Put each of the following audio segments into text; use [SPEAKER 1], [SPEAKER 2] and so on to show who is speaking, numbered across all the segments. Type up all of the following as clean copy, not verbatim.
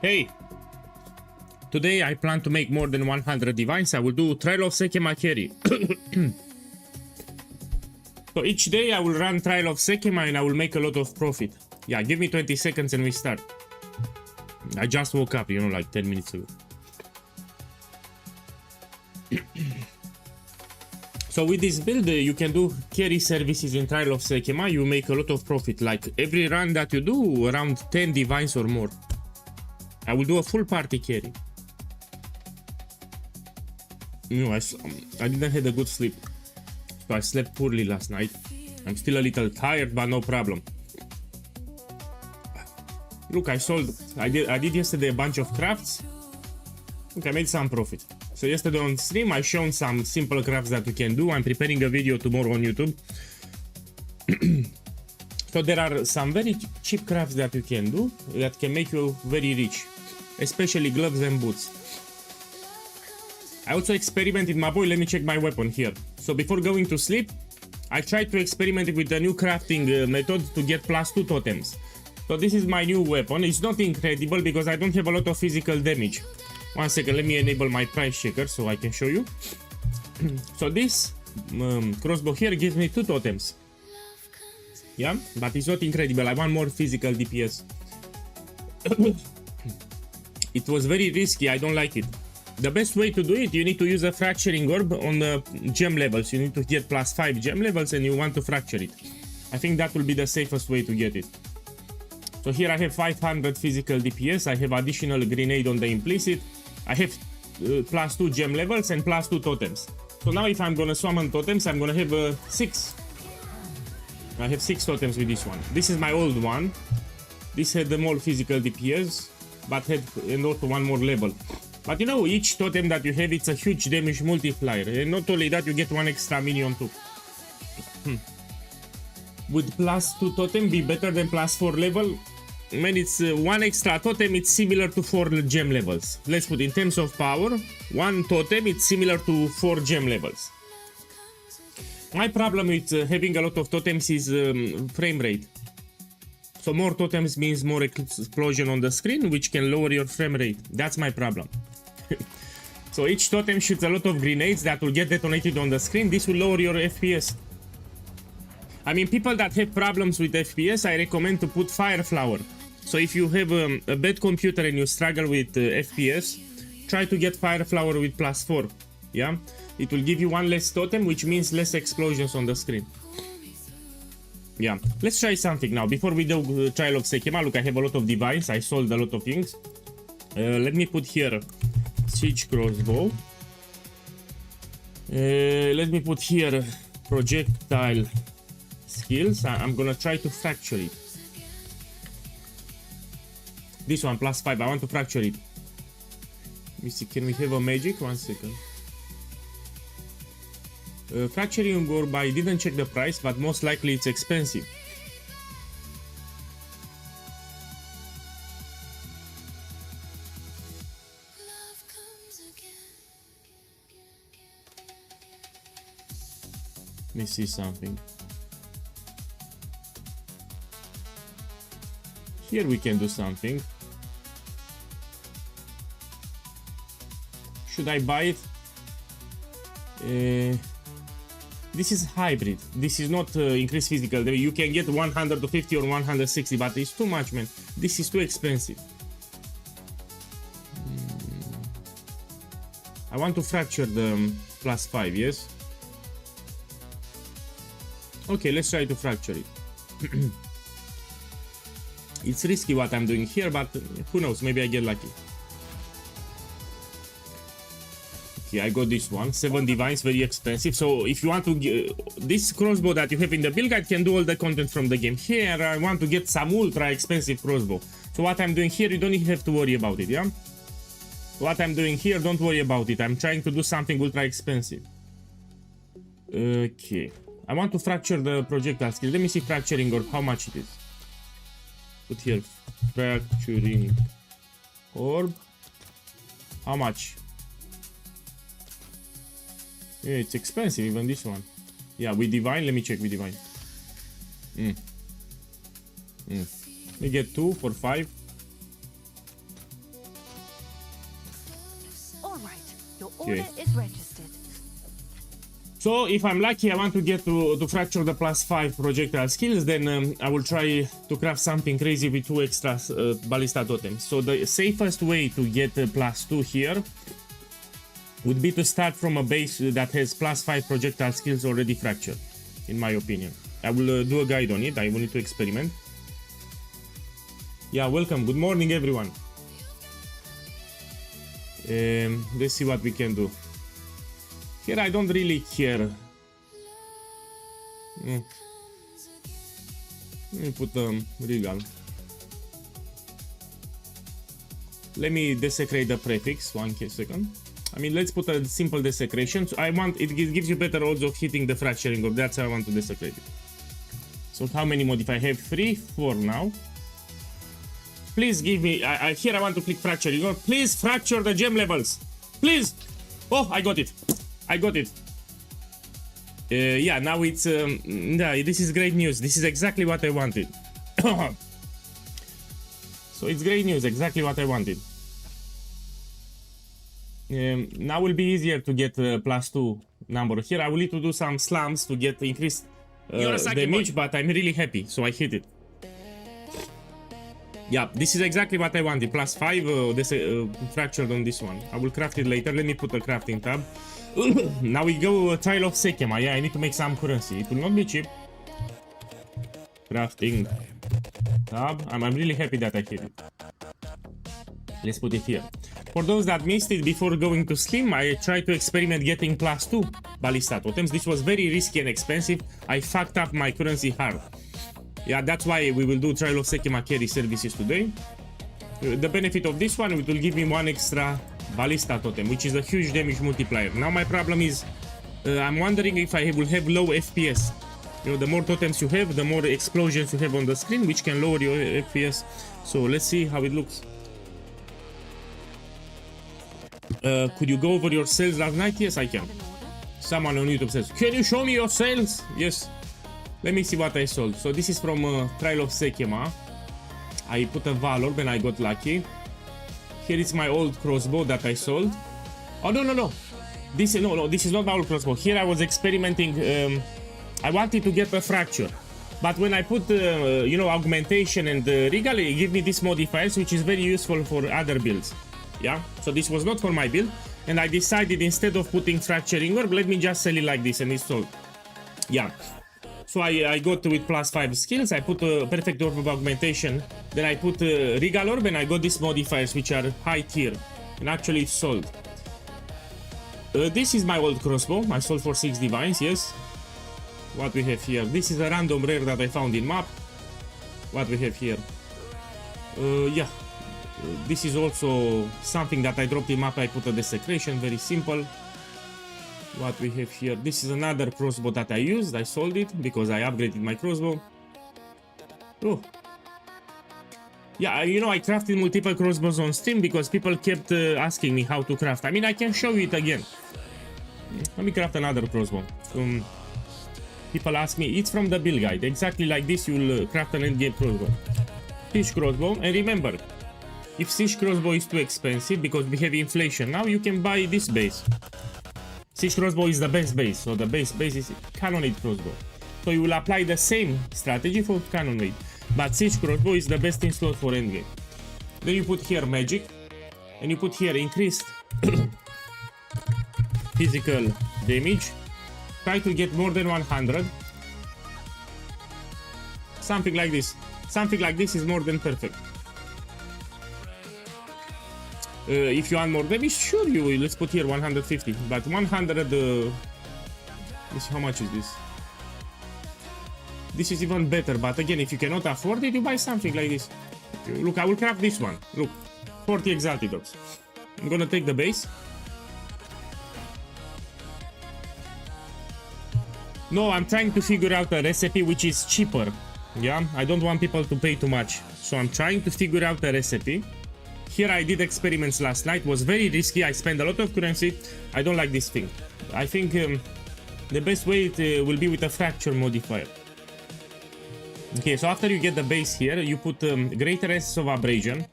[SPEAKER 1] Hey, today I plan to make more than 100 divines. I will do trial of Sekema carry. So each day I will run trial of Sekema and I will make a lot of profit. Yeah, give me 20 seconds and we start. I just woke up, you know, like 10 minutes ago. So with this build, you can do carry services in trial of Sekema. You make a lot of profit. Like every run that you do, around 10 divines or more. I will do a full party carry. You know, I didn't have a good sleep. So I slept poorly last night. I'm still a little tired, but no problem. Look, I did yesterday a bunch of crafts. Look, I made some profit. So yesterday on stream, I shown some simple crafts that you can do. I'm preparing a video tomorrow on YouTube. So there are some very cheap crafts that you can do that can make you very rich, especially gloves and boots. I also experimented, my boy, let me check my weapon here. So before going to sleep, I tried to experiment with a new crafting method to get +2 totems. So this is my new weapon. It's not incredible because I don't have a lot of physical damage. One second, let me enable my price checker so I can show you. So this crossbow here gives me 2 totems. Yeah, but it's not incredible. I want more physical DPS. It was very risky, I don't like it. The best way to do it, you need to use a fracturing orb on the gem levels. You need to get +5 gem levels and you want to fracture it. I think that will be the safest way to get it. So here I have 500 physical DPS, I have additional grenade on the implicit, I have +2 gem levels and +2 totems. So now if I'm gonna summon totems, I'm gonna have 6. I have 6 totems with this one. This is my old one. This had the more physical DPS, but had and also one more level. But you know, each totem that you have, it's a huge damage multiplier. And not only that, you get 1 extra minion too. Would +2 totem be better than +4 level? When it's 1 extra totem, it's similar to 4 gem levels. Let's put in terms of power, 1 totem, it's similar to 4 gem levels. My problem with having a lot of totems is frame rate. So more totems means more explosion on the screen, which can lower your frame rate. That's my problem. So each totem shoots a lot of grenades that will get detonated on the screen. This will lower your FPS. I mean, people that have problems with FPS, I recommend to put fire flower. So if you have a bad computer and you struggle with FPS, try to get fire flower with +4. Yeah, it will give you 1 less totem, which means less explosions on the screen. Yeah, let's try something now. Before we do trial of Sekema, look, I have a lot of divines. I sold a lot of things. Let me put here siege crossbow. Let me put here projectile skills. I'm gonna try to fracture it. This one +5. I want to fracture it. Let me see. Can we have a magic? 1 second. Fracturing orb, I didn't check the price, but most likely it's expensive. Let me see something. Here we can do something. Should I buy it? This is hybrid. This is not increased physical. You can get 150 or 160, but it's too much, man. This is too expensive. I want to fracture the +5, yes? Okay, let's try to fracture it. It's risky what I'm doing here, but who knows, maybe I get lucky. Okay, I got this one, 7 divines, very expensive. So if you want to get this crossbow that you have in the build guide, can do all the content from the game. Here I want to get some ultra expensive crossbow. So what I'm doing here, you don't even have to worry about it, yeah? What I'm doing here, don't worry about it. I'm trying to do something ultra expensive. Okay, I want to fracture the projectile skill. Let me see fracturing orb, how much it is. Put here fracturing orb. How much? Yeah, it's expensive, even this one. Yeah, with divine, let me check with divine. We get 2 for 5.
[SPEAKER 2] Order is registered.
[SPEAKER 1] So if I'm lucky, I want to get to fracture the +5 projectile skills, then I will try to craft something crazy with 2 extra ballista totems. So the safest way to get +2 here would be to start from a base that has +5 projectile skills already fractured, in my opinion. I will do a guide on it. I will need to experiment. Yeah, welcome. Good morning, everyone. Let's see what we can do. Here I don't really care. Let me put regal. Let me desecrate the prefix. 1 second. I mean, let's put a simple desecration. So I want it gives you better odds of hitting the fracturing orb. That's how I want to desecrate it. So how many mod? If I have 3, 4 now. Please give me. Here I want to click fracturing orb. Please fracture the gem levels. Please. Oh, I got it. I got it. Yeah, now it's yeah, this is great news. This is exactly what I wanted. So it's great news, exactly what I wanted. Now will be easier to get +2 number. Here I will need to do some slams to get increased damage, but I'm really happy, so I hit it. Yeah, this is exactly what I wanted. +5 fractured on this one. I will craft it later. Let me put a crafting tab. Now we go trial of Sekema. Yeah, I need to make some currency. It will not be cheap. Crafting tab. I'm really happy that I hit it. Let's put it here. For those that missed it before going to Slim, I tried to experiment getting +2 Ballista totems. This was very risky and expensive. I fucked up my currency hard. Yeah, that's why we will do trial of Sekema carry services today. The benefit of this one, it will give me 1 extra Ballista totem, which is a huge damage multiplier. Now my problem is, I'm wondering if I will have low FPS. You know, the more totems you have, the more explosions you have on the screen, which can lower your FPS. So let's see how it looks. Could you go over your sales last night? Yes, I can. Someone on YouTube says, can you show me your sales? Yes. Let me see what I sold. So this is from Trial of Sekema. I put a Valor when I got lucky. Here is my old crossbow that I sold. Oh, no. This is not my old crossbow. Here I was experimenting. I wanted to get a fracture. But when I put, you know, augmentation and regal, it gave me this modifiers, which is very useful for other builds. Yeah, so this was not for my build. And I decided instead of putting fracturing orb, let me just sell it like this and it's sold. Yeah. So I got with +5 skills, I put a perfect orb of augmentation, then I put regal orb and I got these modifiers which are high tier, and actually it's sold. This is my old crossbow, I sold for 6 divines, yes. What we have here, this is a random rare that I found in map. What we have here, yeah, this is also something that I dropped in map, I put a desecration, very simple. What we have here, this is another crossbow that I used, I sold it because I upgraded my crossbow. Oh. Yeah, you know, I crafted multiple crossbows on Steam because people kept asking me how to craft. I mean, I can show you it again. Let me craft another crossbow. People ask me, it's from the build guide. Exactly like this, you'll craft an endgame crossbow. Siege crossbow, and remember, if siege crossbow is too expensive because we have inflation now, you can buy this base. Siege crossbow is the best base, so the base is cannonade crossbow. So you will apply the same strategy for cannonade, but siege crossbow is the best in slot for endgame. Then you put here magic, and you put here increased physical damage. Try to get more than 100. Something like this. Something like this is more than perfect. If you want more damage, sure you will. Let's put here 150. But 100. How much is this? This is even better. But again, if you cannot afford it, you buy something like this. Look, I will craft this one. Look, 40 exalted orbs. I'm gonna take the base. No, I'm trying to figure out a recipe which is cheaper. Yeah, I don't want people to pay too much. So I'm trying to figure out a recipe. Here I did experiments last night, was very risky, I spent a lot of currency. I don't like this thing. I think the best way it will be with a fracture modifier. Okay, so after you get the base here, you put greater essence of abrasion.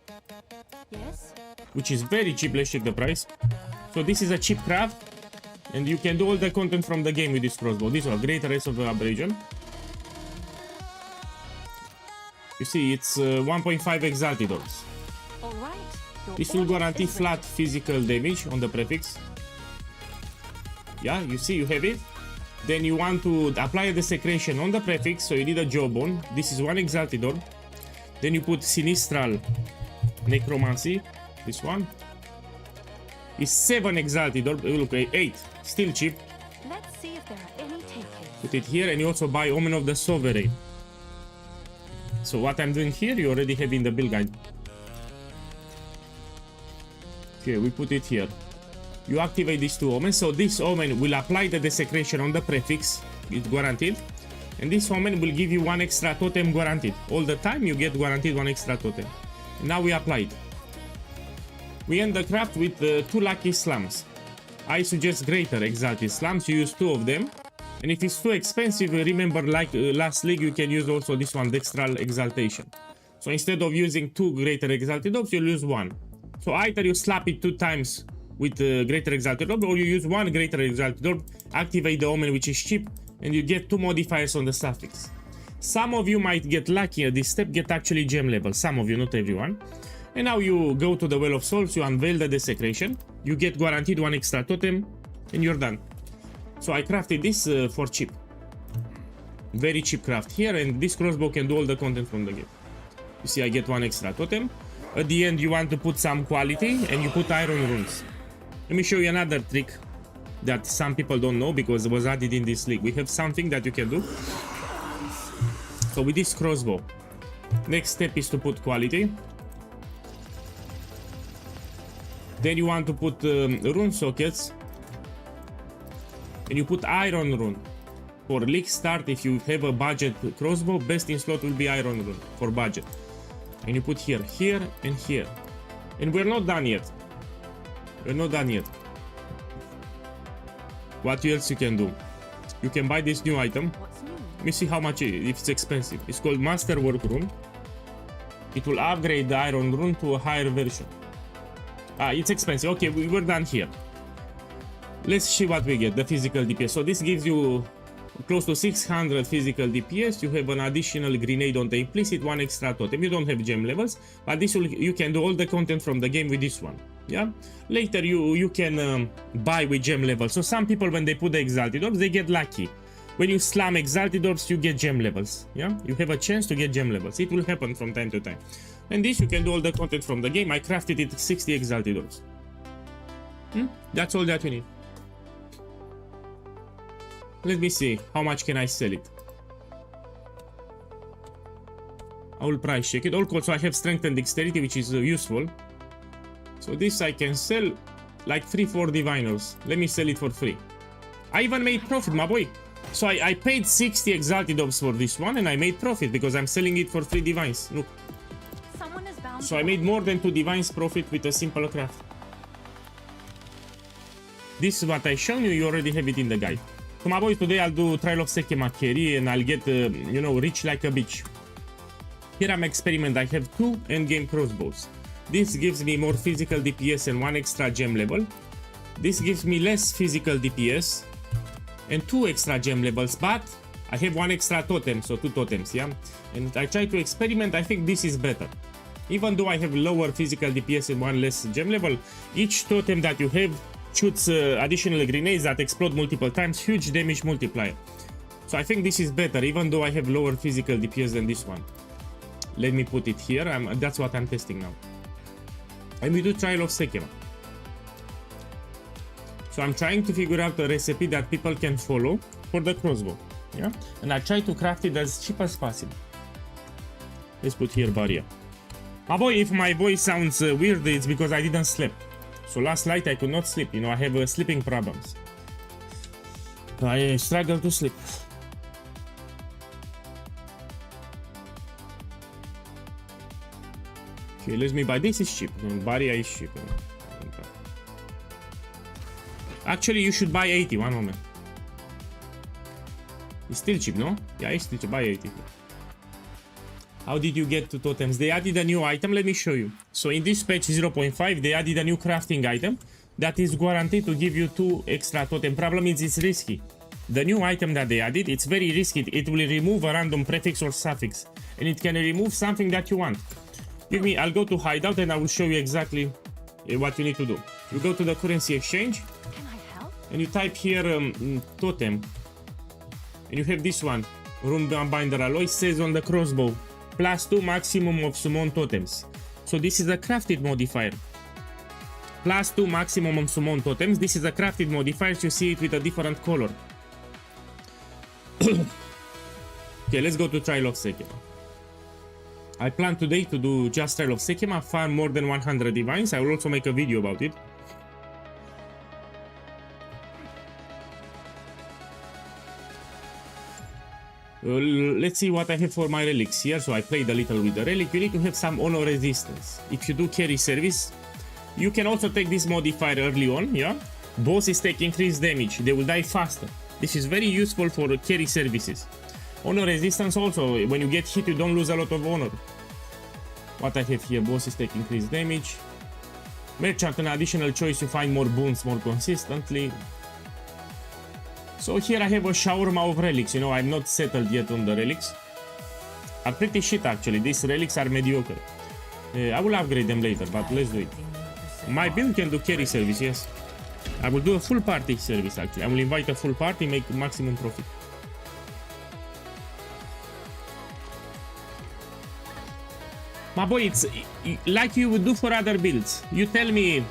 [SPEAKER 2] Yes.
[SPEAKER 1] Which is very cheap, let's check the price. So this is a cheap craft, and you can do all the content from the game with this crossbow. This one, great race of abrasion. You see, it's 1.5 exalted orbs. This will guarantee flat physical damage on the prefix. Yeah, you see, you have it. Then you want to apply a desecration on the prefix, so you need a jawbone. This is 1 exalted orb. Then you put sinistral necromancy. This one is 7 exalted orb. Look, 8, still cheap.
[SPEAKER 2] Let's see if there are any takers.
[SPEAKER 1] Put it here, and you also buy Omen of the Sovereign. So what I'm doing here, you already have in the build guide. Okay, we put it here. You activate these 2 omens, so this omen will apply the desecration on the prefix, it's guaranteed. And this omen will give you 1 extra totem guaranteed. All the time you get guaranteed 1 extra totem. And now we apply it. We end the craft with 2 lucky slams. I suggest greater exalted slams, you use 2 of them. And if it's too expensive, remember, like last league, you can use also this one, Dextral Exaltation. So instead of using 2 greater exalted orbs, you'll use 1. So either you slap it 2 times with greater exalted orb, or you use 1 greater exalted orb, activate the omen, which is cheap, and you get 2 modifiers on the suffix. Some of you might get lucky at this step, get actually gem level. Some of you, not everyone. And now you go to the Well of Souls, you unveil the desecration, you get guaranteed 1 extra totem, and you're done. So I crafted this for cheap. Very cheap craft here, and this crossbow can do all the content from the game. You see, I get 1 extra totem. At the end, you want to put some quality, and you put iron runes. Let me show you another trick that some people don't know because it was added in this league. We have something that you can do. So with this crossbow, next step is to put quality. Then you want to put rune sockets. And you put iron rune. For league start, if you have a budget crossbow, best in slot will be iron rune for budget. And you put here, here, and here. And we're not done yet. We're not done yet. What else you can do? You can buy this new item. Let me see how much if it's expensive. It's called Masterwork Rune. It will upgrade the iron rune to a higher version. It's expensive. Okay, we're done here. Let's see what we get, the physical DPS. So this gives you close to 600 physical DPS. You have an additional grenade on the implicit, 1 extra totem. You don't have gem levels, but this will, you can do all the content from the game with this one. Yeah. Later you can buy with gem levels. So some people, when they put the exalted orbs, they get lucky. When you slam exalted orbs, you get gem levels. Yeah. You have a chance to get gem levels. It will happen from time to time. And this you can do all the content from the game. I crafted it 60 exalted orbs. That's all that you need. Let me see, how much can I sell it? I will price check it. Also, I have strength and dexterity, which is useful. So this I can sell like 3-4 diviners. Let me sell it for free. I even made profit, my boy. So I paid 60 exalted orbs for this one, and I made profit because I'm selling it for 3 divines. Look. So I made more than 2 divines profit with a simple craft. This is what I shown you. You already have it in the guide. So my boy, today I'll do Trial of Sekema carry and I'll get, you know, rich like a bitch. Here I'm experiment. I have 2 endgame crossbows. This gives me more physical DPS and 1 extra gem level. This gives me less physical DPS and 2 extra gem levels, but I have 1 extra totem, so 2 totems, yeah? And I try to experiment. I think this is better. Even though I have lower physical DPS and 1 less gem level, each totem that you have shoots additional grenades that explode multiple times, huge damage multiplier. So I think this is better, even though I have lower physical DPS than this one. Let me put it here. That's what I'm testing now. And we do Trial of Sekema. So I'm trying to figure out a recipe that people can follow for the crossbow. Yeah, and I try to craft it as cheap as possible. Let's put here barrier. My boy, if my voice sounds weird, it's because I didn't sleep. So last night I could not sleep, you know, I have sleeping problems. I struggle to sleep. Okay, let me buy. This is cheap. Barrier is cheap. Actually, you should buy 80. One moment. It's still cheap, no? Yeah, it's still cheap. Buy 80. How did you get to totems? They added a new item. Let me show you. So in this patch 0.5, they added a new crafting item. that is guaranteed to give you 2 extra totem. Problem is it's risky. The new item that they added, it's very risky. It will remove a random prefix or suffix, and it can remove something that you want. Give me, I'll go to hideout and I will show you exactly what you need to do. You go to the currency exchange,
[SPEAKER 2] Can I help?
[SPEAKER 1] and you type here totem, and you have this one, rune binder alloy, says on the crossbow, +2 maximum of summon totems. So this is a crafted modifier. +2 maximum of summon totems. This is a crafted modifier, so you see it with a different color. Okay, let's go to Trial of Sekema. I plan today to do just Trial of Sekema, farm more than 100 divines. I will also make a video about it. Let's see what I have for my relics here. So I played a little with the relic. You need to have some honor resistance. If you do carry service, you can also take this modifier early on, yeah? Bosses take increased damage. They will die faster. This is very useful for carry services. Honor resistance also, when you get hit you don't lose a lot of honor. What I have here, bosses take increased damage. Merchant, an additional choice, you find more boons more consistently. So here I have a shawarma of relics, you know, I'm not settled yet on the relics. Are pretty shit actually, these relics are mediocre. I will upgrade them later, but let's do it. My build can do carry service, yes. I will do a full party service actually. I will invite a full party, make maximum profit. My boy, it's like you would do for other builds. You tell me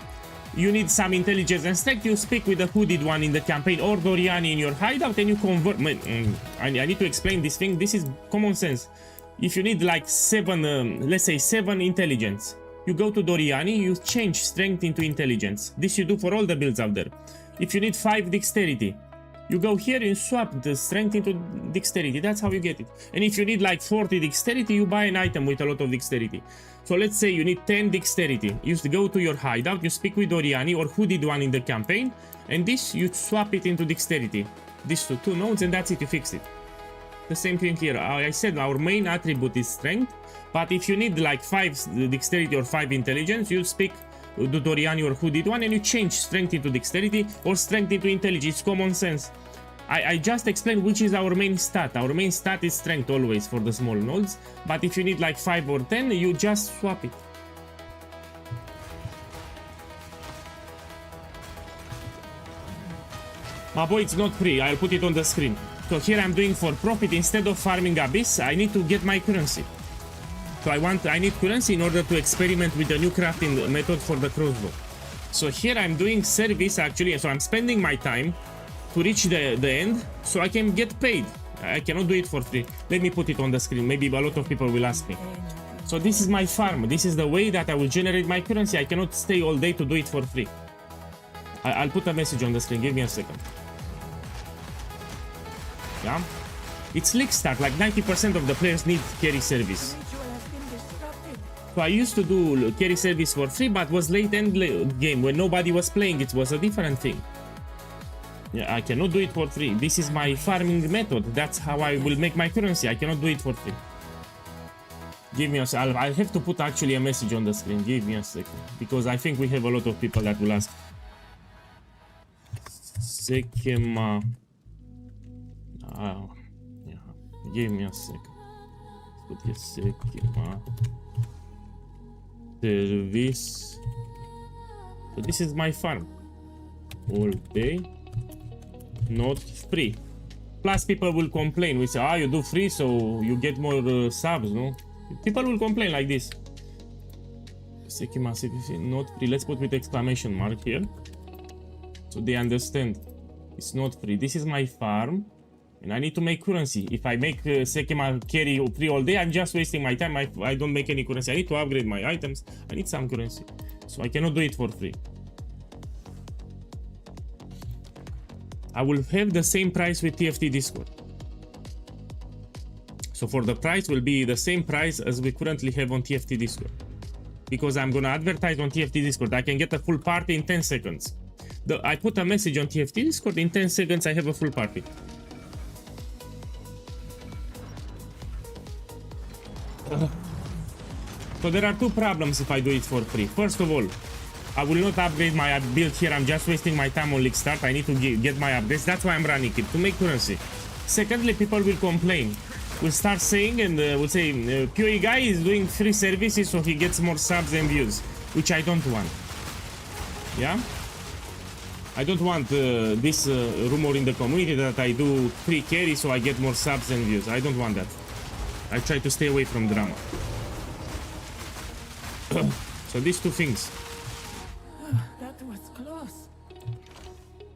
[SPEAKER 1] you need some intelligence and strength, you speak with the hooded one in the campaign or Doriani in your hideout and you convert. I need to explain this thing. This is common sense. If you need like 7, let's say 7 intelligence, you go to Doriani, you change strength into intelligence. This you do for all the builds out there. If you need 5 dexterity, you go here and swap the strength into dexterity. That's how you get it. And if you need like 40 dexterity, you buy an item with a lot of dexterity. So let's say you need 10 dexterity. You go to your hideout, you speak with Doriani or hooded one in the campaign, and this you swap it into dexterity. These 2 nodes, and that's it, you fix it. The same thing here. I said our main attribute is strength, but if you need like 5 dexterity or 5 intelligence, you speak to Doriani or hooded one and you change strength into dexterity or strength into intelligence. It's common sense. I just explained which is our main stat. Our main stat is strength always for the small nodes, but if you need like 5 or 10, you just swap it. My boy, it's not free. I'll put it on the screen. So here I'm doing for profit. Instead of farming Abyss, I need to get my currency. So I need currency in order to experiment with the new crafting method for the crossbow. So here I'm doing service actually, so I'm spending my time to reach the end so I can get paid. I cannot do it for free. Let me put it on the screen. Maybe a lot of people will ask me. So this is my farm. This is the way that I will generate my currency. I cannot stay all day to do it for free. I'll put a message on the screen. Give me a second. Yeah. It's league start. Like 90% of the players need carry service. So I used to do carry service for free, but was late end game when nobody was playing. It was a different thing. Yeah, I cannot do it for free. This is my farming method. That's how I will make my currency. I cannot do it for free. Give me a second. I have to put actually a message on the screen. Give me a second. Because I think we have a lot of people that will ask. Sekema. Yeah. Give me a second. Put here Sekema. Service. So this is my farm. All day. Not free. Plus people will complain. We say, you do free so you get more subs, no? People will complain like this. Sekima, not free. Let's put with exclamation mark here. So they understand. It's not free. This is my farm. And I need to make currency. If I make Sekima carry free all day, I'm just wasting my time. I don't make any currency. I need to upgrade my items. I need some currency. So I cannot do it for free. I will have the same price with TFT Discord. So for the price will be the same price as we currently have on TFT Discord. Because I'm gonna advertise on TFT Discord. I can get a full party in 10 seconds. I put a message on TFT Discord, in 10 seconds I have a full party. So there are 2 problems if I do it for free. First of all, I will not upgrade my build here. I'm just wasting my time on league start. I need to get my upgrades. That's why I'm running it, to make currency. Secondly, people will complain. Will start saying and will say, POEGuy is doing free services so he gets more subs and views, which I don't want. Yeah? I don't want this rumor in the community that I do free carry so I get more subs and views. I don't want that. I try to stay away from drama. So these two things.
[SPEAKER 3] That was close.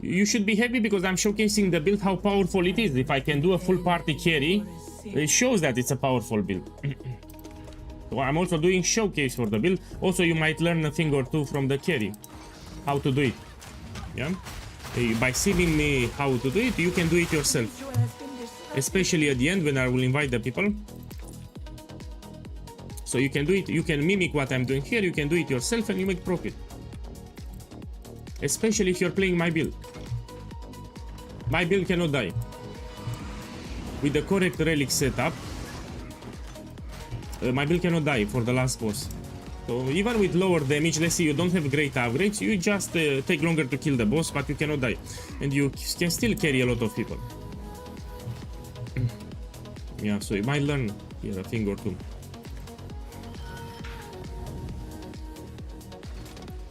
[SPEAKER 1] You should be happy because I'm showcasing the build, how powerful it is. If I can do a full party carry, it shows that it's a powerful build. So I'm also doing showcase for the build. Also, you might learn a thing or two from the carry, how to do it. Yeah, by seeing me how to do it, you can do it yourself. Especially at the end when I will invite the people. So you can do it, you can mimic what I'm doing here, you can do it yourself and you make profit. Especially if you're playing my build. My build cannot die. With the correct relic setup, my build cannot die for the last boss. So even with lower damage, let's say you don't have great upgrades, you just take longer to kill the boss, but you cannot die. And you can still carry a lot of people. Yeah, so you might learn here a thing or two.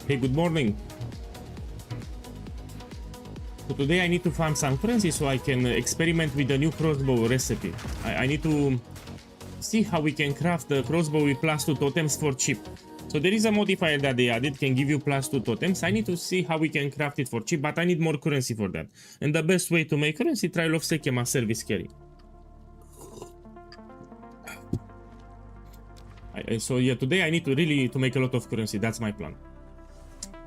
[SPEAKER 1] Hey, good morning. So today I need to farm some currency so I can experiment with the new crossbow recipe. I need to see how we can craft the crossbow with +2 totems for cheap. So there is a modifier that they added, can give you +2 totems. I need to see how we can craft it for cheap, but I need more currency for that. And the best way to make currency, trial of Sekema service carry. So yeah, today I need to really make a lot of currency, that's my plan.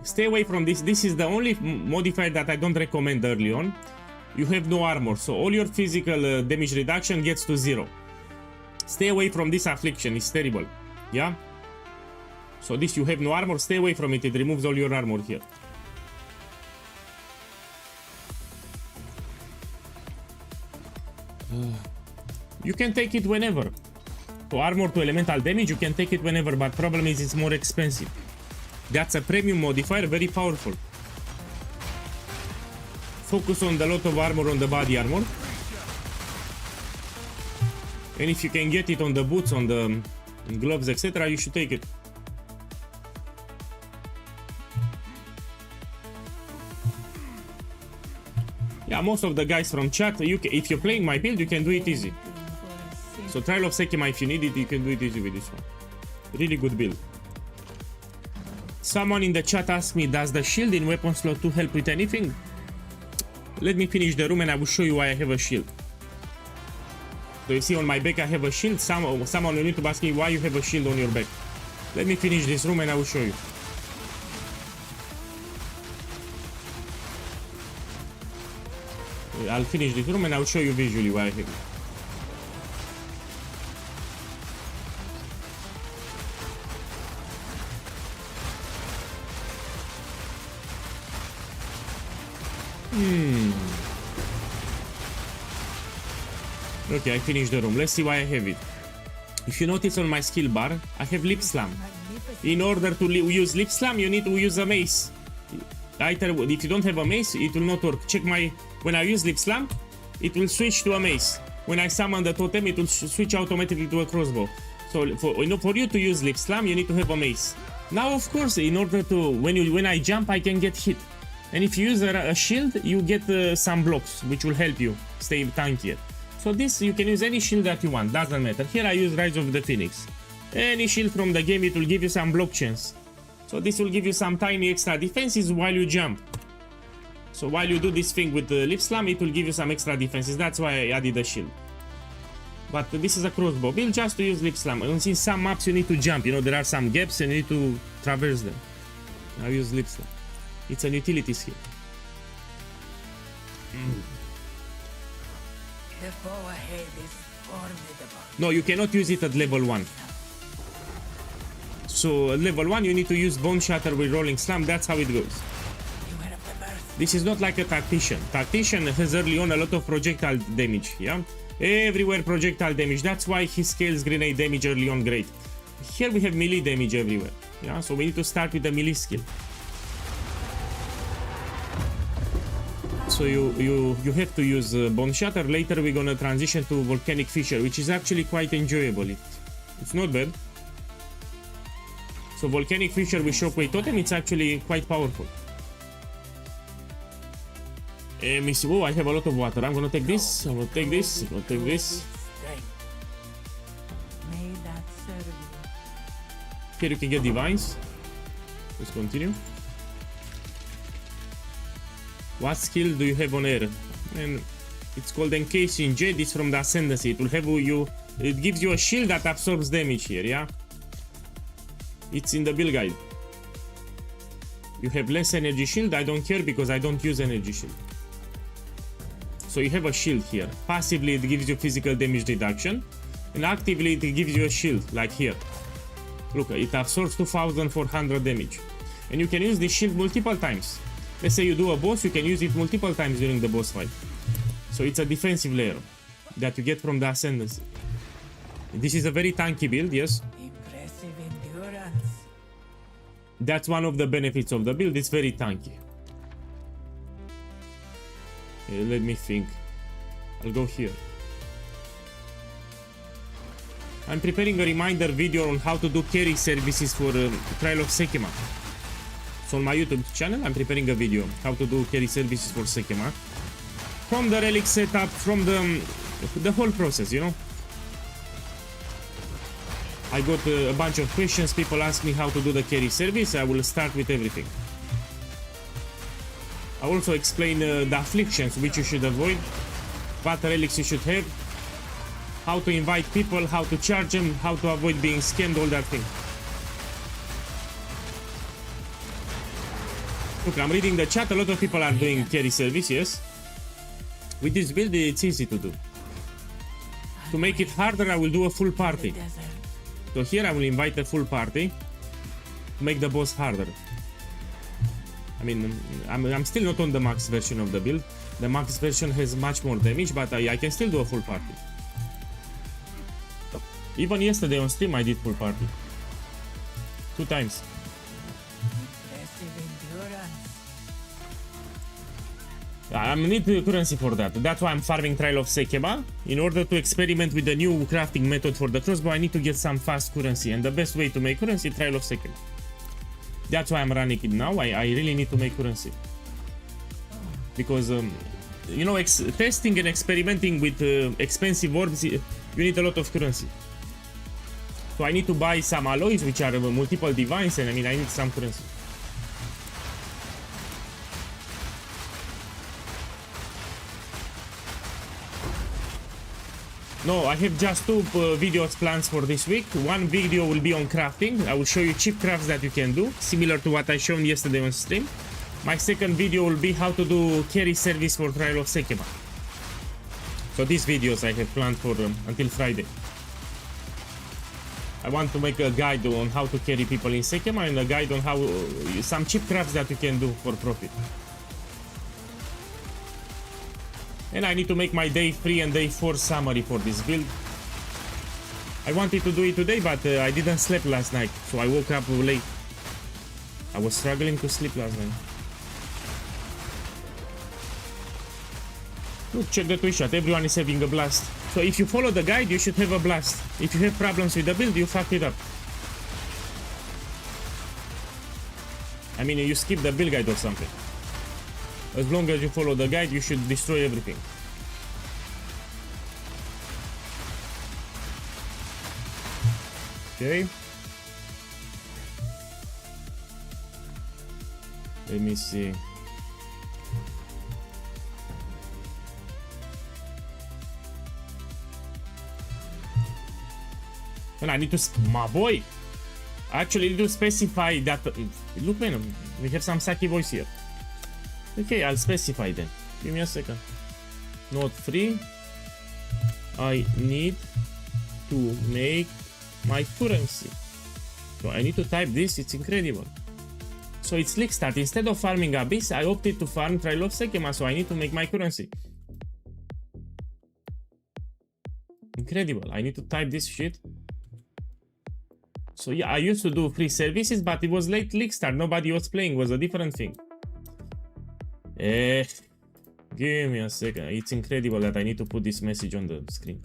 [SPEAKER 1] Stay away from this. This is the only modifier that I don't recommend early on. You have no armor, so all your physical damage reduction gets to 0. Stay away from this affliction, it's terrible. Yeah? So this, you have no armor, stay away from it, it removes all your armor here. You can take it whenever. For armor to elemental damage, you can take it whenever, but problem is it's more expensive. That's a premium modifier, very powerful. Focus on the lot of armor on the body armor. And if you can get it on the boots, on the gloves, etc., you should take it. Yeah, most of the guys from chat, if you're playing my build, you can do it easy. So Trial of Sekema, if you need it, you can do it easy with this one. Really good build. Someone in the chat asked me, does the shield in weapon slot 2 help with anything? Let me finish the room and I will show you why I have a shield. So you see on my back I have a shield. Someone will need to ask me why you have a shield on your back. Let me finish this room and I will show you. I'll finish this room and I'll show you visually why I have it. Okay, I finished the room. Let's see why I have it. If you notice on my skill bar, I have Lip Slam. In order to use Lip Slam, you need to use a mace. Either, if you don't have a mace, it will not work. Check my... When I use Lip Slam, it will switch to a mace. When I summon the totem, it will switch automatically to a crossbow. So for you to use Lip Slam, you need to have a mace. Now, of course, in order to... When I jump, I can get hit. And if you use a shield, you get some blocks, which will help you stay tankier. So this, you can use any shield that you want, doesn't matter. Here I use Rise of the Phoenix. Any shield from the game, it will give you some block chance. So this will give you some tiny extra defenses while you jump. So while you do this thing with the Lip Slam, it will give you some extra defenses. That's why I added a shield. But this is a crossbow build just to use Lip Slam. And in some maps you need to jump, you know, there are some gaps and you need to traverse them. I use Lip Slam. It's an utility skill.
[SPEAKER 3] The foe ahead is formidable.
[SPEAKER 1] No, you cannot use it at level 1. So at level 1 you need to use Bone Shatter with Rolling Slam, that's how it goes. This is not like a Tactician. Tactician has early on a lot of projectile damage, yeah? Everywhere projectile damage, that's why he scales grenade damage early on great. Here we have melee damage everywhere, yeah? So we need to start with the melee skill. So you have to use Bone Shatter. Later we're gonna transition to Volcanic Fissure, which is actually quite enjoyable. It's not bad. So Volcanic Fissure with Shockwave Totem, it's actually quite powerful. Let me see. Oh, I have a lot of water. I'm gonna take this. I'm gonna take this. I'm gonna take this.
[SPEAKER 3] May that serve you.
[SPEAKER 1] Here you can get divines. Let's continue. What skill do you have on air? And it's called Encasing Jade. It's from the Ascendancy. It will have you. It gives you a shield that absorbs damage here. Yeah. It's in the build guide. You have less energy shield. I don't care because I don't use energy shield. So you have a shield here. Passively it gives you physical damage reduction, and actively it gives you a shield like here. Look, it absorbs 2400 damage, and you can use this shield multiple times. Let's say you do a boss, you can use it multiple times during the boss fight. So it's a defensive layer that you get from the Ascendancy. This is a very tanky build, yes.
[SPEAKER 3] Impressive endurance.
[SPEAKER 1] That's one of the benefits of the build. It's very tanky. Let me think. I'll go here. I'm preparing a reminder video on how to do carry services for Trial of Sekema. So on my YouTube channel, I'm preparing a video how to do carry services for Sekema. From the relic setup, from the whole process, you know. I got a bunch of questions. People ask me how to do the carry service. I will start with everything. I also explain the afflictions which you should avoid, what relics you should have, how to invite people, how to charge them, how to avoid being scammed, all that thing. Look, I'm reading the chat. A lot of people are doing carry service, yes. With this build, it's easy to do. To make it harder, I will do a full party. So here I will invite a full party to make the boss harder. I mean, I'm still not on the max version of the build. The max version has much more damage, but I can still do a full party. Even yesterday on stream I did full party. 2 times.
[SPEAKER 3] Impressive endurance.
[SPEAKER 1] I need currency for that. That's why I'm farming Trial of Sekema. In order to experiment with the new crafting method for the crossbow, I need to get some fast currency. And the best way to make currency, Trial of Sekema. That's why I'm running it now. I really need to make currency. Because, you know, testing and experimenting with expensive orbs, you need a lot of currency. So I need to buy some alloys, which are multiple divines, and I mean, I need some currency. No, I have just 2 videos plans for this week. One video will be on crafting. I will show you cheap crafts that you can do, similar to what I shown yesterday on stream. My second video will be how to do carry service for Trial of Sekema. So these videos I have planned for until Friday. I want to make a guide on how to carry people in Sekema and a guide on how some cheap crafts that you can do for profit. And I need to make my day 3 and day 4 summary for this build. I wanted to do it today, but I didn't sleep last night, so I woke up late. I was struggling to sleep last night. Look, check the Twitch chat, everyone is having a blast. So if you follow the guide, you should have a blast. If you have problems with the build, you fucked it up. I mean, you skip the build guide or something. As long as you follow the guide, you should destroy everything. Okay. Let me see. And I need to... My boy! I actually need to specify that... Look, man, we have some Saki voice here. Okay, I'll specify then. Give me a second. Not free. I need to make my currency. So I need to type this. It's incredible. So it's Leak Start. Instead of farming Abyss, I opted to farm Trial of Sekema. So I need to make my currency. Incredible. I need to type this shit. So yeah, I used to do free services, but it was late Leak Start. Nobody was playing. It was a different thing. Give me a second. It's incredible that I need to put this message on the screen.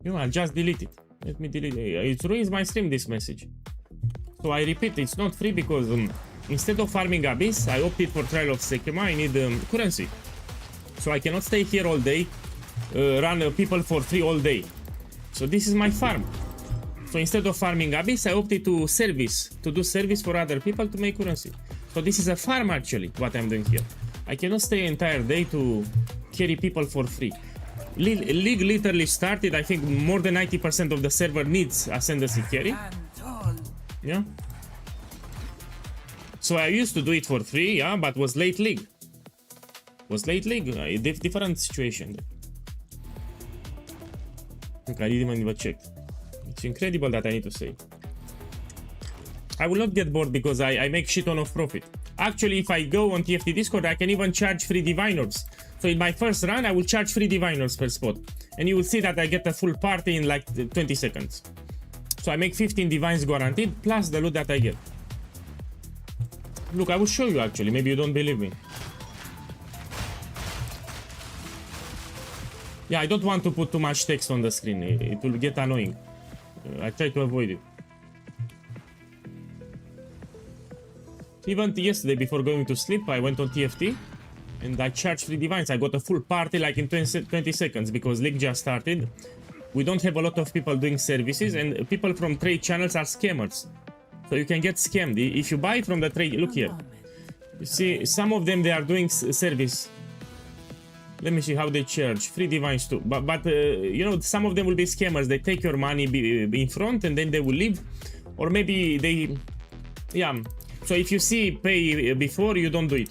[SPEAKER 1] You know, I'll just delete it. Let me delete it. It ruins my stream, this message. So I repeat, it's not free because instead of farming Abyss, I opted for Trial of Sekima. I need currency. So I cannot stay here all day, run people for free all day. So this is my farm. So instead of farming Abyss, I opted to do service for other people to make currency. So this is a farm actually, what I'm doing here. I cannot stay entire day to carry people for free. League literally started, I think more than 90% of the server needs Ascendancy carry. Yeah. So I used to do it for free, yeah, but was late league. Different situation. Okay, I didn't even check. It's incredible that I need to say. I will not get bored because I make shit ton of profit. Actually, if I go on TFT Discord, I can even charge free diviners. So in my first run, I will charge free diviners per spot. And you will see that I get a full party in like 20 seconds. So I make 15 divines guaranteed, plus the loot that I get. Look, I will show you actually, maybe you don't believe me. Yeah, I don't want to put too much text on the screen, it will get annoying. I try to avoid it. Even yesterday, before going to sleep, I went on TFT and I charged 3 divines. I got a full party like in 20 seconds because League just started. We don't have a lot of people doing services and people from trade channels are scammers. So you can get scammed. If you buy from the trade, look here. You see, some of them, they are doing service. Let me see how they charge. 3 divines too. But you know, some of them will be scammers. They take your money in front and then they will leave. Or maybe they... Yeah. So if you see pay before, you don't do it.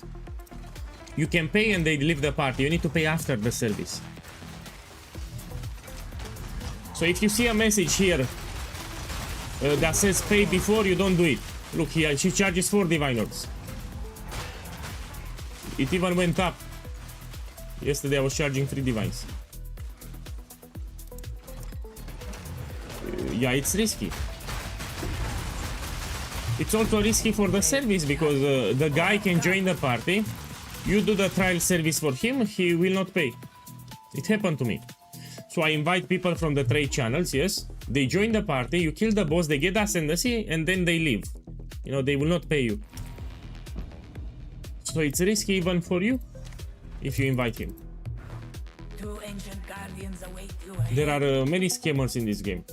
[SPEAKER 1] You can pay and they leave the party. You need to pay after the service. So if you see a message here that says pay before, you don't do it. Look here, she charges 4 diviners. It even went up. Yesterday I was charging 3 divines. Yeah, it's risky. It's also risky for the service because the guy can join the party. You do the trial service for him, he will not pay. It happened to me. So I invite people from the trade channels, yes. They join the party, you kill the boss, they get ascendancy, and then they leave. You know, they will not pay you. So it's risky even for you if you invite him.
[SPEAKER 3] 2 ancient guardians await you.
[SPEAKER 1] There are many scammers in this game.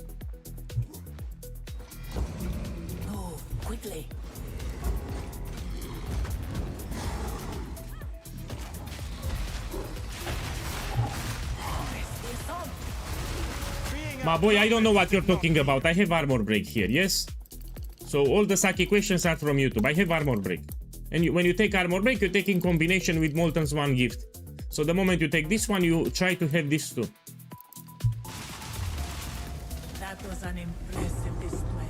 [SPEAKER 3] Move quickly.
[SPEAKER 1] My boy, I don't know what you're talking about. I have armor break here, yes? So all the Saki questions are from YouTube. I have armor break. And when you take armor break, you take in combination with Molten's one gift. So the moment you take this one, you try to have this too.
[SPEAKER 3] That was an impressive display.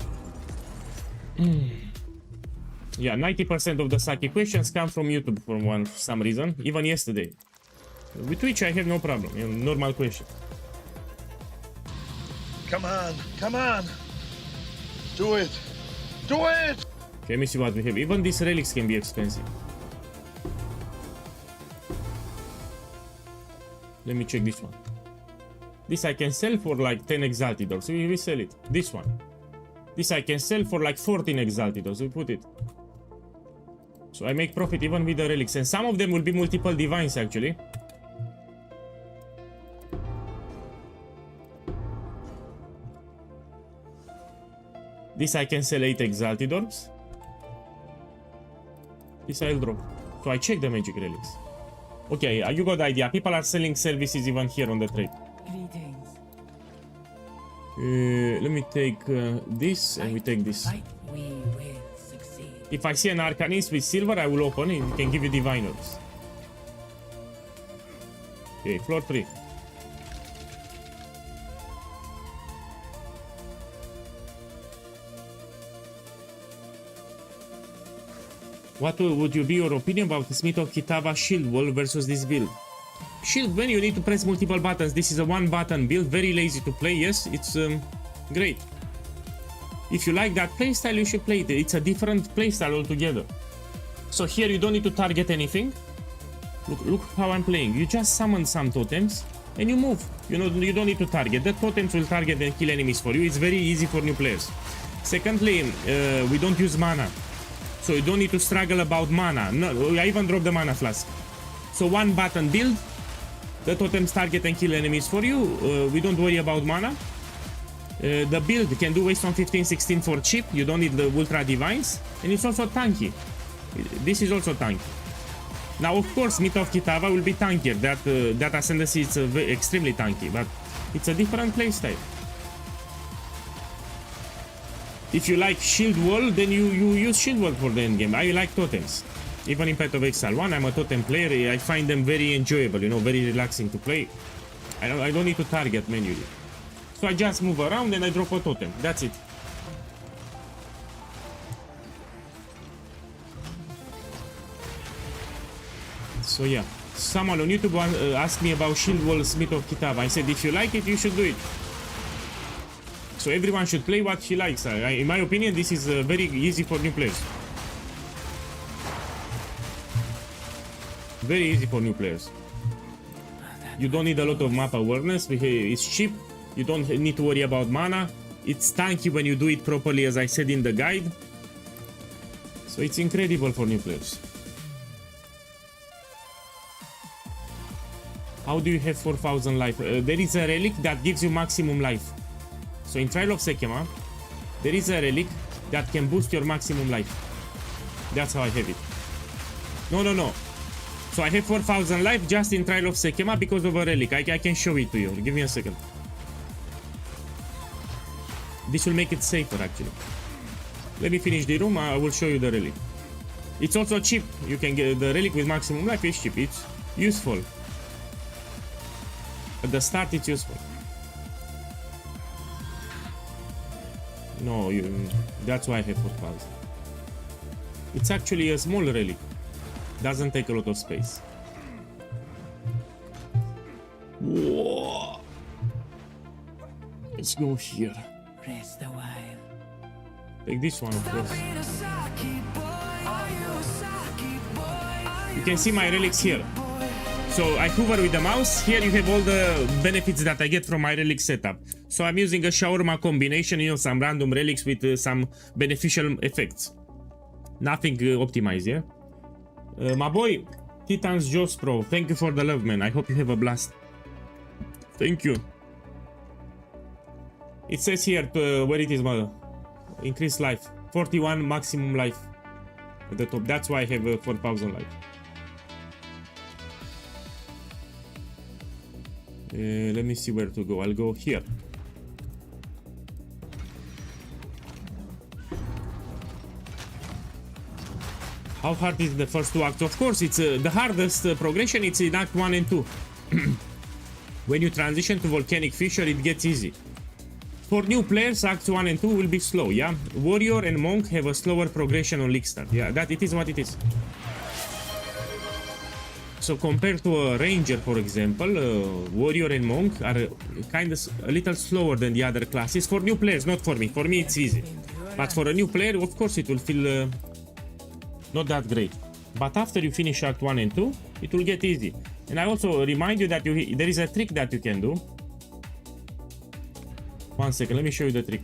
[SPEAKER 1] Yeah, 90% of the Saki questions come from YouTube for some reason. Even yesterday. With Twitch, I have no problem. You know, normal question.
[SPEAKER 4] Come on, come on. Do it. Do it!
[SPEAKER 1] Okay, let me see what we have. Even these relics can be expensive. Let me check this one. This I can sell for like 10 exalted ores. We sell it. This one. This I can sell for like 14 exalted ores. We put it. So I make profit even with the relics. And some of them will be multiple divines actually. This I can sell 8 exalted orbs. This I'll drop. So I check the magic relics. Okay, you got the idea. People are selling services even here on the trade.
[SPEAKER 3] Greetings.
[SPEAKER 1] Let me take this and we take this.
[SPEAKER 3] Fight, we will succeed.
[SPEAKER 1] If I see an Arcanist with silver, I will open it. It can give you divine orbs. Okay, floor 3. What would be your opinion about the Smith of Kitava shield wall versus this build? Shield when you need to press multiple buttons. This is a 1-button build, very lazy to play. Yes, it's great. If you like that playstyle, you should play it. It's a different playstyle altogether. So here you don't need to target anything. Look how I'm playing. You just summon some totems and you move. You know, you don't need to target. The totems will target and kill enemies for you. It's very easy for new players. Secondly, we don't use mana. So you don't need to struggle about mana. No, I even dropped the mana flask. So one button build. The totems target and kill enemies for you. We don't worry about mana. The build can do waste on 15-16 for cheap. You don't need the ultra divines. And it's also tanky. This is also tanky. Now, of course, Myth of Kitava will be tankier. That Ascendancy is extremely tanky, but it's a different playstyle. If you like Shield Wall, then you use Shield Wall for the endgame. I like totems. Even in Path of Exile 1, I'm a totem player. I find them very enjoyable, you know, very relaxing to play. I don't need to target manually. So I just move around and I drop a totem. That's it. So yeah, someone on YouTube asked me about Shield Wall Myth of Kitava. I said if you like it, you should do it. So everyone should play what he likes. In my opinion, this is very easy for new players. Very easy for new players. You don't need a lot of map awareness because it's cheap. You don't need to worry about mana. It's tanky when you do it properly, as I said in the guide. So it's incredible for new players. How do you have 4000 life? There is a relic that gives you maximum life. So in Trial of Sekema, there is a relic that can boost your maximum life. That's how I have it. No. So I have 4000 life just in Trial of Sekema because of a relic. I can show it to you. Give me a second. This will make it safer actually. Let me finish the room. I will show you the relic. It's also cheap. You can get the relic with maximum life. It's cheap. It's useful. At the start, it's useful. No, that's why I have 4000. It's actually a small relic. Doesn't take a lot of space. Whoa. Let's go here.
[SPEAKER 3] Rest a while.
[SPEAKER 1] Take this one, of course. You can see my relics here. So I hover with the mouse. Here you have all the benefits that I get from my relic setup. So I'm using a shawarma combination, you know, some random relics with some beneficial effects. Nothing optimized, yeah? My boy, Titans Joss Pro, thank you for the love, man. I hope you have a blast. Thank you. It says here where it is, mother. Increase life. 41 maximum life at the top. That's why I have 4000 life. Let me see where to go. I'll go here. How hard is the first two acts? Of course, it's the hardest progression. It's in Act 1 and 2. When you transition to Volcanic Fissure, it gets easy. For new players, Acts 1 and 2 will be slow, yeah? Warrior and Monk have a slower progression on League Start. Yeah, that it is what it is. So compared to a Ranger, for example, Warrior and Monk are kind of a little slower than the other classes. For new players, not for me. For me, it's easy. But for a new player, of course, it will feel not that great. But after you finish Act 1 and 2, it will get easy. And I also remind you that there is a trick that you can do. 1 second, let me show you the trick.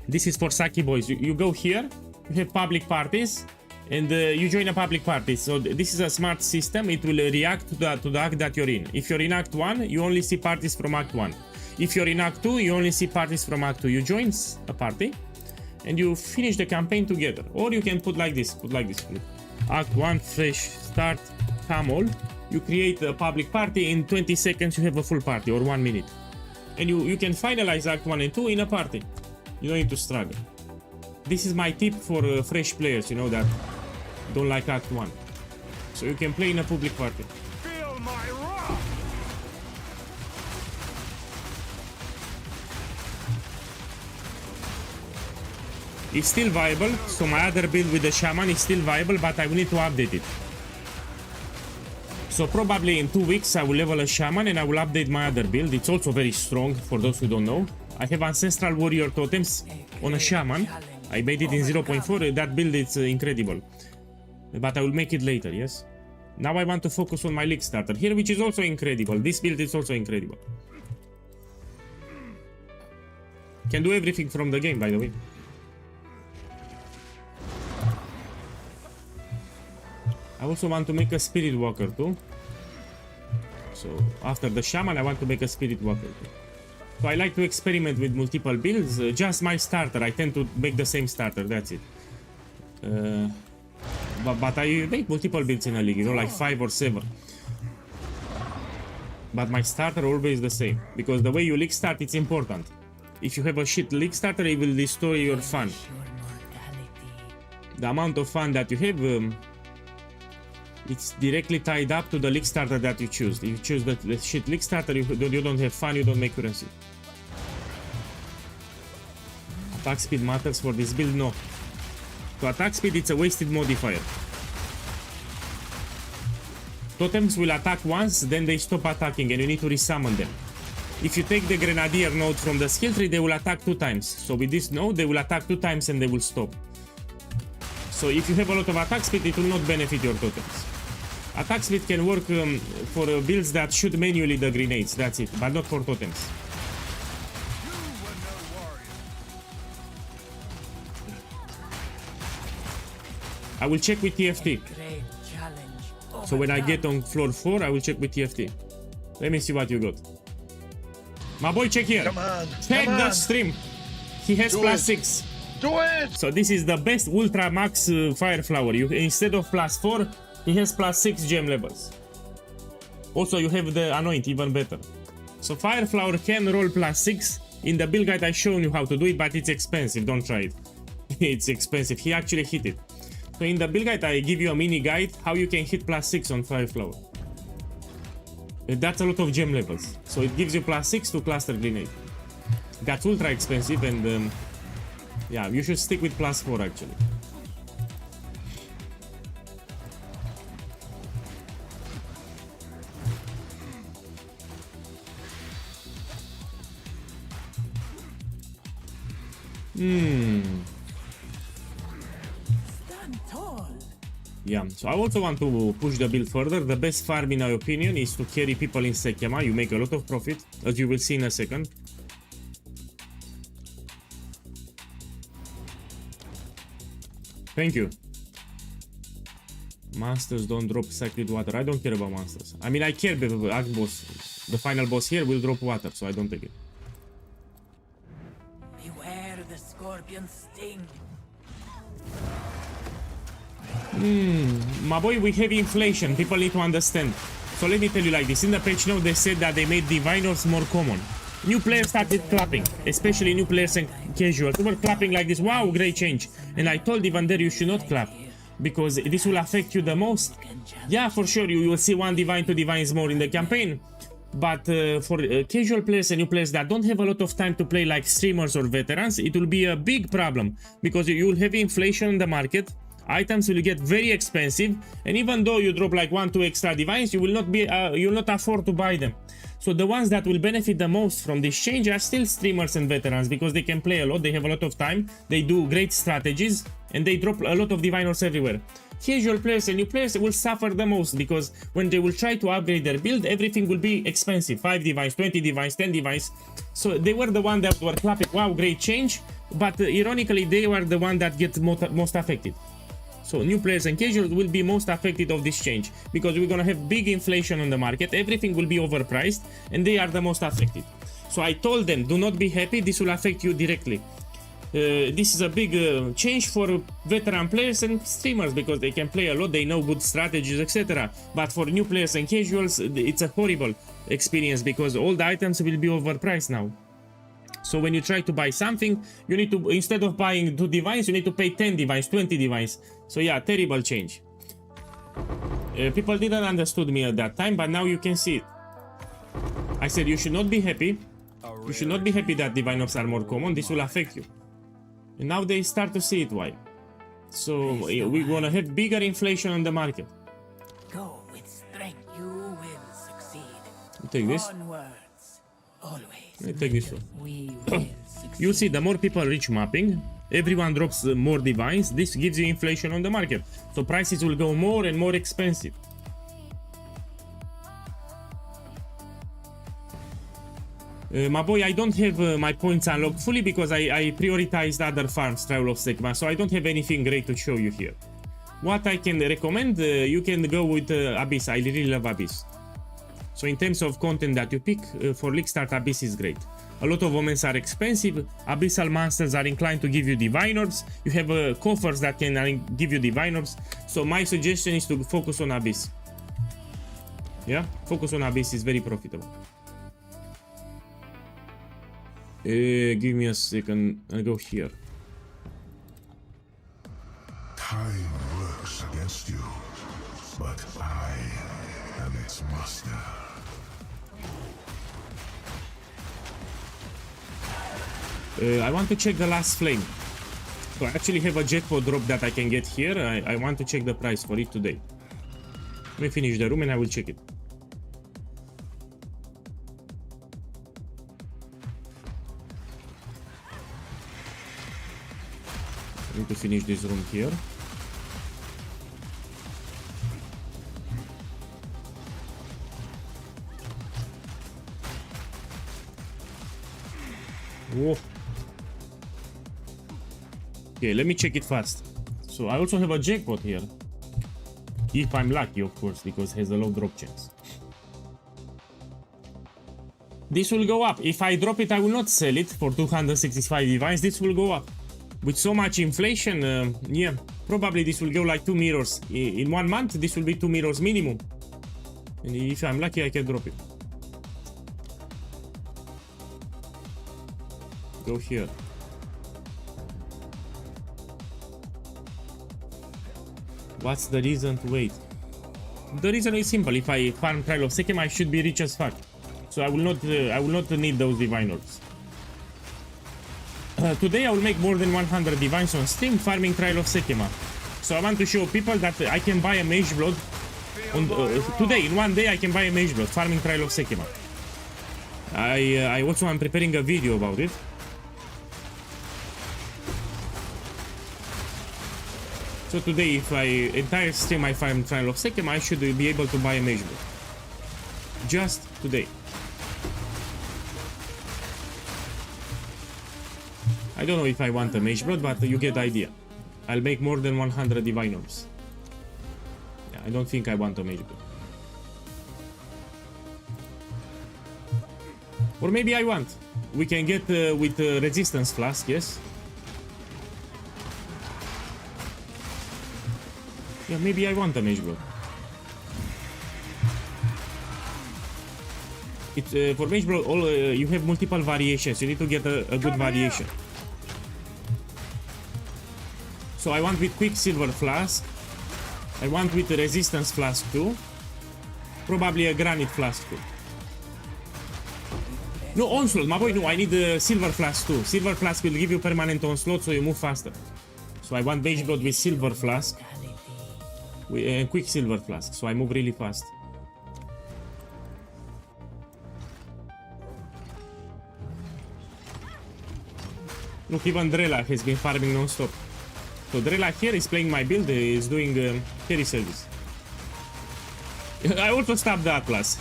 [SPEAKER 1] This is for Saki boys. You go here, you have public parties, and you join a public party. So this is a smart system. It will react to the act that you're in. If you're in Act 1, you only see parties from Act 1. If you're in Act 2, you only see parties from Act 2. You join a party, and you finish the campaign together. Or you can put like this. Act 1, fresh start, come all. You create a public party. In 20 seconds, you have a full party, or 1 minute. And you can finalize Act 1 and 2 in a party. You don't need to struggle. This is my tip for fresh players, you know, that don't like Act 1. So you can play in a public party.
[SPEAKER 4] Feel my wrath!
[SPEAKER 1] It's still viable, so my other build with the Shaman is still viable, but I will need to update it. So probably in 2 weeks I will level a Shaman and I will update my other build. It's also very strong, for those who don't know. I have Ancestral Warrior Totems on a Shaman. I made it in 0.4, that build is incredible. But I will make it later, yes? Now I want to focus on my league starter here, which is also incredible. This build is also incredible. Can do everything from the game, by the way. I also want to make a Spirit Walker too. So after the Shaman, I want to make a Spirit Walker too. So I like to experiment with multiple builds. Just my starter, I tend to make the same starter, that's it. But I make multiple builds in a league, you know, like 5 or 7. But my starter always the same, because the way you league start, it's important. If you have a shit league starter, it will destroy your fun. The amount of fun that you have, it's directly tied up to the league starter that you choose. If you choose the shit league starter, you don't have fun, you don't make currency. Attack speed matters for this build? No. To attack speed, it's a wasted modifier. Totems will attack once, then they stop attacking and you need to resummon them. If you take the Grenadier node from the skill tree, they will attack 2 times. So with this node, they will attack 2 times and they will stop. So if you have a lot of attack speed, it will not benefit your totems. Attack speed can work for builds that shoot manually the grenades, that's it, but not for totems. I will check with TFT. So when I get on floor 4, I will check with TFT. Let me see what you got. My boy, check here.
[SPEAKER 4] Come on.
[SPEAKER 1] Check
[SPEAKER 4] come
[SPEAKER 1] the
[SPEAKER 4] on.
[SPEAKER 1] stream. He has
[SPEAKER 4] Do
[SPEAKER 1] plus
[SPEAKER 4] it.
[SPEAKER 1] 6.
[SPEAKER 4] Do it!
[SPEAKER 1] So this is the best Ultra Max Fire Flower. Instead of plus 4, he has plus 6 gem levels. Also, you have the Anoint, even better. So Fire Flower can roll plus 6. In the build guide, I shown you how to do it, but it's expensive. Don't try it. It's expensive. He actually hit it. So in the build guide, I give you a mini guide how you can hit plus 6 on Fire Flower. That's a lot of gem levels. So it gives you plus 6 to Cluster Grenade. That's ultra expensive and yeah, you should stick with plus 4 actually.
[SPEAKER 3] Stand tall.
[SPEAKER 1] Yeah, so I also want to push the build further. The best farm in my opinion is to carry people in Sekema. You make a lot of profit, as you will see in a second. Thank you. Monsters don't drop sacred water. I don't care about monsters. I mean, I care, but the Act boss, the final boss here, will drop water, so I don't take it.
[SPEAKER 3] Beware the scorpion sting.
[SPEAKER 1] My boy, we have inflation. People need to understand. So let me tell you like this. In the patch note, they said that they made diviners more common. New players started clapping, especially new players and casuals. They were clapping like this. Wow, great change. And I told even there you should not clap, because this will affect you the most. Yeah, for sure, you will see 1 divine, 2 divines more in the campaign. But for casual players and new players that don't have a lot of time to play like streamers or veterans, it will be a big problem, because you will have inflation in the market. Items will get very expensive, and even though you drop like 1-2 extra divines, you will not afford to buy them. So the ones that will benefit the most from this change are still streamers and veterans, because they can play a lot, they have a lot of time, they do great strategies, and they drop a lot of diviners everywhere. Casual players and new players will suffer the most, because when they will try to upgrade their build, everything will be expensive. 5 divines, 20 divines, 10 divines. So they were the one that were clapping, wow, great change, but ironically they were the one that get most affected. So new players and casuals will be most affected of this change, because we're gonna have big inflation on the market, everything will be overpriced, and they are the most affected. So I told them, do not be happy, this will affect you directly. This is a big change for veteran players and streamers, because they can play a lot, they know good strategies, etc. But for new players and casuals, it's a horrible experience, because all the items will be overpriced now. So when you try to buy something, you need to, instead of buying 2 divines, you need to pay 10 divines, 20 divines. So yeah, terrible change. People didn't understood me at that time, but now you can see it. I said you should not be happy. You should not be happy that diviners are more common. This will affect you. And now they start to see it why. So we're gonna have bigger inflation on the market.
[SPEAKER 3] Go with strength. You will succeed.
[SPEAKER 1] Take this.
[SPEAKER 3] Onwards. Always.
[SPEAKER 1] Take this one.
[SPEAKER 3] We will succeed.
[SPEAKER 1] You'll see the more people reach mapping, everyone drops more divines, this gives you inflation on the market. So prices will go more and more expensive. My boy, I don't have my points unlocked fully because I prioritized other farms, Trial of Sigma, so I don't have anything great to show you here. What I can recommend, you can go with Abyss. I really love Abyss. So in terms of content that you pick, for League Start, Abyss is great. A lot of omens are expensive, Abyssal monsters are inclined to give you divine orbs, you have coffers that can give you divine orbs, so my suggestion is to focus on Abyss. Yeah, focus on Abyss is very profitable. Give me a second, I'll go here.
[SPEAKER 5] Time works against you, but I am its master.
[SPEAKER 1] I want to check the last flame. So I actually have a jackpot drop that I can get here. I want to check the price for it today. Let me finish the room and I will check it. I need to finish this room here. Whoa. Okay, let me check it fast. So I also have a jackpot here. If I'm lucky, of course, because it has a low drop chance. This will go up. If I drop it, I will not sell it for 265 divines. This will go up. With so much inflation, yeah, probably this will go like 2 mirrors. In 1 month, this will be 2 mirrors minimum. And if I'm lucky, I can drop it. Go here. What's the reason to wait? The reason is simple. If I farm Trial of Sigma, I should be rich as fuck. So I will not need those divine orbs. Today I will make more than 100 divines on Steam farming Trial of Sigma. So I want to show people that I can buy a Mage Blood. Today, in 1 day, I can buy a Mage Blood farming Trial of Sigma. I also am preparing a video about it. So today, if I entire stream I farm Trial of Sigma, I should be able to buy a Mage Blood. Just today. I don't know if I want a Mage Blood, but you get the idea. I'll make more than 100 divine orbs. Yeah, I don't think I want a Mage Blood. Or maybe I want. We can get with Resistance Flask, yes? Yeah, maybe I want a Mage Blood. It's for Mage Blood, you have multiple variations. You need to get a good variation. So I want with Quicksilver Flask. I want with the Resistance Flask too. Probably a Granite Flask too. No, Onslaught, my boy, no, I need the Silver Flask too. Silver Flask will give you permanent Onslaught so you move faster. So I want Mage Blood with Silver Flask. And Quicksilver Flask, so I move really fast. Look, even Drella has been farming non-stop. So Drella here is playing my build, is doing carry service. I also stopped the Atlas.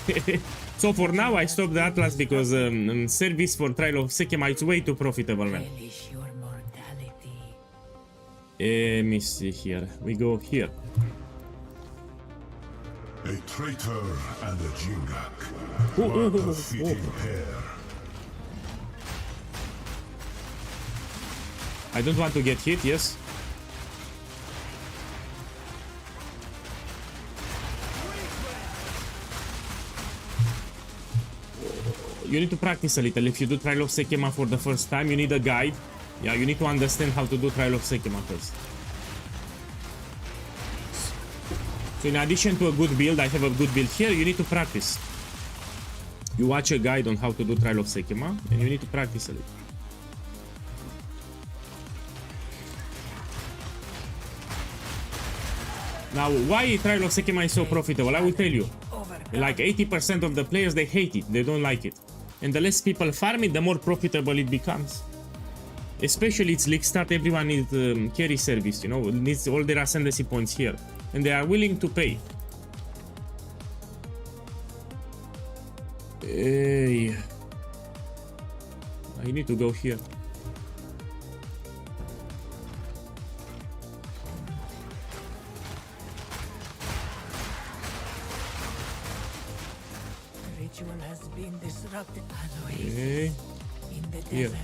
[SPEAKER 1] So for now I stopped the Atlas because service for Trial of Sigma is way too profitable, man. Let me see here. We go here.
[SPEAKER 5] A traitor and a Jingak. What a fitting pair.
[SPEAKER 1] I don't want to get hit, yes. You need to practice a little. If you do Trial of Sigma for the first time, you need a guide. Yeah, you need to understand how to do Trial of Sigma first. So in addition to a good build, I have a good build here, you need to practice. You watch a guide on how to do Trial of Sigma, and you need to practice a little. Now, why Trial of Sigma is so profitable? I will tell you. Like 80% of the players, they hate it, they don't like it. And the less people farm it, the more profitable it becomes. Especially it's league start, everyone needs carry service, you know, needs all their ascendancy points here. And they are willing to pay. Hey. I need to go here.
[SPEAKER 3] The ritual has been disrupted.
[SPEAKER 1] Okay.
[SPEAKER 3] In the
[SPEAKER 1] Here.
[SPEAKER 3] desert.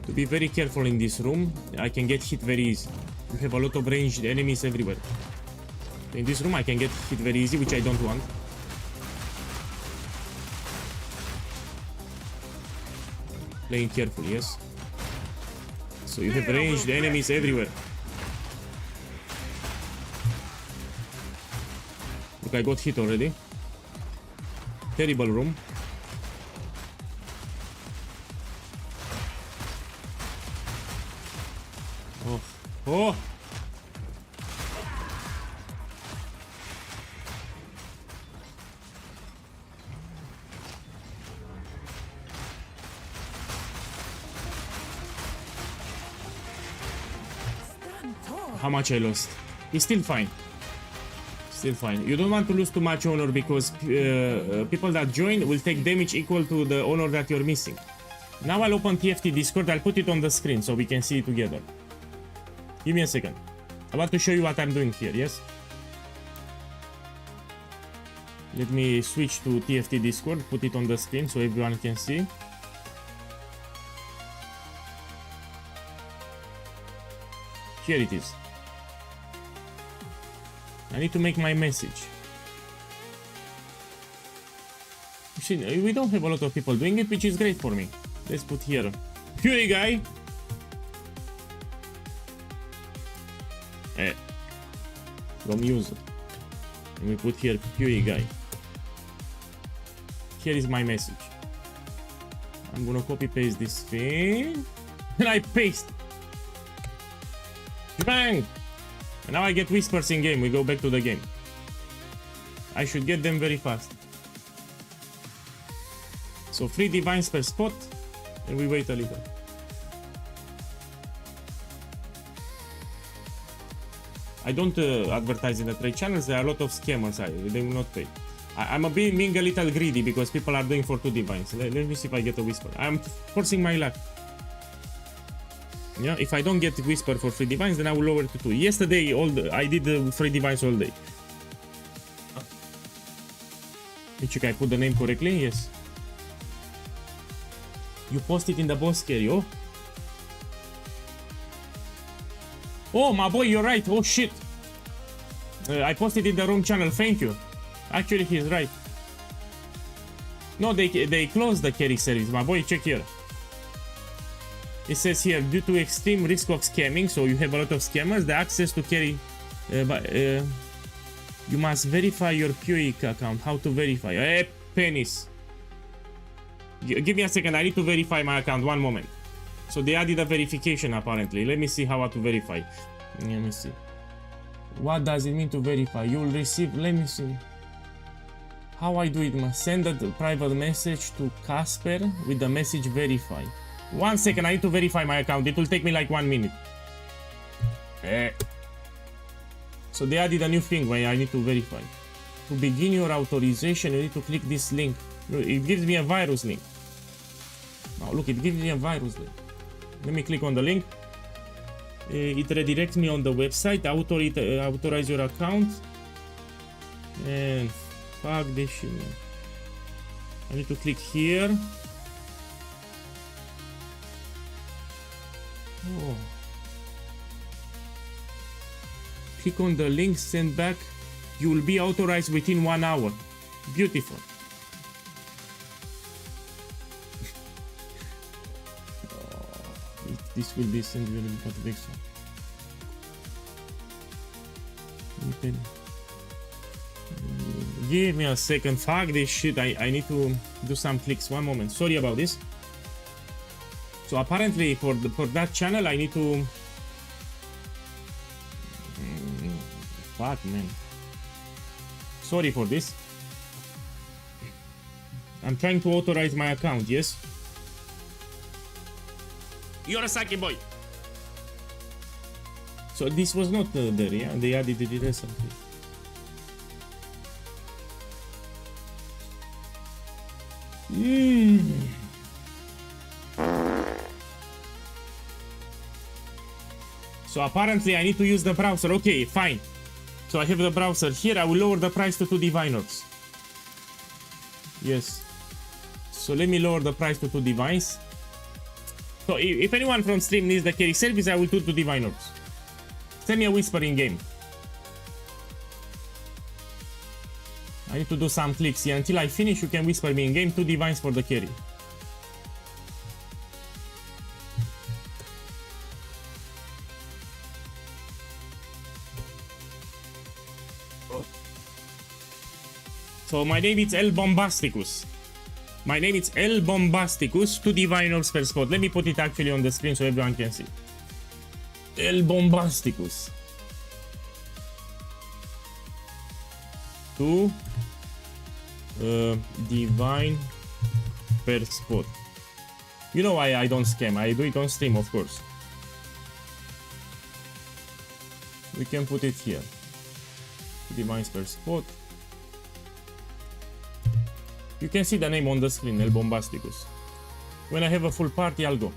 [SPEAKER 1] To be very careful in this room, I can get hit very easy. You have a lot of ranged enemies everywhere. In this room I can get hit very easy, which I don't want. Playing careful, yes. So you have ranged enemies everywhere. Look, I got hit already. Terrible room. Oh, oh! How much I lost? It's still fine. Still fine. You don't want to lose too much honor because people that join will take damage equal to the honor that you're missing. Now I'll open TFT Discord. I'll put it on the screen so we can see it together. Give me a second. I'm about to show you what I'm doing here, yes? Let me switch to TFT Discord, put it on the screen so everyone can see. Here it is. I need to make my message. You see, we don't have a lot of people doing it, which is great for me. Let's put here POEGUy. From user. And we put here POEGUy. Here is my message. I'm gonna copy paste this thing. And I paste. Bang! And now I get whispers in game. We go back to the game. I should get them very fast. So 3 divines per spot. And we wait a little. I don't advertise in the trade channels. There are a lot of scammers. They will not pay. I'm being a little greedy because people are doing for 2 divines. Let me see if I get a whisper. I'm forcing my luck. Yeah, if I don't get whisper for 3 divines, then I will lower it to 2. Yesterday, I did 3 divines all day. Which I put the name correctly? Yes. You post it in the boss carry, oh? Oh, my boy, you're right. Oh, shit. I posted in the wrong channel. Thank you. Actually, he's right. No, they closed the carry service. My boy, check here. It says here, due to extreme risk of scamming, so you have a lot of scammers, the access to carry... you must verify your POEGUy account. How to verify? Penis. Give me a second. I need to verify my account. One moment. So they added a verification apparently. Let me see how to verify. Let me see. What does it mean to verify? You will receive... Let me see. How I do it? Must send a private message to Casper with the message verify. 1 second. I need to verify my account. It will take me like 1 minute. So they added a new thing where I need to verify. To begin your authorization, you need to click this link. It gives me a virus link. Now look, it gives me a virus link. Let me click on the link. It redirects me on the website. Authorize your account. And fuck this shit, man. I need to click here. Oh. Click on the link, send back. You will be authorized within 1 hour. Beautiful. This will be sent to the Give me a second. Fuck this shit. I need to do some clicks. 1 moment. Sorry about this. So apparently for that channel I need to... Fuck, man. Sorry for this. I'm trying to authorize my account, yes? Yorosaki boy. So this was not there, yeah? They added it recently. So apparently I need to use the browser. Okay, fine. So I have the browser here. I will lower the price to 2 divine orbs. Yes. So let me lower the price to 2 divines. So if anyone from stream needs the carry service, I will do 2 divine orbs. Send me a whisper in game. I need to do some clicks here. Until I finish, you can whisper me in game. 2 divines for the carry. So my name is El Bombasticus. My name is El Bombasticus. 2 divine orbs per spot. Let me put it actually on the screen so everyone can see. El Bombasticus. 2 divine per spot. You know why I don't scam. I do it on stream, of course. We can put it here. 2 divines per spot. You can see the name on the screen, El Bombasticus. When I have a full party, I'll go.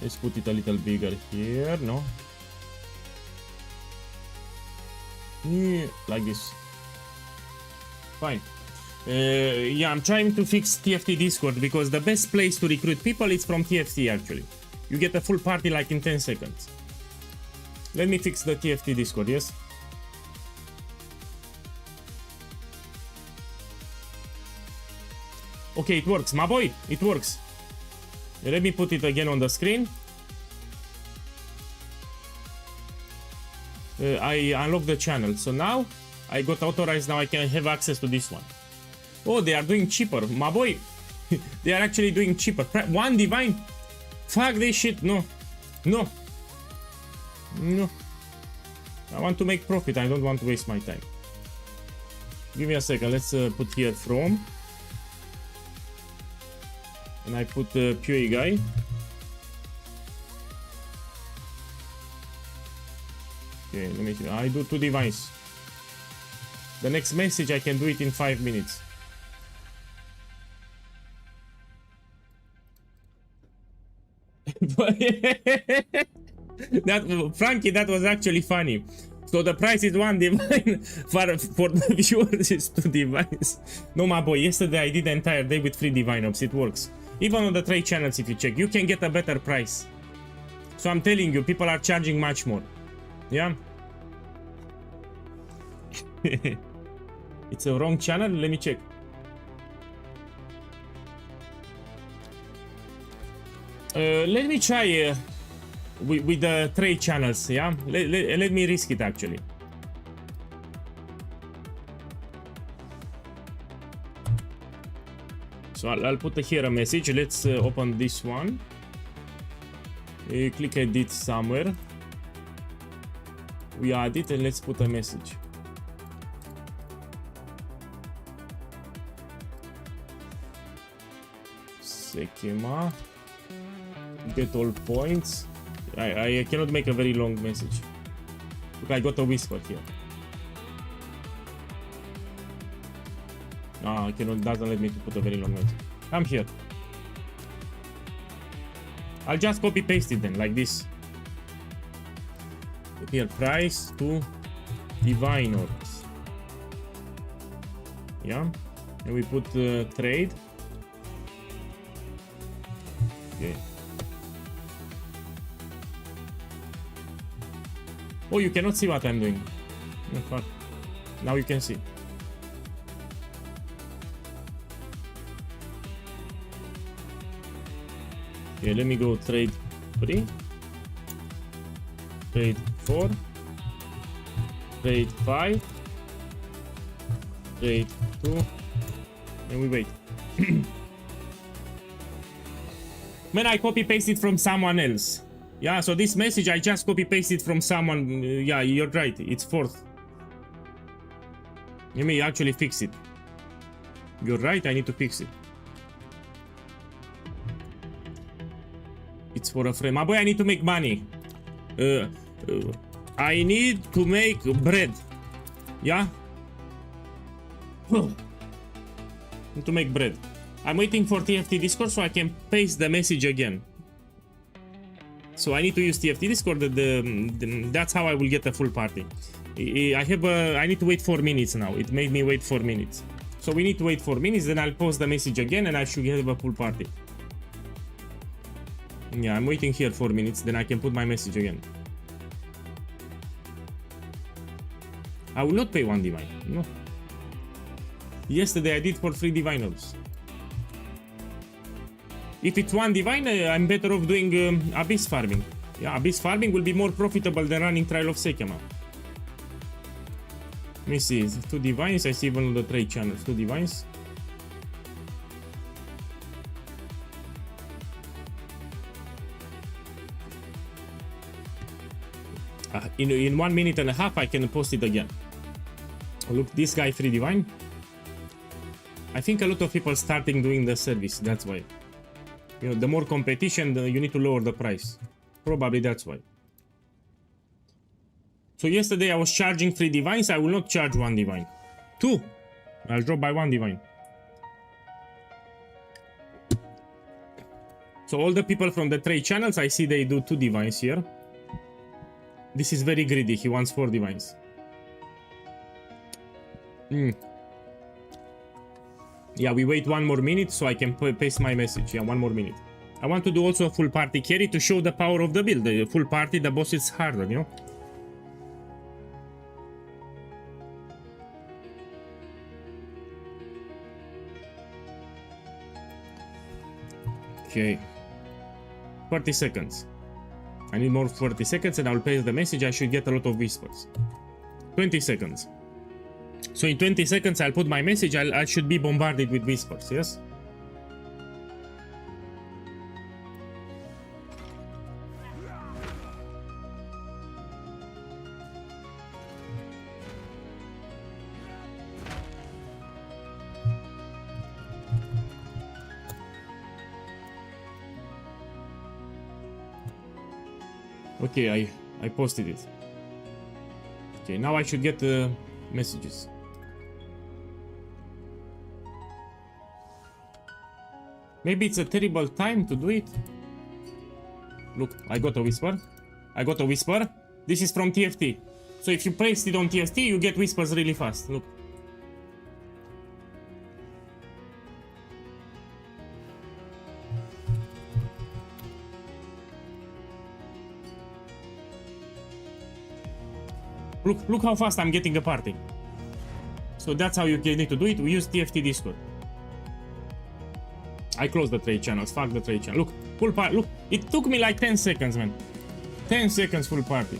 [SPEAKER 1] Let's put it a little bigger here, no? Yeah, like this. Fine. Yeah, I'm trying to fix TFT Discord because the best place to recruit people is from TFT actually. You get a full party like in 10 seconds. Let me fix the TFT Discord, yes? Okay, it works, my boy, it works. Let me put it again on the screen. I unlocked the channel, so now I got authorized, now I can have access to this one. Oh, they are doing cheaper, my boy. They are actually doing cheaper. 1 divine? Fuck this shit, no. No. No. I want to make profit, I don't want to waste my time. Give me a second, let's put here from. And I put POEGUy. Okay, let me see. I do 2 divines. The next message I can do it in 5 minutes. Frankie, that was actually funny. So the price is 1 divine, for the viewers is 2 divines. No, my boy, yesterday I did the entire day with 3 divine ops, it works. Even on the trade channels, if you check, you can get a better price. So I'm telling you, people are charging much more. Yeah? It's a wrong channel, let me check. Let me try with the trade channels, yeah? Let me risk it actually. So I'll put here a message. Let's open this one. Click edit somewhere. We add it and let's put a message. Sekema. Get all points. I cannot make a very long message. Look, I got a whisper here. Ah, I cannot, doesn't let me to put a very long message. I'm here. I'll just copy paste it then, like this. Put here price to divine orbs. Yeah. And we put trade. Okay. Oh, you cannot see what I'm doing. Oh, fuck. Now you can see. Okay, let me go trade 3, trade 4, trade 5, trade 2, and we wait. Man, I copy pasted from someone else. Yeah, so this message I just copy pasted from someone. Yeah, you're right, it's 4th. Let me actually fix it. You're right, I need to fix it. It's for a frame. My boy, I need to make money. I need to make bread. Yeah? Need to make bread. I'm waiting for TFT Discord so I can paste the message again. So I need to use TFT Discord. That's how I will get a full party. I need to wait 4 minutes now. It made me wait 4 minutes. So we need to wait 4 minutes, then I'll post the message again and I should have a full party. Yeah, I'm waiting here 4 minutes, then I can put my message again. I will not pay 1 divine, no. Yesterday I did for 3 divine orbs. If it's 1 divine, I'm better off doing abyss farming. Yeah, abyss farming will be more profitable than running Trial of Sekema. Let me see, 2 divines, I see even on the trade channels, 2 divines. In 1 minute and a half I can post it again. Look, this guy 3 divine. I think a lot of people starting doing the service, that's why. You know, the more competition, you need to lower the price. Probably that's why. So yesterday I was charging 3 divines, I will not charge 1 divine. 2! I'll drop by 1 divine. So all the people from the trade channels, I see they do 2 divines here. This is very greedy, he wants 4 divines. Yeah, we wait 1 more minute so I can paste my message. Yeah, 1 more minute. I want to do also a full party carry to show the power of the build. The full party, the boss is harder, you know? Okay. 40 seconds. I need more 40 seconds and I'll paste the message. I should get a lot of whispers. 20 seconds. So in 20 seconds I'll put my message. I should be bombarded with whispers, yes? Okay, I posted it. Okay, now I should get the messages. Maybe it's a terrible time to do it. Look, I got a whisper. I got a whisper. This is from TFT. So if you place it on TFT, you get whispers really fast. Look. Look how fast I'm getting a party. So that's how you need to do it. We use TFT Discord. I closed the trade channels. Fuck the trade channel. Look, full party. Look, it took me like 10 seconds, man. 10 seconds full party.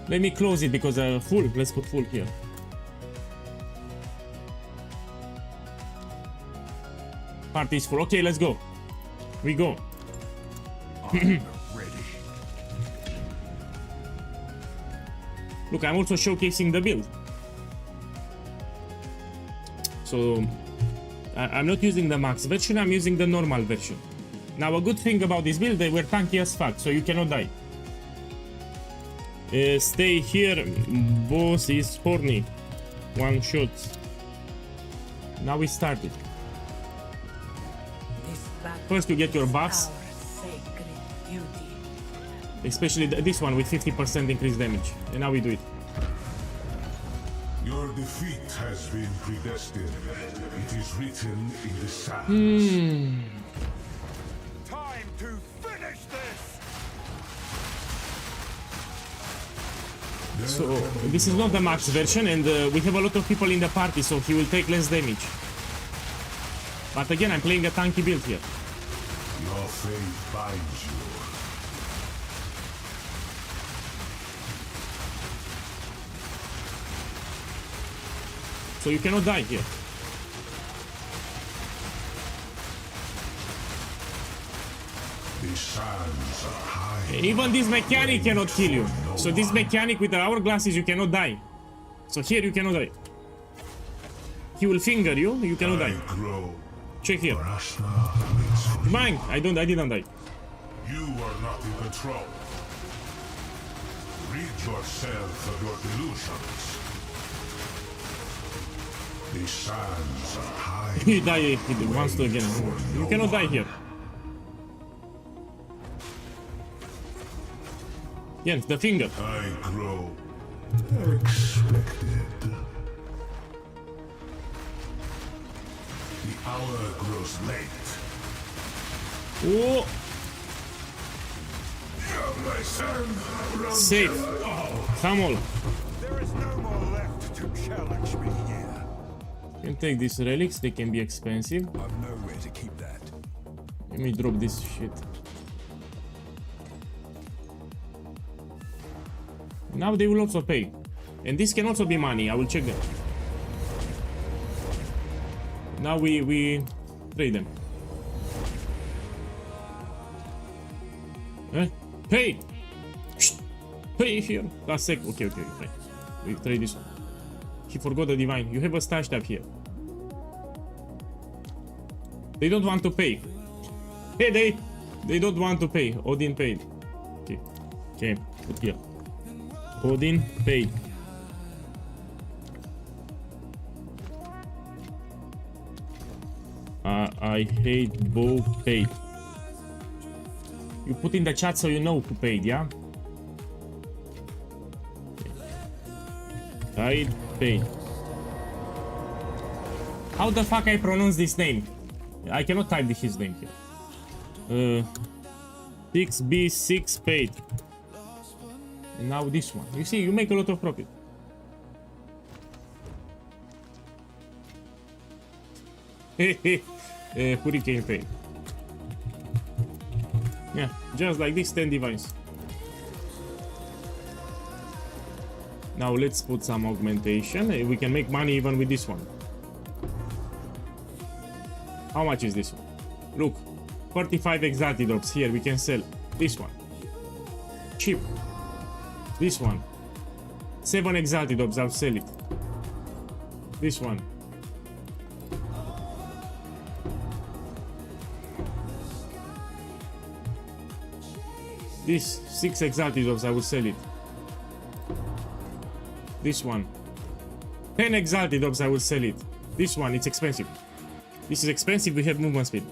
[SPEAKER 1] Let me close it because full. Let's put full here. Party is full. Okay, let's go. We go. Look, I'm also showcasing the build. So, I'm not using the max version, I'm using the normal version. Now, a good thing about this build, they were tanky as fuck, so you cannot die. Stay here, boss is horny. 1 shot. Now we started. First you get your buffs. Especially this one with 50% increased damage. And now we do it.
[SPEAKER 5] Your defeat has been predestined. It is written in the sands.
[SPEAKER 4] Time to finish this!
[SPEAKER 1] So, this is not the max version and we have a lot of people in the party, so he will take less damage. But again, I'm playing a tanky build here.
[SPEAKER 5] Your fate binds you.
[SPEAKER 1] So you cannot die here.
[SPEAKER 5] The sands are high.
[SPEAKER 1] Even this mechanic cannot kill you. So this mechanic with the hourglasses, you cannot die. So here you cannot die. he will finger you, you cannot die.
[SPEAKER 5] Grow.
[SPEAKER 1] Check here.
[SPEAKER 5] Rashna waits for you.
[SPEAKER 1] Mine! I didn't die.
[SPEAKER 5] You are not in control. Rid yourself of your delusions. The sands are high.
[SPEAKER 1] He die, he wants to again. You cannot die here. Yes, the finger.
[SPEAKER 5] I grow expected. The hour grows late.
[SPEAKER 1] Oh,
[SPEAKER 5] My son, run
[SPEAKER 1] safe. Come on.
[SPEAKER 6] There is no more left to challenge me here.
[SPEAKER 1] You can take these relics, they can be expensive.
[SPEAKER 6] I've nowhere to keep that.
[SPEAKER 1] Let me drop this shit. Now they will also pay. And this can also be money, I will check them. Now we trade them. Pay! Shh. Pay here. Last sec. Okay, fine. We trade this one. He forgot the divine. You have a stash tab here. They don't want to pay. Hey, they don't want to pay. Odin paid. Okay, put here. Odin paid. I hate both paid. You put in the chat so you know who paid, yeah? I paid. How the fuck I pronounce this name? I cannot type his name here. 6B6 paid. And now this one. You see, you make a lot of profit. Hurricane paid. Yeah, just like this, 10 divines. Now let's put some augmentation. We can make money even with this one. How much is this one? Look, 45 exatidorps here, we can sell. This one. Cheap. This one. 7 exatidorps, I'll sell it. This one. This 6 exaltidorps, I will sell it. This one. 10 exaltidorps, I will sell it. This one, it's expensive. This is expensive, we have movement speed.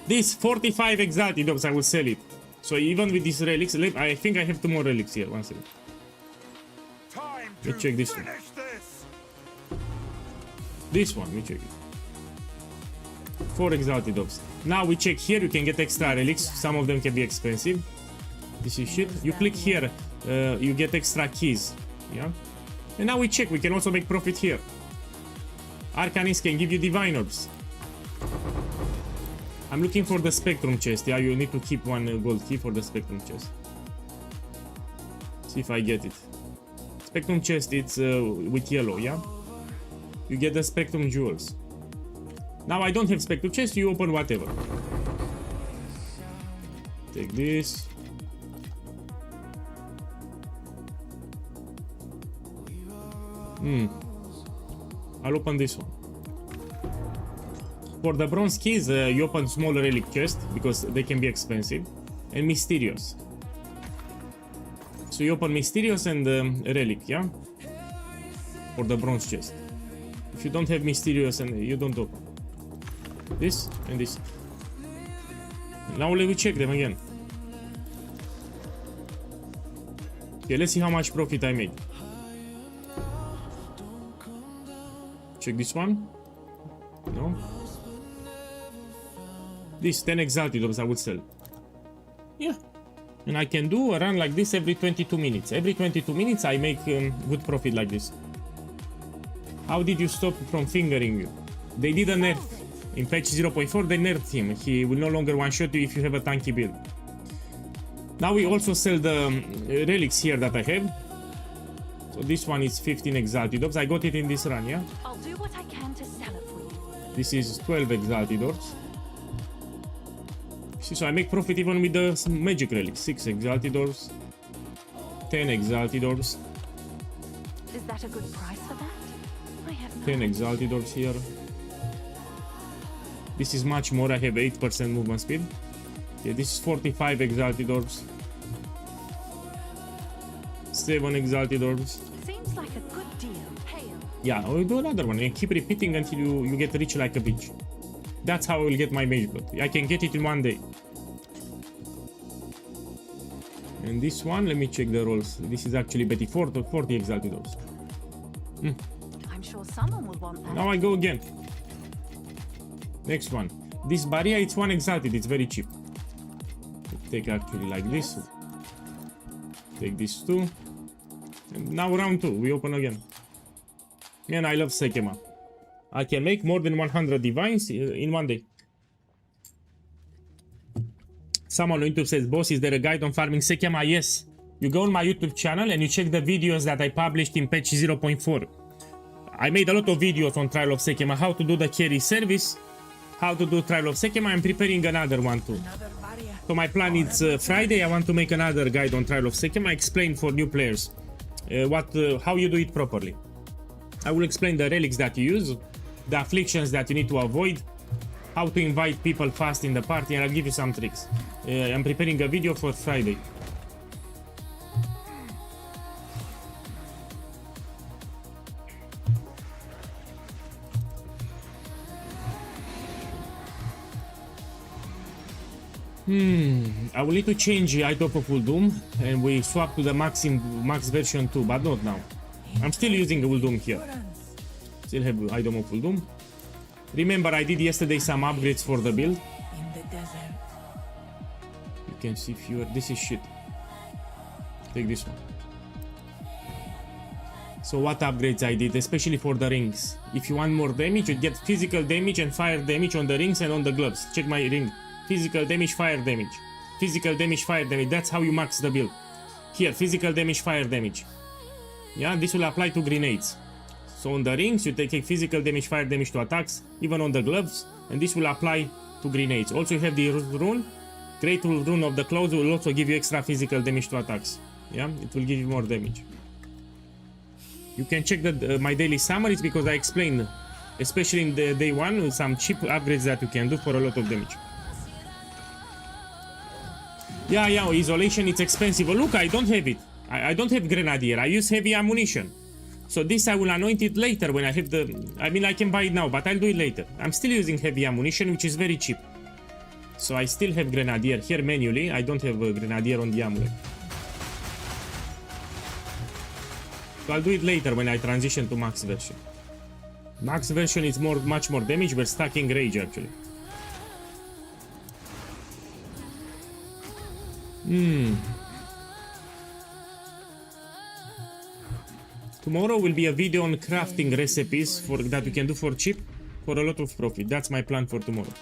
[SPEAKER 1] This 45 exaltidorps, I will sell it. So even with these relics, I think I have 2 more relics here. One second. Let's check this one. This one, we check it. 4 exaltidorps. Now we check here, you can get extra relics. Some of them can be expensive. This is shit. You click here, you get extra keys. Yeah. And now we check, we can also make profit here. Arcanist can give you divine orbs. I'm looking for the spectrum chest. Yeah, you need to keep 1 gold key for the spectrum chest. See if I get it. Spectrum chest, it's with yellow, yeah? You get the spectrum jewels. Now I don't have spectrum chest, you open whatever. Take this. I'll open this one. For the bronze keys, you open small relic chest because they can be expensive. And mysterious. So you open mysterious and relic, yeah? For the bronze chest. If you don't have mysterious, and you don't open. This and this. Now let me check them again. Okay, let's see how much profit I made. Check this one. No. This 10 exaltidorps I would sell. Yeah. And I can do a run like this every 22 minutes. Every 22 minutes I make good profit like this. How did you stop from fingering you? They did a nerf. In patch 0.4 they nerfed him. He will no longer one-shot you if you have a tanky build. Now we also sell the relics here that I have. So this one is 15 exaltidorps. I got it in this run, yeah?
[SPEAKER 2] I'll do what I can to sell it for you.
[SPEAKER 1] This is 12 exaltidorps. See, so I make profit even with the magic relics. 6 exaltidorps. 10 exaltidorps.
[SPEAKER 2] Is that a good price for that? I have
[SPEAKER 1] 10 exalted orbs here. This is much more. I have 8% movement speed. Yeah, this is 45 exalted orbs. 7 exalted orbs.
[SPEAKER 2] Seems like a good deal. Hail.
[SPEAKER 1] Yeah, we'll do another one and keep repeating until you get rich like a bitch. That's how I will get my mage blood. I can get it in one day. And this one, let me check the rolls. This is actually Betty 40 exalted orbs.
[SPEAKER 2] I'm sure someone will want that.
[SPEAKER 1] Now I go again. Next one. This barrier, it's 1 exalted, it's very cheap. Take actually like this. Take this 2. And now round 2, we open again. Man, I love Sekema. I can make more than 100 divines in one day. Someone on YouTube says, boss, is there a guide on farming Sekema? Yes. You go on my YouTube channel and you check the videos that I published in patch 0.4. I made a lot of videos on Trial of Sekema, how to do the carry service, how to do Trial of Sekema. I'm preparing another one too. So my plan is Friday, I want to make another guide on Trial of Sekema, explain for new players how you do it properly. I will explain the relics that you use, the afflictions that you need to avoid, how to invite people fast in the party, and I'll give you some tricks. I'm preparing a video for Friday. I will need to change Idol of Uldum and we swap to the max version 2, but not now. I'm still using Uldum here. Still have Idol of Uldum. Remember, I did yesterday some upgrades for the build.
[SPEAKER 3] In the desert.
[SPEAKER 1] You can see fewer. This is shit. Take this one. So what upgrades I did, especially for the rings. If you want more damage, you get physical damage and fire damage on the rings and on the gloves. Check my ring. Physical damage, fire damage. Physical damage, fire damage. That's how you max the build. Here, physical damage, fire damage. Yeah, this will apply to grenades. So on the rings, you take physical damage, fire damage to attacks, even on the gloves, and this will apply to grenades. Also, you have the rune. Great rune of the clothes will also give you extra physical damage to attacks. Yeah, it will give you more damage. You can check my daily summaries because I explained, especially in the day 1, some cheap upgrades that you can do for a lot of damage. Yeah, isolation, it's expensive. Oh, look, I don't have it. I don't have grenadier. I use heavy ammunition. So this I will anoint it later when I have the... I mean, I can buy it now, but I'll do it later. I'm still using heavy ammunition, which is very cheap. So I still have grenadier here manually. I don't have a grenadier on the amulet. So I'll do it later when I transition to max version. Max version is much more damage. We're stacking rage actually. Tomorrow will be a video on crafting recipes that you can do for cheap for a lot of profit. That's my plan for tomorrow.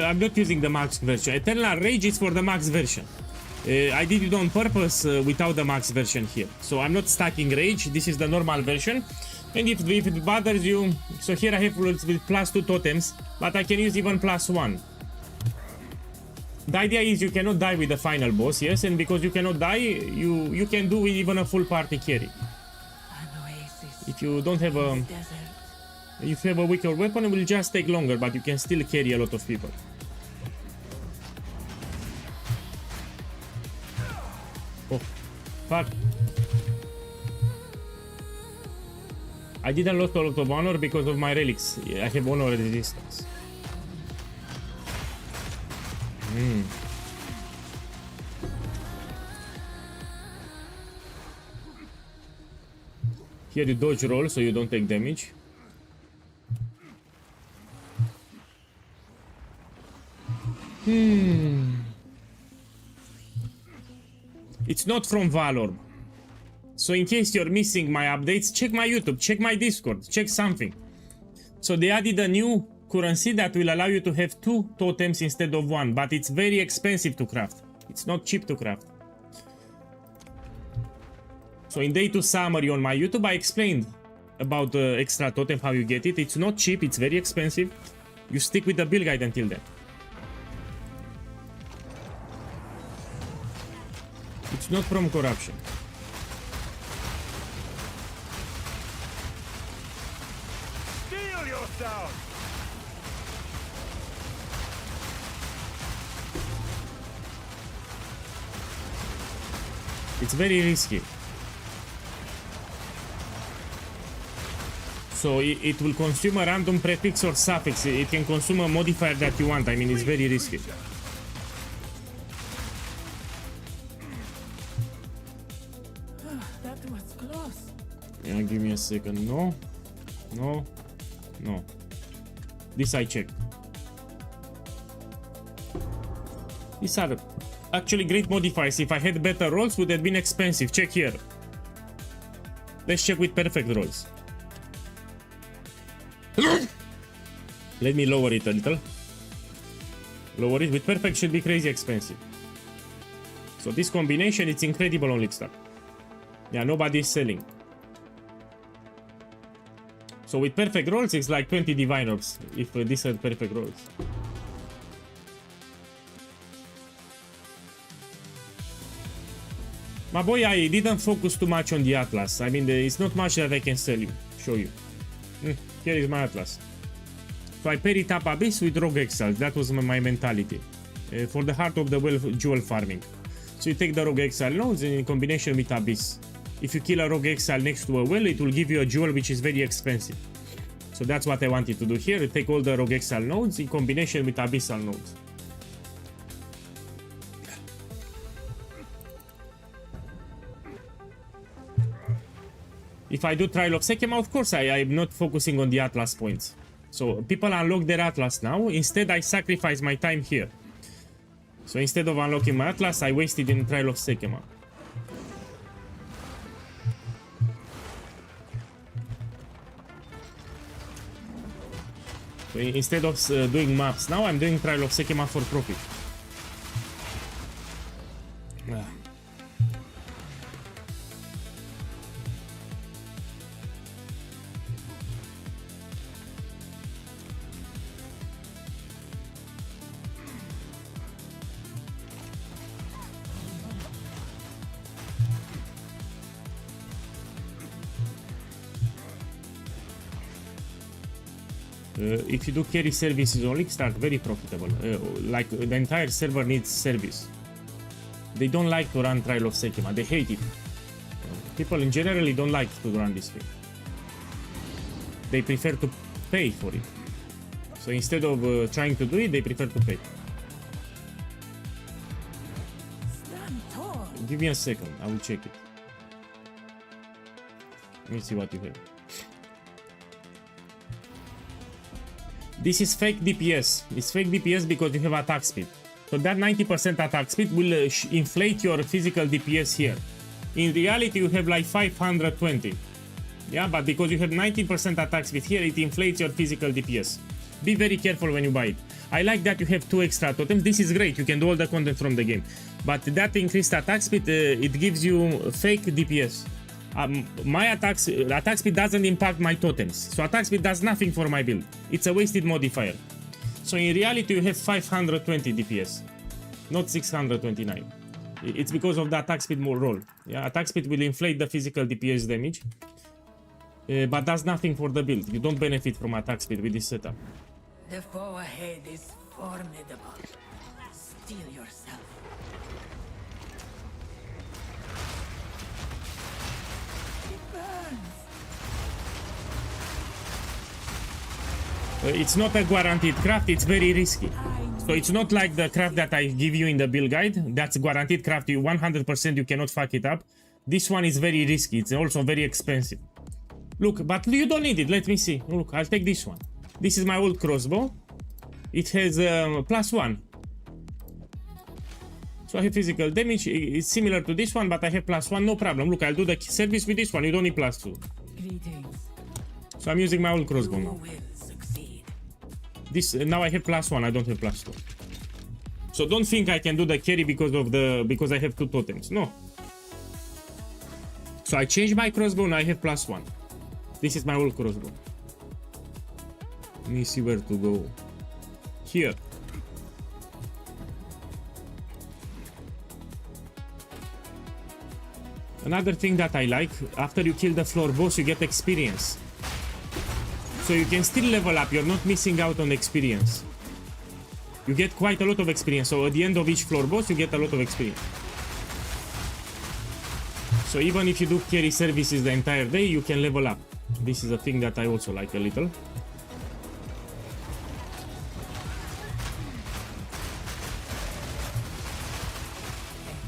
[SPEAKER 1] I'm not using the max version. Eternal Rage is for the max version. I did it on purpose without the max version here. So I'm not stacking Rage. This is the normal version. And if it bothers you, so here I have with +2 totems, but I can use even +1. The idea is you cannot die with the final boss, yes, and because you cannot die, you can do even a full party carry. If you don't have a... If you have a weaker weapon, it will just take longer, but you can still carry a lot of people. Oh, fuck. I didn't lose a lot of honor because of my relics. I have honor resistance. Here you dodge roll so you don't take damage. It's not from Valor. So in case you're missing my updates, check my YouTube, check my Discord, check something. So they added a new currency that will allow you to have 2 totems instead of 1, but it's very expensive to craft. It's not cheap to craft. So in day 2 summary on my YouTube, I explained about the extra totem, how you get it. It's not cheap, it's very expensive. You stick with the build guide until then. It's not from corruption.
[SPEAKER 6] Steel yourself!
[SPEAKER 1] It's very risky. So it will consume a random prefix or suffix. It can consume a modifier that you want. I mean, it's very risky.
[SPEAKER 3] That was close.
[SPEAKER 1] Yeah, give me a second. No. No. No. This I checked. These are actually great modifiers. If I had better rolls, would have been expensive. Check here. Let's check with perfect rolls. Let me lower it a little. Lower it. With perfect should be crazy expensive. So this combination, it's incredible on Lickstart. Yeah, nobody is selling. So with perfect rolls, it's like 20 divine orbs if this had perfect rolls. My boy, I didn't focus too much on the Atlas. I mean, there is not much that I can show you. Here is my Atlas. So I paired it up Abyss with Rogue Exile. That was my mentality. For the heart of the well jewel farming. So you take the Rogue Exile nodes in combination with Abyss. If you kill a Rogue Exile next to a well, it will give you a jewel which is very expensive. So that's what I wanted to do here. Take all the Rogue Exile nodes in combination with Abyssal nodes. If I do Trial of Sekema, of course I'm not focusing on the Atlas points. So people unlock their Atlas now. Instead, I sacrifice my time here. So instead of unlocking my Atlas, I wasted in Trial of Sekema. So instead of doing maps now, I'm doing Trial of Sekema for profit. If you do carry services on Lickstart, very profitable. Like the entire server needs service. They don't like to run Trial of Sekema. They hate it. People in general don't like to run this thing. They prefer to pay for it. So instead of trying to do it, they prefer to pay.
[SPEAKER 3] Stand tall.
[SPEAKER 1] Give me a second. I will check it. Let me see what you have. This is fake DPS. It's fake DPS because you have attack speed. So that 90% attack speed will inflate your physical DPS here. In reality, you have like 520. Yeah, but because you have 90% attack speed here, it inflates your physical DPS. Be very careful when you buy it. I like that you have 2 extra totems. This is great. You can do all the content from the game. But that increased attack speed, it gives you fake DPS. My attack speed doesn't impact my totems, so attack speed does nothing for my build. It's a wasted modifier. So in reality you have 520 DPS, not 629. It's because of the attack speed more roll. Yeah, attack speed will inflate the physical DPS damage, but does nothing for the build. You don't benefit from attack speed with this setup.
[SPEAKER 3] The foe ahead is formidable. Steel yourself. It burns.
[SPEAKER 1] It's not a guaranteed craft, it's very risky. So it's not like the craft that I give you in the build guide. That's guaranteed craft, you 100% you cannot fuck it up. This one is very risky, it's also very expensive. Look, but you don't need it, let me see. Look, I'll take this one. This is my old crossbow. It has +1. So I have physical damage, it's similar to this one, but I have +1, no problem. Look, I'll do the service with this one, you don't need +2.
[SPEAKER 3] Greetings.
[SPEAKER 1] So I'm using my old crossbow
[SPEAKER 3] You
[SPEAKER 1] now.
[SPEAKER 3] will succeed.
[SPEAKER 1] This now I have +1. I don't have +2. So don't think I can do the carry because I have 2 totems. No. So I changed my crossbow and I have +1. This is my old crossbow. Let me see where to go. Here. Another thing that I like, after you kill the floor boss, you get experience. So you can still level up, you're not missing out on experience. You get quite a lot of experience, so at the end of each floor boss, you get a lot of experience. So even if you do carry services the entire day, you can level up. This is a thing that I also like a little.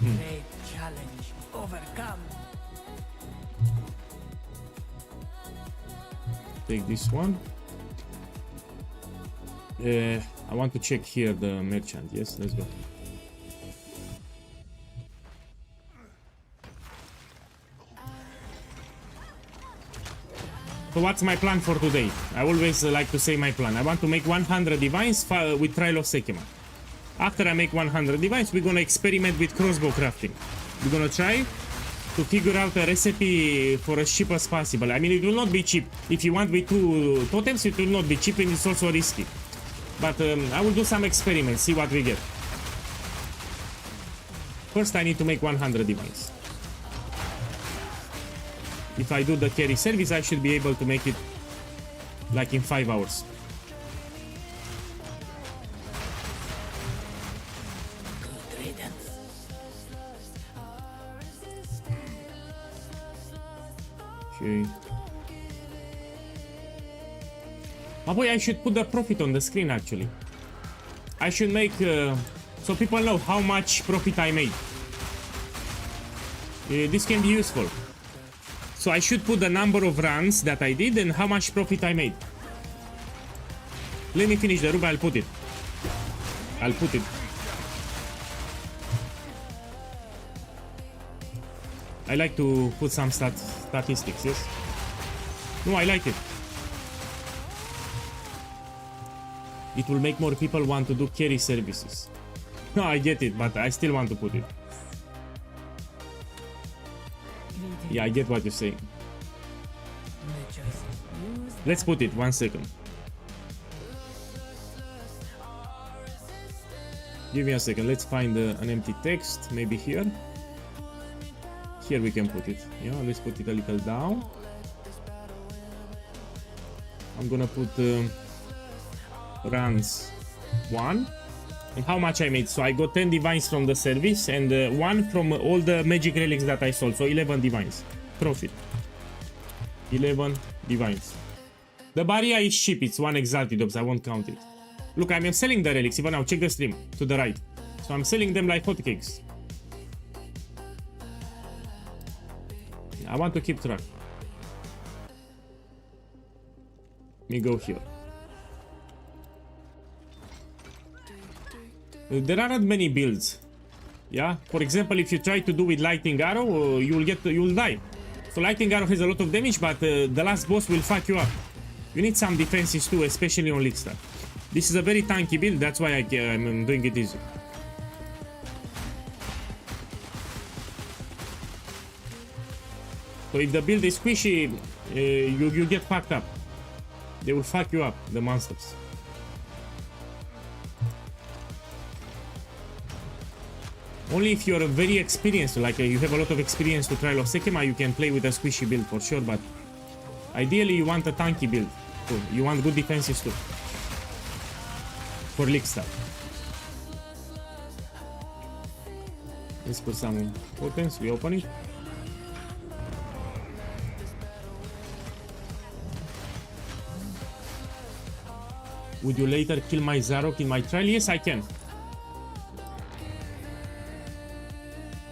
[SPEAKER 3] Great challenge overcome.
[SPEAKER 1] Take this one. I want to check here the merchant. Yes, let's go. So what's my plan for today? I always like to say my plan. I want to make 100 divines with Trial of Sekima. After I make 100 divines, we're gonna experiment with crossbow crafting. We're gonna try to figure out a recipe for as cheap as possible. I mean, it will not be cheap. If you want with 2 totems, it will not be cheap and it's also risky. But I will do some experiments, see what we get. First, I need to make 100 divines. If I do the carry service, I should be able to make it like in 5 hours.
[SPEAKER 3] Good riddance.
[SPEAKER 1] Okay. Oh boy, I should put the profit on the screen actually. I should make so people know how much profit I made. This can be useful. So I should put the number of runs that I did and how much profit I made. Let me finish the ruby, I'll put it. I'll put it. I like to put some statistics, yes? No, I like it. It will make more people want to do carry services. No, I get it, but I still want to put it. Yeah, I get what you're saying.
[SPEAKER 3] The choice is used.
[SPEAKER 1] Let's put it, 1 second. Give me a second, let's find an empty text, maybe here. Here we can put it. Yeah, let's put it a little down. I'm gonna put runs 1 and how much I made. So I got 10 divines from the service and 1 from all the magic relics that I sold. So 11 divines profit. 11 divines. The barrier is cheap, it's 1 exalted orbs, I won't count it. Look, I'm selling the relics even now. Check the stream to the right. So I'm selling them like hotcakes. I want to keep track. Let me go here. There aren't many builds. Yeah, for example, if you try to do with lightning arrow, you'll die. So lightning arrow has a lot of damage, but the last boss will fuck you up. You need some defenses too, especially on League. This is a very tanky build, that's why I'm doing it easy. So if the build is squishy, you get fucked up. They will fuck you up, the monsters. Only if you're very experienced, like you have a lot of experience to Trial of Sekima, you can play with a squishy build for sure, but ideally you want a tanky build too. You want good defenses too. For League stuff. Let's put some tokens, we open it. Would you later kill my Zarok in my trial? Yes, I can.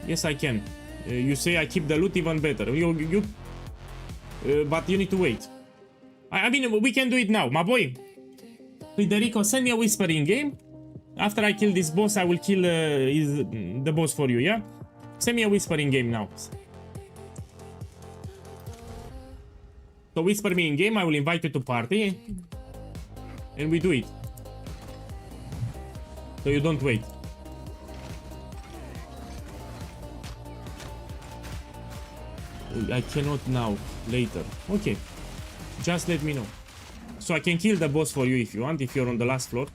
[SPEAKER 1] Yes, I can. You say I keep the loot even better. But you need to wait. I mean, we can do it now, my boy. Federico, send me a whisper in game. After I kill this boss, I will kill the boss for you, yeah? Send me a whisper in game now. So whisper me in game, I will invite you to party. And we do it. So you don't wait. I cannot now. Later. Okay. Just let me know. So I can kill the boss for you if you want, if you're on the last floor.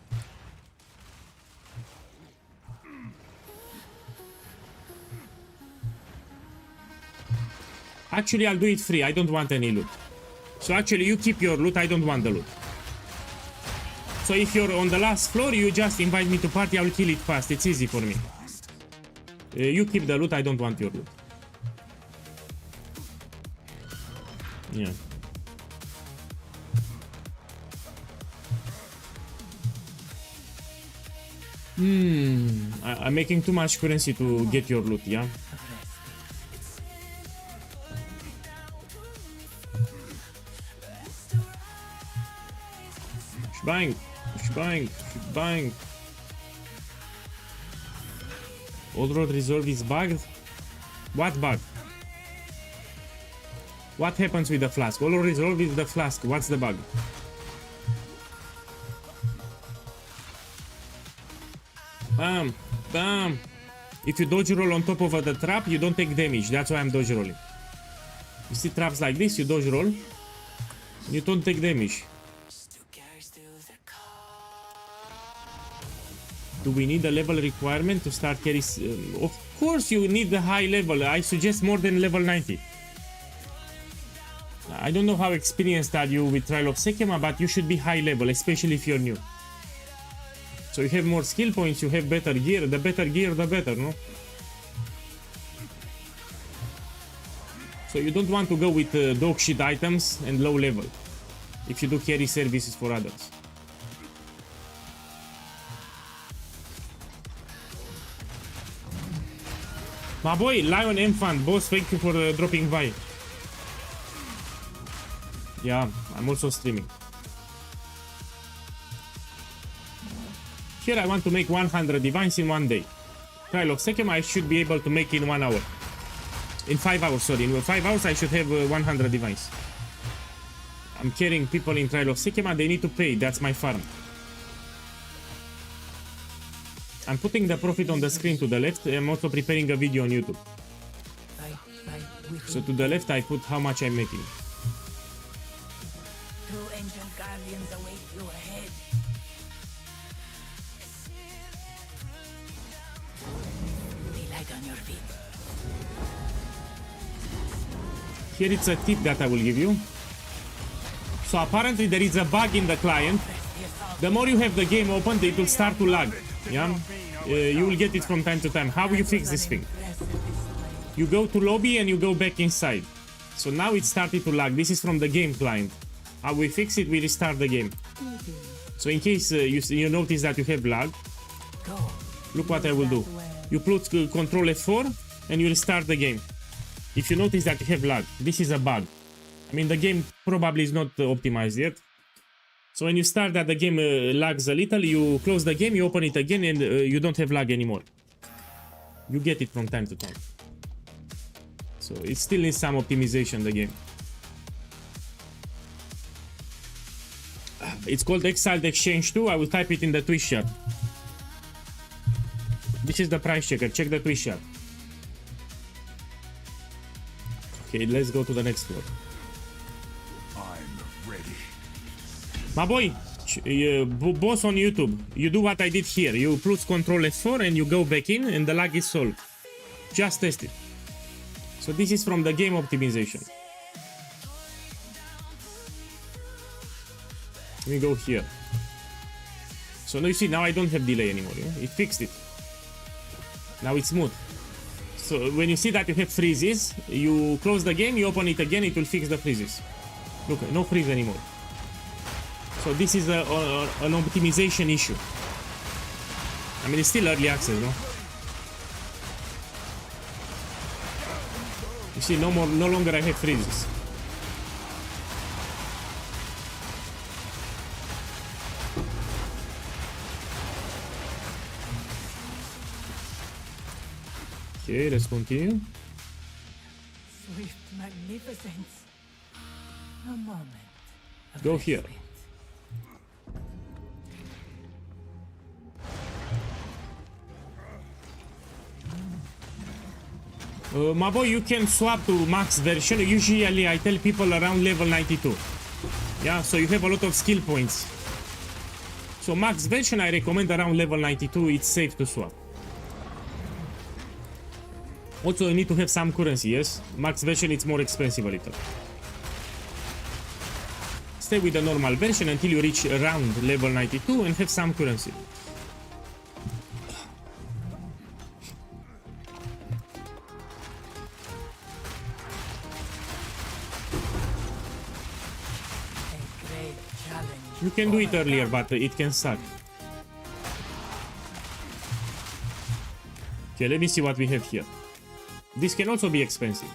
[SPEAKER 1] Actually, I'll do it free. I don't want any loot. So actually, you keep your loot. I don't want the loot. So if you're on the last floor, you just invite me to party. I will kill it fast. It's easy for me. You keep the loot. I don't want your loot. Yeah. I'm making too much currency to get your loot, yeah? Shbang! Shbang! Shbang! All road resolve is bugged? What bug? What happens with the flask? All road resolve is the flask. What's the bug? Bam! Bam! If you dodge roll on top of the trap, you don't take damage. That's why I'm dodge rolling. You see traps like this, you dodge roll. You don't take damage. Do we need a level requirement to start carries? Of course you need the high level. I suggest more than level 90. I don't know how experienced are you with Trial of Sekema, but you should be high level, especially if you're new. So you have more skill points, you have better gear. The better gear, the better, no? So you don't want to go with dog shit items and low level if you do carry services for others. My boy, Lion M Fan, boss, thank you for dropping by. Yeah, I'm also streaming. Here I want to make 100 divines in 1 day. Trial of Sekema I should be able to make in 1 hour. In 5 hours, sorry. In 5 hours I should have 100 divines. I'm carrying people in Trial of Sekema, they need to pay, that's my farm. I'm putting the profit on the screen to the left. I'm also preparing a video on YouTube. So to the left I put how much I'm making.
[SPEAKER 3] 2 ancient guardians await you ahead. Be light on your feet.
[SPEAKER 1] Here it's a tip that I will give you. So apparently there is a bug in the client. The more you have the game open, it will start to lag. Yeah, you will get it from time to time. How you fix this thing? You go to lobby and you go back inside. So now it started to lag. This is from the game client. How we fix it? We restart the game. So in case you notice that you have lag, look what I will do. You put Control F4 and you restart the game. If you notice that you have lag, this is a bug. I mean, the game probably is not optimized yet. So when you start that the game lags a little, you close the game, you open it again, and you don't have lag anymore. You get it from time to time. So it still needs some optimization, the game. It's called Exiled Exchange 2. I will type it in the Twitch chat. This is the price checker. Check the Twitch chat. Okay, let's go to the next floor.
[SPEAKER 6] I'm ready.
[SPEAKER 1] My boy, boss on YouTube, you do what I did here. You press Control F4 and you go back in and the lag is solved. Just test it. So this is from the game optimization. Let me go here. So now you see, now I don't have delay anymore. Yeah? It fixed it. Now it's smooth. So when you see that you have freezes, you close the game, you open it again, it will fix the freezes. Look, no freeze anymore. So this is an optimization issue. I mean, it's still early access, no? You see, no longer I have freezes. Okay, let's continue.
[SPEAKER 3] Swift magnificence. A moment. of
[SPEAKER 1] Go here.
[SPEAKER 3] respite.
[SPEAKER 1] My boy, you can swap to max version. Usually I tell people around level 92. Yeah, so you have a lot of skill points. So max version I recommend around level 92. It's safe to swap. Also you need to have some currency, yes? Max version it's more expensive a little. Stay with the normal version until you reach around level 92 and have some currency.
[SPEAKER 3] A great challenge.
[SPEAKER 1] You can do it earlier, but it can suck. Okay, let me see what we have here. This can also be expensive.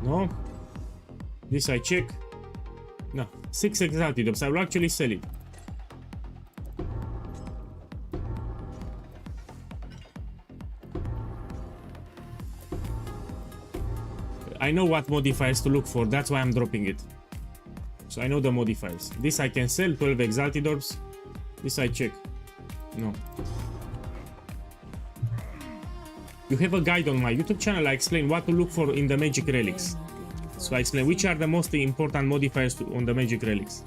[SPEAKER 1] No. This I check. No. 6 exalted orbs. I will actually sell it. I know what modifiers to look for. That's why I'm dropping it. So I know the modifiers. This I can sell. 12 exalted orbs. This I check. No. You have a guide on my YouTube channel. I explain what to look for in the magic relics. So I explain which are the most important modifiers on the magic relics.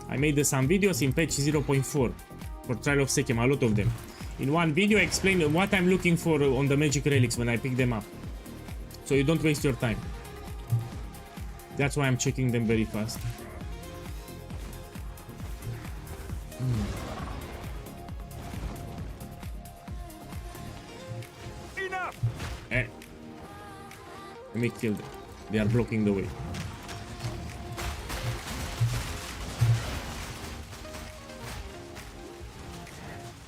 [SPEAKER 1] I made some videos in patch 0.4 for Trial of Sekhem, a lot of them. In one video I explain what I'm looking for on the magic relics when I pick them up. So you don't waste your time. That's why I'm checking them very fast.
[SPEAKER 6] Enough!
[SPEAKER 1] Eh. Let me kill them. They are blocking the way.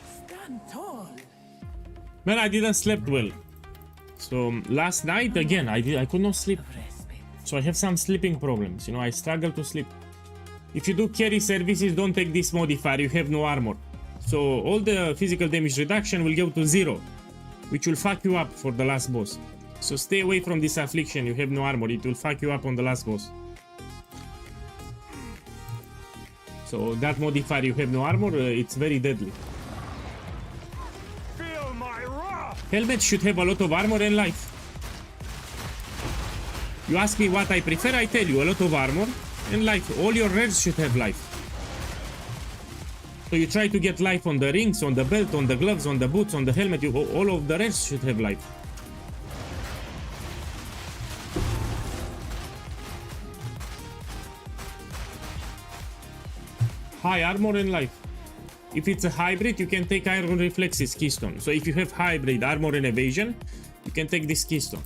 [SPEAKER 3] Stand tall.
[SPEAKER 1] Man, I didn't sleep well. So last night again I could not sleep.
[SPEAKER 3] Respite.
[SPEAKER 1] So I have some sleeping problems. You know, I struggle to sleep. If you do carry services, don't take this modifier. You have no armor. So all the physical damage reduction will go to 0, which will fuck you up for the last boss. So stay away from this affliction. You have no armor. It will fuck you up on the last boss. So that modifier, you have no armor, it's very deadly.
[SPEAKER 6] Feel my wrath!
[SPEAKER 1] Helmet should have a lot of armor and life. You ask me what I prefer, I tell you, a lot of armor and life. All your rares should have life. So you try to get life on the rings, on the belt, on the gloves, on the boots, on the helmet. All of the rares should have life. High armor and life. If it's a hybrid, you can take iron reflexes keystone. So if you have hybrid armor and evasion, you can take this keystone.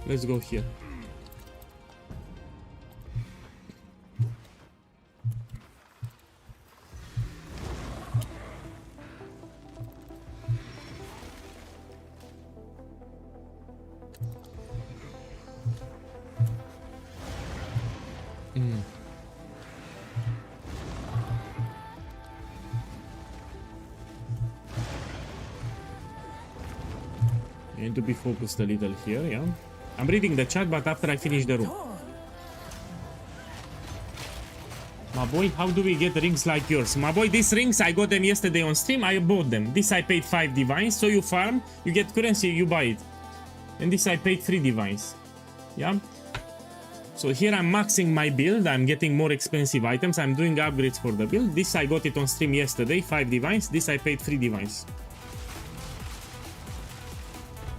[SPEAKER 1] Let's go here. I need to be focused a little here, yeah? I'm reading the chat, but after I finish the room. My boy, how do we get rings like yours? My boy, these rings, I got them yesterday on stream, I bought them. This I paid 5 divines, so you farm, you get currency, you buy it. And this I paid 3 divines. Yeah? So here I'm maxing my build, I'm getting more expensive items, I'm doing upgrades for the build. This I got it on stream yesterday, 5 divines, this I paid 3 divines.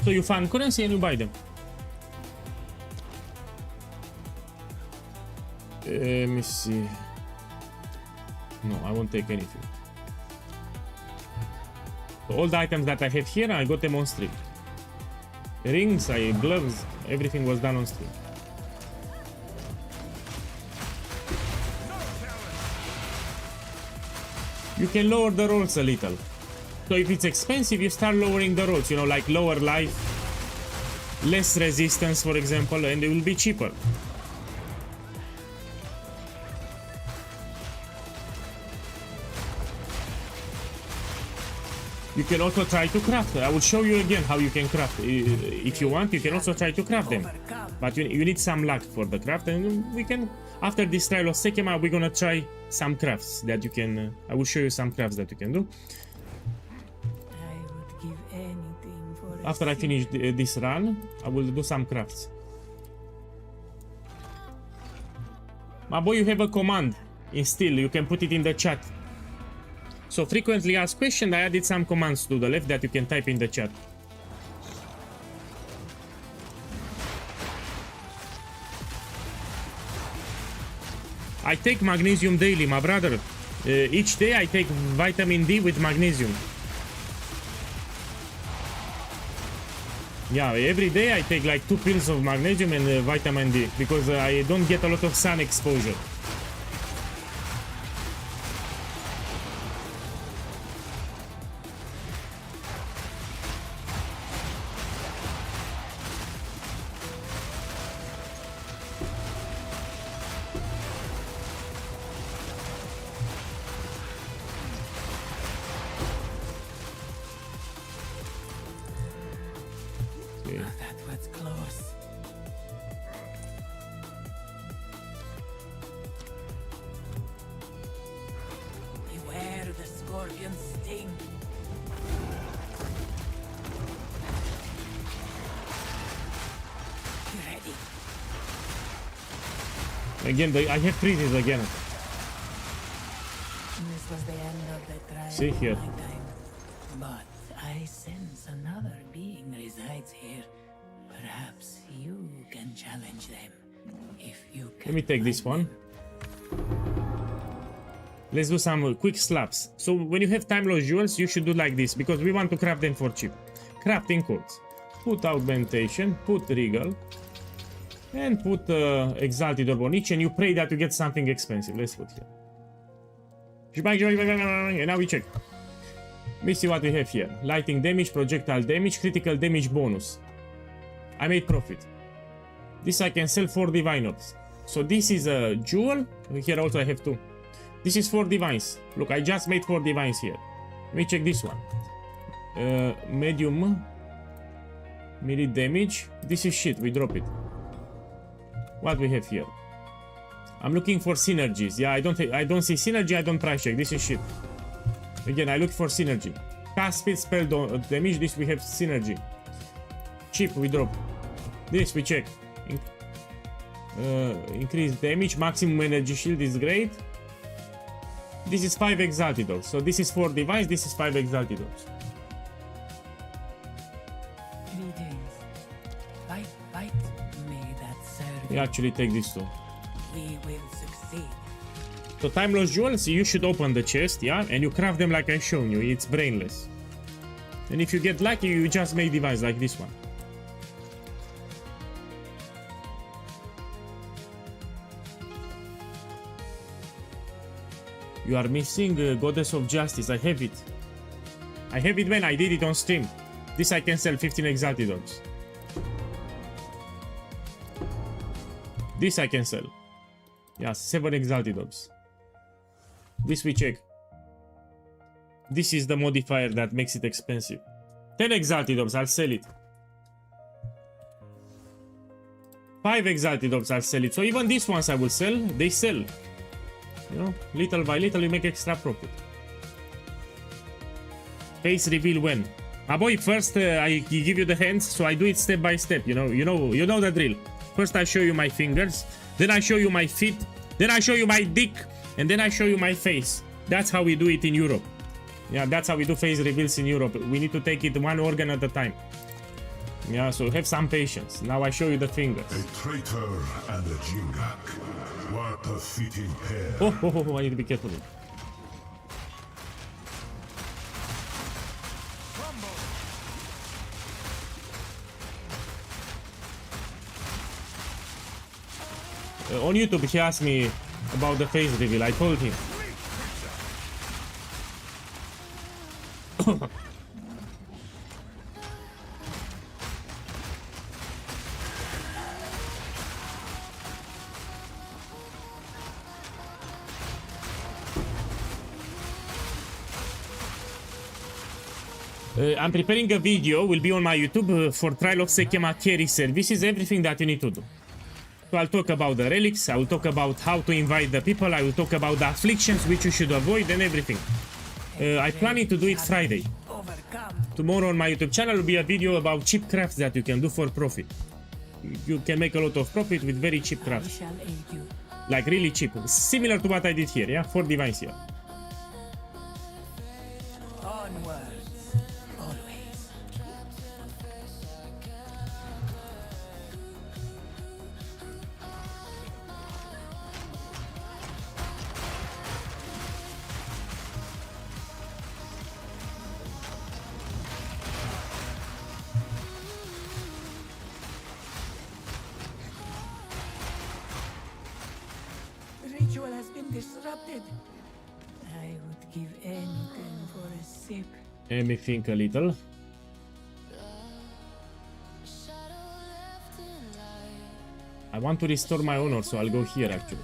[SPEAKER 1] So you farm currency and you buy them. Let me see. No, I won't take anything. So all the items that I have here, I got them on stream. Rings, gloves, everything was done on stream. You can lower the rolls a little. So if it's expensive, you start lowering the rolls, you know, like lower life, less resistance, for example, and it will be cheaper. You can also try to craft. I will show you again how you can craft. If you want, you can also try to craft them. But you need some luck for the craft, and we can, after this trial of Sekema, we're gonna try some crafts that you can, I will show you some crafts that you can do.
[SPEAKER 3] I would give anything for
[SPEAKER 1] After I finish this run, I will do some crafts. My boy, you have a command in steel, you can put it in the chat. So frequently asked question, I added some commands to the left that you can type in the chat. I take magnesium daily, my brother. Each day I take vitamin D with magnesium. Yeah, every day I take like 2 pills of magnesium and vitamin D because I don't get a lot of sun exposure.
[SPEAKER 3] That was close. Beware the scorpion sting. You ready?
[SPEAKER 1] Again, I have freezes again.
[SPEAKER 3] This was the end of the trial.
[SPEAKER 1] See here.
[SPEAKER 3] of my time. But I sense another being resides here. Perhaps you can challenge them. If you can.
[SPEAKER 1] Let me take this one. Let's do some quick slaps. So when you have time loss jewels, you should do like this because we want to craft them for cheap. Crafting codes. Put augmentation, put regal, and put exalted orb on each, and you pray that you get something expensive. Let's put here. And now we check. Let me see what we have here. Lighting damage, projectile damage, critical damage bonus. I made profit. This I can sell for divine orbs. So this is a jewel. Here also I have 2. This is 4 divines. Look, I just made 4 divines here. Let me check this one. Medium melee damage. This is shit. We drop it. What we have here? I'm looking for synergies. Yeah, I don't see synergy. I don't price check. This is shit. Again, I look for synergy. Cast speed, spell damage. This we have synergy. Cheap, we drop. This we check. Increase damage, maximum energy shield is great. This is 5 exalted orbs. So this is 4 divines, this is 5 exalted orbs.
[SPEAKER 3] Greetings. Fight, fight. May that serve.
[SPEAKER 1] We actually take this too.
[SPEAKER 3] We will succeed.
[SPEAKER 1] So time loss jewels, you should open the chest, yeah, and you craft them like I shown you. It's brainless. And if you get lucky, you just make divines like this one. You are missing Goddess of Justice. I have it. I have it when I did it on stream. This I can sell 15 exalted orbs. This I can sell. Yeah, 7 exalted orbs. This we check. This is the modifier that makes it expensive. 10 exalted orbs, I'll sell it. 5 exalted orbs, I'll sell it. So even these ones I will sell, they sell. You know, little by little you make extra profit. Face reveal when. My boy, first I give you the hands, so I do it step by step. You know the drill. First I show you my fingers, then I show you my feet, then I show you my dick, and then I show you my face. That's how we do it in Europe. Yeah, that's how we do face reveals in Europe. We need to take it one organ at a time. Yeah, so have some patience. Now I show you the fingers.
[SPEAKER 5] A traitor and a jingak. What a fitting pair.
[SPEAKER 1] Oh, I need to be careful. On YouTube, he asked me about the face reveal. I told him. I'm preparing a video, will be on my YouTube for trial of se chema carry services, everything that you need to do. So I'll talk about the relics, I will talk about how to invite the people, I will talk about the afflictions which you should avoid and everything. I planning to do it Friday. Tomorrow on my YouTube channel will be a video about cheap crafts that you can do for profit. You can make a lot of profit with very cheap crafts. Like really cheap. Similar to what I did here, yeah? 4 divines here.
[SPEAKER 3] Onwards, always. The ritual has been disrupted. I would give anything for a sip.
[SPEAKER 1] Let me think a little. I want to restore my honor, so I'll go here actually.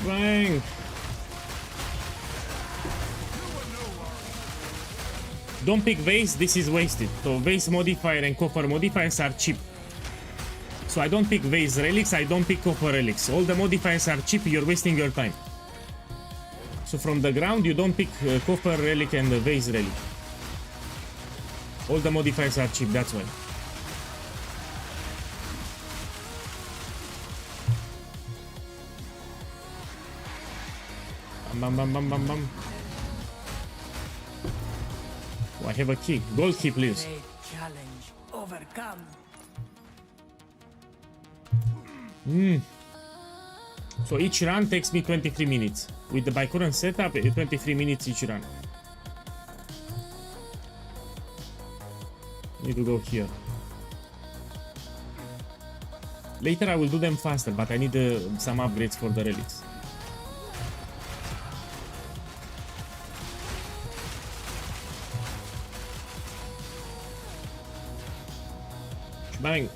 [SPEAKER 1] Bang! Don't pick vase, this is wasted. So vase modifier and copper modifiers are cheap. So I don't pick vase relics, I don't pick copper relics. All the modifiers are cheap, you're wasting your time. So from the ground you don't pick copper relic and vase relic. All the modifiers are cheap, that's why. Bam bam bam bam bam. Oh, I have a key. Gold key, please.
[SPEAKER 3] Great challenge overcome.
[SPEAKER 1] So each run takes me 23 minutes. With the by current setup, 23 minutes each run. Need to go here. Later I will do them faster, but I need some upgrades for the relics. Bang.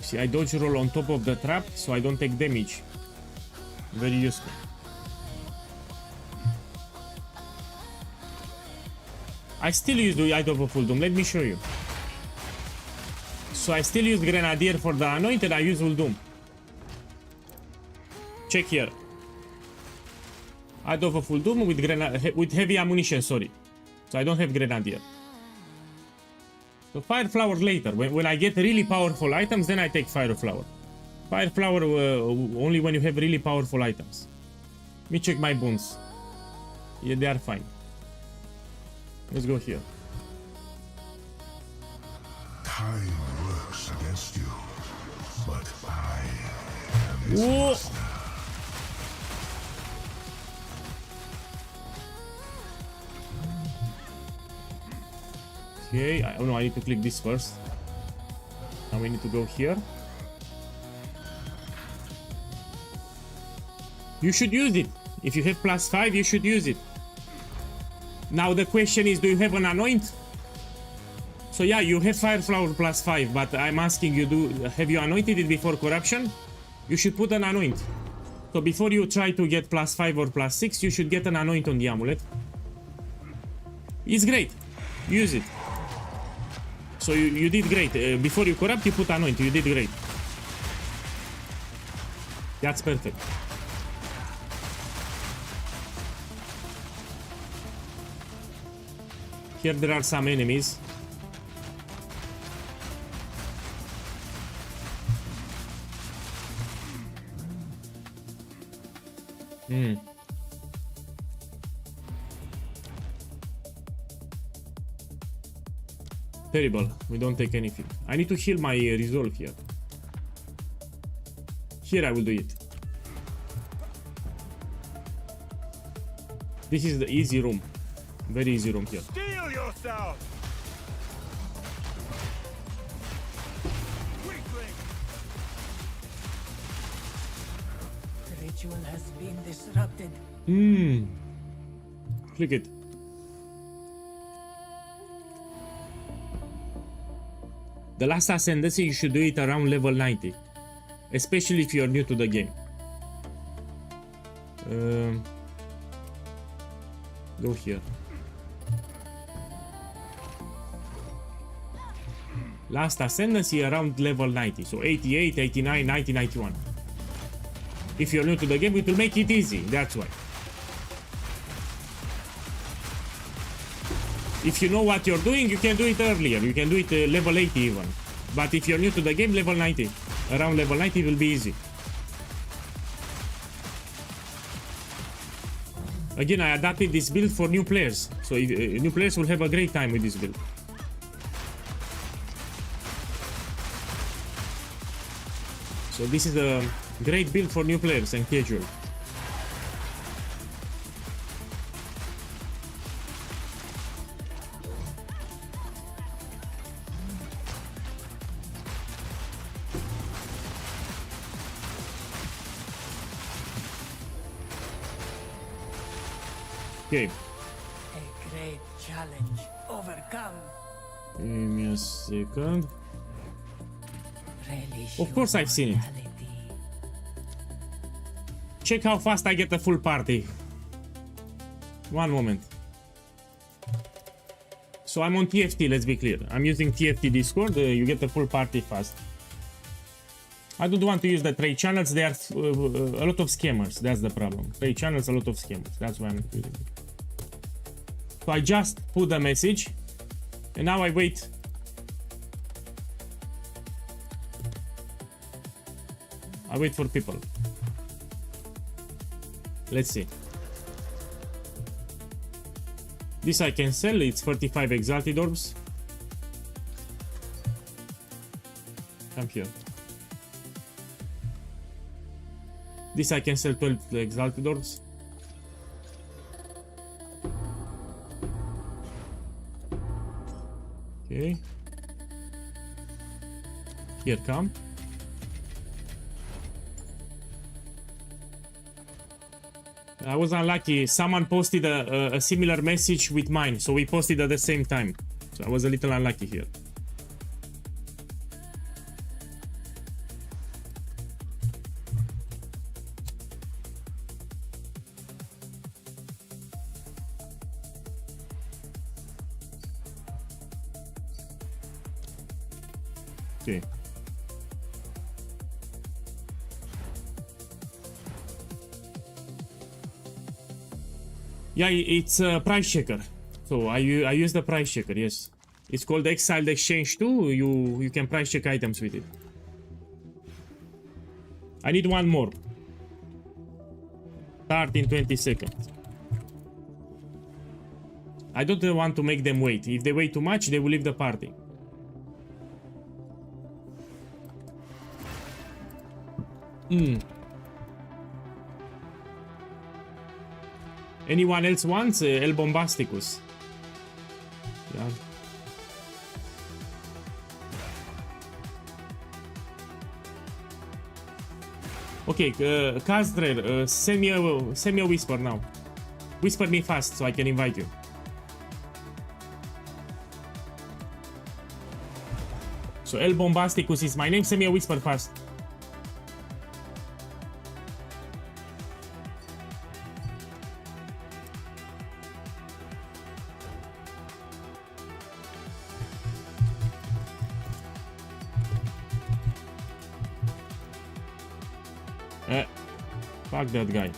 [SPEAKER 1] See, I dodge roll on top of the trap, so I don't take damage. Very useful. I still use the Eye of a Full Doom. Let me show you. So I still use Grenadier for the Anointed. I use Full Doom. Check here. Eye of a Full Doom with heavy ammunition. Sorry. So I don't have Grenadier. So Fire Flower later. When I get really powerful items, then I take Fire Flower. Fire Flower only when you have really powerful items. Let me check my boons. Yeah, they are fine. Let's go here.
[SPEAKER 5] Time works against you, but I am its
[SPEAKER 1] Whoa!
[SPEAKER 5] master.
[SPEAKER 1] Okay, oh no, I need to click this first. Now we need to go here. You should use it. If you have +5, you should use it. Now the question is, do you have an anoint? So yeah, you have Fire Flower +5, but I'm asking you, have you anointed it before corruption? You should put an anoint. So before you try to get +5 or +6, you should get an anoint on the amulet. It's great. Use it. So you did great. Before you corrupt, you put anoint. You did great. That's perfect. Here there are some enemies. Terrible. We don't take anything. I need to heal my resolve here. Here I will do it. This is the easy room. Very easy room here.
[SPEAKER 6] Steel yourself! Weakling!
[SPEAKER 3] The ritual has been disrupted.
[SPEAKER 1] Click it. The last ascendancy, you should do it around level 90. Especially if you're new to the game. Go here. Last ascendancy around level 90. So 88, 89, 90, 91. If you're new to the game, it will make it easy. That's why. If you know what you're doing, you can do it earlier. You can do it level 80 even. But if you're new to the game, level 90. Around level 90 will be easy. Again, I adapted this build for new players. So new players will have a great time with this build. So this is a great build for new players and casual. Okay.
[SPEAKER 3] A great challenge overcome.
[SPEAKER 1] Give me a second.
[SPEAKER 3] Relish
[SPEAKER 1] Of course
[SPEAKER 3] your
[SPEAKER 1] I've seen it.
[SPEAKER 3] mortality.
[SPEAKER 1] Check how fast I get a full party. One moment. So I'm on TFT, let's be clear. I'm using TFT Discord, you get a full party fast. I don't want to use the trade channels, there are a lot of scammers, that's the problem. Trade channels, a lot of scammers, that's why I'm using it. So I just put the message, and now I wait. I wait for people. Let's see. This I can sell, it's 35 exalted orbs. Come here. This I can sell 12 exalted orbs. Okay. Here come. I was unlucky. Someone posted a similar message with mine, so we posted at the same time. So I was a little unlucky here. Okay. Yeah, it's a price checker. So I use the price checker, yes. It's called Exiled Exchange 2. You can price check items with it. I need one more. Start in 20 seconds. I don't want to make them wait. If they wait too much, they will leave the party. Anyone else wants El Bombasticus? Yeah. Okay, Kastrer, send me a whisper now. Whisper me fast so I can invite you. So El Bombasticus is my name. Send me a whisper fast. Fuck that guy.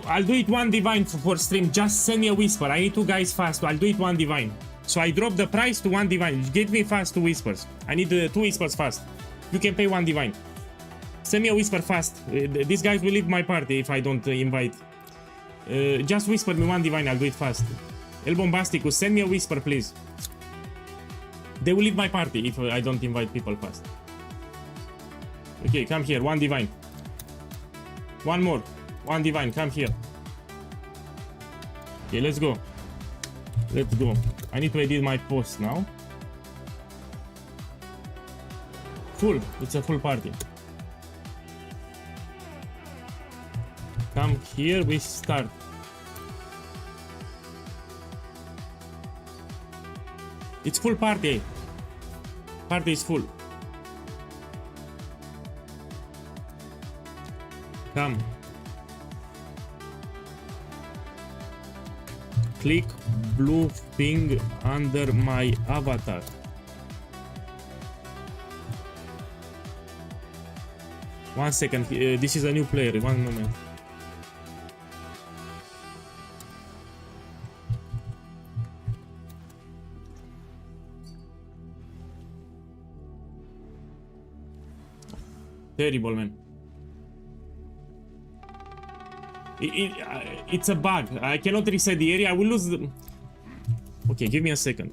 [SPEAKER 1] I'll do it one divine for stream. Just send me a whisper. I need two guys fast. I'll do it one divine. So I drop the price to one divine. Get me fast two whispers. I need two whispers fast. You can pay one divine. Send me a whisper fast. These guys will leave my party if I don't invite. Just whisper me one divine. I'll do it fast. El Bombasticus, send me a whisper, please. They will leave my party if I don't invite people fast. Okay, come here. One divine. One more. One divine, come here. Okay, let's go. Let's go. I need to edit my post now. Full. It's a full party. Come here, we start. It's full party. Party is full. Come. Click blue thing under my avatar. One second, this is a new player, one moment. Terrible, man. It's a bug. I cannot reset the area. I will lose the... Okay, give me a second.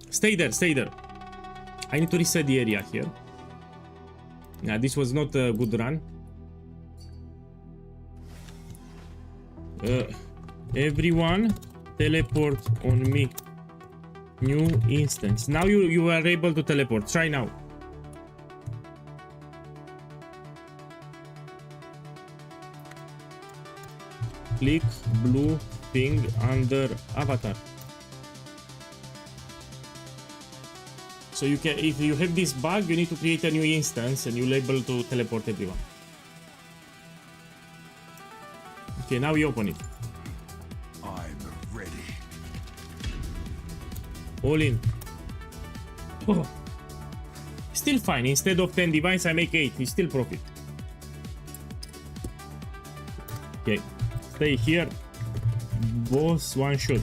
[SPEAKER 1] Stay there, stay there. I need to reset the area here. Yeah, this was not a good run. Everyone teleport on me. New instance. Now you are able to teleport. Try now. Click blue thing under avatar. So you can, if you have this bug, you need to create a new instance and you're able to teleport everyone. Okay, now you open it.
[SPEAKER 6] I'm ready.
[SPEAKER 1] All in. Oh. Still fine. Instead of 10 divines, I make 8. It's still profit. Okay. Stay here. Boss one shot.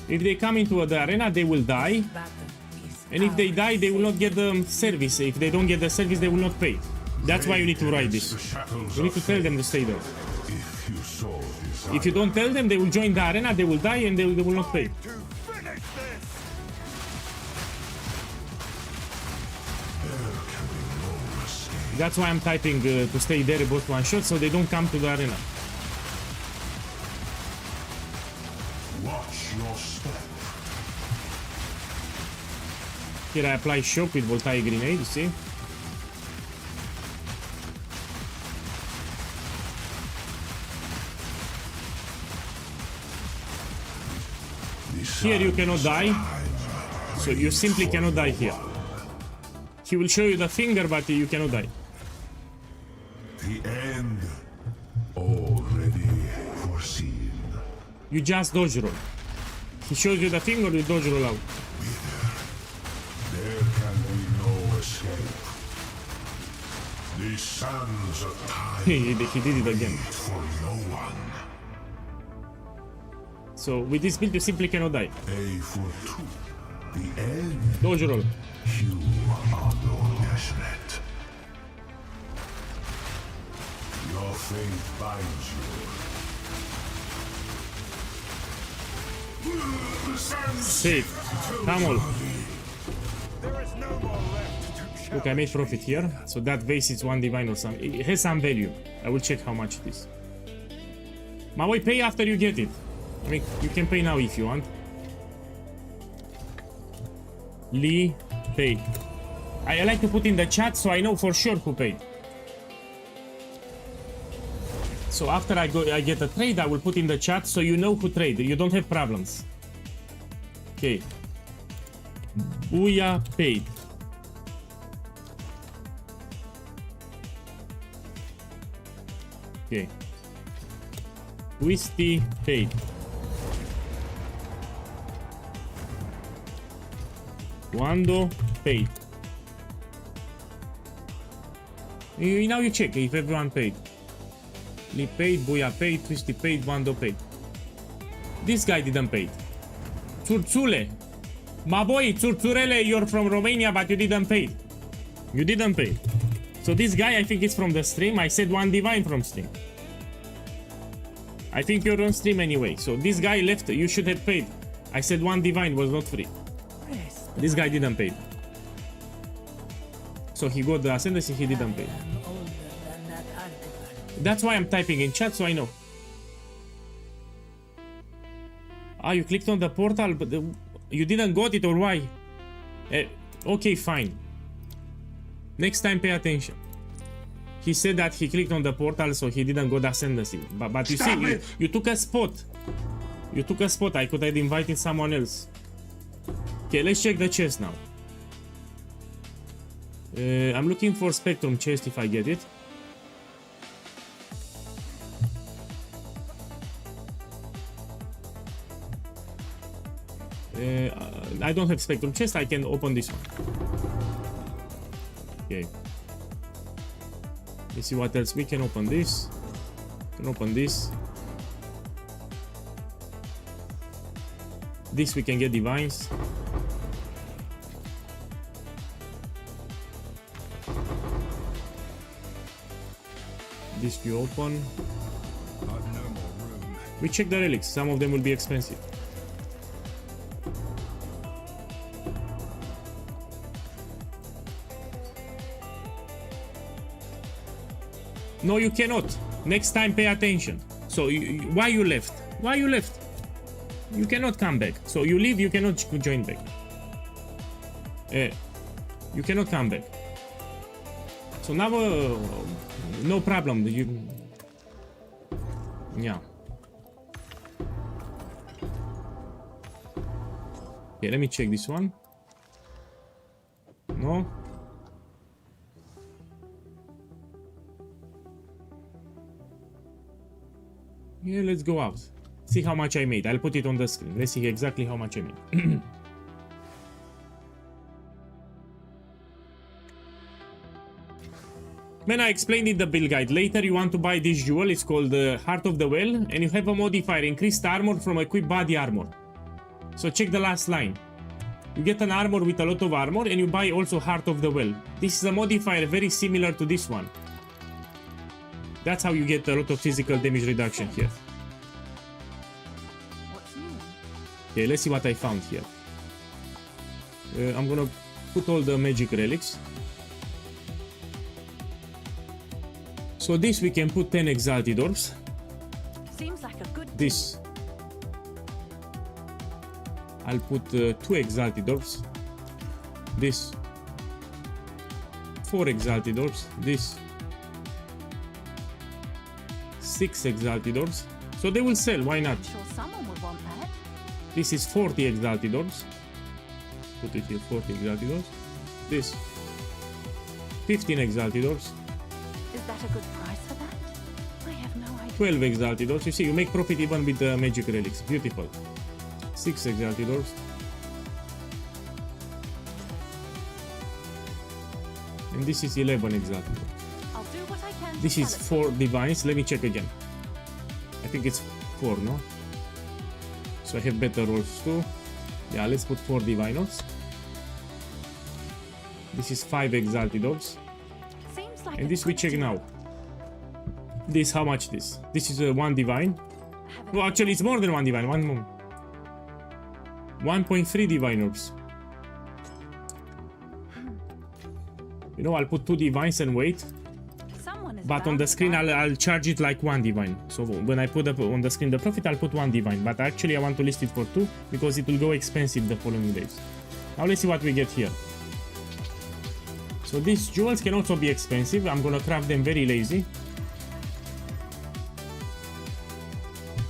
[SPEAKER 1] If they come into the arena, they will die. And if they die, they will not get the service. If they don't get the service, they will not pay. That's why you need to write this. You need to tell them to stay there. If you don't tell them, they will join the arena, they will die, and they will not pay.
[SPEAKER 6] To finish this!
[SPEAKER 1] That's why I'm typing to stay there both one shot, so they don't come to the arena.
[SPEAKER 5] Watch your step.
[SPEAKER 1] Here I apply shock with voltaic grenade, you see? Here you cannot die, so you simply cannot die here. He will show you the finger, but you cannot die.
[SPEAKER 5] The end already foreseen.
[SPEAKER 1] You just dodge roll. He shows you the finger, you dodge roll out.
[SPEAKER 5] There can be no escape. The sands of time
[SPEAKER 1] He did it again.
[SPEAKER 5] for no one.
[SPEAKER 1] So with this build you simply cannot die.
[SPEAKER 5] A for two. The end.
[SPEAKER 1] Dodge roll.
[SPEAKER 5] You are no desperate. Your fate binds you. The sands
[SPEAKER 1] Save. Come on.
[SPEAKER 6] There is no more left to challenge.
[SPEAKER 1] Look, I made profit here. So that vase is one divine or something. It has some value. I will check how much it is. My boy, pay after you get it. I mean, you can pay now if you want. Lee paid. I like to put in the chat so I know for sure who paid. So after I get a trade, I will put in the chat so you know who traded. You don't have problems. Okay. POEGUy paid. Okay. Twisty paid. Wando paid. Now you check if everyone paid. Lee paid, POEGUy paid, Twisty paid, Wando paid. This guy didn't pay. Țurțule. My boy, Țurțurele, you're from Romania, but you didn't pay. You didn't pay. So this guy, I think it's from the stream. I said one divine from stream. I think you're on stream anyway. So this guy left. You should have paid. I said one divine was not free. This guy didn't pay. So So he got the ascendancy, he didn't pay.
[SPEAKER 3] I'm older than that artifact.
[SPEAKER 1] That's why I'm typing in chat, so I know. Ah, you clicked on the portal, but you didn't got it, or why? Okay, fine. Next time, pay attention. He said that he clicked on the portal, so he didn't go the ascendancy. But you see, you took a spot. You took a spot. I could have invited someone else. Okay, let's check the chest now. I'm looking for Spectrum chest if I get it. I don't have Spectrum chest. I can open this one. Okay. Let's see what else we can open. This. Can open this. This we can get divines. This we open.
[SPEAKER 6] I've no more room.
[SPEAKER 1] We check the relics. Some of them will be expensive. No, you cannot. Next time, pay attention. So, why you left? Why you left? You cannot come back. So, you leave, you cannot join back. You cannot come back. So, now, no problem. Yeah. Okay, let me check this one. No. Yeah, let's go out. See how much I made. I'll put it on the screen. Let's see exactly how much I made. Man, I explained in the build guide. Later, you want to buy this jewel. It's called the Heart of the Well. And you have a modifier. Increased armor from equipped body armor. So check the last line. You get an armor with a lot of armor. And you buy also Heart of the Well. This is a modifier very similar to this one. That's how you get a lot of physical damage reduction here.
[SPEAKER 2] What's new?
[SPEAKER 1] Okay, let's see what I found here. I'm gonna put all the magic relics. So this we can put 10 exalted orbs.
[SPEAKER 2] Seems like a good
[SPEAKER 1] This I'll put 2 exalted orbs. This 4 exalted orbs. This 6 exalted orbs. So they will sell, why not?
[SPEAKER 2] I'm sure someone would want that.
[SPEAKER 1] This is 40 exalted orbs. Put it here, 40 exalted orbs. This 15 exalted orbs.
[SPEAKER 2] Is that a good price for that? I have no idea.
[SPEAKER 1] 12 exalted orbs. You see, you make profit even with the magic relics. Beautiful. 6 exalted orbs. And this is 11 exalted orbs.
[SPEAKER 2] I'll do what I can.
[SPEAKER 1] This is 4 divines. Let me check again. I think it's 4, no? So I have better rolls too. Yeah, let's put 4 divine orbs. This is 5 exalted orbs.
[SPEAKER 2] Seems like
[SPEAKER 1] And
[SPEAKER 2] a
[SPEAKER 1] this we
[SPEAKER 2] good
[SPEAKER 1] check
[SPEAKER 2] deal.
[SPEAKER 1] now. This, how much this? This is 1 divine.
[SPEAKER 2] Have a-
[SPEAKER 1] No, actually it's more than 1 divine. 1 more. 1.3 divine orbs. You know, I'll put 2 divines and wait.
[SPEAKER 2] Someone is
[SPEAKER 1] But on
[SPEAKER 2] bound
[SPEAKER 1] the
[SPEAKER 2] to
[SPEAKER 1] screen,
[SPEAKER 2] buy
[SPEAKER 1] I'll charge it like 1 divine. So when I put up on the screen the profit, I'll put 1 divine. But actually, I want to list it for 2 because it will go expensive the following days. Now let's see what we get here. So these jewels can also be expensive. I'm gonna craft them very lazy.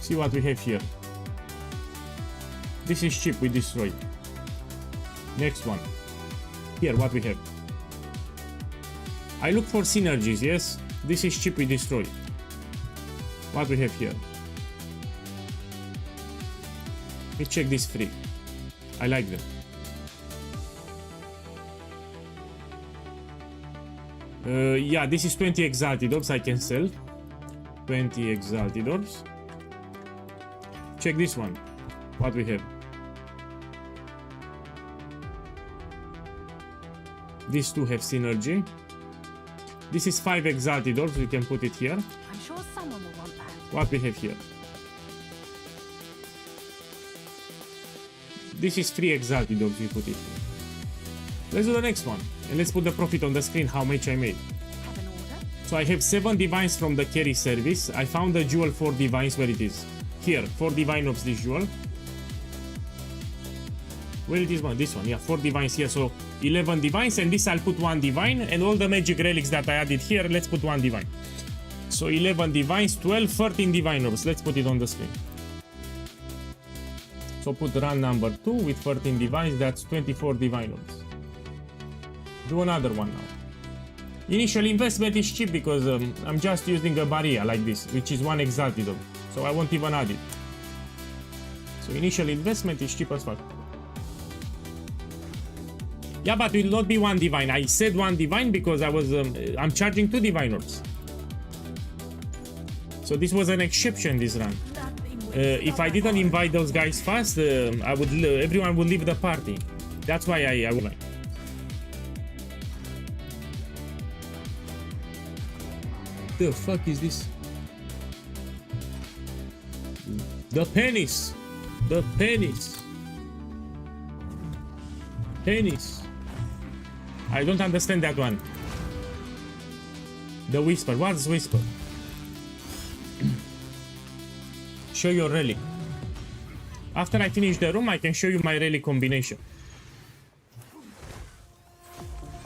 [SPEAKER 1] See what we have here. This is cheap, we destroy. Next one. Here, what we have. I look for synergies, yes? This is cheap, we destroy. What we have here. Let me check this free. I like them. Yeah, this is 20 exalted orbs I can sell. 20 exalted orbs. Check this one. What we have. These two have synergy. This is 5 exalted orbs. We can put it here.
[SPEAKER 2] I'm sure someone will want that.
[SPEAKER 1] What we have here. This is 3 exalted orbs. We put it here. Let's do the next one. And let's put the profit on the screen, how much I made.
[SPEAKER 2] Have an order?
[SPEAKER 1] So I have 7 divines from the carry service. I found the jewel 4 divines, where it is. Here, 4 divine of this jewel. Where it is one? This one, yeah, 4 divines here, so 11 divines, and this I'll put 1 divine, and all the magic relics that I added here, let's put 1 divine. So 11 divines, 12, 13 divine orbs, let's put it on the screen. So put run number 2 with 13 divines, that's 24 divine orbs. Do another one now. Initial investment is cheap because I'm just using a barrier like this, which is 1 exalted orb, so I won't even add it. So initial investment is cheap as fuck. Yeah, but it will not be 1 divine. I said 1 divine because I'm charging 2 divine orbs. So this was an exception this run. If I didn't invite those guys fast, everyone would leave the party. That's why I would like. The fuck is this? The penis. The penis. Penis. I don't understand that one. The whisper. What's whisper? Show your relic. After I finish the room, I can show you my relic combination.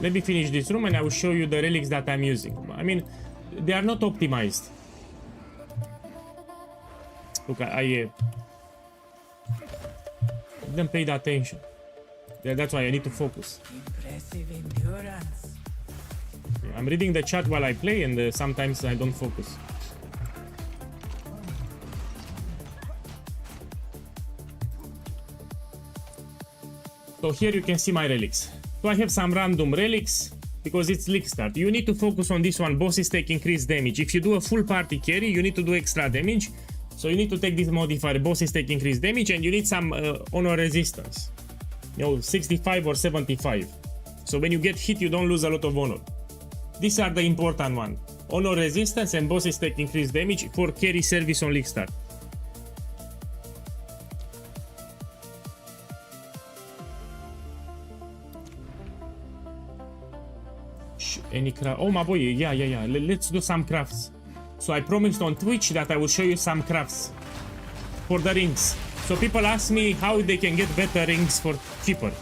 [SPEAKER 1] Let me finish this room and I will show you the relics that I'm using. I mean, they are not optimized. Look, I didn't pay the attention. Yeah, that's why I need to focus.
[SPEAKER 3] Impressive endurance.
[SPEAKER 1] I'm reading the chat while I play, and sometimes I don't focus. So here you can see my relics. So I have some random relics because it's league start. You need to focus on this one. Bosses take increased damage. If you do a full party carry, you need to do extra damage. So you need to take this modifier. Bosses take increased damage, and you need some honor resistance. You know, 65 or 75. So when you get hit, you don't lose a lot of honor. These are the important ones. Honor resistance and bosses take increased damage for carry service on league start. Any craft? Oh my boy, yeah. Let's do some crafts. So I promised on Twitch that I will show you some crafts for the rings. So people ask me how they can get better rings for cheaper.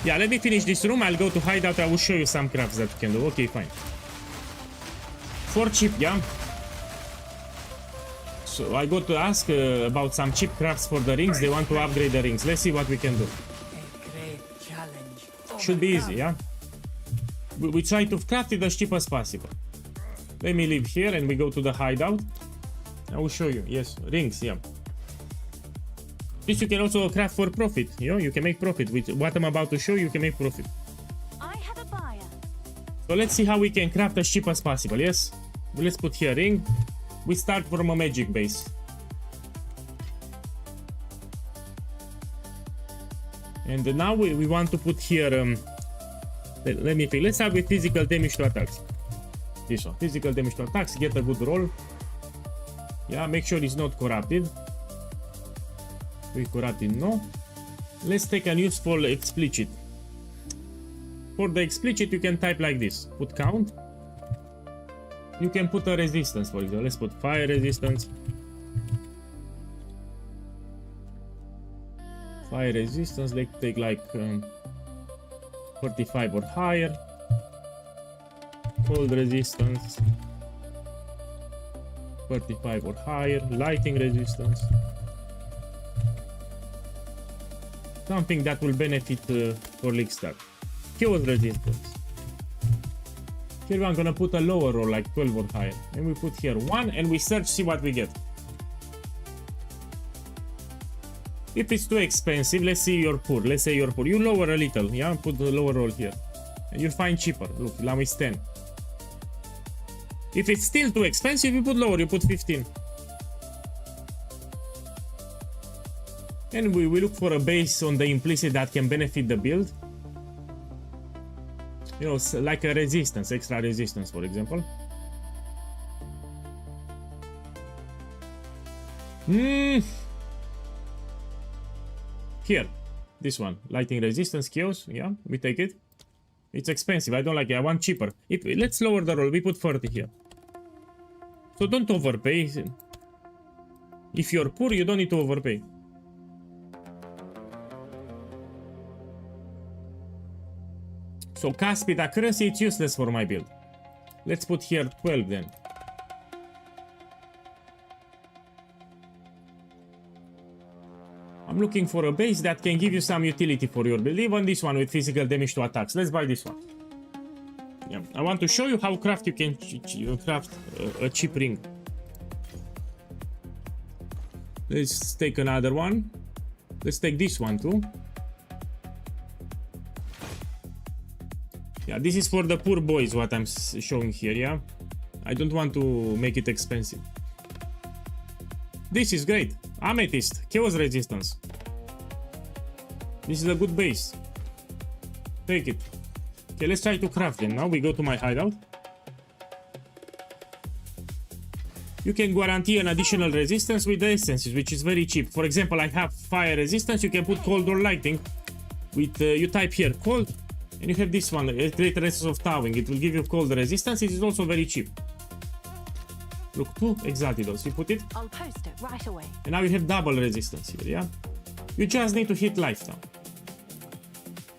[SPEAKER 1] Yeah, let me finish this room. I'll go to hideout. I will show you some crafts that you can do. Okay, fine. For cheap, yeah. So I got to ask about some cheap crafts for the rings. They want to upgrade the rings. Let's see what we can do.
[SPEAKER 3] A great challenge.
[SPEAKER 1] Should be easy, yeah. We try to craft it as cheap as possible. Let me leave here and we go to the hideout. I will show you. Yes, rings, yeah. This you can also craft for profit. You know, you can make profit with what I'm about to show you. You can make profit.
[SPEAKER 2] I have a buyer.
[SPEAKER 1] So let's see how we can craft as cheap as possible. Yes, let's put here ring. We start from a magic base. And now we want to put here. Let me think. Let's start with physical damage to attacks. This one, physical damage to attacks. Get a good roll. Yeah, make sure it's not corrupted. We corrupted, no. Let's take a useful explicit. For the explicit, you can type like this. Put count. You can put a resistance, for example. Let's put fire resistance. Fire resistance, let's take like 45 or higher. Cold resistance 35 or higher. Lighting resistance, something that will benefit for league start. Chaos resistance, here I'm gonna put a lower roll like 12 or higher, and we put here 1 and we search, see what we get. If it's too expensive, let's see you're poor. Let's say you're poor. You lower a little, yeah? Put the lower roll here. And you'll find cheaper. Look, now it's 10. If it's still too expensive, you put lower, you put 15. And we look for a base on the implicit that can benefit the build. You know, like a resistance, extra resistance, for example. Here, this one, lighting resistance, chaos, yeah, we take it. It's expensive. I don't like it. I want cheaper. Let's lower the roll. We put 30 here. So don't overpay. If you're poor, you don't need to overpay. So cast speed accuracy, it's useless for my build. Let's put here 12 then. I'm looking for a base that can give you some utility for your build. Even this one with physical damage to attacks. Let's buy this one. Yeah, I want to show you how you can craft a cheap ring. Let's take another one. Let's take this one too. Yeah, this is for the poor boys, what I'm showing here, yeah? I don't want to make it expensive. This is great. Amethyst, Chaos Resistance. This is a good base. Take it. Okay, let's try to craft them. Now we go to my hideout. You can guarantee an additional resistance with the essences, which is very cheap. For example, I have fire resistance. You can put cold or lightning. With you type here cold, and you have this one, great resistance of towing. It will give you cold resistance. It is also very cheap. Look, 2 exalted. You put it.
[SPEAKER 2] I'll post it right away.
[SPEAKER 1] And now you have double resistance here, yeah? You just need to hit life now.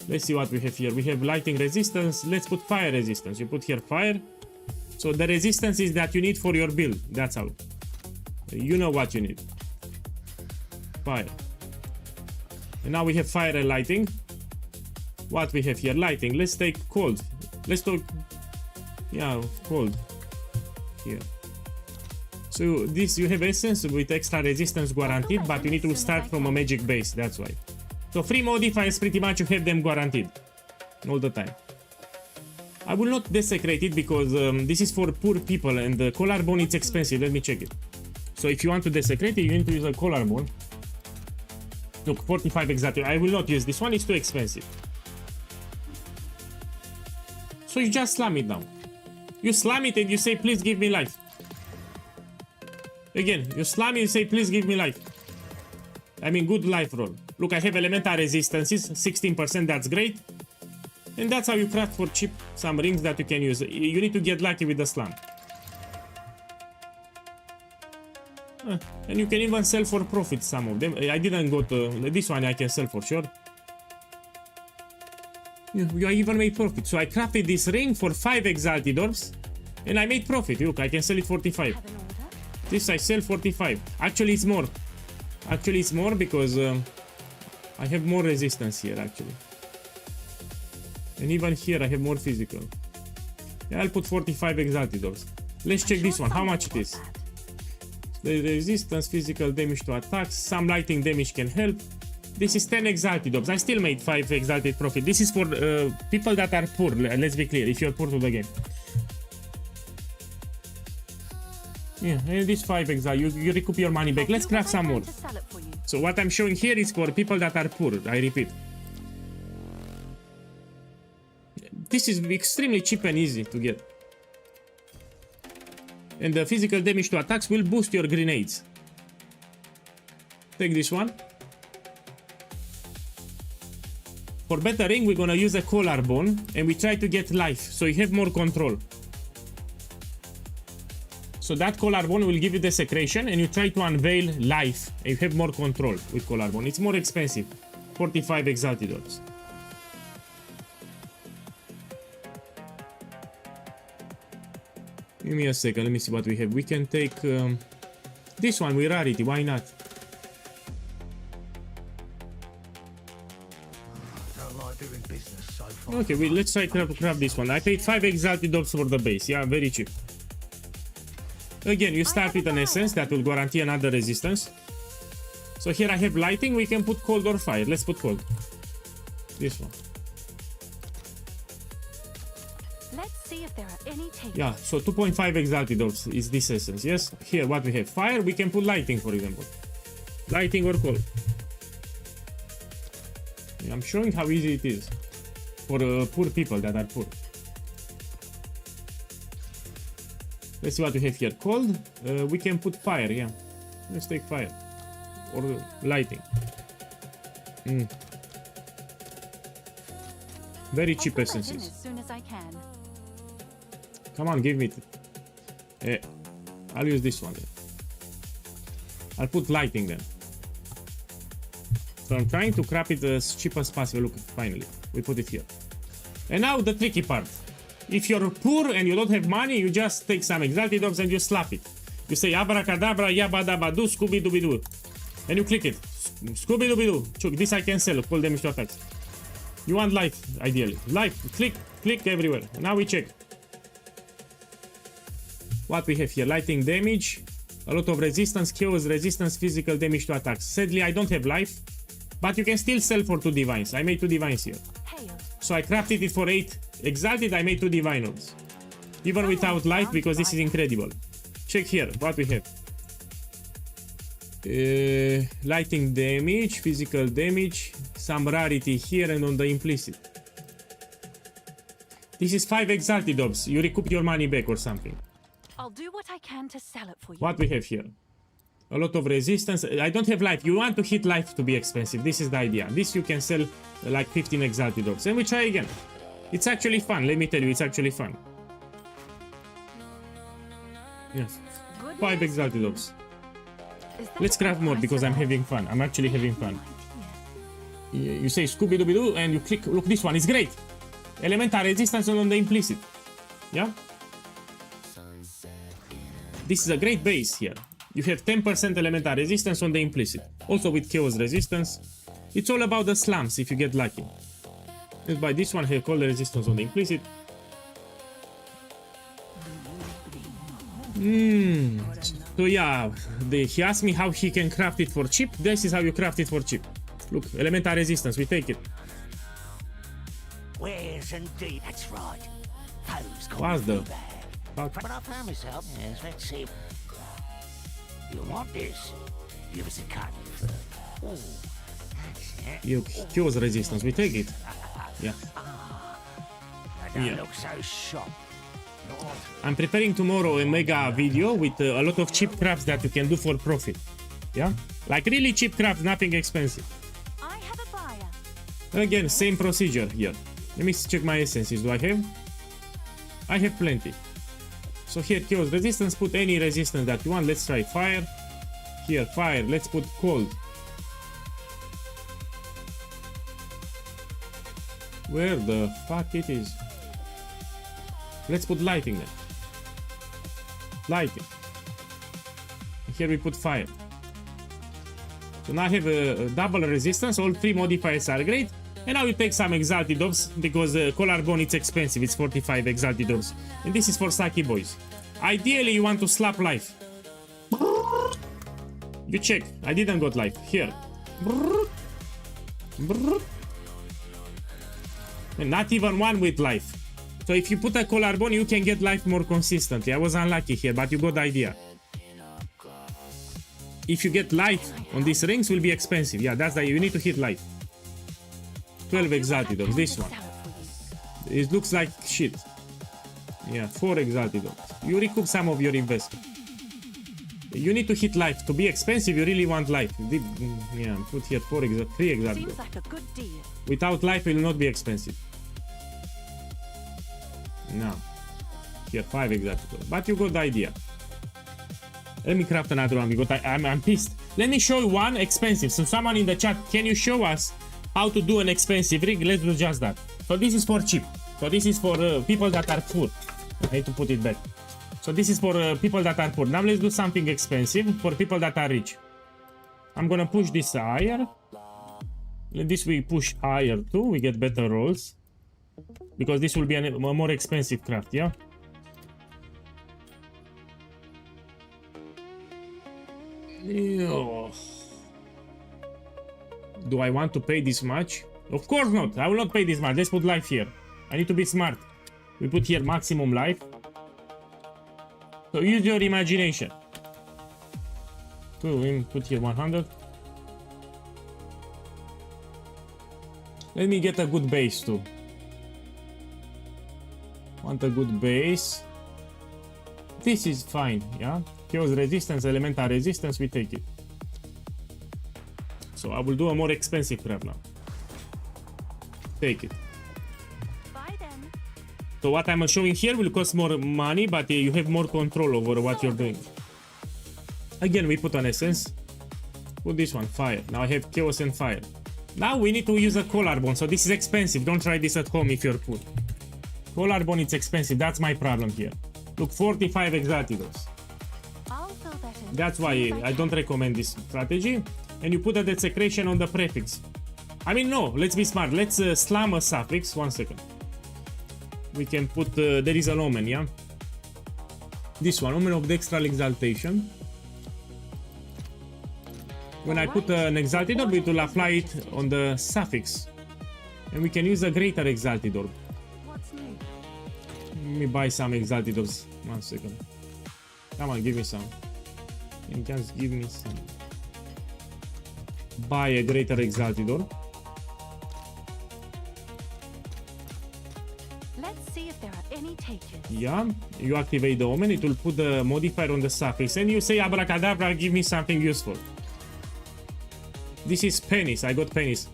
[SPEAKER 1] Let's see what we have here. We have lightning resistance. Let's put fire resistance. You put here fire. So the resistance is that you need for your build. That's how. You know what you need. Fire. And now we have fire and lightning. What we have here? Lighting. Let's take cold. Let's take... Yeah, cold. Here. So this, you have essence with extra resistance guaranteed, but you need to start from a magic base, that's why. So free modifiers, pretty much you have them guaranteed. All the time. I will not desecrate it because this is for poor people and the collarbone is expensive. Let me check it. So if you want to desecrate it, you need to use a collarbone. Look, 45 exactly. I will not use this one, it's too expensive. So you just slam it down. You slam it and you say, please give me life. Again, you slam it and say, please give me life. I mean, good life roll. Look, I have elemental resistances, 16%, that's great. And that's how you craft for cheap some rings that you can use. You need to get lucky with the slam. And you can even sell for profit some of them. I didn't go to this one, I can sell for sure. I even made profit. So I crafted this ring for 5 exalted orbs and I made profit. Look, I can sell it 45. This I sell 45. Actually it's more. Actually it's more because I have more resistance here actually. And even here I have more physical. Yeah, I'll put 45 exalted orbs. Let's check this one. How much it is? The resistance, physical damage to attacks, some lightning damage can help. This is 10 exalted orbs. I still made 5 exalted profit. This is for people that are poor. Let's be clear, if you're poor to the game. Yeah, and this 5 exalted, you recoup your money back. Let's craft some more. So what I'm showing here is for people that are poor, I repeat. This is extremely cheap and easy to get. And the physical damage to attacks will boost your grenades. Take this one. For better ring, we're gonna use a collarbone and we try to get life, so you have more control. So that collarbone will give you desecration and you try to unveil life and you have more control with collarbone. It's more expensive. 45 exalted orbs. Give me a second, let me see what we have. We can take this one with rarity, why not? Okay, let's try to grab this one. I paid 5 exalted orbs for the base, yeah, very cheap. Again, you start with an essence that will guarantee another resistance. So here I have lighting, we can put cold or fire. Let's put cold. This one.
[SPEAKER 2] Let's see if there are any takers.
[SPEAKER 1] Yeah, so 2.5 exalted orbs is this essence, yes? Here, what we have? Fire, we can put lighting, for example. Lighting or cold. Yeah, I'm showing how easy it is for poor people that are poor. Let's see what we have here. Cold, we can put fire, yeah. Let's take fire. Or lighting. Very
[SPEAKER 2] I'll
[SPEAKER 1] cheap
[SPEAKER 2] fill that in
[SPEAKER 1] essences.
[SPEAKER 2] as soon as I can.
[SPEAKER 1] Come on, give me it. I'll use this one then. I'll put lighting then. So I'm trying to craft it as cheap as possible. Look, finally, we put it here. And now the tricky part. If you're poor and you don't have money, you just take some exalted orbs and you slap it. You say abracadabra, yabba dabba do, scooby dooby doo. And you click it. Scooby dooby doo. Chook, this I can sell. Call damage to attacks. You want life, ideally. Life. Click everywhere. Now we check. What we have here? Lighting damage. A lot of resistance, chaos resistance, physical damage to attacks. Sadly, I don't have life. But you can still sell for 2 divines. I made 2 divines here.
[SPEAKER 2] Hail.
[SPEAKER 1] So I crafted it for 8 exalted. I made 2 divine orbs. Even without life, because this is incredible. Check here what we have. Lighting damage, physical damage, some rarity here and on the implicit. This is 5 exalted orbs. You recoup your money back or something.
[SPEAKER 2] I'll do what I can to sell it for you.
[SPEAKER 1] What we have here? A lot of resistance. I don't have life. You want to hit life to be expensive. This is the idea. This you can sell like 15 exalted orbs. And we try again. It's actually fun. Let me tell you, it's actually fun. Yes.
[SPEAKER 2] Good
[SPEAKER 1] 5
[SPEAKER 2] news.
[SPEAKER 1] exalted orbs.
[SPEAKER 2] Is that
[SPEAKER 1] Let's
[SPEAKER 2] a
[SPEAKER 1] craft more
[SPEAKER 2] price
[SPEAKER 1] because
[SPEAKER 2] for
[SPEAKER 1] I'm
[SPEAKER 2] that?
[SPEAKER 1] having fun. I'm actually having fun.
[SPEAKER 2] Idea.
[SPEAKER 1] You say Scooby Dooby Doo and you click. Look, this one is great. Elemental resistance on the implicit. Yeah? This is a great base here. You have 10% elemental resistance on the implicit. Also with chaos resistance. It's all about the slums if you get lucky. Let's buy this one, have cold resistance on the implicit. So yeah, he asked me how he can craft it for cheap. This is how you craft it for cheap. Look, elemental resistance, we take it.
[SPEAKER 7] Where's indeed? That's right. Foes call
[SPEAKER 1] What's
[SPEAKER 7] me
[SPEAKER 1] the
[SPEAKER 7] bad.
[SPEAKER 1] fuck?
[SPEAKER 7] But I found myself. Yes, let's see. You want this? Give us a cut. Oh, that's it.
[SPEAKER 1] You chaos resistance, we take it. Yeah.
[SPEAKER 7] I don't
[SPEAKER 1] Yeah.
[SPEAKER 7] look so shocked.
[SPEAKER 1] I'm preparing tomorrow a mega video with a lot of cheap crafts that you can do for profit. Yeah? Like really cheap crafts, nothing expensive.
[SPEAKER 2] I have a buyer.
[SPEAKER 1] Again, same procedure here. Let me check my essences. Do I have? I have plenty. So here, chaos resistance, put any resistance that you want. Let's try fire. Here, fire. Let's put cold. Where the fuck it is? Let's put lighting then. Lighting. Here we put fire. So now I have a double resistance. All 3 modifiers are great. And now we take some exalted orbs because collar bone it's expensive. It's 45 exalted orbs. And this is for Saki boys. Ideally you want to slap life. You check. I didn't got life. Here. And not even one with life. So if you put a collarbone, you can get life more consistently. I was unlucky here, but you got the idea. If you get life on these rings, will be expensive. Yeah, that's the you need to hit life. 12 exalted orbs. This one.
[SPEAKER 2] Sell it for you.
[SPEAKER 1] It looks like shit. Yeah, 4 exalted orbs. You recoup some of your investment. You need to hit life. To be expensive, you really want life. Yeah, put here 3 exalted orbs.
[SPEAKER 2] Seems like a good deal.
[SPEAKER 1] Without life, it will not be expensive. No. Here, 5 exactly. But you got the idea. Let me craft another one because I'm pissed. Let me show you one expensive. So someone in the chat, can you show us how to do an expensive rig? Let's do just that. So this is for cheap. So this is for people that are poor. I need to put it back. So this is for people that are poor. Now let's do something expensive for people that are rich. I'm gonna push this higher. This we push higher too. We get better rolls. Because this will be a more expensive craft, yeah? Do I want to pay this much? Of course not. I will not pay this much. Let's put life here. I need to be smart. We put here maximum life. So use your imagination. We put here 100. Let me get a good base too. Want a good base. This is fine, yeah? Chaos resistance, elemental resistance, we take it. So I will do a more expensive craft now. Take it. So what I'm showing here will cost more money, but you have more control over what you're doing. Again, we put on essence. Put this one, fire. Now I have chaos and fire. Now we need to use a collarbone, so this is expensive. Don't try this at home if you're poor. Collarbone, it's expensive. That's my problem here. Look, 45 exaltidors.
[SPEAKER 2] I'll fill that in.
[SPEAKER 1] That's why I don't recommend this strategy. And you put a desecration on the prefix. I mean, no, let's be smart. Let's slam a suffix. 1 second. We can put, there is an omen, yeah? This one, omen of dextral exaltation. When I put an exaltidor, we will apply it on the suffix. And we can use a greater exaltidor.
[SPEAKER 2] What's new?
[SPEAKER 1] Let me buy some exaltidors. 1 second. Come on, give me some. And just give me some. Buy a greater exaltidor.
[SPEAKER 2] Let's see if there are any takers.
[SPEAKER 1] Yeah, you activate the omen, it will put the modifier on the suffix, and you say abracadabra, give me something useful. This is pennies. I got pennies.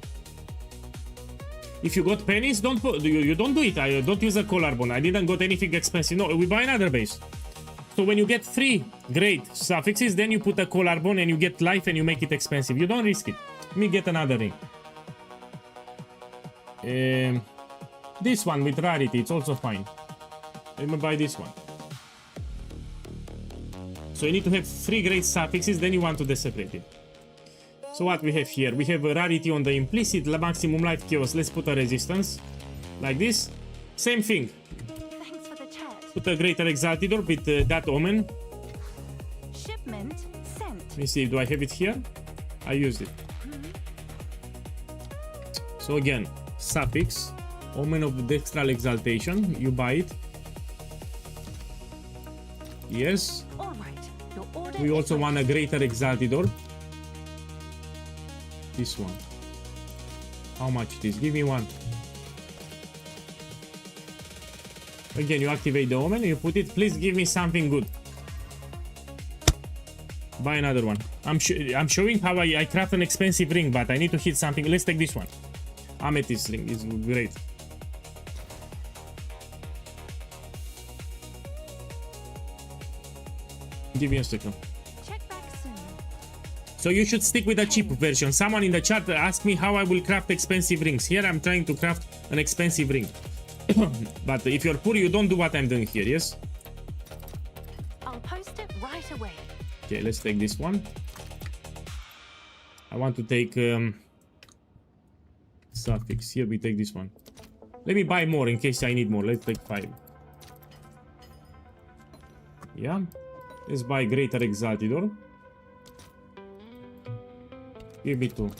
[SPEAKER 1] If you got pennies, don't put, you don't do it. I don't use a collarbone. I didn't got anything expensive. No, we buy another base. So when you get 3 great suffixes, then you put a collarbone and you get life and you make it expensive. You don't risk it. Let me get another ring. This one with rarity, it's also fine. Let me buy this one. So you need to have 3 great suffixes, then you want to desecrate it. So what we have here? We have a rarity on the implicit, maximum life, chaos. Let's put a resistance. Like this. Same thing.
[SPEAKER 2] Thanks for the chat.
[SPEAKER 1] Put a greater exaltidor with that omen.
[SPEAKER 2] Shipment sent.
[SPEAKER 1] Let me see, do I have it here? I used it. So again, suffix, omen of dextral exaltation. You buy it. Yes.
[SPEAKER 2] All right. Your order
[SPEAKER 1] We
[SPEAKER 2] is
[SPEAKER 1] also want a greater exaltidor. This one. How much it is? Give me one. Again, you activate the omen, you put it. Please give me something good. Buy another one. I'm showing how I craft an expensive ring, but I need to hit something. Let's take this one. Amethyst ring is great. Give me a second.
[SPEAKER 2] check back soon.
[SPEAKER 1] So you should stick with the cheap version. Someone in the chat asked me how I will craft expensive rings. Here I'm trying to craft an expensive ring. But if you're poor, you don't do what I'm doing here, yes?
[SPEAKER 2] I'll post it right away.
[SPEAKER 1] Okay, let's take this one. I want to take suffix. Here we take this one. Let me buy more in case I need more. Let's take 5. Yeah. Let's buy greater exaltidor. Give me 2.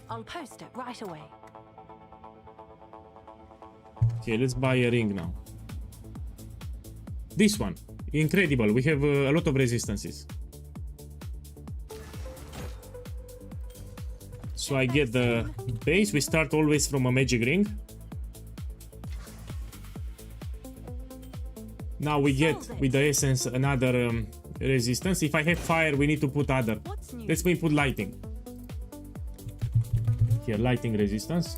[SPEAKER 2] I'll post it right away.
[SPEAKER 1] Okay, let's buy a ring now. This one. Incredible. We have a lot of resistances. So I get the base. We start always from a magic ring. Now we get with the essence another resistance. If I have fire, we need to put other.
[SPEAKER 2] What's new?
[SPEAKER 1] Let's put lighting. Here, lighting resistance.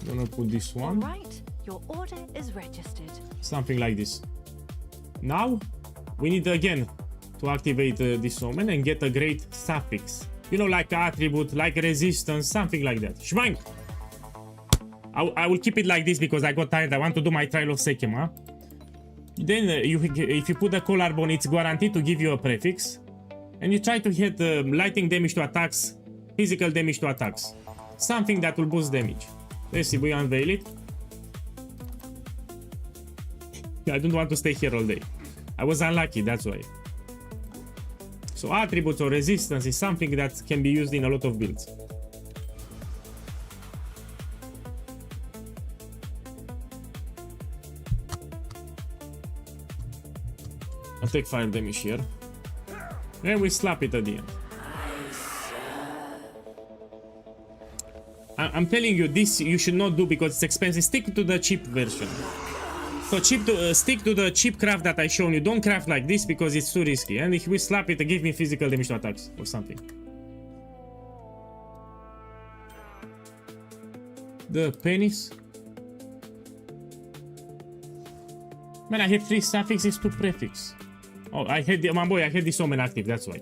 [SPEAKER 1] I'm gonna put this
[SPEAKER 2] All
[SPEAKER 1] one.
[SPEAKER 2] right. Your order is registered.
[SPEAKER 1] Something like this. Now we need again to activate this omen and get a great suffix. You know, like attribute, like resistance, something like that. Shmang! I will keep it like this because I got tired. I want to do my trial of Sekema. Then if you put a collarbone, it's guaranteed to give you a prefix. And you try to hit lightning damage to attacks, physical damage to attacks. Something that will boost damage. Let's see, we unveil it. I don't want to stay here all day. I was unlucky, that's why. So attributes or resistance is something that can be used in a lot of builds. I'll take fire damage here. And we slap it at the end. I'm telling you, this you should not do because it's expensive. Stick to the cheap version. So stick to the cheap craft that I shown you. Don't craft like this because it's too risky. And if we slap it, give me physical damage to attacks or something. The penis. Man, I have 3 suffixes, 2 prefix. Oh, I had my boy, I had this omen active, that's why.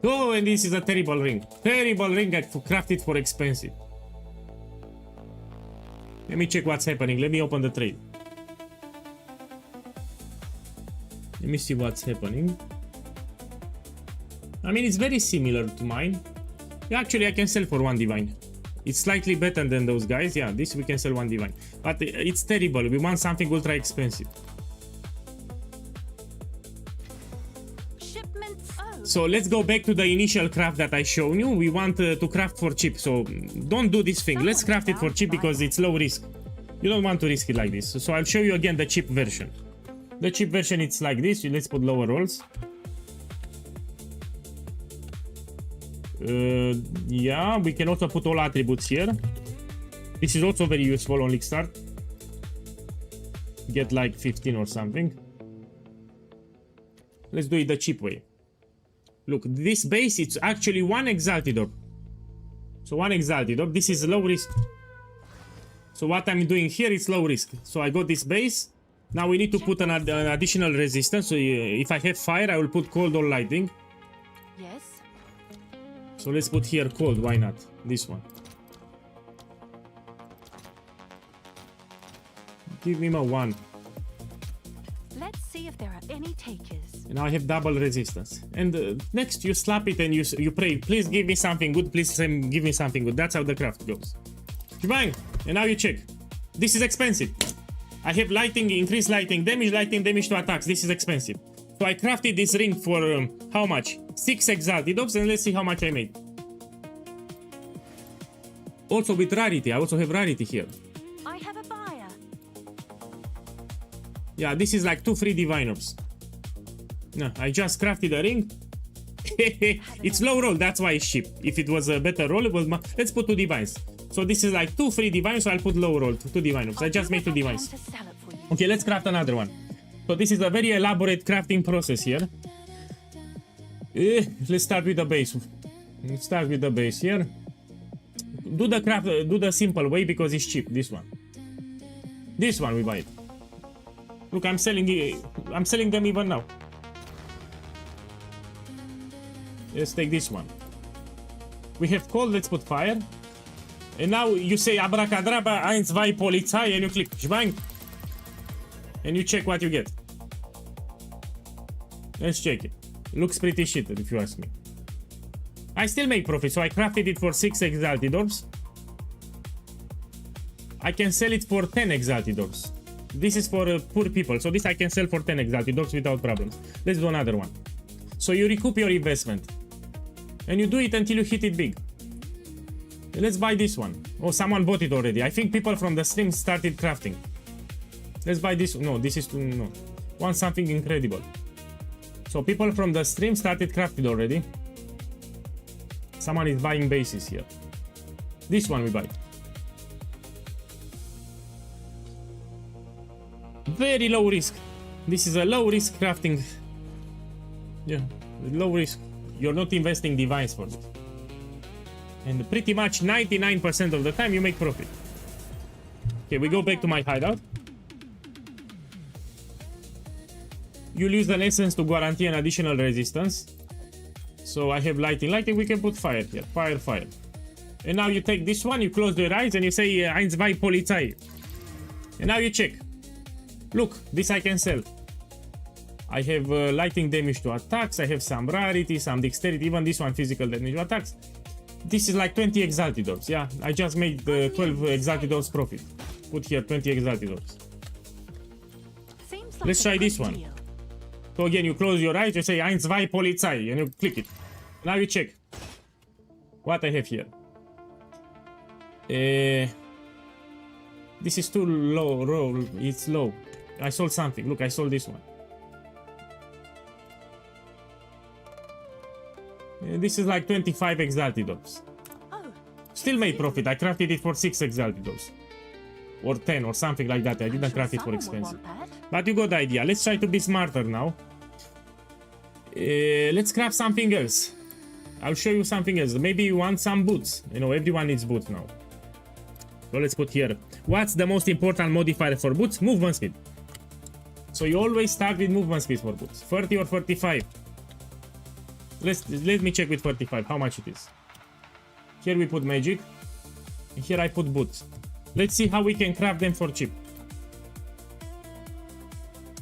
[SPEAKER 1] Oh, and this is a terrible ring. Terrible ring, I crafted for expensive. Let me check what's happening. Let me open the trade. Let me see what's happening. I mean, it's very similar to mine. Actually, I can sell for 1 divine. It's slightly better than those guys. Yeah, this we can sell 1 divine. But it's terrible. We want something ultra expensive.
[SPEAKER 2] Shipments. Oh.
[SPEAKER 1] So let's go back to the initial craft that I showed you. We want to craft for cheap. So don't do this thing. Let's craft it for cheap because it's low risk. You don't want to risk it like this. So I'll show you again the cheap version. The cheap version, it's like this. Let's put lower rolls. Yeah, we can also put all attributes here. This is also very useful on League Start. Get like 15 or something. Let's do it the cheap way. Look, this base, it's actually 1 Exalted Orb. So 1 Exalted Orb, this is low risk. So what I'm doing here is low risk. So I got this base. Now we need to put an additional resistance. So if I have fire, I will put cold or lightning.
[SPEAKER 2] Yes.
[SPEAKER 1] So let's put here cold, why not? This one. Give me a 1.
[SPEAKER 2] Let's see if there are any takers.
[SPEAKER 1] And now I have double resistance. And next you slap it and you pray, please give me something good, please give me something good. That's how the craft goes. Bang! And now you check. This is expensive. I have lighting, increased lighting damage to attacks. This is expensive. So I crafted this ring for how much? 6 Exalted Orbs, and let's see how much I made. Also with rarity, I also have rarity here.
[SPEAKER 2] I have a buyer.
[SPEAKER 1] Yeah, this is like 2 free divine orbs. No, I just crafted a ring. It's low roll, that's why it's cheap. If it was a better roll, it was let's put 2 divines. So this is like 2 free divines, so I'll put low roll, 2 divine orbs. I just made 2 divines. Okay, let's craft another one. So this is a very elaborate crafting process here. Let's start with the base. Let's start with the base here. Do the simple way because it's cheap. This one. This one we buy it. Look, I'm selling them even now. Let's take this one. We have cold, let's put fire. And now you say abracadabra 1, 2, Polizei, and you click bang. And you check what you get. Let's check it. Looks pretty shit if you ask me. I still make profit, so I crafted it for 6 Exalted Orbs. I can sell it for 10 Exalted Orbs. This is for poor people, so this I can sell for 10 Exalted Orbs without problems. Let's do another one. So you recoup your investment. And you do it until you hit it big. Let's buy this one. Oh, someone bought it already. I think people from the stream started crafting. Let's buy this. No, this is too... No. Want something incredible. So people from the stream started crafting already. Someone is buying bases here. This one we buy. Very low risk. This is a low risk crafting. Yeah, low risk. You're not investing divines for this. And pretty much 99% of the time you make profit. Okay, we go back to my hideout. You'll use an essence to guarantee an additional resistance. So I have lighting, we can put fire here. Fire. And now you take this one, you close your eyes and you say 1, 2, Polizei. And now you check. Look, this I can sell. I have lighting damage to attacks, I have some rarity, some dexterity, even this one physical damage to attacks. This is like 20 Exalted Orbs, yeah. I just made 12 Exalted Orbs profit. Put here 20 Exalted Orbs. Let's try this one. So again, you close your eyes, you say 1, 2, Polizei, and you click it. Now you check what I have here. This is too low roll, it's low. I sold something, look, I sold this one. This is like 25 Exalted Orbs. Still made profit, I crafted it for 6 Exalted Orbs. Or 10 or something like that, I didn't craft it for expensive. But you got the idea, let's try to be smarter now. Let's craft something else. I'll show you something else. Maybe you want some boots. You know, everyone needs boots now. So let's put here. What's the most important modifier for boots? Movement speed. So you always start with movement speed for boots. 30 or 35. Let me check with 35 how much it is. Here we put magic. And here I put boots. Let's see how we can craft them for cheap.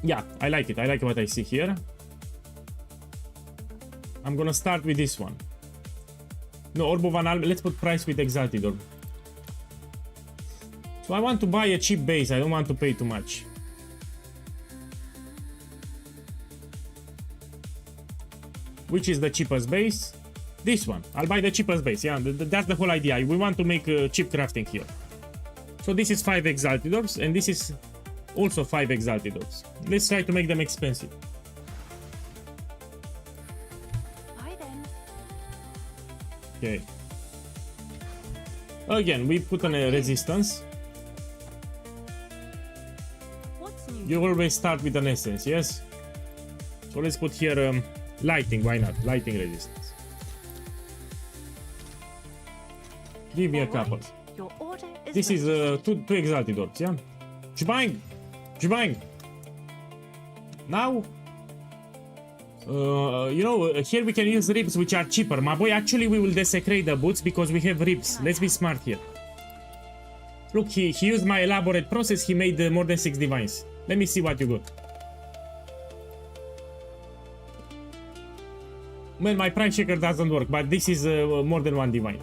[SPEAKER 1] Yeah, I like it. I like what I see here. I'm gonna start with this one. No, Orb of Analmia. Let's put price with Exalted Orb. So I want to buy a cheap base. I don't want to pay too much. Which is the cheapest base? This one. I'll buy the cheapest base. Yeah, that's the whole idea. We want to make cheap crafting here. So this is 5 Exalted Orbs, and this is also 5 Exalted Orbs. Let's try to make them expensive.
[SPEAKER 2] Bye then.
[SPEAKER 1] Okay. Again, we put on a resistance.
[SPEAKER 2] What's new?
[SPEAKER 1] You always start with an essence, yes? So let's put here lighting. Why not? Lighting resistance. Give me a couple.
[SPEAKER 2] Right. Your order is
[SPEAKER 1] This is two Exalted Orbs, yeah? Shebang! Shebang! Now, you know, here we can use ribs which are cheaper. My boy, actually we will desecrate the boots because we have ribs. Let's be smart here. Look, he used my elaborate process. He made more than 6 divines. Let me see what you got. Well, my price checker doesn't work, but this is more than 1 divine.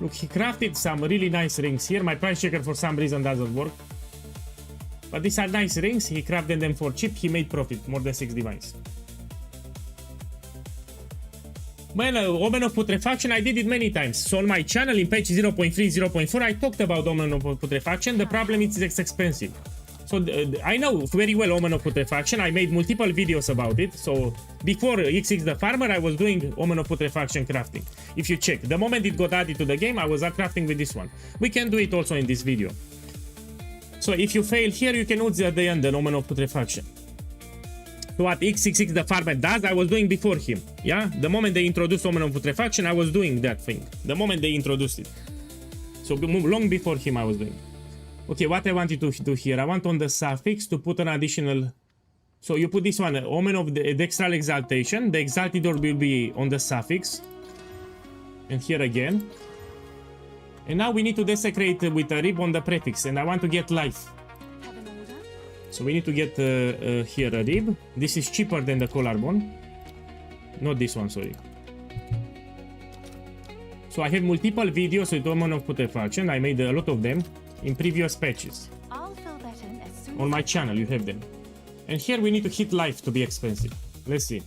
[SPEAKER 1] Look, he crafted some really nice rings here. My price checker for some reason doesn't work. But these are nice rings. He crafted them for cheap. He made profit, more than 6 divines. Well, Omen of Putrefaction, I did it many times. So on my channel in page 0.3, 0.4, I talked about Omen of Putrefaction. The problem is it's expensive. So I know very well Omen of Putrefaction. I made multiple videos about it. So before XX the Farmer, I was doing Omen of Putrefaction crafting. If you check, the moment it got added to the game, I was crafting with this one. We can do it also in this video. So if you fail here, you can use at the end the Omen of Putrefaction. So what XXX the Farmer does, I was doing before him. Yeah, the moment they introduced Omen of Putrefaction, I was doing that thing. The moment they introduced it. So long before him, I was doing. Okay, what I wanted to do here, I want on the suffix to put an additional. So you put this one, Omen of the Dextral Exaltation. The Exalted Orb will be on the suffix. And here again. And now we need to desecrate with a rib on the prefix. And I want to get life.
[SPEAKER 2] Have an order?
[SPEAKER 1] So we need to get here a rib. This is cheaper than the collarbone. Not this one, sorry. So I have multiple videos with Omen of Putrefaction. I made a lot of them in previous patches.
[SPEAKER 2] I'll fill that in as soon
[SPEAKER 1] On
[SPEAKER 2] as
[SPEAKER 1] my channel you have them. And here we need to hit life to be expensive. Let's see.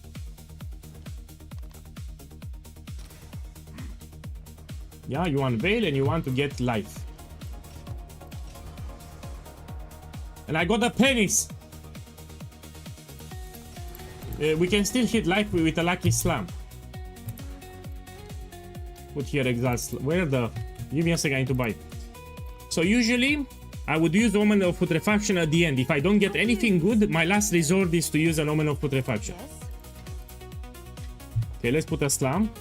[SPEAKER 1] Yeah, you unveil and you want to get life. And I got a penis! We can still hit life with a lucky slam. Put here exalt. Where the... Give me a second, I need to buy. So usually, I would use Omen of Putrefaction at the end. If I don't get anything good, my last resort is to use an Omen of Putrefaction.
[SPEAKER 2] yes.
[SPEAKER 1] Okay, let's put a slam.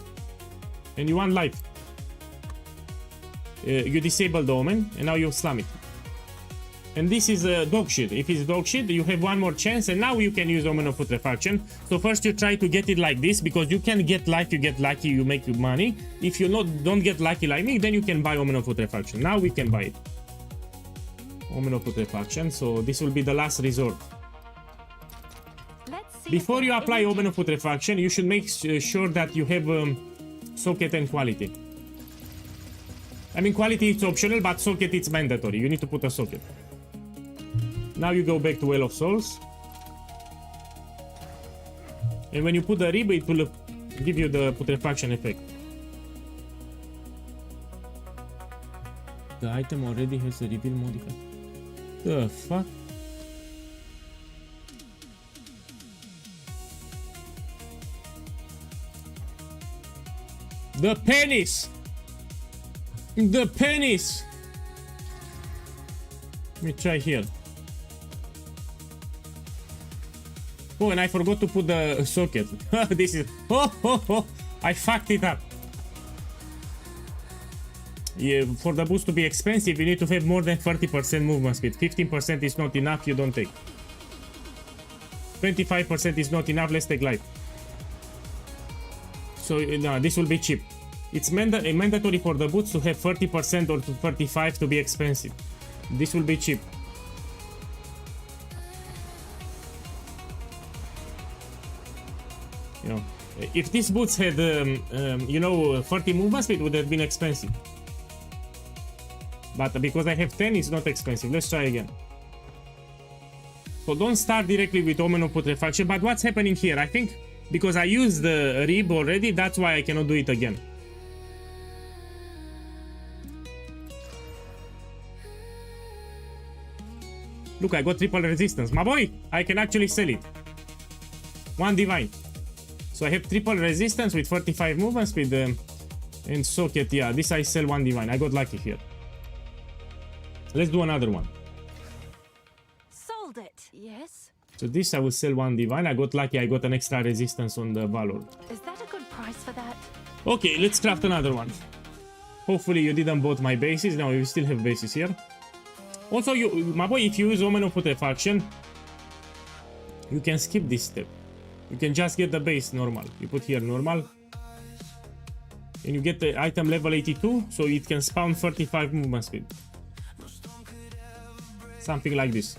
[SPEAKER 1] And you want life. You disable the Omen, and now you slam it. And this is dog shit. If it's dog shit, you have one more chance, and now you can use Omen of Putrefaction. So first you try to get it like this, because you can get life, you get lucky, you make money. If you don't get lucky like me, then you can buy Omen of Putrefaction. Now we can buy it. Omen of Putrefaction, so this will be the last resort.
[SPEAKER 2] Let's see.
[SPEAKER 1] Before
[SPEAKER 2] if
[SPEAKER 1] you
[SPEAKER 2] there's
[SPEAKER 1] apply
[SPEAKER 2] any
[SPEAKER 1] Omen of Putrefaction, you should make sure that you have socket and quality. I mean, quality is optional, but socket is mandatory. You need to put a socket. Now you go back to Well of Souls. And when you put the rib, it will give you the putrefaction effect. The item already has a reveal modifier. The fuck? The penis! The penis! Let me try here. Oh, and I forgot to put the socket. This is... Oh, I fucked it up. For the boots to be expensive, you need to have more than 30% movement speed. 15% is not enough, you don't take. 25% is not enough, let's take light. So no, this will be cheap. It's mandatory for the boots to have 30% or to 35% to be expensive. This will be cheap. You know, if these boots had, you know, 30 movement speed, would have been expensive. But because I have 10, it's not expensive. Let's try again. So don't start directly with Omen of Putrefaction. But what's happening here? I think because I used the rib already, that's why I cannot do it again. Look, I got triple resistance. My boy, I can actually sell it. 1 divine. So I have triple resistance with 45 movement speed and socket. Yeah, this I sell 1 divine. I got lucky here. Let's do another one.
[SPEAKER 2] Sold it. Yes.
[SPEAKER 1] So this I will sell 1 divine. I got lucky. I got an extra resistance on the Valor.
[SPEAKER 2] Is that a good price for that?
[SPEAKER 1] Okay, let's craft another one. Hopefully you didn't bought my bases. Now we still have bases here. Also, my boy, if you use Omen of Putrefaction, you can skip this step. You can just get the base normal. You put here normal. And you get the item level 82, so it can spawn 35 movement speed. Something like this.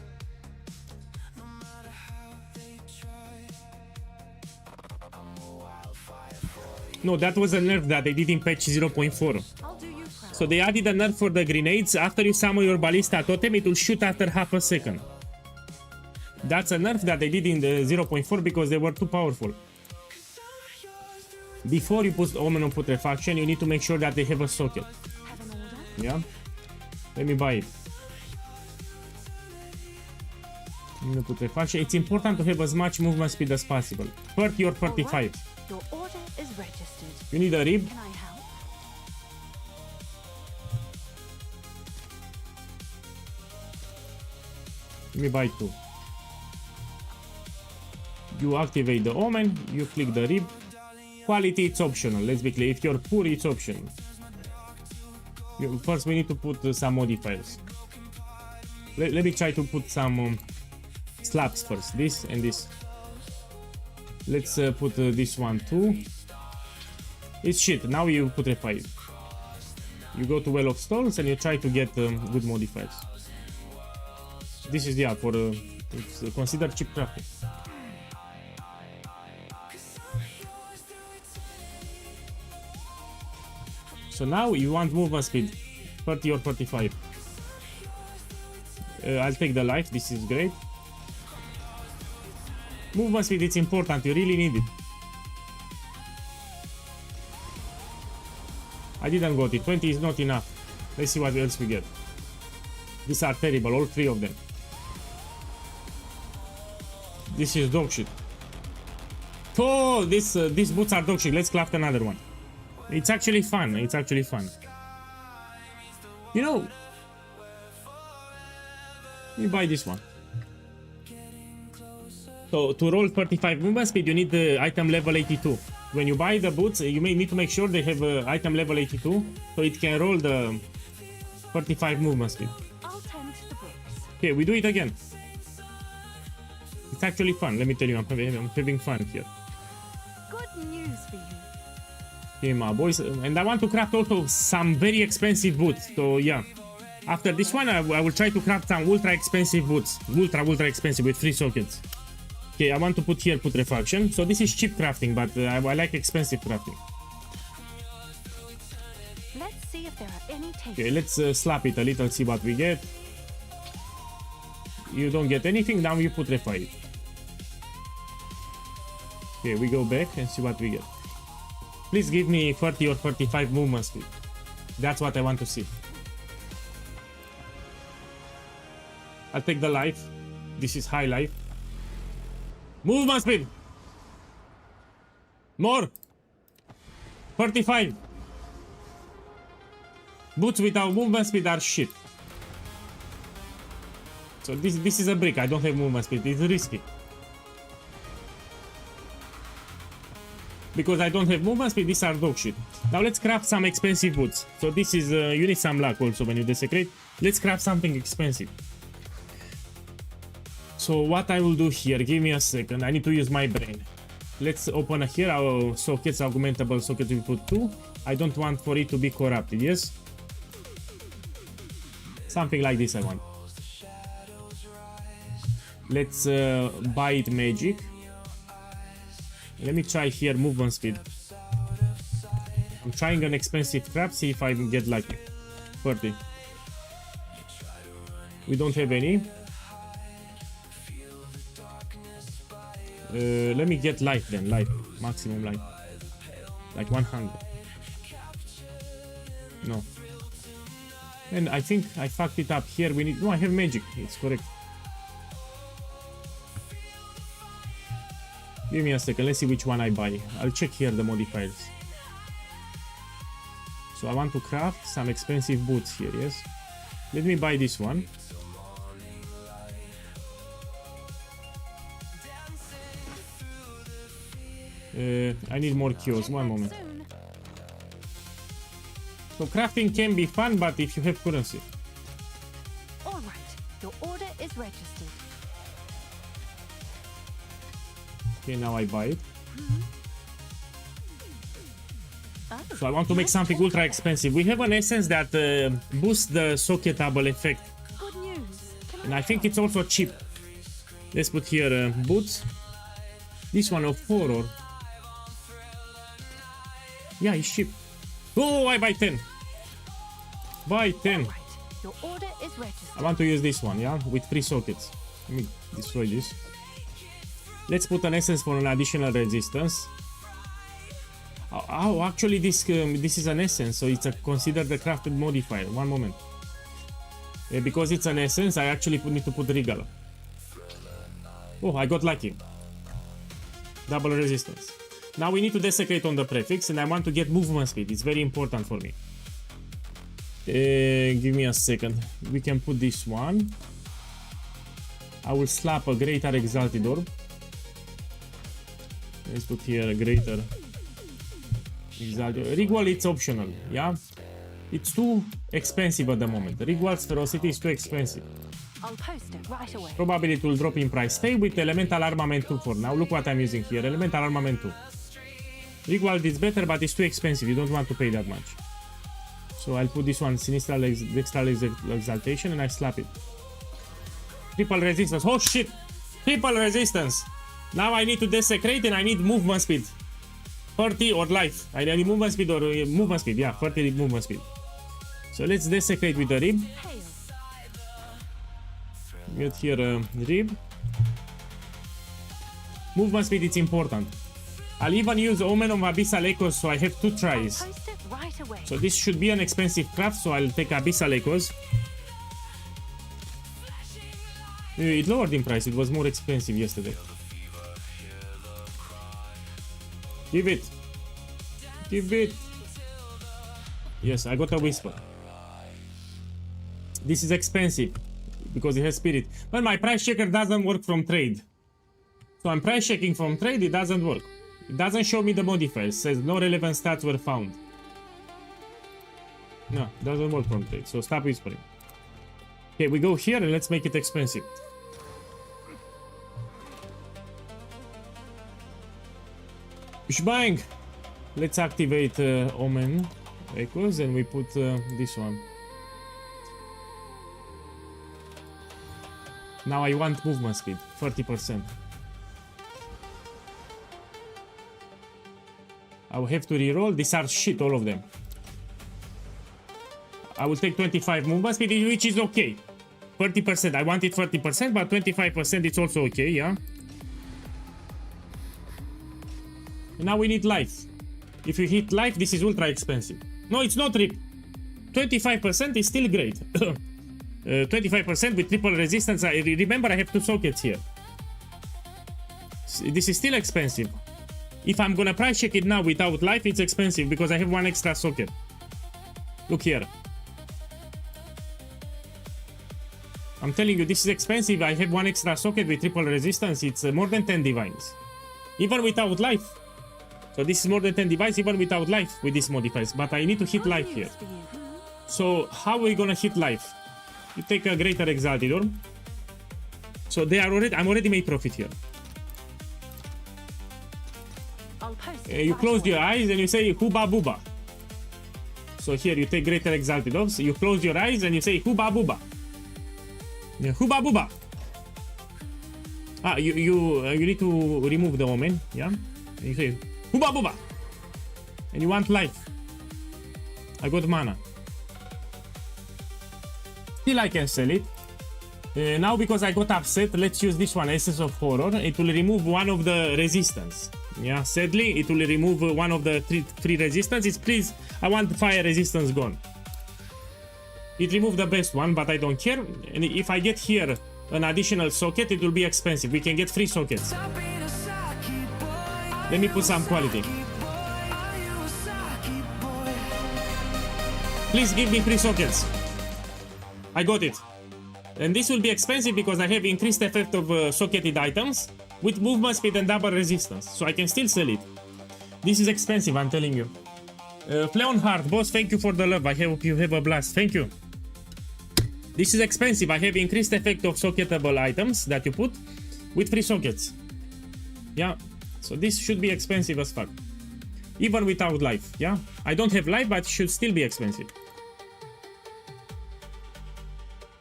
[SPEAKER 1] No, that was a nerf that they did in patch 0.4. So they added a nerf for the grenades. After you summon your Ballista Totem, it will shoot after half a second. That's a nerf that they did in the 0.4 because they were too powerful. Before you put Omen of Putrefaction, you need to make sure that they have a socket. Yeah? Let me buy it. Omen of Putrefaction. It's important to have as much movement speed as possible. 30 or 35.
[SPEAKER 2] Your order is registered.
[SPEAKER 1] You need a rib.
[SPEAKER 2] Can I help?
[SPEAKER 1] Let me buy 2. You activate the Omen, you click the rib. Quality, it's optional. Let's be clear. If you're poor, it's optional. First, we need to put some modifiers. Let me try to put some slabs first. This and this. Let's put this one too. It's shit. Now you putrefy it. You go to Well of Stones and you try to get good modifiers. This is, yeah, for it's considered cheap crafting. So now you want movement speed 30 or 35. I'll take the life. This is great. Movement speed, it's important. You really need it. I didn't got it. 20 is not enough. Let's see what else we get. These are terrible, all 3 of them. This is dog shit. Oh, these boots are dog shit. Let's craft another one. It's actually fun. It's actually fun. You know, let me buy this one. So to roll 35 movement speed, you need the item level 82. When you buy the boots, you may need to make sure they have item level 82, so it can roll the 35 movement speed.
[SPEAKER 2] I'll tend to the bricks.
[SPEAKER 1] Okay, we do it again. It's actually fun. Let me tell you, I'm having fun here.
[SPEAKER 2] Good news for you.
[SPEAKER 1] Okay, my boys, and I want to craft also some very expensive boots. So yeah, after this one, I will try to craft some ultra expensive boots, ultra expensive with 3 sockets. Okay, I want to put here putrefaction. So this is cheap crafting, but I like expensive crafting.
[SPEAKER 2] Let's see if there are any takers.
[SPEAKER 1] Okay, let's slap it a little, see what we get. You don't get anything, now you putrefy it. Okay, we go back and see what we get. Please give me 30 or 35 movement speed. That's what I want to see. I'll take the life. This is high life. Movement speed! More! 35! Boots without movement speed are shit. So this is a brick. I don't have movement speed. It's risky. because I don't have movement speed, these are dog shit. Now let's craft some expensive boots. So this is, you need some luck also when you desecrate. Let's craft something expensive. So what I will do here, give me a second, I need to use my brain. Let's open here our sockets, augmentable socket, we put 2. I don't want for it to be corrupted, yes? Something like this I want. Let's buy it magic. Let me try here movement speed. I'm trying an expensive craft, see if I can get lucky. 30. We don't have any. Let me get life then, life, maximum life. Like 100. No. And I think I fucked it up here. We need, no, I have magic, it's correct. Give me a second, let's see which one I buy. I'll check here the modifiers. So I want to craft some expensive boots here, yes? Let me buy this one. I need more kios, one moment. So crafting can be fun, but if you have currency.
[SPEAKER 2] All right, your order is registered.
[SPEAKER 1] Okay, now I buy it.
[SPEAKER 2] Oh,
[SPEAKER 1] So I want to make something ultra expensive. We have an essence that boosts the socketable effect.
[SPEAKER 2] good news. Can
[SPEAKER 1] And I think it's also cheap. Let's put here boots. This one of horror. Yeah, it's cheap. Oh, I buy 10. Buy 10.
[SPEAKER 2] All right, your order is registered.
[SPEAKER 1] I want to use this one, yeah, with 3 sockets. Let me destroy this. Let's put an essence for an additional resistance. Oh, actually, this is an essence, so it's considered a crafted modifier. One moment. Because it's an essence, I actually need to put regal. Oh, I got lucky. Double resistance. Now we need to desecrate on the prefix, and I want to get movement speed. It's very important for me. Give me a second. We can put this one. I will slap a greater exalted orb. Let's put here a greater exalted. Rigual, it's optional, yeah? It's too expensive at the moment. Rigual's ferocity is too expensive.
[SPEAKER 2] I'll post it right away.
[SPEAKER 1] Probably it will drop in price. Stay with elemental armament 2 for now. Look what I'm using here. Elemental armament 2. Rigual is better, but it's too expensive. You don't want to pay that much. So I'll put this one, Sinistral Dextral Exaltation, and I slap it. Triple resistance. Oh shit! Triple resistance! Now I need to desecrate and I need movement speed. 30 or life. I need movement speed or movement speed. Yeah, 30 movement speed. So let's desecrate with the rib.
[SPEAKER 2] Hail.
[SPEAKER 1] Get here rib. Movement speed is important. I'll even use Omen of Abyssal Echoes, so I have 2 tries.
[SPEAKER 2] Post it right away.
[SPEAKER 1] So this should be an expensive craft, so I'll take Abyssal Echoes. It lowered in price, it was more expensive yesterday. Give it. Give it. Yes, I got a whisper. This is expensive because it has spirit. But my price checker doesn't work from trade. So I'm price checking from trade, it doesn't work. It doesn't show me the modifiers, it says no relevant stats were found. No, it doesn't work from trade, so stop whispering. Okay, we go here and let's make it expensive. Shbang! Let's activate Omen Echoes and we put this one. Now I want movement speed, 30%. I will have to reroll. These are shit, all of them. I will take 25 movement speed, which is okay. 30%. I wanted 30%, but 25% it's also okay, yeah? And now we need life. If you hit life, this is ultra expensive. No, it's not rip. 25% is still great. 25% with triple resistance. Remember, I have 2 sockets here. This is still expensive. If I'm gonna price check it now without life, it's expensive because I have 1 extra socket. Look here. I'm telling you, this is expensive. I have 1 extra socket with triple resistance. It's more than 10 divines. Even without life. So this is more than 10 device even without life with these modifiers. But I need to hit life here. So how are we gonna hit life? You take a greater exalted orb. So they are already. I'm already made profit here.
[SPEAKER 2] I'll post
[SPEAKER 1] You
[SPEAKER 2] right
[SPEAKER 1] close
[SPEAKER 2] away.
[SPEAKER 1] your eyes and you say Huba Buba. So here you take greater exalted orbs. You close your eyes and you say Huba Buba. Yeah, Huba Buba. Ah, you need to remove the omen. Yeah. And you say Huba Buba. And you want life. I got mana. Still I can sell it. Now because I got upset, let's use this one, Essence of Horror. It will remove one of the resistance. Yeah, sadly, it will remove one of the three resistances. Please, I want fire resistance gone. It removed the best one, but I don't care. And if I get here an additional socket, it will be expensive. We can get 3 sockets. Let me put some quality. Please give me 3 sockets. I got it. And this will be expensive because I have increased effect of socketed items with movement speed and double resistance. So I can still sell it. This is expensive, I'm telling you. Fleonhard, boss, thank you for the love. I hope you have a blast. Thank you. This is expensive. I have increased effect of socketable items that you put with 3 sockets. Yeah. So this should be expensive as fuck. Even without life. Yeah. I don't have life, but it should still be expensive.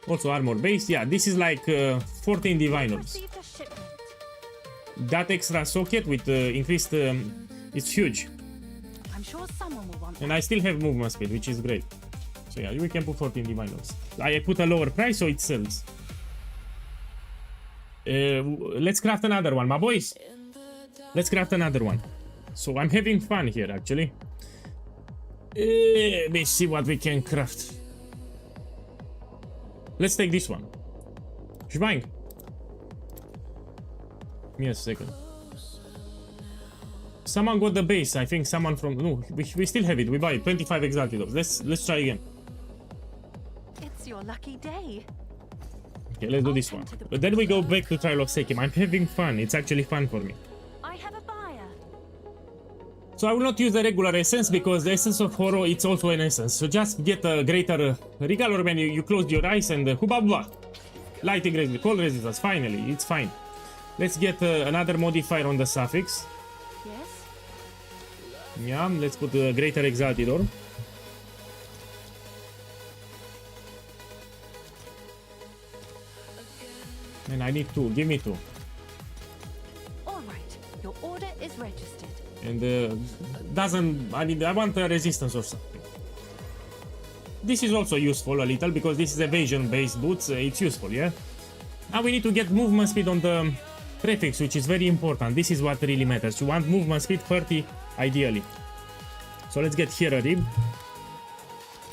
[SPEAKER 1] Also armor base, yeah, this is like 14 divine orbs.
[SPEAKER 2] Received a shipment.
[SPEAKER 1] That extra socket with increased, it's huge.
[SPEAKER 2] I'm sure someone will want
[SPEAKER 1] And I still have movement speed, which is great. So yeah, we can put 14 divine orbs. I put a lower price so it sells. Let's craft another one, my boys. Let's craft another one. So I'm having fun here actually. Let me see what we can craft. Let's take this one. Shbang. Give me a second. Someone got the base. I think someone from... No, we still have it. We buy it. 25 exalted orbs. Let's try again.
[SPEAKER 2] It's your lucky day.
[SPEAKER 1] Okay, let's do this one. But then we go back to Trial of Sekim. I'm having fun. It's actually fun for me.
[SPEAKER 2] I have a buyer.
[SPEAKER 1] So I will not use the regular essence because the essence of horror, it's also an essence. So just get a greater regal orb and you close your eyes and hubba. Lighting resistance, cold resistance, finally, it's fine. Let's get another modifier on the suffix.
[SPEAKER 2] Yes?
[SPEAKER 1] Yeah, let's put a greater exalted orb. And I need 2, give me 2.
[SPEAKER 2] All right. Your order is registered.
[SPEAKER 1] And I want a resistance or something. This is also useful a little because this is evasion based boots, it's useful, yeah? Now we need to get movement speed on the prefix, which is very important. This is what really matters. You want movement speed 30 ideally. So let's get here a rib.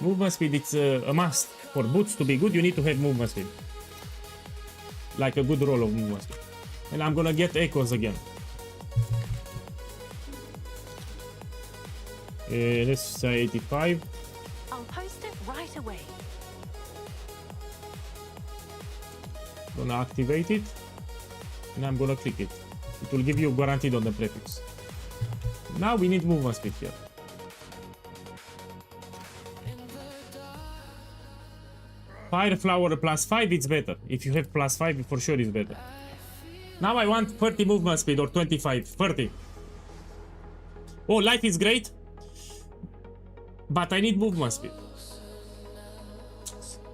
[SPEAKER 1] Movement speed, it's a must. For boots to be good, you need to have movement speed. Like a good roll of movement speed. And I'm gonna get echoes again. Let's say 85.
[SPEAKER 2] I'll post it right away.
[SPEAKER 1] Gonna activate it. And I'm gonna click it. It will give you guaranteed on the prefix. Now we need movement speed here. Fire flower plus 5, it's better. If you have plus 5, for sure it's better. Now I want 30 movement speed or 25. 30. Oh, life is great. But I need movement speed.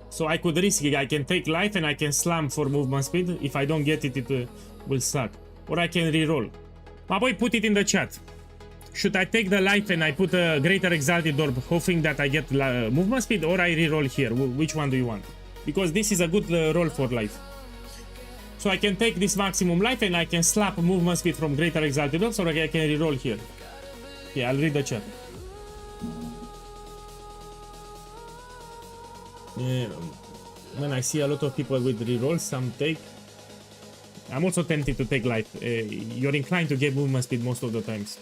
[SPEAKER 1] So I could risk it. I can take life and I can slam for movement speed. If I don't get it, it will suck. Or I can reroll. My boy, put it in the chat. Should I take the life and I put a greater exalted orb, hoping that I get movement speed, or I reroll here? Which one do you want? Because this is a good roll for life. So I can take this maximum life and I can slap movement speed from greater exalted orbs, or I can reroll here. Yeah, I'll read the chat. Yeah, when I see a lot of people with rerolls, some take. I'm also tempted to take life. You're inclined to get movement speed most of the times.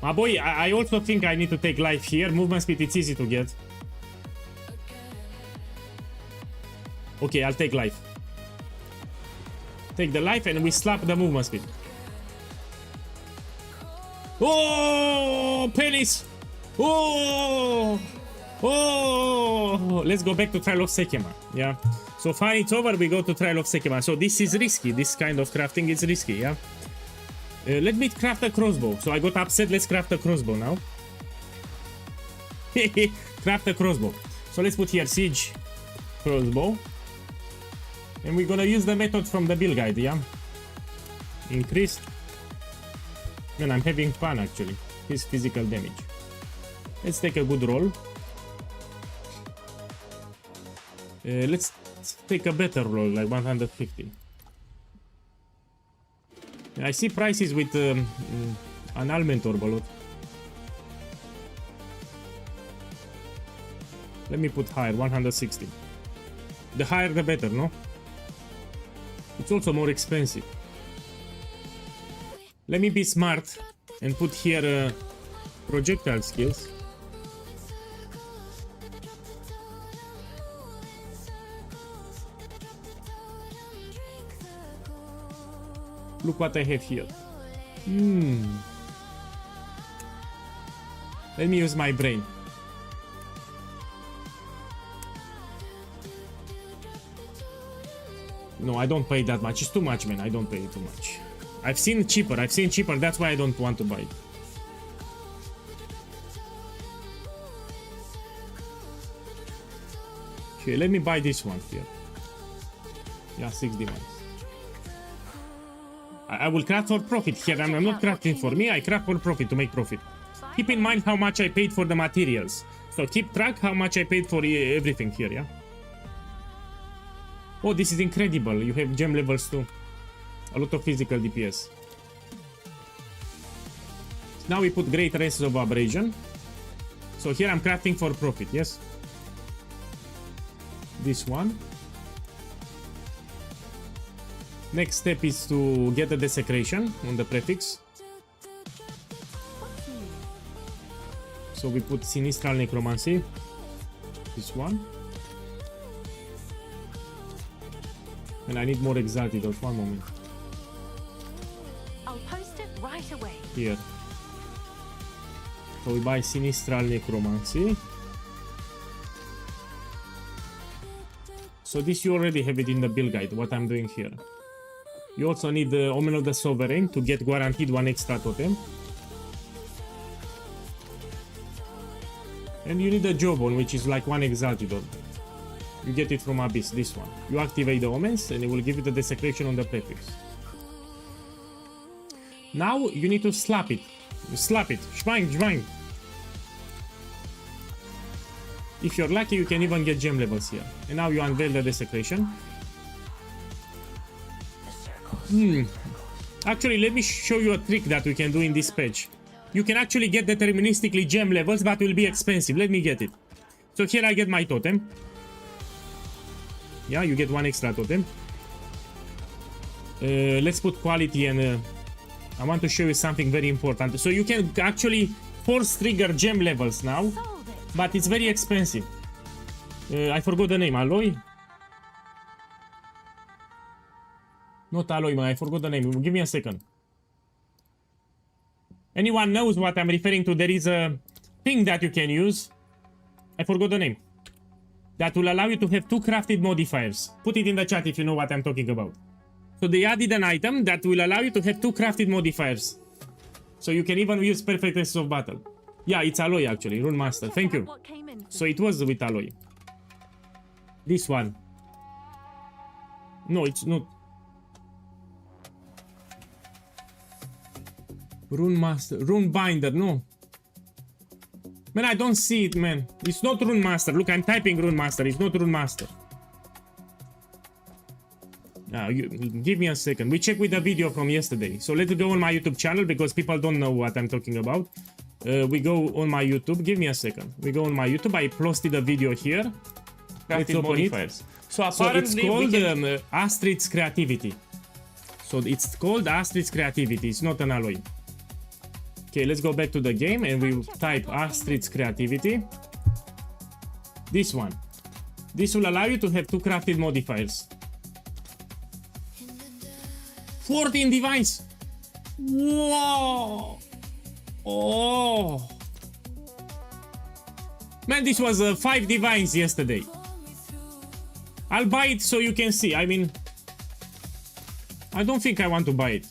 [SPEAKER 1] My boy, I also think I need to take life here. Movement speed, it's easy to get. Okay, I'll take life. Take the life and we slap the movement speed. Oh, penis. Oh, oh. Let's go back to Trial of Sekema. Yeah. So far it's over. We go to Trial of Sekema. So this is risky. This kind of crafting is risky. Yeah. Let me craft a crossbow. So I got upset. Let's craft a crossbow now. Craft a crossbow. So let's put here siege crossbow. And we're gonna use the method from the build guide, yeah? Increased. Man, I'm having fun actually. His physical damage. Let's take a good roll. Let's take a better roll, like 150. I see prices with annulment or balut. Let me put higher, 160. The higher the better, no? It's also more expensive. Let me be smart and put here projectile skills. Look what I have here. Let me use my brain. No, I don't pay that much. It's too much, man. I don't pay too much. I've seen cheaper. That's why I don't want to buy it. Okay, let me buy this one here. Yeah, 6 devices. I will craft for profit here. I'm not crafting for me. I craft for profit, to make profit. Keep in mind how much I paid for the materials. So keep track how much I paid for everything here, yeah? Oh, this is incredible. You have gem levels too. A lot of physical DPS. Now we put great races of abrasion. So here I'm crafting for profit, yes? This one. Next step is to get the desecration on the prefix. So we put Sinistral Necromancy. This one. And I need more exalted. One moment.
[SPEAKER 2] I'll post it right away.
[SPEAKER 1] Here. So we buy Sinistral Necromancy. So this you already have it in the build guide, what I'm doing here. You also need the Omen of the Sovereign to get guaranteed 1 extra totem. And you need a Jawbone, which is like 1 exalted orb. You get it from Abyss, this one. You activate the Omens and it will give you the desecration on the prefix. Now you need to slap it. You slap it. Shmang, shmang. If you're lucky, you can even get gem levels here. And now you unveil the desecration. Actually, let me show you a trick that we can do in this patch. You can actually get deterministically gem levels, but will be expensive. Let me get it. So here I get my totem. Yeah, you get 1 extra totem. Let's put quality and I want to show you something very important. So you can actually force trigger gem levels now, but it's very expensive. I forgot the name. Alloy? Not alloy, man. I forgot the name. Give me a second. Anyone knows what I'm referring to? There is a thing that you can use. I forgot the name. That will allow you to have 2 crafted modifiers. Put it in the chat if you know what I'm talking about. So they added an item that will allow you to have 2 crafted modifiers. So you can even use Perfect Races of Battle. Yeah, it's alloy actually. Rune Master. Thank you. So it was with alloy. This one. No, it's not. Rune Master. Rune Binder. No. Man, I don't see it, man. It's not Rune Master. Look, I'm typing Rune Master. It's not Rune Master. Give me a second. We check with the video from yesterday. So let's go on my YouTube channel because people don't know what I'm talking about. We go on my YouTube. Give me a second. We go on my YouTube. I posted a video here. Let's open it. So it's called Astrid's Creativity. So it's called Astrid's Creativity. It's not an alloy. Okay, let's go back to the game and we will type Astrid's Creativity. This one. This will allow you to have 2 crafted modifiers. 14 divines. Whoa! Oh. Man, this was 5 divines yesterday. I'll buy it so you can see. I mean, I don't think I want to buy it.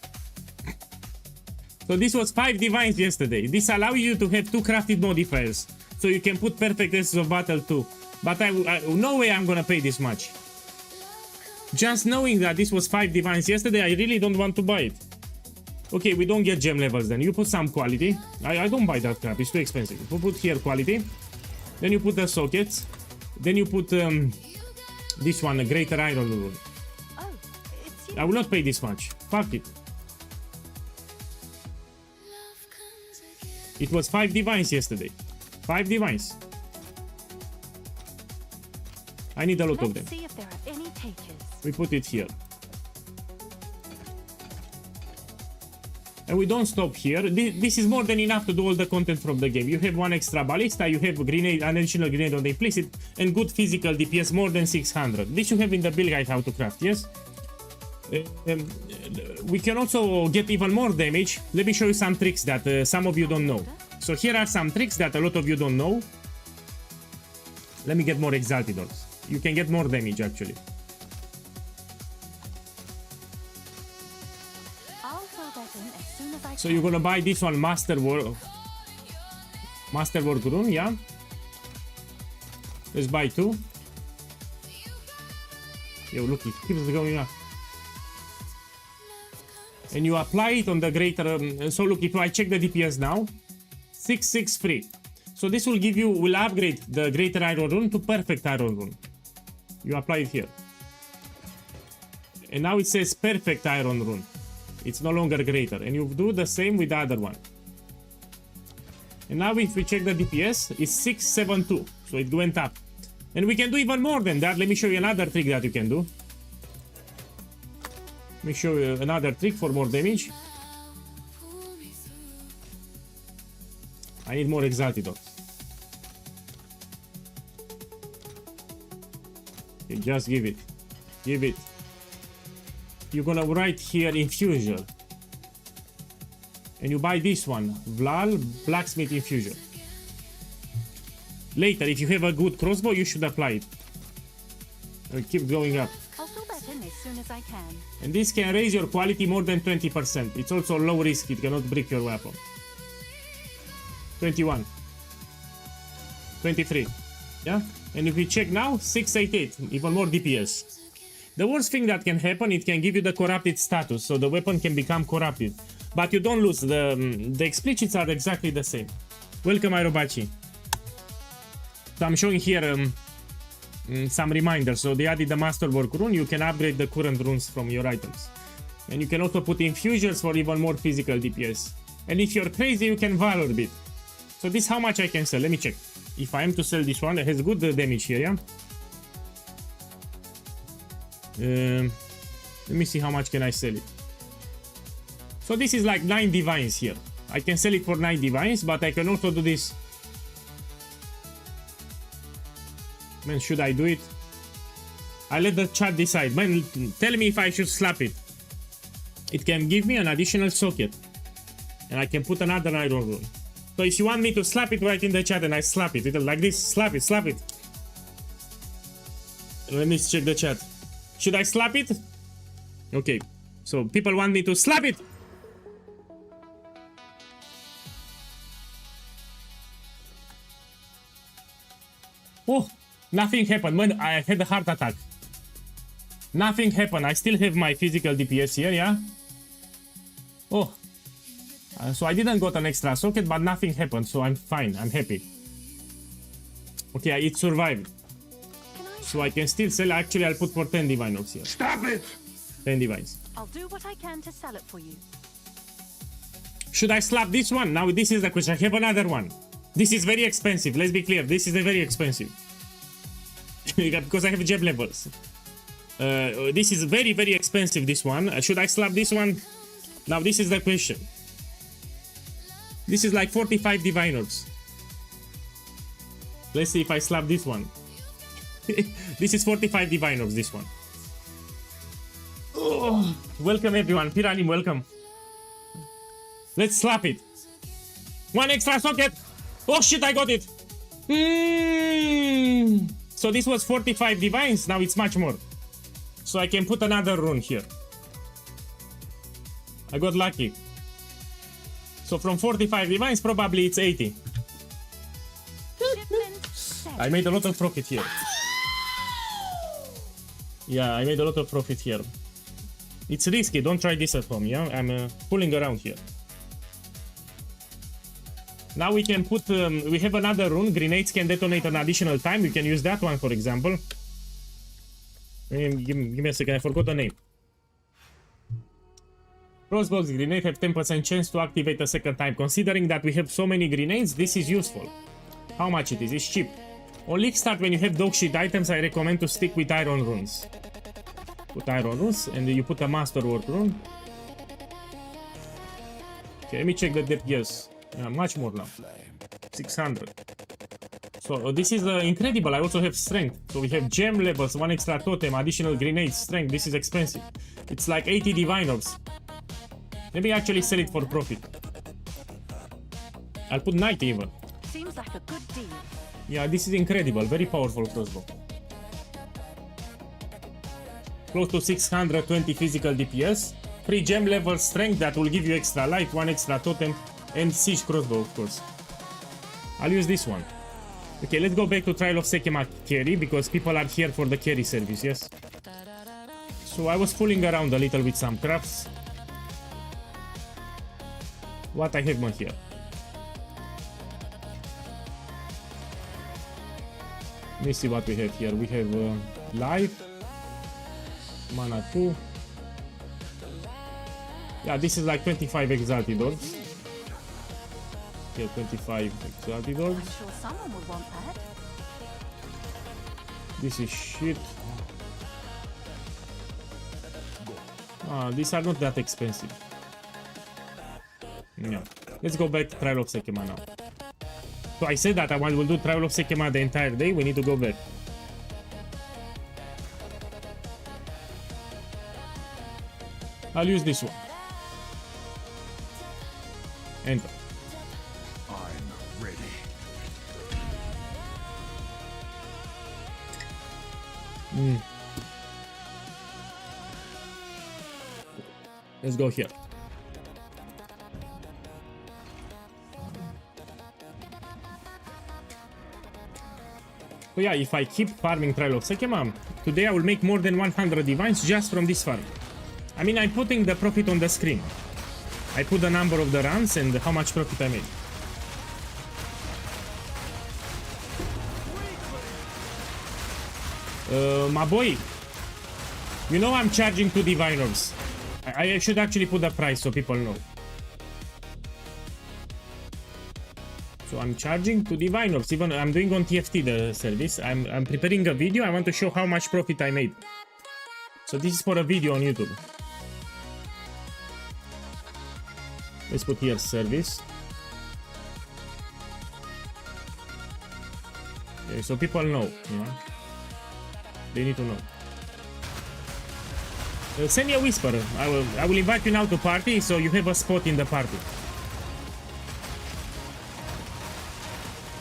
[SPEAKER 1] So this was 5 divines yesterday. This allows you to have 2 crafted modifiers. So you can put perfect Aces of Battle too. But no way I'm gonna pay this much. Just knowing that this was 5 divines yesterday, I really don't want to buy it. Okay, we don't get gem levels then. You put some quality. I don't buy that crap, it's too expensive. You put here quality. Then you put the sockets. Then you put this one, a greater iron rune.
[SPEAKER 2] Oh, it's you.
[SPEAKER 1] I will not pay this much. Fuck it. It was 5 divines yesterday. 5 divines. I need a lot of them.
[SPEAKER 2] Let's see if there are any takers.
[SPEAKER 1] We put it here. And we don't stop here. This is more than enough to do all the content from the game. You have 1 extra ballista, you have a grenade, an additional grenade on the implicit, and good physical DPS more than 600. This you have in the build guide how to craft, yes? We can also get even more damage. Let me show you some tricks that some of you don't know. So here are some tricks that a lot of you don't know. Let me get more exalted orbs. You can get more damage actually.
[SPEAKER 2] I'll throw that in as soon as I
[SPEAKER 1] So
[SPEAKER 2] can.
[SPEAKER 1] you're gonna buy this one, Masterwork rune, yeah? Let's buy 2. Yo, look, it keeps going up. And you apply it on the greater. So look, if I check the DPS now, 663. So this will give you, will upgrade the greater iron rune to perfect iron rune. You apply it here. And now it says perfect iron rune. It's no longer greater. And you do the same with the other one. And now if we check the DPS, it's 672. So it went up. And we can do even more than that. Let me show you another trick that you can do. Let me show you another trick for more damage. I need more exalted orbs. Okay, just give it. Give it. You're gonna write here Infuser. And you buy this one. Vlal Blacksmith Infuser. Later, if you have a good crossbow, you should apply it. And keep going up.
[SPEAKER 2] I'll fill that in as soon as I can.
[SPEAKER 1] And this can raise your quality more than 20%. It's also low risk, it cannot break your weapon. 21. 23. Yeah? And if we check now, 688, even more DPS. The worst thing that can happen, it can give you the corrupted status, so the weapon can become corrupted. But you don't lose, the explicits are exactly the same. Welcome, Irobachi. So I'm showing here some reminders. So they added the Masterwork rune, you can upgrade the current runes from your items. And you can also put infusers for even more physical DPS. And if you're crazy, you can Valor Bit. So this is how much I can sell. Let me check. If I am to sell this one, it has good damage here, yeah? Let me see how much can I sell it. So this is like 9 divines here. I can sell it for 9 divines, but I can also do this. Man, should I do it? I let the chat decide. Man, tell me if I should slap it. It can give me an additional socket. And I can put another iron rune. So if you want me to slap it, write in the chat and I slap it. It'll like this. Slap it, slap it. Let me check the chat. Should I slap it? Okay. So people want me to slap it. Oh, nothing happened. Man, I had a heart attack. Nothing happened. I still have my physical DPS here, yeah? Oh. So I didn't got an extra socket, but nothing happened, so I'm fine. I'm happy. Okay, it survived. So I can still sell. Actually, I'll put for 10 divine orbs here.
[SPEAKER 4] Stop it!
[SPEAKER 1] 10 divines.
[SPEAKER 2] I'll do what I can to sell it for you.
[SPEAKER 1] Should I slap this one? Now this is the question. I have another one. This is very expensive. Let's be clear. This is a very expensive. Because I have gem levels. This is very, very expensive, this one. Should I slap this one? Now this is the question. This is like 45 divine orbs. Let's see if I slap this one. This is 45 divine orbs, this one. Oh, welcome everyone. Piranim, welcome. Let's slap it. One extra socket. Oh shit, I got it. So this was 45 divines, now it's much more. So I can put another rune here. I got lucky. So from 45 divines, probably it's 80.
[SPEAKER 2] Shipment set.
[SPEAKER 1] I made a lot of profit here. Yeah, I made a lot of profit here. It's risky, don't try this at home, yeah? I'm fooling around here. Now we can put, we have another rune, grenades can detonate an additional time, we can use that one for example. Give me a second, I forgot the name. Crossbox grenade have 10% chance to activate a second time. Considering that we have so many grenades, this is useful. How much it is? It's cheap. On League Start, when you have dog shit items, I recommend to stick with iron runes. Put iron runes, and you put a masterwork rune. Okay, let me check the DPS. Much more now. 600. So this is incredible. I also have strength. So we have gem levels, 1 extra totem, additional grenades, strength. This is expensive. It's like 80 divine orbs. Maybe actually sell it for profit. I'll put 90 even.
[SPEAKER 2] Seems like a good deal.
[SPEAKER 1] Yeah, this is incredible. Very powerful crossbow. Close to 620 physical DPS. 3 gem level strength that will give you extra life, 1 extra totem, and siege crossbow, of course. I'll use this one. Okay, let's go back to Trial of Sekema carry, because people are here for the carry service, yes? So I was fooling around a little with some crafts. What I have here? Let me see what we have here. We have life, mana 2. Yeah, this is like 25 exalted orbs. Yeah, 25 exalted orbs.
[SPEAKER 2] I'm sure someone would want that.
[SPEAKER 1] This is shit. These are not that expensive. Yeah. Let's go back to Trial of Sekema now. So I said that I will do Trial of Sekema the entire day. We need to go back. I'll use this one. Enter.
[SPEAKER 6] I'm ready.
[SPEAKER 1] Let's go here. So yeah, if I keep farming Trial of Sekema, today I will make more than 100 divines just from this farm. I mean, I'm putting the profit on the screen. I put the number of the runs and how much profit I made. My boy, you know I'm charging 2 divine orbs. I should actually put the price so people know. So I'm charging 2 divine orbs. Even I'm doing on TFT the service. I'm preparing a video. I want to show how much profit I made. So this is for a video on YouTube. Let's put here service. Okay, so people know, you know. They need to know. Send me a whisper. I will invite you now to party, so you have a spot in the party.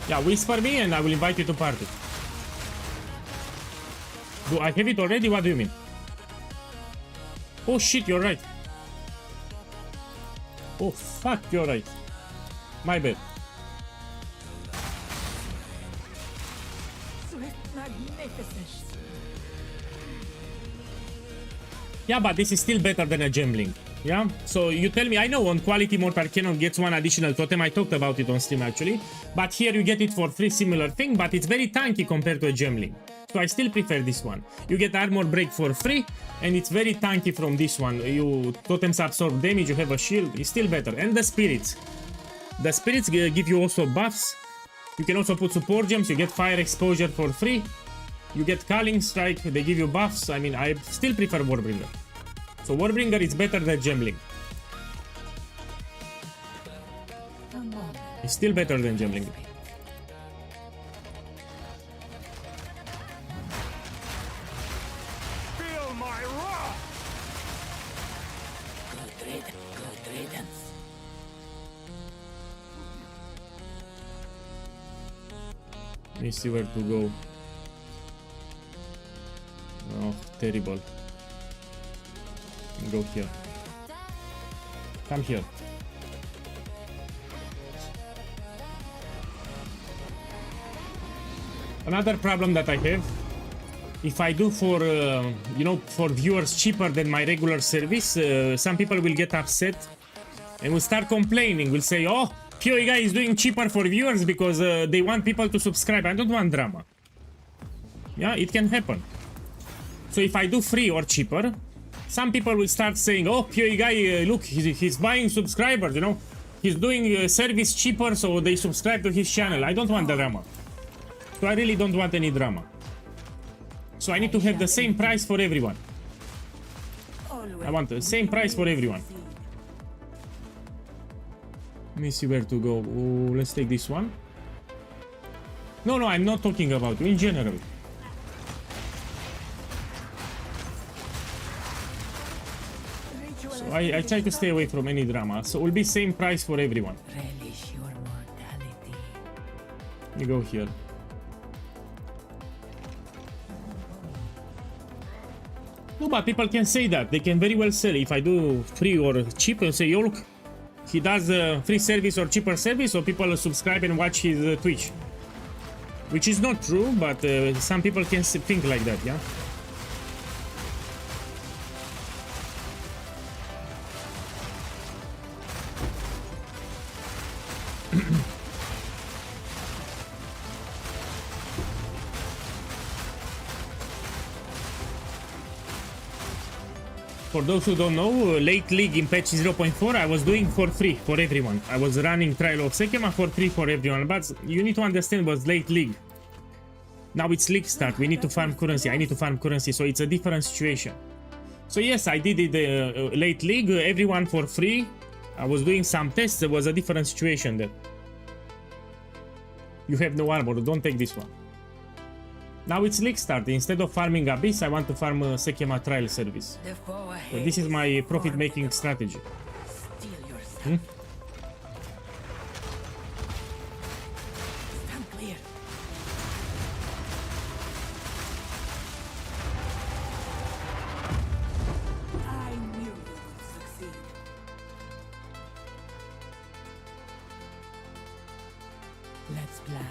[SPEAKER 1] Yeah, whisper me and I will invite you to party. Do I have it already? What do you mean? Oh shit, you're right. Oh fuck, you're right. My bad. Yeah, but this is still better than a gem link. Yeah, so you tell me, I know on quality Mortal Cannon gets 1 additional totem. I talked about it on stream actually, but here you get it for free, similar thing, but it's very tanky compared to a gem link. So I still prefer this one. You get armor break for free, and it's very tanky from this one. You totems absorb damage, you have a shield, it's still better. And the spirits. The spirits give you also buffs. You can also put support gems, you get fire exposure for free. You get Culling Strike, they give you buffs. I mean, I still prefer Warbringer. So Warbringer is better than Gemlink. It's still better than Gemlink.
[SPEAKER 6] Feel my wrath!
[SPEAKER 3] Good riddance.
[SPEAKER 1] Let me see where to go. Oh, terrible. Go here. Come here. Another problem that I have, if I do for, you know, for viewers cheaper than my regular service, some people will get upset and will start complaining. Will say, oh, POEGUy is doing cheaper for viewers because they want people to subscribe. I don't want drama. Yeah, it can happen. So if I do free or cheaper, some people will start saying, oh, POEGUy, look, he's buying subscribers, you know. He's doing service cheaper, so they subscribe to his channel. I don't want the drama. So I really don't want any drama. So I need to have the same price for everyone. I want the same price for everyone. Let me see where to go. Oh, let's take this one. No, I'm not talking about you, in general. So I try to stay away from any drama. So it will be same price for everyone.
[SPEAKER 3] Relish your mortality.
[SPEAKER 1] You go here. No, but people can say that. They can very well sell. If I do free or cheap and say, yo, look, he does free service or cheaper service, so people subscribe and watch his Twitch. Which is not true, but some people can think like that, yeah? For those who don't know, late league in patch 0.4 I was doing for free for everyone. I was running trial of Sekema for free for everyone, but you need to understand what's late league. Now it's league start, we need to farm currency, I need to farm currency, so it's a different situation. So yes, I did it late league, everyone for free. I was doing some tests, it was a different situation there. You have no armor, don't take this one. Now it's league start. Instead of farming Abyss, I want to farm Sekema trial service. So this is my profit-making strategy.
[SPEAKER 3] Stand clear. I knew you would succeed. Let's plan.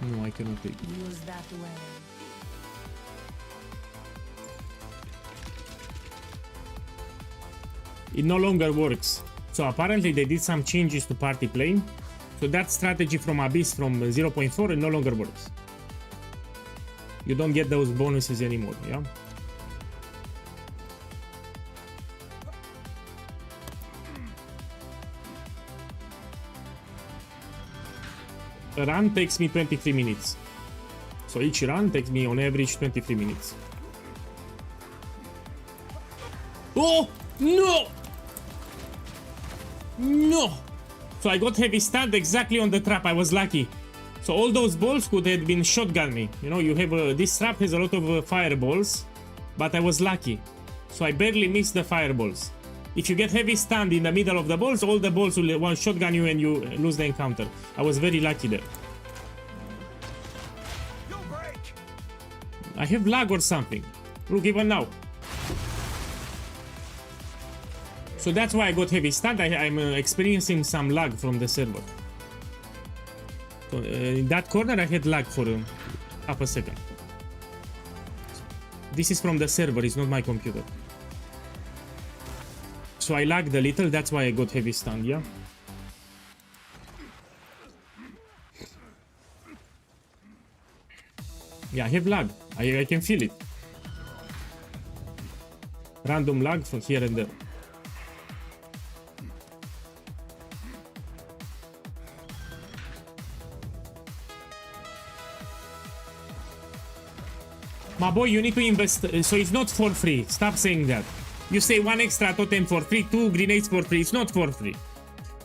[SPEAKER 1] No, I cannot take it.
[SPEAKER 3] Use that way.
[SPEAKER 1] It no longer works. So apparently they did some changes to party plane. So that strategy from Abyss from 0.4 it no longer works. You don't get those bonuses anymore, yeah? A run takes me 23 minutes. So each run takes me on average 23 minutes. Oh! No! No! So I got heavy stand exactly on the trap. I was lucky. So all those balls could have been shotgun me. You know, you have this trap has a lot of fireballs, but I was lucky. So I barely missed the fireballs. If you get heavy stand in the middle of the balls, all the balls will one shotgun you and you lose the encounter. I was very lucky there. I have lag or something. Look, even now. So that's why I got heavy stand. I'm experiencing some lag from the server. So, in that corner I had lag for half a second. This is from the server, it's not my computer. So I lagged a little, that's why I got heavy stand, yeah? Yeah, I have lag. I can feel it. Random lag from here and there. My boy, you need to invest, so it's not for free. Stop saying that. You say 1 extra totem for free, 2 grenades for free. It's not for free.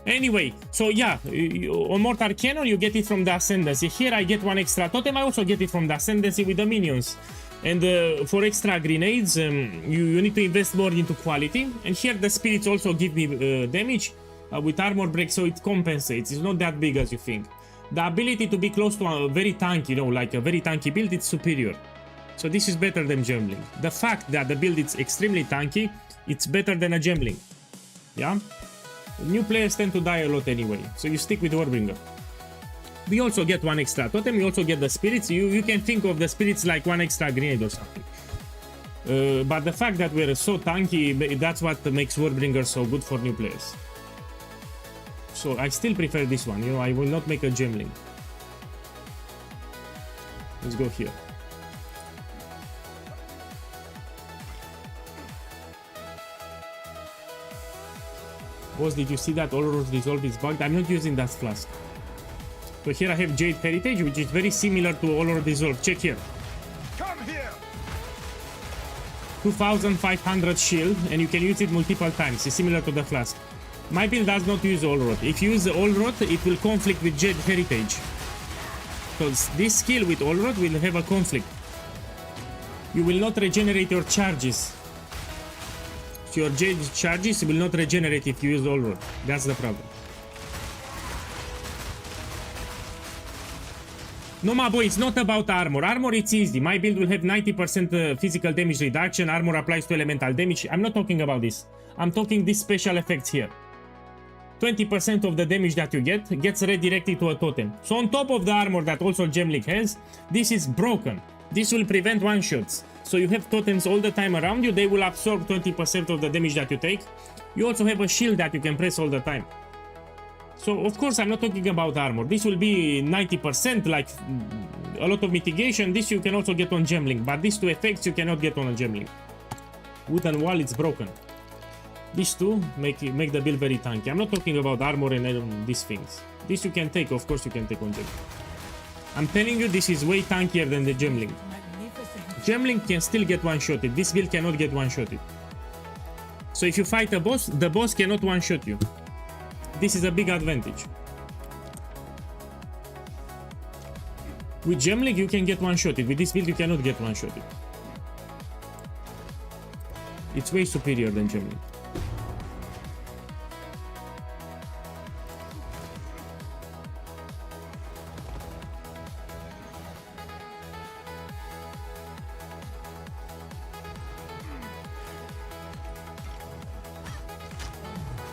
[SPEAKER 1] Anyway, so yeah, on Mortar Cannon you get it from the Ascendancy. Here I get 1 extra totem, I also get it from the Ascendancy with the minions. And for extra grenades, you need to invest more into quality. And here the spirits also give me damage. with armor break, so it compensates. It's not that big as you think. The ability to be close to a very tanky, you know, like a very tanky build, it's superior. So this is better than Gemling. The fact that the build is extremely tanky, it's better than a Gemling. Yeah? New players tend to die a lot anyway, so you stick with Warbringer. We also get one extra totem, we also get the spirits. You can think of the spirits like one extra grenade or something. But the fact that we're so tanky, that's what makes Warbringer so good for new players. So I still prefer this one, you know, I will not make a Gemling. Let's go here. Boss, did you see that Oloro's Resolve is bugged? I'm not using that flask. So here I have Jade Heritage, which is very similar to Oloro's Resolve. Check here.
[SPEAKER 6] Come here!
[SPEAKER 1] 2500 shield, and you can use it multiple times. It's similar to the flask. My build does not use Olrod. If you use the Olrod, it will conflict with Jade Heritage. Because this skill with Olrod will have a conflict. You will not regenerate your charges. So your Jade charges will not regenerate if you use Olrod. That's the problem. No, my boy, it's not about armor. Armor, it's easy. My build will have 90% physical damage reduction. Armor applies to elemental damage. I'm not talking about this. I'm talking these special effects here. 20% of the damage that you get gets redirected to a totem. So on top of the armor that also Gemlik has, this is broken. This will prevent one-shots. So you have totems all the time around you. They will absorb 20% of the damage that you take. You also have a shield that you can press all the time. So of course I'm not talking about armor. This will be 90%, like a lot of mitigation. This you can also get on Gemling, but these two effects you cannot get on a Gemling. Wooden wall, it's broken. These two make the build very tanky. I'm not talking about armor and these things. This you can take, of course you can take on Gemling. I'm telling you, this is way tankier than the Gemling. Gemling can still get one-shotted. This build cannot get one-shotted. So if you fight a boss, the boss cannot one-shot you. This is a big advantage. With Gemling you can get one-shotted. With this build you cannot get one-shotted. It's way superior than Gemling.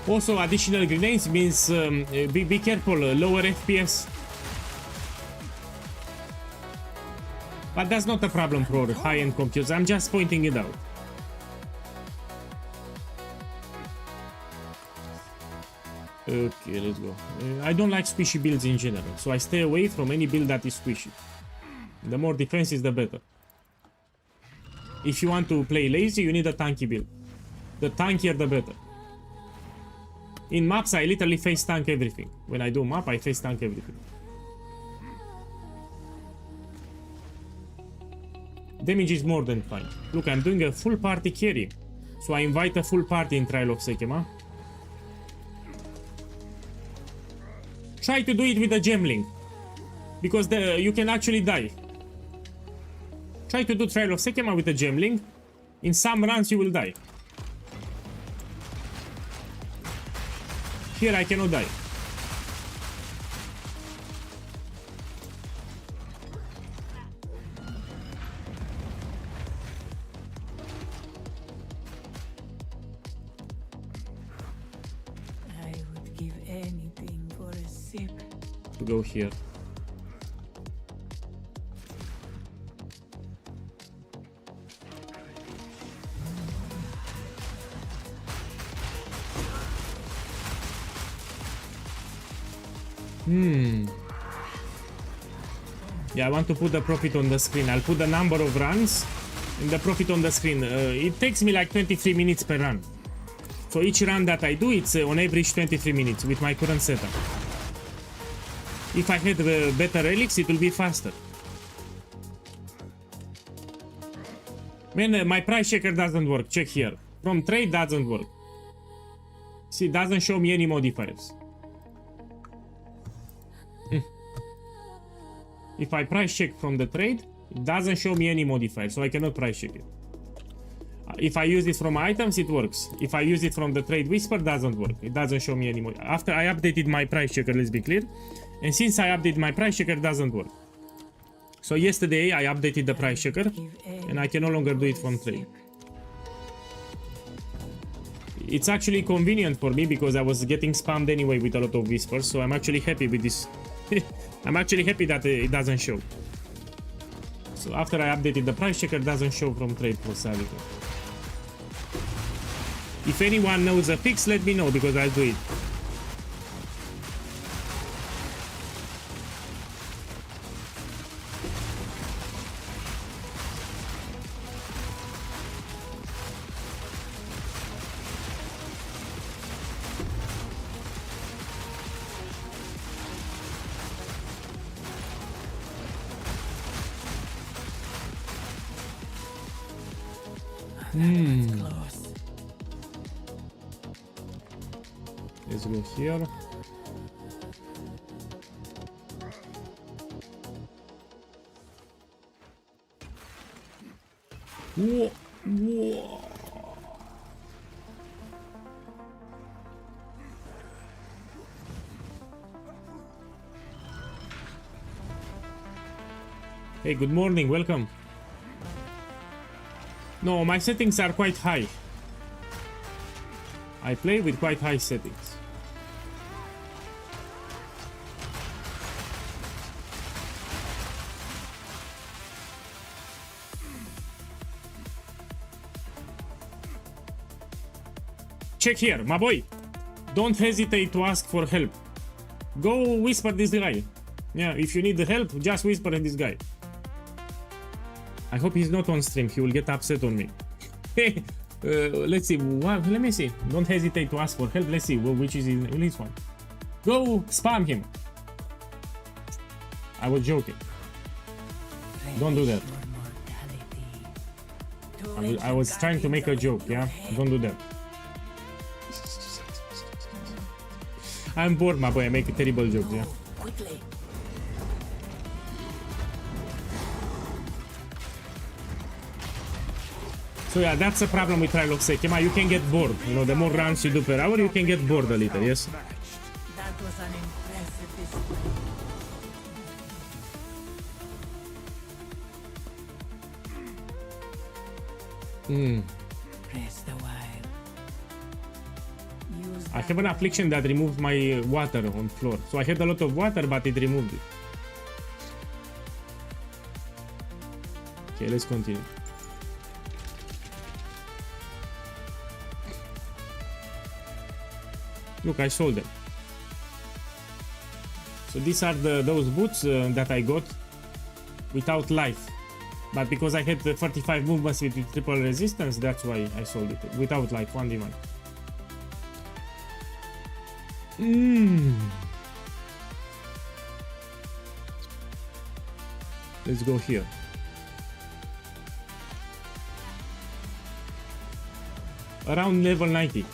[SPEAKER 1] Also, additional grenades means be careful, lower FPS. But that's not a problem for high-end computers, I'm just pointing it out. Okay, let's go. I don't like squishy builds in general, so I stay away from any build that is squishy. The more defenses, the better. If you want to play lazy, you need a tanky build. The tankier, the better. In maps, I literally face tank everything. When I do map, I face tank everything. Damage is more than fine. Look, I'm doing a full party carry. So I invite a full party in Trial of Sekema. Try to do it with a Gemling. Because you can actually die. Try to do Trial of Sekema with a Gemling. In some runs you will die. Here I cannot die.
[SPEAKER 3] I would give anything for a sip.
[SPEAKER 1] To go here. Yeah, I want to put the profit on the screen. I'll put the number of runs and the profit on the screen. It takes me like 23 minutes per run. So each run that I do, it's on average 23 minutes with my current setup. If I had better relics, it will be faster. Man, my price checker doesn't work. Check here. From trade doesn't work. See, it doesn't show me any modifiers. If I price check from the trade, it doesn't show me any modifier, so I cannot price check it. If I use it from items, it works. If I use it from the trade whisper, doesn't work. It doesn't show me anymore. After I updated my price checker, let's be clear. And since I updated my price checker, it doesn't work. So yesterday I updated the price checker and I can no longer do it from trade. It's actually convenient for me because I was getting spammed anyway with a lot of whispers, so I'm actually happy with this. I'm actually happy that it doesn't show. So after I updated the price checker, it doesn't show from trade for Savage. If anyone knows a fix, let me know because I'll do it.
[SPEAKER 3] Close.
[SPEAKER 1] Let's go here. Whoa, whoa. Hey, good morning, welcome. No, my settings are quite high. I play with quite high settings. Check here, my boy. Don't hesitate to ask for help. Go whisper this guy. Yeah, if you need help, just whisper in this guy. I hope he's not on stream. He will get upset on me. Let's see. What? Let me see. Don't hesitate to ask for help. Let's see which is in this one. Go spam him. I was joking. Don't do that. I was trying to make a joke. Yeah, don't do that. I'm bored, my boy. I make a terrible joke. Yeah.
[SPEAKER 3] Quickly.
[SPEAKER 1] So yeah, that's the problem with Trial of Sekima. You can get bored. You know, the more rounds you do per hour, you can get bored a little, yes?
[SPEAKER 3] That was an impressive display. Rest a while. Use
[SPEAKER 1] I have an affliction that removed my water on floor. So I had a lot of water, but it removed it. Okay, let's continue. Look, I sold them. So these are those boots that I got without life. But because I had the 35 movements with triple resistance, that's why I sold it. Without life, 1d1. Let's go here. Around level 90.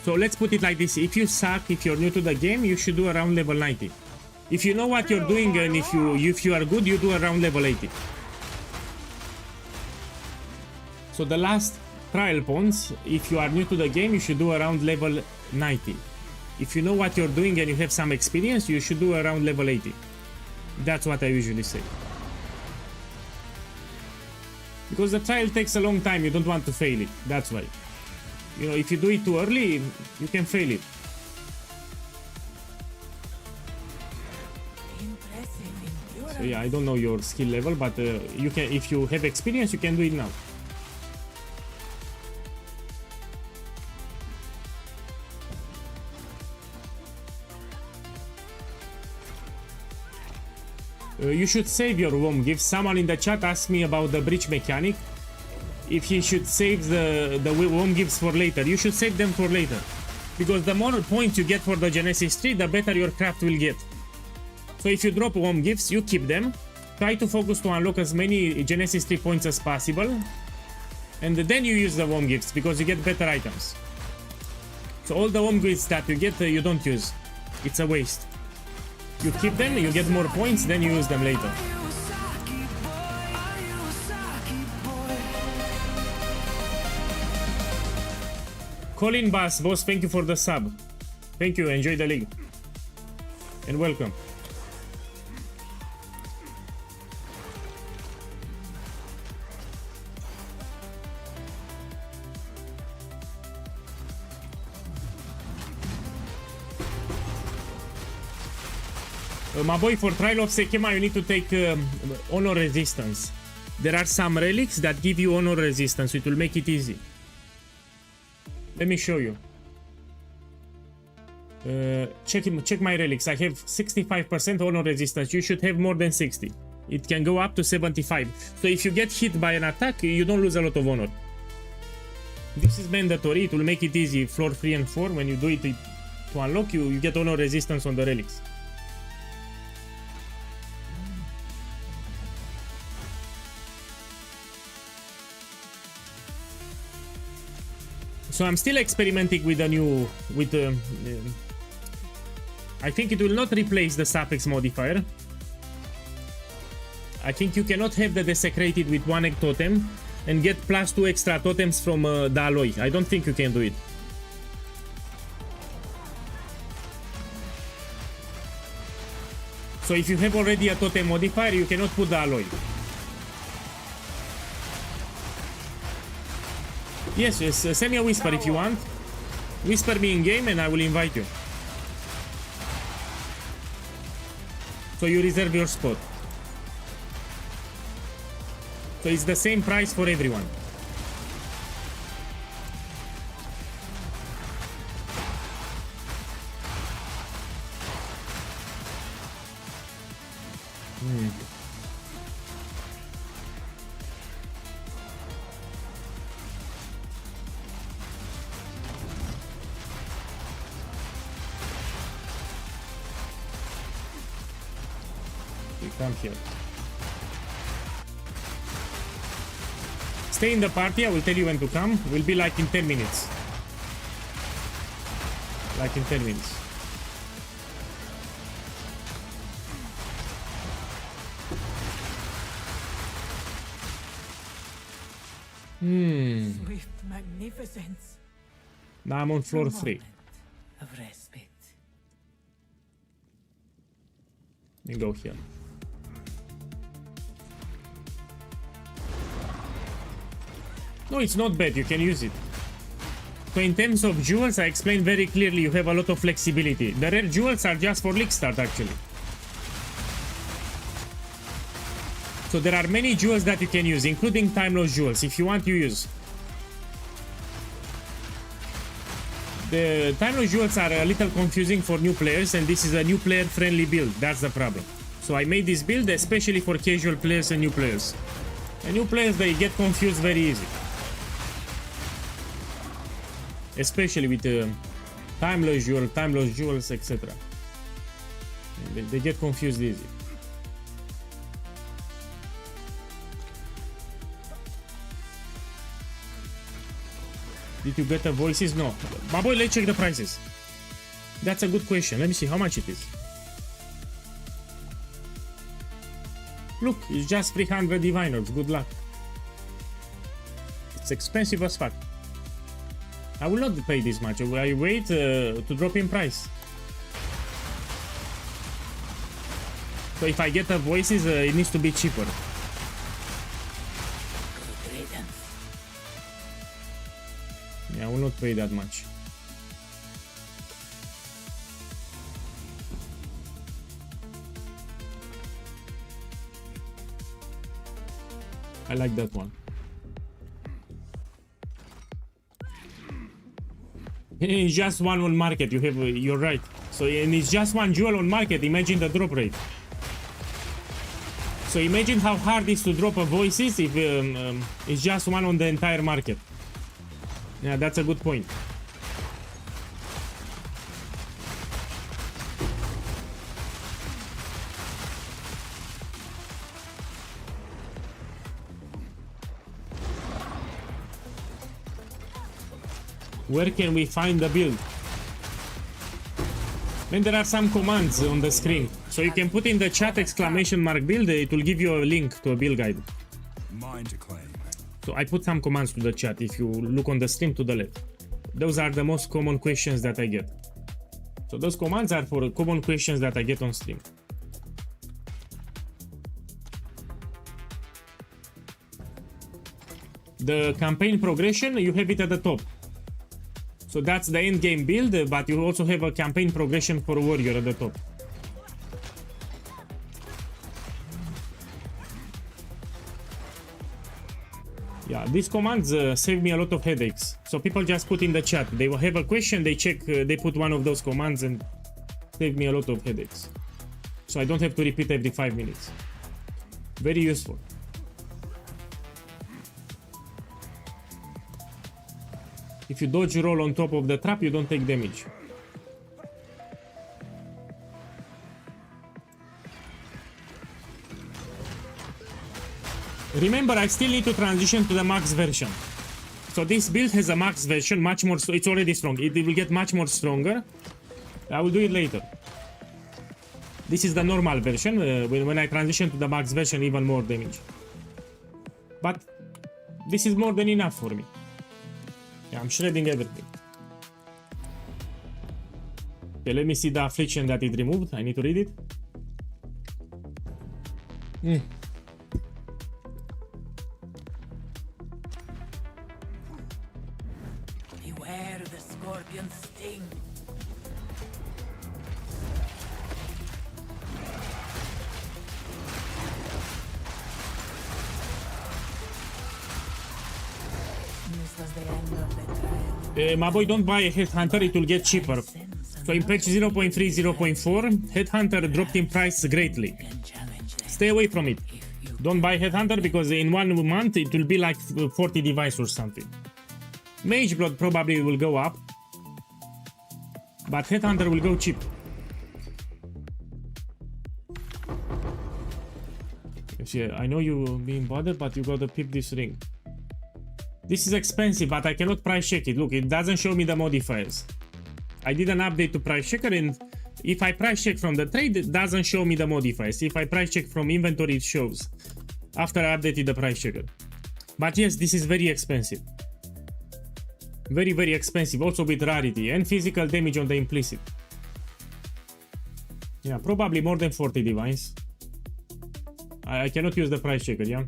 [SPEAKER 1] So let's put it like this. If you suck, if you're new to the game, you should do around level 90. If you know what you're doing and if you are good, you do around level 80. So the last trial points, if you are new to the game, you should do around level 90. If you know what you're doing and you have some experience, you should do around level 80. That's what I usually say. Because the trial takes a long time, you don't want to fail it. That's why. You know, if you do it too early, you can fail it. So yeah, I don't know your skill level, but you can, if you have experience, you can do it now. You should save your WOM gifts. Someone in the chat asked me about the breach mechanic. If he should save the WOM gifts for later. You should save them for later. Because the more points you get for the Genesis tree, the better your craft will get. So if you drop WOM gifts, you keep them. Try to focus to unlock as many Genesis tree points as possible. And then you use the WOM gifts because you get better items. So all the WOM gifts that you get, you don't use. It's a waste. You keep them, you get more points, then you use them later. Colin Bass, boss, thank you for the sub. Thank you, enjoy the league. And welcome. My boy, for trial of Sekema, you need to take honor resistance. There are some relics that give you honor resistance, so it will make it easy. Let me show you. Check my relics. I have 65% honor resistance. You should have more than 60. It can go up to 75. So if you get hit by an attack, you don't lose a lot of honor. This is mandatory. It will make it easy. Floor 3 and 4. When you do it to unlock, you get honor resistance on the relics. So I'm still experimenting with a new, I think it will not replace the suffix modifier. I think you cannot have the desecrated with 1 egg totem and get +2 extra totems from the alloy. I don't think you can do it. So if you have already a totem modifier, you cannot put the alloy. Yes, send me a whisper if you want. Whisper me in game and I will invite you. So you reserve your spot. So it's the same price for everyone. Come here. Stay in the party, I will tell you when to come. Will be like in 10 minutes. Like in 10 minutes.
[SPEAKER 3] Swift magnificence.
[SPEAKER 1] Now I'm on floor 3.
[SPEAKER 3] Of respite.
[SPEAKER 1] Let me go here. No, it's not bad, you can use it. So in terms of jewels, I explained very clearly you have a lot of flexibility. The rare jewels are just for league start actually. So there are many jewels that you can use, including time loss jewels. If you want, you use. The time loss jewels are a little confusing for new players, and this is a new player friendly build. That's the problem. So I made this build especially for casual players and new players. And new players, they get confused very easy. Especially with time loss jewels, etc. They get confused easy. Did you get the voices? No. My boy, let's check the prices. That's a good question. Let me see how much it is. Look, it's just 300 diviners. Good luck. It's expensive as fuck. I will not pay this much. I wait to drop in price. So if I get the voices, it needs to be cheaper. Yeah, I will not pay that much. I like that one. It's just one on market. You have, you're right. So and it's just one jewel on market. Imagine the drop rate. So imagine how hard it is to drop a voices if it's just one on the entire market. Yeah, that's a good point. Where can we find the build? Then there are some commands on the screen. So you can put in the chat !build, it will give you a link to a build guide.
[SPEAKER 6] Mine to claim.
[SPEAKER 1] So I put some commands to the chat if you look on the stream to the left. Those are the most common questions that I get. So those commands are for common questions that I get on stream. The campaign progression, you have it at the top. So that's the end game build, but you also have a campaign progression for warrior at the top. Yeah, these commands save me a lot of headaches. So people just put in the chat. They will have a question, they check, they put one of those commands and save me a lot of headaches. So I don't have to repeat every 5 minutes. Very useful. If you dodge roll on top of the trap, you don't take damage. Remember, I still need to transition to the max version. So this build has a max version, much more. It's already strong. It will get much more stronger. I will do it later. This is the normal version. When I transition to the max version, even more damage. But this is more than enough for me. Yeah, I'm shredding everything. Okay, let me see the affliction that it removed. I need to read it.
[SPEAKER 3] Beware the scorpion's sting. This was the end of the trial.
[SPEAKER 1] My boy, don't buy a Headhunter, it will get cheaper. So in patch 0.3, 0.4, Headhunter dropped in price greatly. Stay away from it. Don't buy Headhunter because in 1 month it will be like 40 device or something. Mageblood probably will go up, but Headhunter will go cheap. Yeah, I know you being bothered, but you gotta pick this ring. This is expensive, but I cannot price check it. Look, it doesn't show me the modifiers. I did an update to price checker, and if I price check from the trade, it doesn't show me the modifiers. If I price check from inventory, it shows after I updated the price checker. But yes, this is very expensive. Very, very expensive, also with rarity and physical damage on the implicit. Yeah, probably more than 40 divines. I cannot use the price checker, yeah?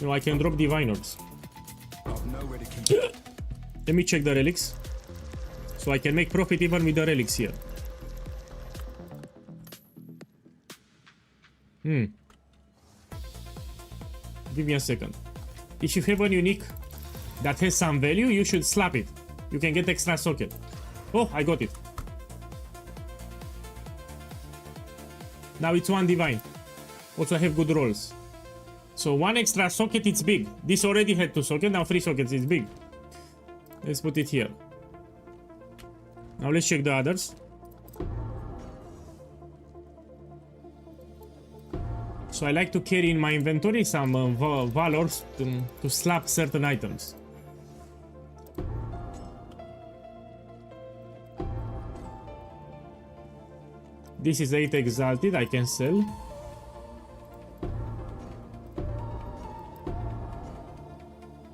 [SPEAKER 1] You know, I can drop diviners. Let me check the relics. So I can make profit even with the relics here. Give me a second. If you have a unique that has some value, you should slap it. You can get extra socket. Oh, I got it. Now it's 1 divine. Also have good rolls. So 1 extra socket, it's big. This already had 2 sockets, now 3 sockets, it's big. Let's put it here. Now let's check the others. So I like to carry in my inventory some valors to slap certain items. This is 8 exalted, I can sell.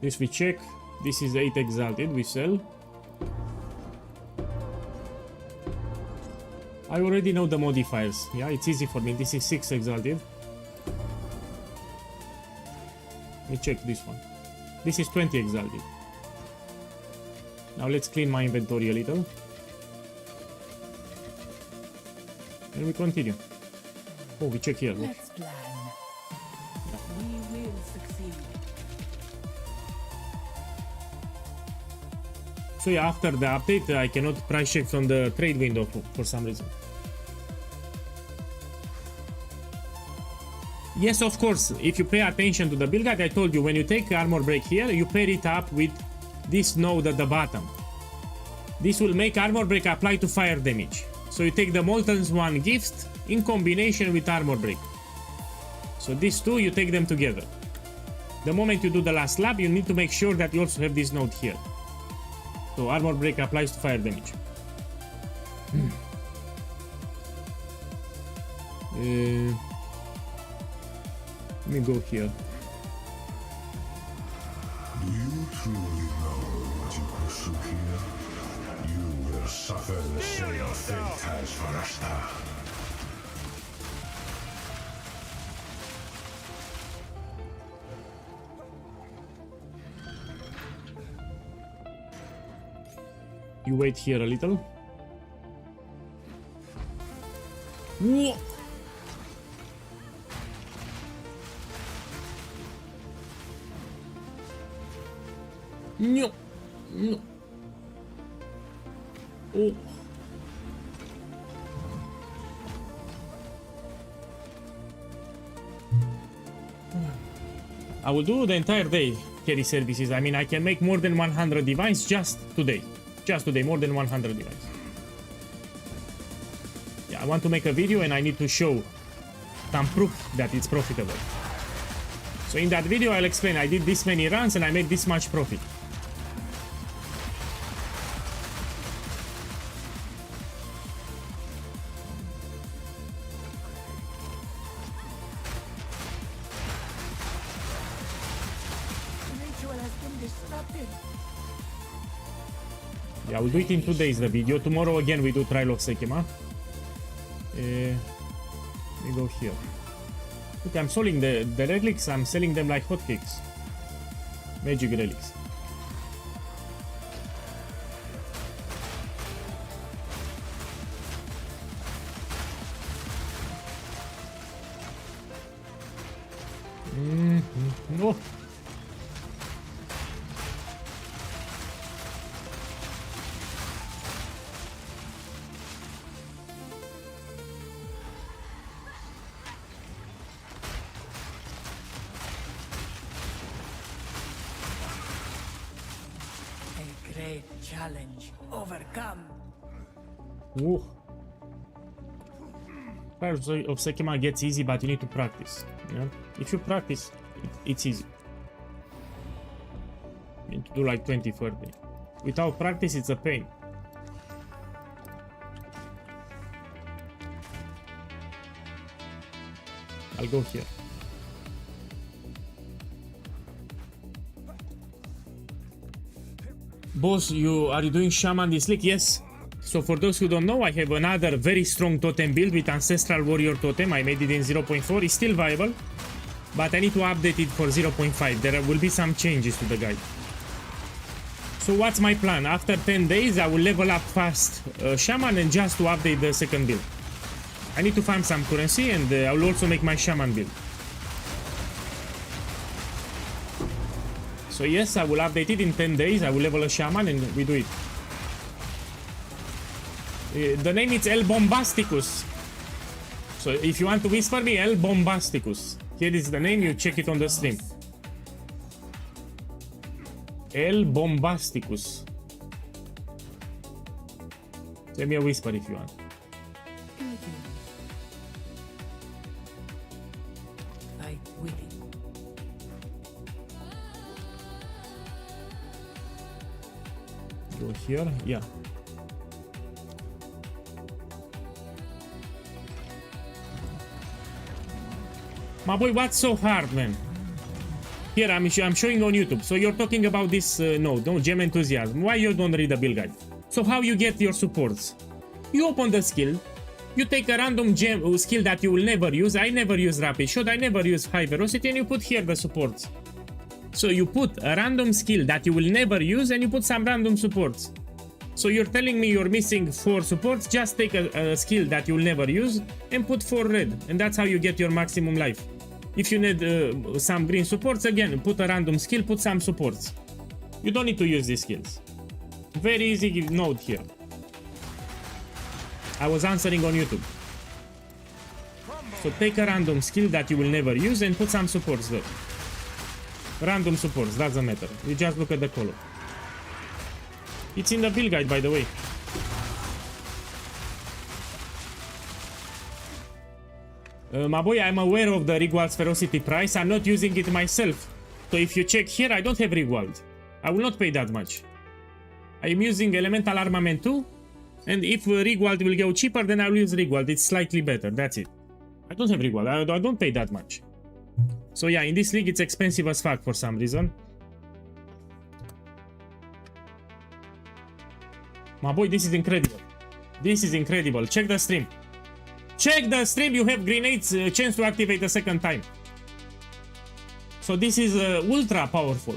[SPEAKER 1] This we check. This is 8 exalted, we sell. I already know the modifiers. Yeah, it's easy for me. This is 6 exalted. Let me check this one. This is 20 exalted. Now let's clean my inventory a little. And we continue. Oh, we check here. Look.
[SPEAKER 3] Let's plan. We will succeed.
[SPEAKER 1] So yeah, after the update, I cannot price check from the trade window for some reason. Yes, of course, if you pay attention to the build guide, I told you when you take armor break here, you pair it up with this node at the bottom. This will make armor break apply to fire damage. So you take the Molten's 1 gift in combination with armor break. So these two, you take them together. The moment you do the last lap, you need to make sure that you also have this node here. So armor break applies to fire damage. Let me go here.
[SPEAKER 5] Do you truly know what you pursue here? You will suffer the same fate as Ballista.
[SPEAKER 1] You wait here a little. Whoa. No. No. Oh. I will do the entire day carry services. I mean, I can make more than 100 devices just today. Just today, more than 100 devices. Yeah, I want to make a video and I need to show some proof that it's profitable. So in that video, I'll explain I did this many runs and I made this much profit. Yeah, I will do it in 2 days, the video. Tomorrow again we do trial of Sekima. We go here. Look, I'm selling the relics, I'm selling them like hotcakes. Magic relics. No.
[SPEAKER 3] Challenge overcome.
[SPEAKER 1] Ooh. Trial of Sekima gets easy, but you need to practice. Yeah? If you practice, it's easy. You need to do like 20, 30. Without practice, it's a pain. I'll go here. Boss, are you doing Shaman this league? Yes. So for those who don't know, I have another very strong totem build with Ancestral Warrior Totem. I made it in 0.4. It's still viable, but I need to update it for 0.5. There will be some changes to the guide. So what's my plan? After 10 days, I will level up fast Shaman and just to update the second build. I need to farm some currency and I will also make my Shaman build. So yes, I will update it in 10 days. I will level a Shaman and we do it. The name is El Bombasticus. So if you want to whisper me, El Bombasticus. Here is the name, you check it on the stream. El Bombasticus. Send me a whisper if you want. Go here, yeah. My boy, what's so hard, man? Here, I'm showing on YouTube. So you're talking about this node, no? Gem Enthusiasm. Why you don't read the build guide? So how you get your supports? You open the skill. You take a random gem skill that you will never use. I never use Rapid Shot. I never use High Velocity. And you put here the supports. So you put a random skill that you will never use and you put some random supports. So you're telling me you're missing 4 supports, just take a skill that you'll never use and put 4 red. And that's how you get your maximum life. If you need some green supports, again, put a random skill, put some supports. You don't need to use these skills. Very easy node here. I was answering on YouTube. So take a random skill that you will never use and put some supports there. Random supports, doesn't matter. You just look at the color. It's in the build guide, by the way. My boy, I'm aware of the Rigwald's ferocity price. I'm not using it myself. So if you check here, I don't have Rigwald. I will not pay that much. I'm using Elemental Armament 2. And if Rigwald will go cheaper, then I will use Rigwald. It's slightly better. That's it. I don't have Rigwald. I don't pay that much. So yeah, in this league it's expensive as fuck for some reason. My boy, this is incredible. This is incredible. Check the stream. Check the stream. You have grenades, chance to activate a second time. So this is ultra powerful.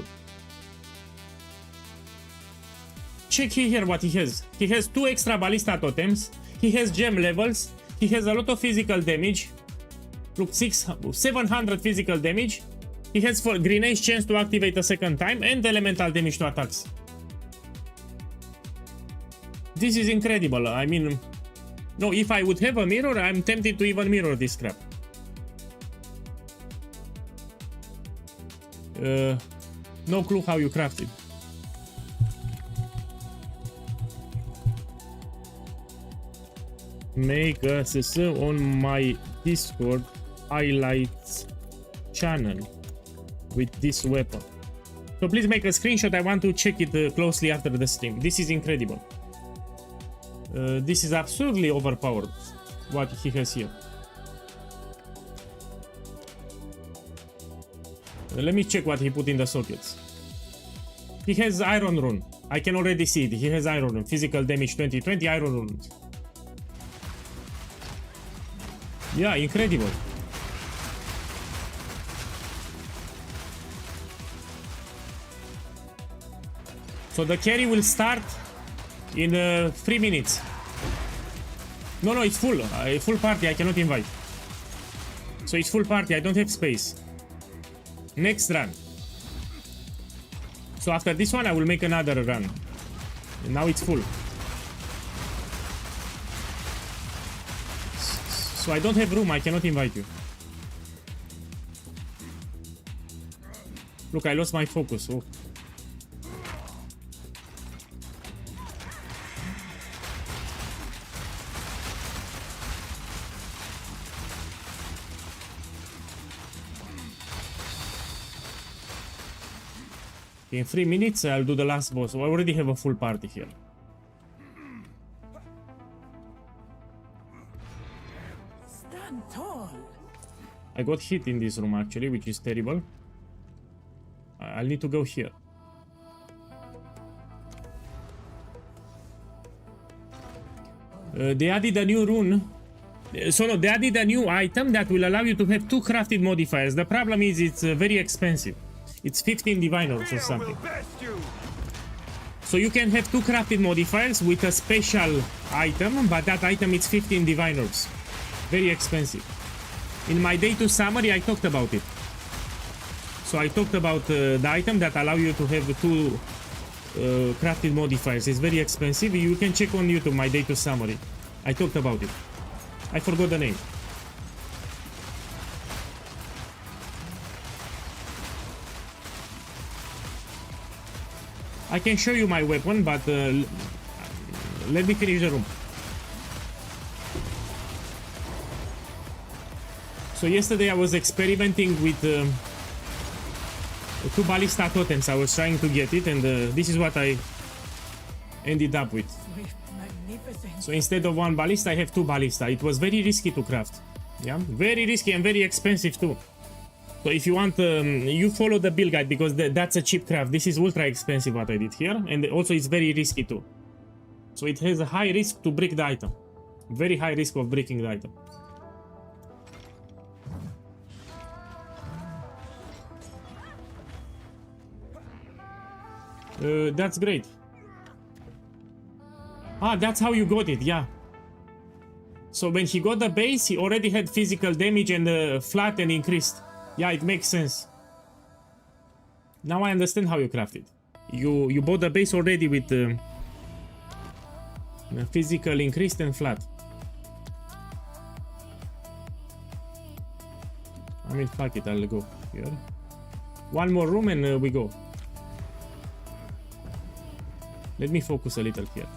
[SPEAKER 1] Check here what he has. He has 2 extra Ballista totems. He has gem levels. He has a lot of physical damage. Look, 700 physical damage. He has for grenades chance to activate a second time and elemental damage to attacks. This is incredible. I mean, no, if I would have a mirror, I'm tempted to even mirror this crap. No clue how you craft it. Make a SS on my Discord highlights channel with this weapon. So please make a screenshot. I want to check it closely after the stream. This is incredible. This is absolutely overpowered, what he has here. Let me check what he put in the sockets. He has Iron Rune. I can already see it. He has Iron Rune. Physical damage 20, Iron Rune. Yeah, incredible. So the carry will start in 3 minutes. No, it's full. Full party. I cannot invite. So it's full party. I don't have space. Next run. So after this one, I will make another run. And now it's full. So I don't have room. I cannot invite you. Look, I lost my focus. Oh. In 3 minutes, I'll do the last boss. So I already have a full party here.
[SPEAKER 3] Stand tall.
[SPEAKER 1] I got hit in this room actually, which is terrible. I'll need to go here. They added a new rune. So no, they added a new item that will allow you to have 2 crafted modifiers. The problem is it's very expensive. It's 15 diviners or something. So you can have 2 crafted modifiers with a special item, but that item is 15 diviners. Very expensive. In my day 2 summary, I talked about it. So I talked about the item that allow you to have 2 crafted modifiers. It's very expensive. You can check on YouTube my day 2 summary. I talked about it. I forgot the name. I can show you my weapon, but let me finish the room. So yesterday I was experimenting with 2 Ballista totems. I was trying to get it, and this is what I ended up with. So instead of 1 Ballista, I have 2 Ballista. It was very risky to craft. Yeah, very risky and very expensive too. So if you want, you follow the build guide, because that's a cheap craft. This is ultra expensive what I did here, and also it's very risky too. So it has a high risk to break the item. Very high risk of breaking the item. That's great. Ah, that's how you got it, yeah. So when he got the base, he already had physical damage and flat and increased. Yeah, it makes sense. Now I understand how you craft it. You bought the base already with physical increased and flat. I mean, fuck it, I'll go here. 1 more room and we go. Let me focus a little here.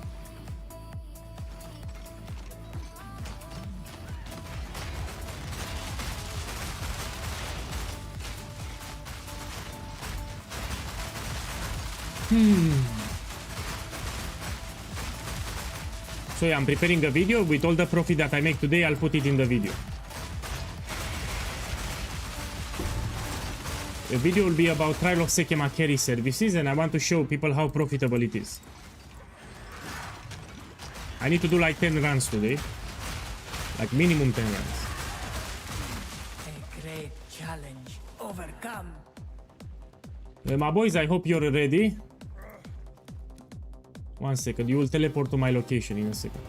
[SPEAKER 1] So yeah, I'm preparing a video. With all the profit that I make today, I'll put it in the video. The video will be about Trial of Sekema carry services, and I want to show people how profitable it is. I need to do like 10 runs today. Like minimum 10 runs.
[SPEAKER 3] A great challenge overcome.
[SPEAKER 1] My boys, I hope you're ready. 1 second, you will teleport to my location in a second.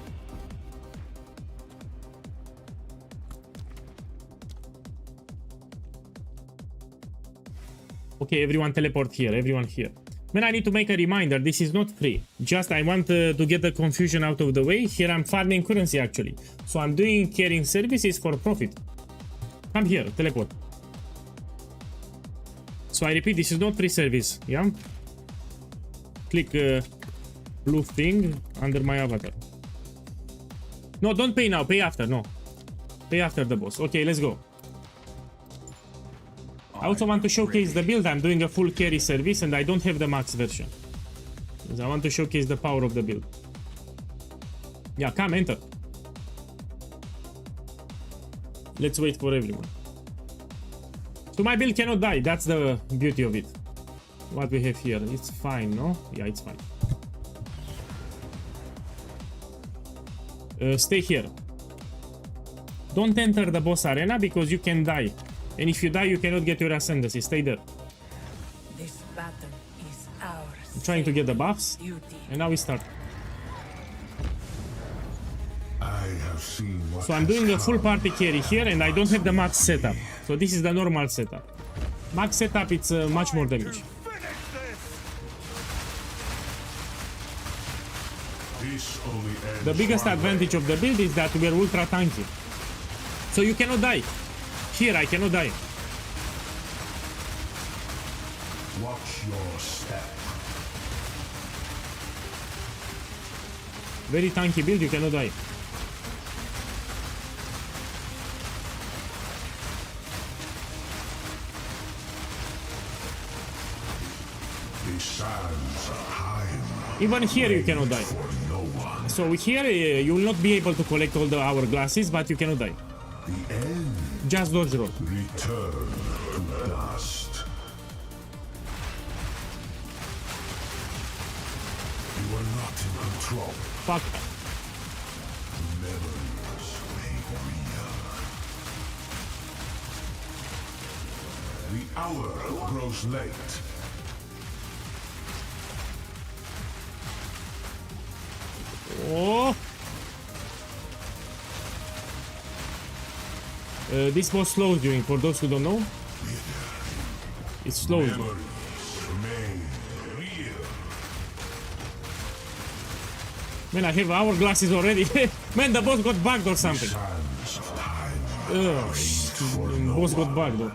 [SPEAKER 1] Okay, everyone teleport here, everyone here. Man, I need to make a reminder, this is not free. Just I want to get the confusion out of the way. Here I'm farming currency actually. So I'm doing carrying services for profit. Come here, teleport. So I repeat, this is not free service, yeah? Click blue thing under my avatar. No, don't pay now, pay after, no. Pay after the boss. Okay, let's go. I also want to showcase the build. I'm doing a full carry service and I don't have the max version. I want to showcase the power of the build. Yeah, come, enter. Let's wait for everyone. So my build cannot die. That's the beauty of it. What we have here. It's fine, no? Yeah, it's fine. Stay here. Don't enter the boss arena because you can die. And if you die, you cannot get your ascendancy. Stay there.
[SPEAKER 3] This battle is ours.
[SPEAKER 1] I'm trying to get the buffs.
[SPEAKER 3] Duty.
[SPEAKER 1] And now we start.
[SPEAKER 5] I have seen what
[SPEAKER 1] So I'm doing a full party carry here and I don't have the max setup. So this is the normal setup. Max setup, it's much more damage.
[SPEAKER 5] this only ends
[SPEAKER 1] The biggest
[SPEAKER 5] one
[SPEAKER 1] advantage of the build is that we're ultra tanky. So you cannot die. Here I cannot die.
[SPEAKER 5] way. Watch your step.
[SPEAKER 1] Very tanky build, you cannot die.
[SPEAKER 5] The sands of time
[SPEAKER 1] Even here you cannot die.
[SPEAKER 5] for no one.
[SPEAKER 1] So here you will not be able to collect all the hourglasses, but you cannot die.
[SPEAKER 5] The end.
[SPEAKER 1] Just dodge roll.
[SPEAKER 5] Return to dust. You are not in control.
[SPEAKER 1] Fuck.
[SPEAKER 5] Memories made real. The hour grows late.
[SPEAKER 1] Oh. This boss slows you, for those who don't know. It slows you.
[SPEAKER 5] Memories remain real.
[SPEAKER 1] Man, I have hourglasses already. Man, the boss got bugged or something.
[SPEAKER 5] Sands of time
[SPEAKER 1] Ugh,
[SPEAKER 5] for
[SPEAKER 1] the
[SPEAKER 5] no
[SPEAKER 1] boss got
[SPEAKER 5] one.
[SPEAKER 1] bugged though.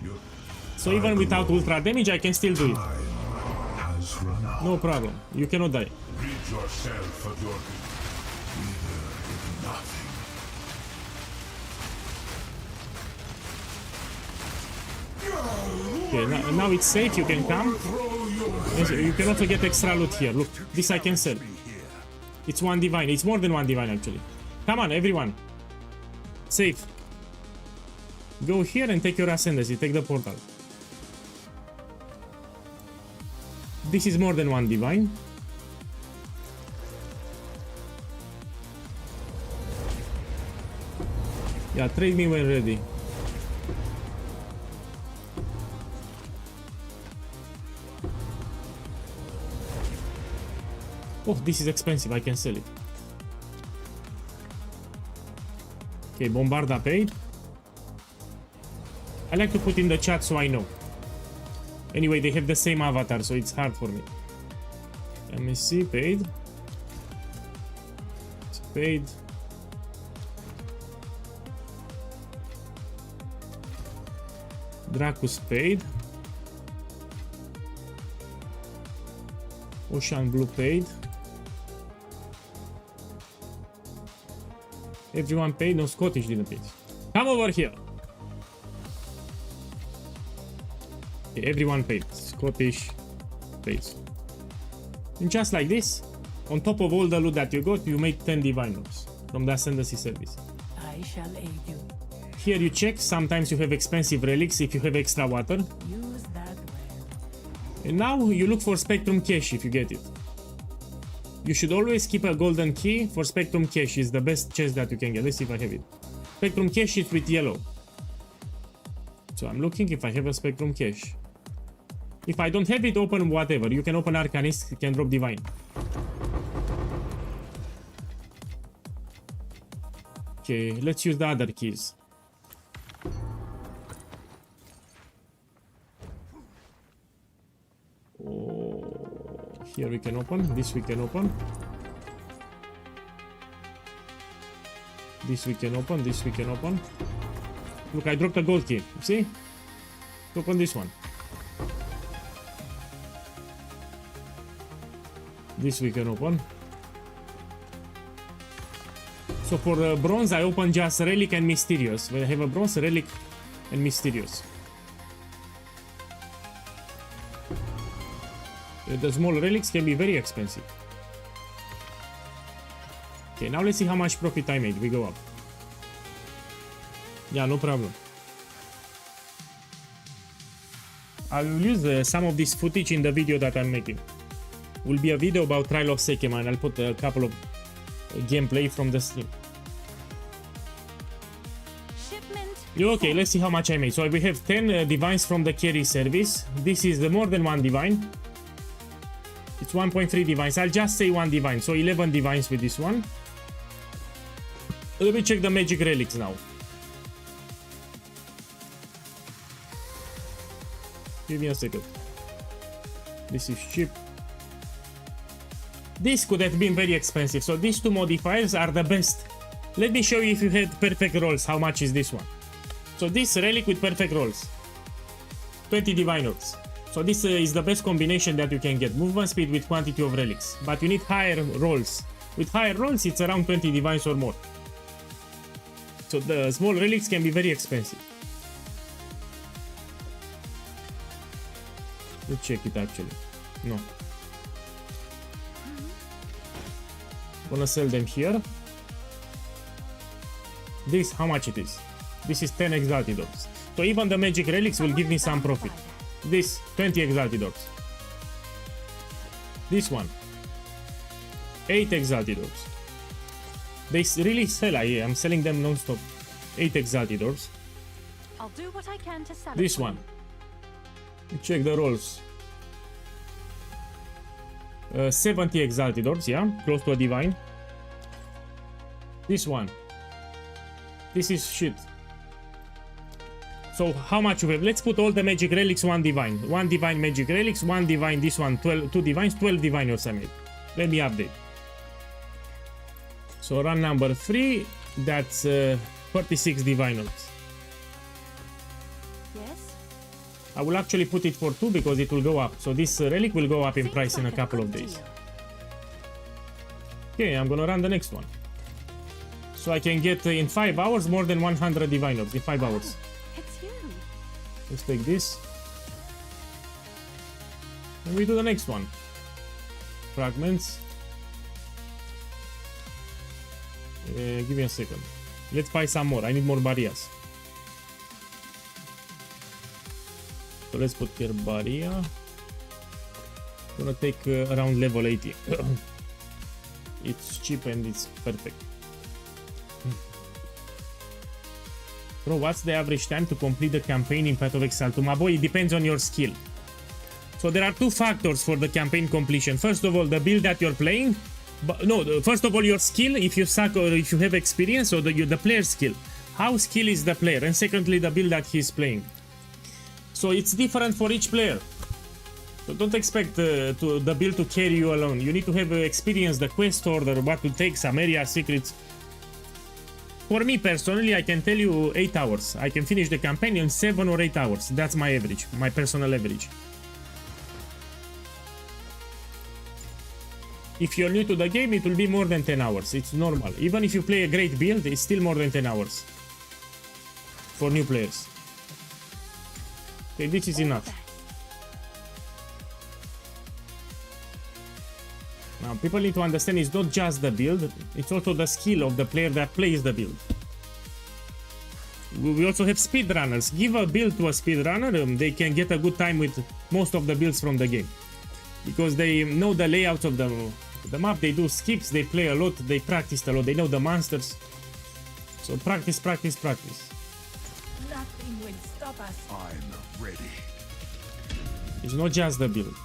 [SPEAKER 5] Your
[SPEAKER 1] So even without ultra damage, I can still do it.
[SPEAKER 5] time has run out.
[SPEAKER 1] No problem. You cannot die.
[SPEAKER 5] Rid yourself of your either in nothing.
[SPEAKER 1] Okay, now it's safe. You can come. Yes, you can also get extra loot here. Look, this I can sell. It's one divine. It's more than one divine actually. Come on, everyone. Safe. Go here and take your ascendancy. Take the portal. This is more than one divine. Yeah, trade me when ready. Oh, this is expensive. I can sell it. Okay, Bombarda paid. I like to put in the chat so I know. Anyway, they have the same avatar, so it's hard for me. MSC paid. It's paid. Dracus paid. Ocean Blue paid. Everyone paid, no Scottish didn't pay. Come over here. Okay, everyone paid. Scottish pays. And just like this, on top of all the loot that you got, you made 10 divine orbs from the Ascendancy service.
[SPEAKER 3] I shall aid you.
[SPEAKER 1] Here you check, sometimes you have expensive relics if you have extra water.
[SPEAKER 3] Use that well.
[SPEAKER 1] And now you look for Spectrum Cache if you get it. You should always keep a golden key for Spectrum Cache, is the best chest that you can get. Let's see if I have it. Spectrum Cache is with yellow. So I'm looking if I have a Spectrum Cache. If I don't have it, open whatever. You can open Arcanist, you can drop Divine. Okay, let's use the other keys. Oh, here we can open, this we can open. This we can open, this we can open. Look, I dropped a gold key, see? Open this one. This we can open. So for bronze, I open just relic and mysterious. When I have a bronze, relic and mysterious. The small relics can be very expensive. Okay, now let's see how much profit I made. We go up. Yeah, no problem. I will use some of this footage in the video that I'm making. Will be a video about Trial of Sekema, and I'll put a couple of gameplay from the stream. Okay, let's see how much I made. So we have 10 divines from the carry service. This is the more than one divine. It's 1.3 divines. I'll just say one divine. So 11 divines with this one. Let me check the magic relics now. Give me a second. This is cheap. This could have been very expensive. So these two modifiers are the best. Let me show you if you had perfect rolls. How much is this one? So this relic with perfect rolls. 20 divine orbs. So this is the best combination that you can get. Movement speed with quantity of relics. But you need higher rolls. With higher rolls, it's around 20 divines or more. So the small relics can be very expensive. Let's check it actually. No. Gonna sell them here. This, how much it is? This is 10 exalted orbs. So even the magic relics will give me some profit. This, 20 exalted orbs. This one, 8 exalted orbs. They really sell. I'm selling them non-stop. 8 exalted orbs.
[SPEAKER 2] I'll do what I can to sell
[SPEAKER 1] This one. Check the rolls. 70 exalted orbs, yeah, close to a divine. This one. This is shit. So how much we have? Let's put all the magic relics, one divine. One divine magic relics, one divine, this one, 12, 2 divines, 12 divine orbs I made. Let me update. So run number 3, that's 36 divine orbs.
[SPEAKER 2] Yes.
[SPEAKER 1] I will actually put it for 2 because it will go up. So this relic will go up in price in a couple of days. Okay, I'm gonna run the next one. So I can get in 5 hours more than 100 divine orbs in 5 hours.
[SPEAKER 2] It's you.
[SPEAKER 1] Let's take this. And we do the next one. Fragments. Give me a second. Let's buy some more. I need more barriers. So let's put here barrier. Gonna take around level 80. It's cheap and it's perfect. Bro, what's the average time to complete the campaign in Path of Exile? To my boy, it depends on your skill. So there are 2 factors for the campaign completion. First of all, the build that you're playing. But no, first of all, your skill, if you suck or if you have experience, or the player skill. How skilled is the player? And secondly, the build that he's playing. So it's different for each player. So don't expect the build to carry you alone. You need to have experience, the quest order, what to take, some area secrets. For me personally, I can tell you 8 hours. I can finish the campaign in 7 or 8 hours. That's my average, my personal average. If you're new to the game, it will be more than 10 hours. It's normal. Even if you play a great build, it's still more than 10 hours. For new players. Okay, this is enough. Now, people need to understand it's not just the build, it's also the skill of the player that plays the build. We also have speedrunners. Give a build to a speedrunner, they can get a good time with most of the builds from the game. Because they know the layouts of the map, they do skips, they play a lot, they practice a lot, they know the monsters. So practice, practice, practice.
[SPEAKER 2] Nothing will stop us.
[SPEAKER 6] I'm ready.
[SPEAKER 1] It's not just the build.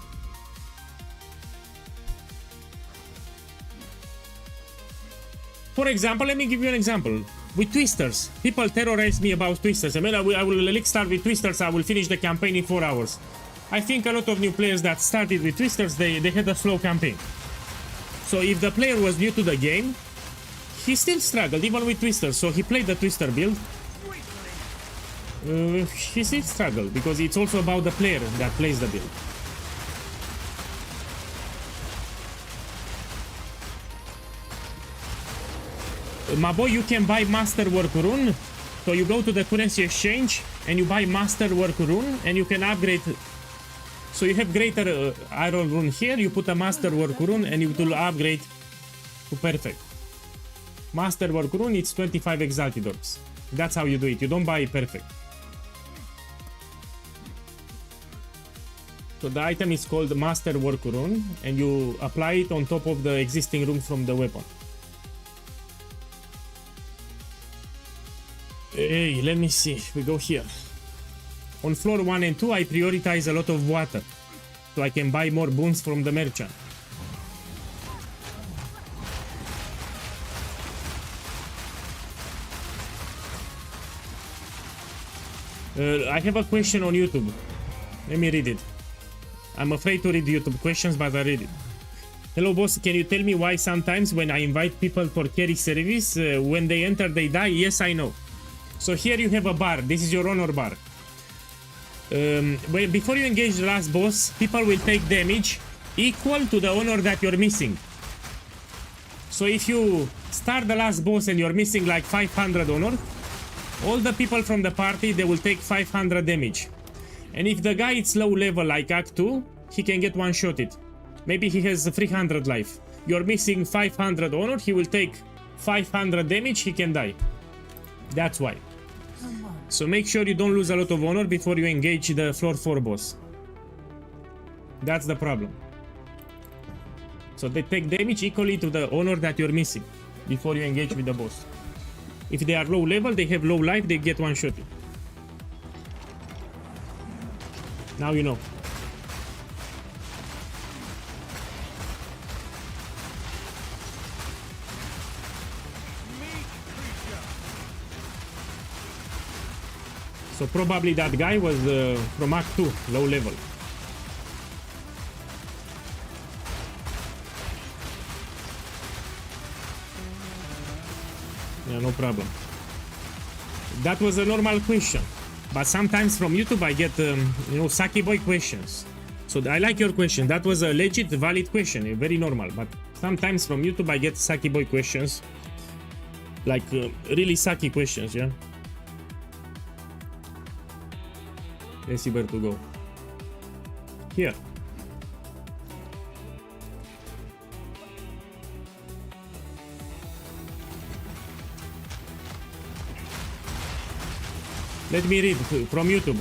[SPEAKER 1] For example, let me give you an example. With Twisters, people terrorize me about Twisters. I mean, I will start with Twisters, I will finish the campaign in 4 hours. I think a lot of new players that started with Twisters, they had a slow campaign. So if the player was new to the game, he still struggled, even with Twisters. So he played the Twister build. He still struggled, because it's also about the player that plays the build. My boy, you can buy Masterwork Rune. So you go to the currency exchange and you buy Masterwork Rune and you can upgrade. So you have greater iron rune here, you put a Masterwork Rune and you will upgrade to perfect. Masterwork Rune, it's 25 exalted orbs. That's how you do it, you don't buy perfect. So the item is called Masterwork Rune and you apply it on top of the existing rune from the weapon. Hey, let me see, we go here. On floor 1 and 2 I prioritize a lot of water, so I can buy more boons from the merchant. I have a question on YouTube. Let me read it. I'm afraid to read YouTube questions, but I read it. Hello boss, can you tell me why sometimes when I invite people for carry service, when they enter they die? Yes, I know. So here you have a bar, this is your honor bar. Before you engage the last boss, people will take damage equal to the honor that you're missing. So if you start the last boss and you're missing like 500 honor, all the people from the party, they will take 500 damage. And if the guy is low level like Act 2, he can get one-shotted. Maybe he has 300 life. You're missing 500 honor, he will take 500 damage, he can die. That's why. So make sure you don't lose a lot of honor before you engage the floor 4 boss. That's the problem. So they take damage equally to the honor that you're missing before you engage with the boss. If they are low level, they have low life, they get one shot. Now you know. So probably that guy was from Act 2, low level. Yeah, no problem. That was a normal question. But sometimes from YouTube I get, Saki boy questions. So I like your question. That was a legit, valid question, very normal. But sometimes from YouTube I get Saki boy questions. Like really Saki questions, yeah? Let's see where to go. Here. Let me read from YouTube.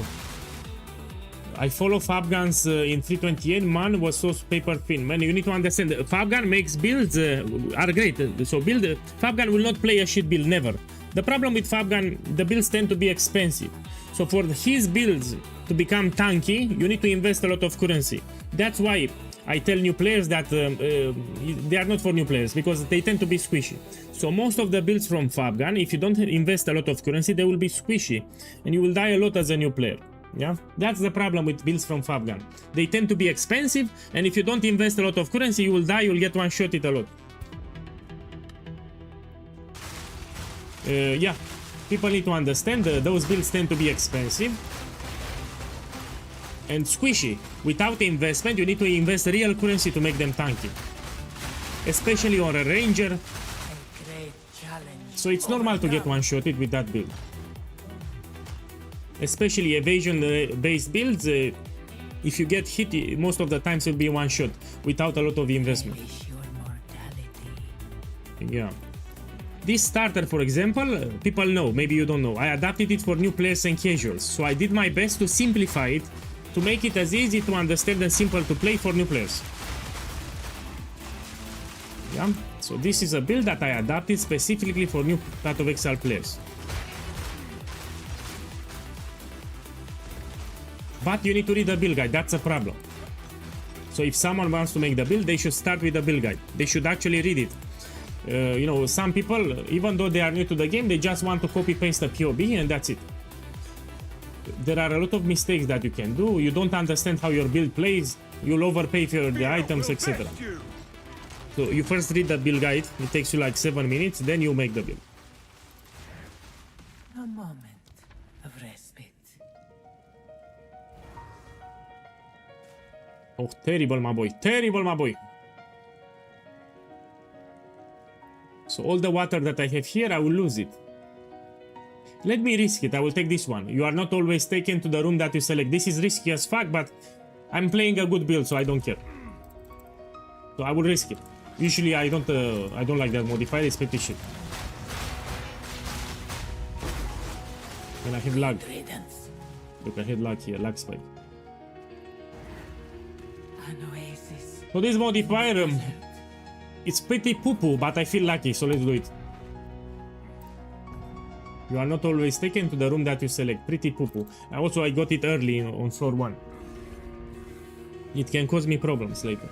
[SPEAKER 1] I follow Fabguns in 328. Man was so paper thin. Man, you need to understand. Fabgun makes builds are great. So Fabgun will not play a shit build, never. The problem with Fabgun, the builds tend to be expensive. So for his builds to become tanky, you need to invest a lot of currency. That's why I tell new players that they are not for new players, because they tend to be squishy. So most of the builds from Fabgun, if you don't invest a lot of currency, they will be squishy and you will die a lot as a new player. Yeah, that's the problem with builds from Fabgun. They tend to be expensive, and if you don't invest a lot of currency, you will die, you will get one-shotted a lot. Yeah, people need to understand those builds tend to be expensive and squishy. Without investment, you need to invest real currency to make them tanky, especially on a ranger. So it's normal to get one-shotted with that build, especially evasion-based builds. If you get hit, most of the times it will be one shot without a lot of investment. Yeah. This starter, for example, people know, maybe you don't know. I adapted it for new players and casuals, so I did my best to simplify it, to make it as easy to understand and simple to play for new players. Yeah, so this is a build that I adapted specifically for new Path of Exile players. But you need to read the build guide, that's a problem. So if someone wants to make the build, they should start with the build guide. They should actually read it. You know, some people, even though they are new to the game, they just want to copy paste the POB and that's it. There are a lot of mistakes that you can do. You don't understand how your build plays, you'll overpay for the items, etc. So you first read the build guide, it takes you like 7 minutes, then you make the build.
[SPEAKER 3] A moment of respite.
[SPEAKER 1] Oh, terrible, my boy. Terrible, my boy. So all the water that I have here, I will lose it. Let me risk it. I will take this one. You are not always taken to the room that you select. This is risky as fuck, but I'm playing a good build, so I don't care. So I will risk it. Usually I don't like that modifier. It's pretty shit. And I have lag. Look, I had lag here. Lag spike.
[SPEAKER 3] An oasis.
[SPEAKER 1] So this modifier, it's pretty poo-poo, but I feel lucky, so let's do it. You are not always taken to the room that you select. Pretty poo-poo. Also, I got it early on floor 1. It can cause me problems later.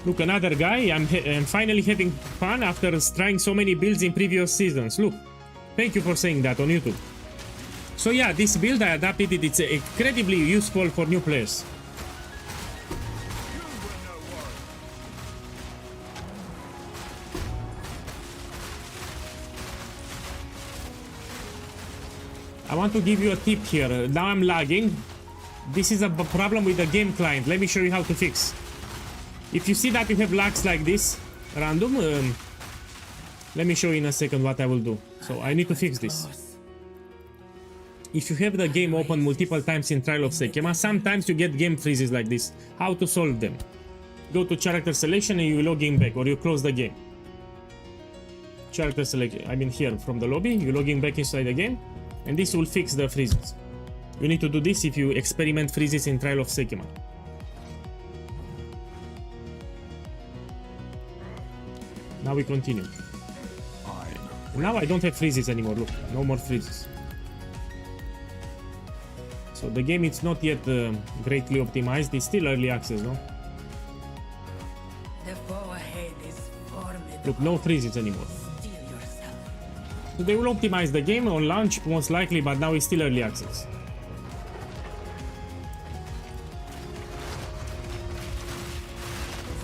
[SPEAKER 1] Look, another guy. I'm finally having fun after trying so many builds in previous seasons. Look, thank you for saying that on YouTube. So yeah, this build I adapted it. It's incredibly useful for new players. I want to give you a tip here. Now I'm lagging. This is a problem with the game client. Let me show you how to fix. If you see that you have lags like this, random, let me show you in a second what I will do. So I need to fix this. If you have the game open multiple times in Trial of Sekema, sometimes you get game freezes like this. How to solve them? Go to character selection and you log in back, or you close the game. Character selection, I mean here from the lobby, you log in back inside the game, and this will fix the freezes. You need to do this if you experiment freezes in Trial of Sekema. Now we continue. Now I don't have freezes anymore, look, no more freezes. So the game is not yet greatly optimized, it's still early access, no?
[SPEAKER 3] The foe ahead is formidable.
[SPEAKER 1] Look, no freezes anymore.
[SPEAKER 3] Steel yourself.
[SPEAKER 1] So they will optimize the game on launch most likely, but now it's still early access.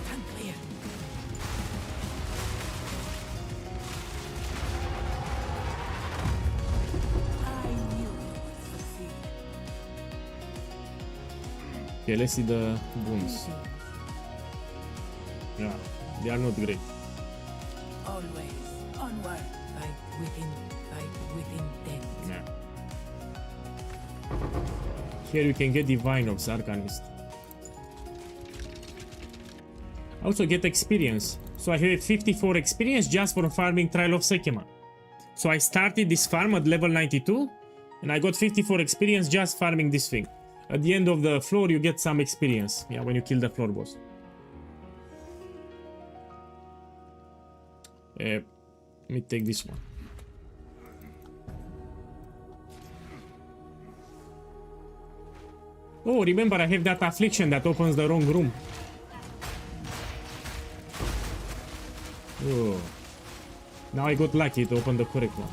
[SPEAKER 3] Stand clear. I knew you would succeed.
[SPEAKER 1] Okay, let's see the boons. Yeah, they are not great.
[SPEAKER 3] Always onward. Fight with intent.
[SPEAKER 1] Yeah. Here you can get Divine of Arcanist. Also get experience. So I have 54 experience just for farming Trial of Sekema. So I started this farm at level 92 and I got 54 experience just farming this thing. At the end of the floor you get some experience. Yeah, when you kill the floor boss. Let me take this one. Oh, remember I have that affliction that opens the wrong room. Oh. Now I got lucky to open the correct one.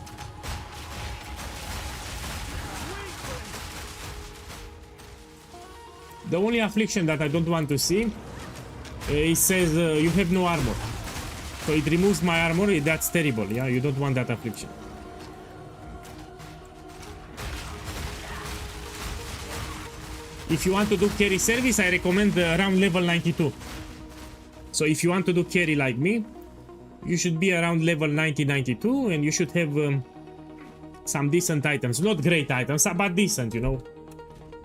[SPEAKER 1] The only affliction that I don't want to see, it says you have no armor. So it removes my armor, that's terrible, yeah? You don't want that affliction. If you want to do carry service, I recommend around level 92. So if you want to do carry like me, you should be around level 90-92 and you should have some decent items. Not great items, but decent, you know.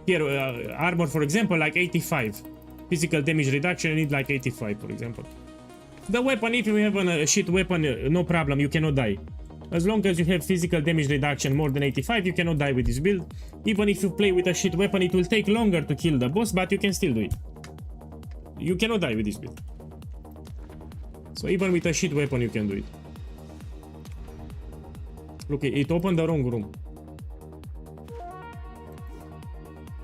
[SPEAKER 1] Here, armor, for example, like 85. Physical damage reduction, I need like 85, for example. The weapon, if you have a shit weapon, no problem, you cannot die. As long as you have physical damage reduction more than 85, you cannot die with this build. Even if you play with a shit weapon, it will take longer to kill the boss, but you can still do it. You cannot die with this build. So even with a shit weapon, you can do it. Look, it opened the wrong room.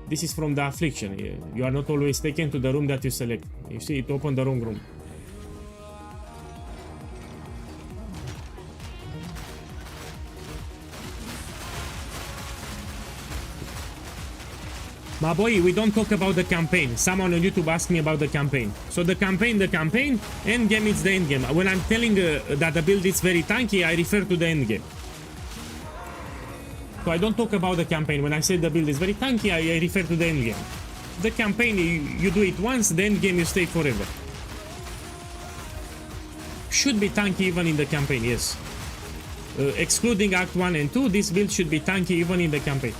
[SPEAKER 1] This is from the affliction. You are not always taken to the room that you select. You see, it opened the wrong room. My boy, we don't talk about the campaign. Someone on YouTube asked me about the campaign. So the campaign, endgame is the endgame. When I'm telling that the build is very tanky, I refer to the endgame. So I don't talk about the campaign. When I say the build is very tanky, I refer to the endgame. The campaign, you do it once, the endgame you stay forever. Should be tanky even in the campaign, yes. Excluding Act 1 and 2, this build should be tanky even in the campaign.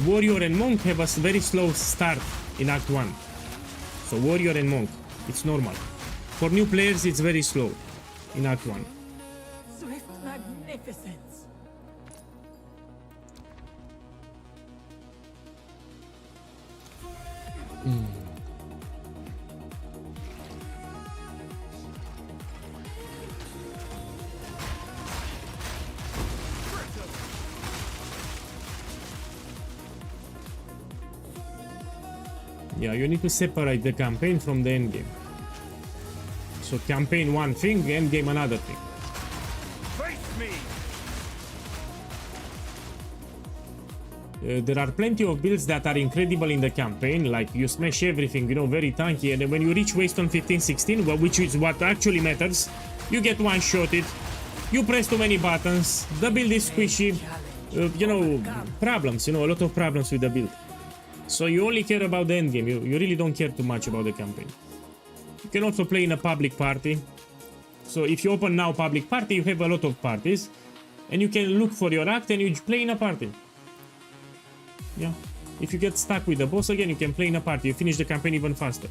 [SPEAKER 1] Warrior and Monk have a very slow start in Act 1. So Warrior and Monk, it's normal. For new players, it's very slow in Act 1.
[SPEAKER 3] Swift magnificence.
[SPEAKER 1] Yeah, you need to separate the campaign from the endgame. So campaign one thing, endgame another thing.
[SPEAKER 6] Face me!
[SPEAKER 1] There are plenty of builds that are incredible in the campaign, like you smash everything, you know, very tanky, and then when you reach Waystone 15-16, well, which is what actually matters, you get one-shotted, you press too many buttons, the build is squishy, you know, problems, you know, a lot of problems with the build. So you only care about the endgame, you really don't care too much about the campaign. You can also play in a public party. So if you open now public party, you have a lot of parties, and you can look for your act and you play in a party. Yeah, if you get stuck with the boss again, you can play in a party, you finish the campaign even faster.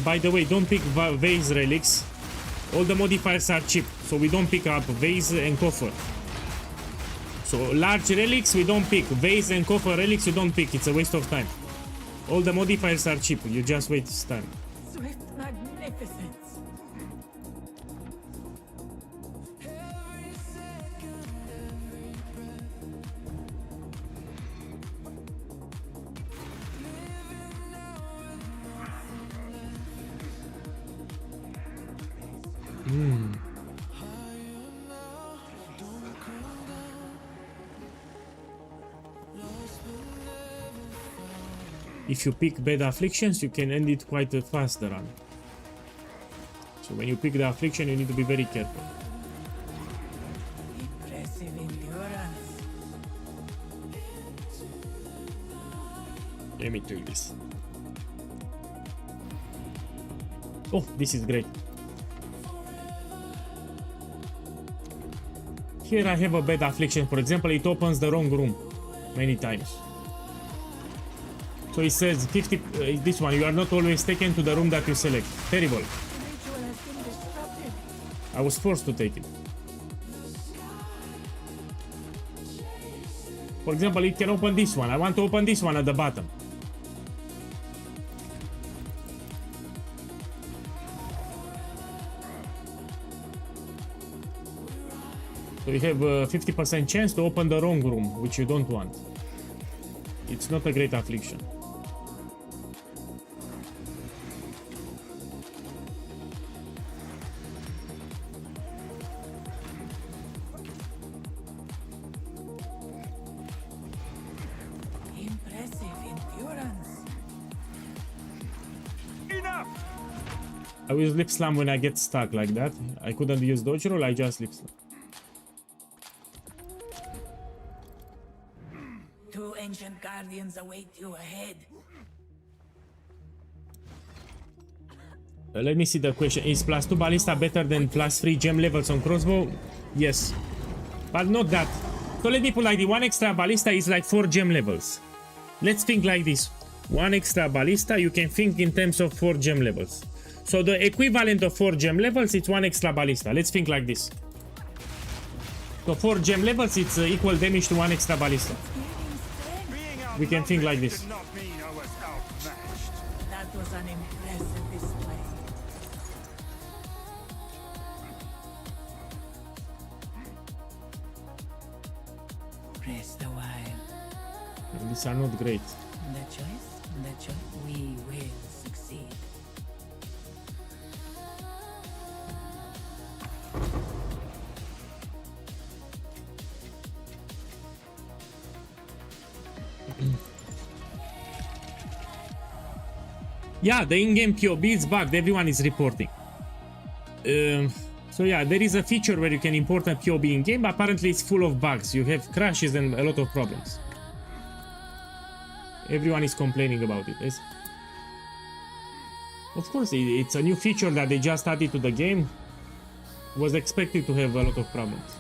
[SPEAKER 1] By the way, don't pick vase relics. All the modifiers are cheap, so we don't pick up vase and coffer. So large relics we don't pick, vase and coffer relics you don't pick, it's a waste of time. All the modifiers are cheap, you just waste time.
[SPEAKER 3] Swift magnificence.
[SPEAKER 1] If you pick bad afflictions, you can end it quite fast the run. So when you pick the affliction, you need to be very careful.
[SPEAKER 3] Impressive endurance.
[SPEAKER 1] Let me take this. Oh, this is great. Here I have a bad affliction. For example, it opens the wrong room many times. So it says 50, this one, you are not always taken to the room that you select. Terrible.
[SPEAKER 3] The ritual has been disrupted.
[SPEAKER 1] I was forced to take it. For example, it can open this one. I want to open this one at the bottom. So you have a 50% chance to open the wrong room, which you don't want. It's not a great affliction.
[SPEAKER 3] Impressive endurance.
[SPEAKER 1] I will lip slam when I get stuck like that. I couldn't use dodge roll, I just lip slam.
[SPEAKER 3] Two ancient guardians await you ahead.
[SPEAKER 1] Let me see the question. Is +2 ballista better than +3 gem levels on crossbow? Yes. But not that. So let me put like the 1 extra ballista is like 4 gem levels. Let's think like this. 1 extra ballista, you can think in terms of 4 gem levels. So the equivalent of 4 gem levels, it's 1 extra ballista. Let's think like this. So 4 gem levels, it's equal damage to 1 extra ballista. We can think like this.
[SPEAKER 6] Did not mean I was outmatched.
[SPEAKER 3] That was an impressive display. Rest a while.
[SPEAKER 1] These are not great.
[SPEAKER 3] The choice, we will succeed.
[SPEAKER 1] Yeah, the in-game POB is bugged. Everyone is reporting. So yeah, there is a feature where you can import a POB in-game. Apparently, it's full of bugs. You have crashes and a lot of problems. Everyone is complaining about it. Of course, it's a new feature that they just added to the game. Was expected to have a lot of problems.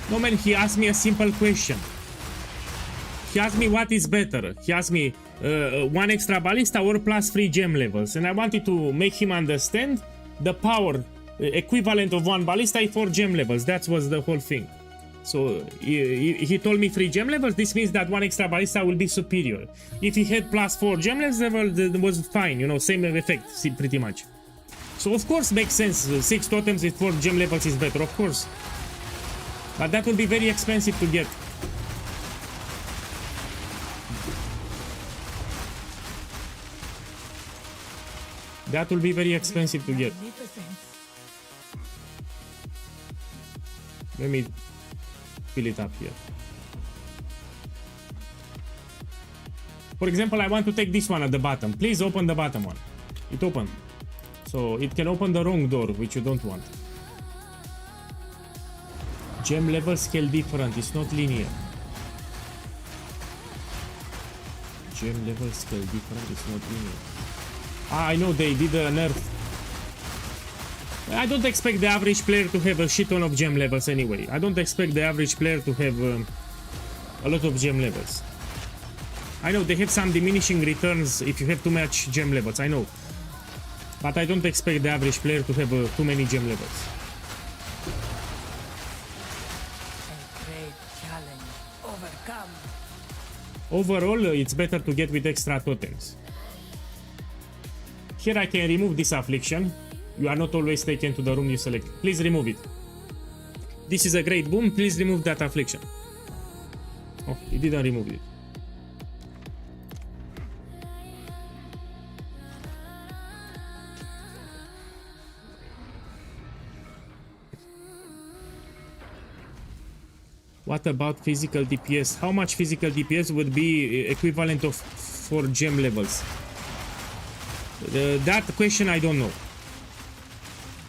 [SPEAKER 1] No man, he asked me a simple question. He asked me what is better. He asked me 1 extra ballista or +3 gem levels. And I wanted to make him understand the power equivalent of 1 ballista is 4 gem levels. That was the whole thing. So he told me 3 gem levels. This means that 1 extra ballista will be superior. If he had +4 gem levels, it was fine. You know, same effect pretty much. So of course makes sense. 6 totems with 4 gem levels is better, of course. But that will be very expensive to get. That will be very expensive to get. Let me fill it up here. For example, I want to take this one at the bottom. Please open the bottom one. It opened. So it can open the wrong door, which you don't want. Gem level scale different, it's not linear. Gem level scale different, it's not linear. Ah, I know they did a nerf. I don't expect the average player to have a shit ton of gem levels anyway. I don't expect the average player to have a lot of gem levels. I know they have some diminishing returns if you have too much gem levels, I know. But I don't expect the average player to have too many gem levels. Overall, it's better to get with extra totems. Here I can remove this affliction. You are not always taken to the room you select. Please remove it. This is a great boom. Please remove that affliction. Oh, it didn't remove it. What about physical DPS? How much physical DPS would be equivalent of 4 gem levels? That question I don't know.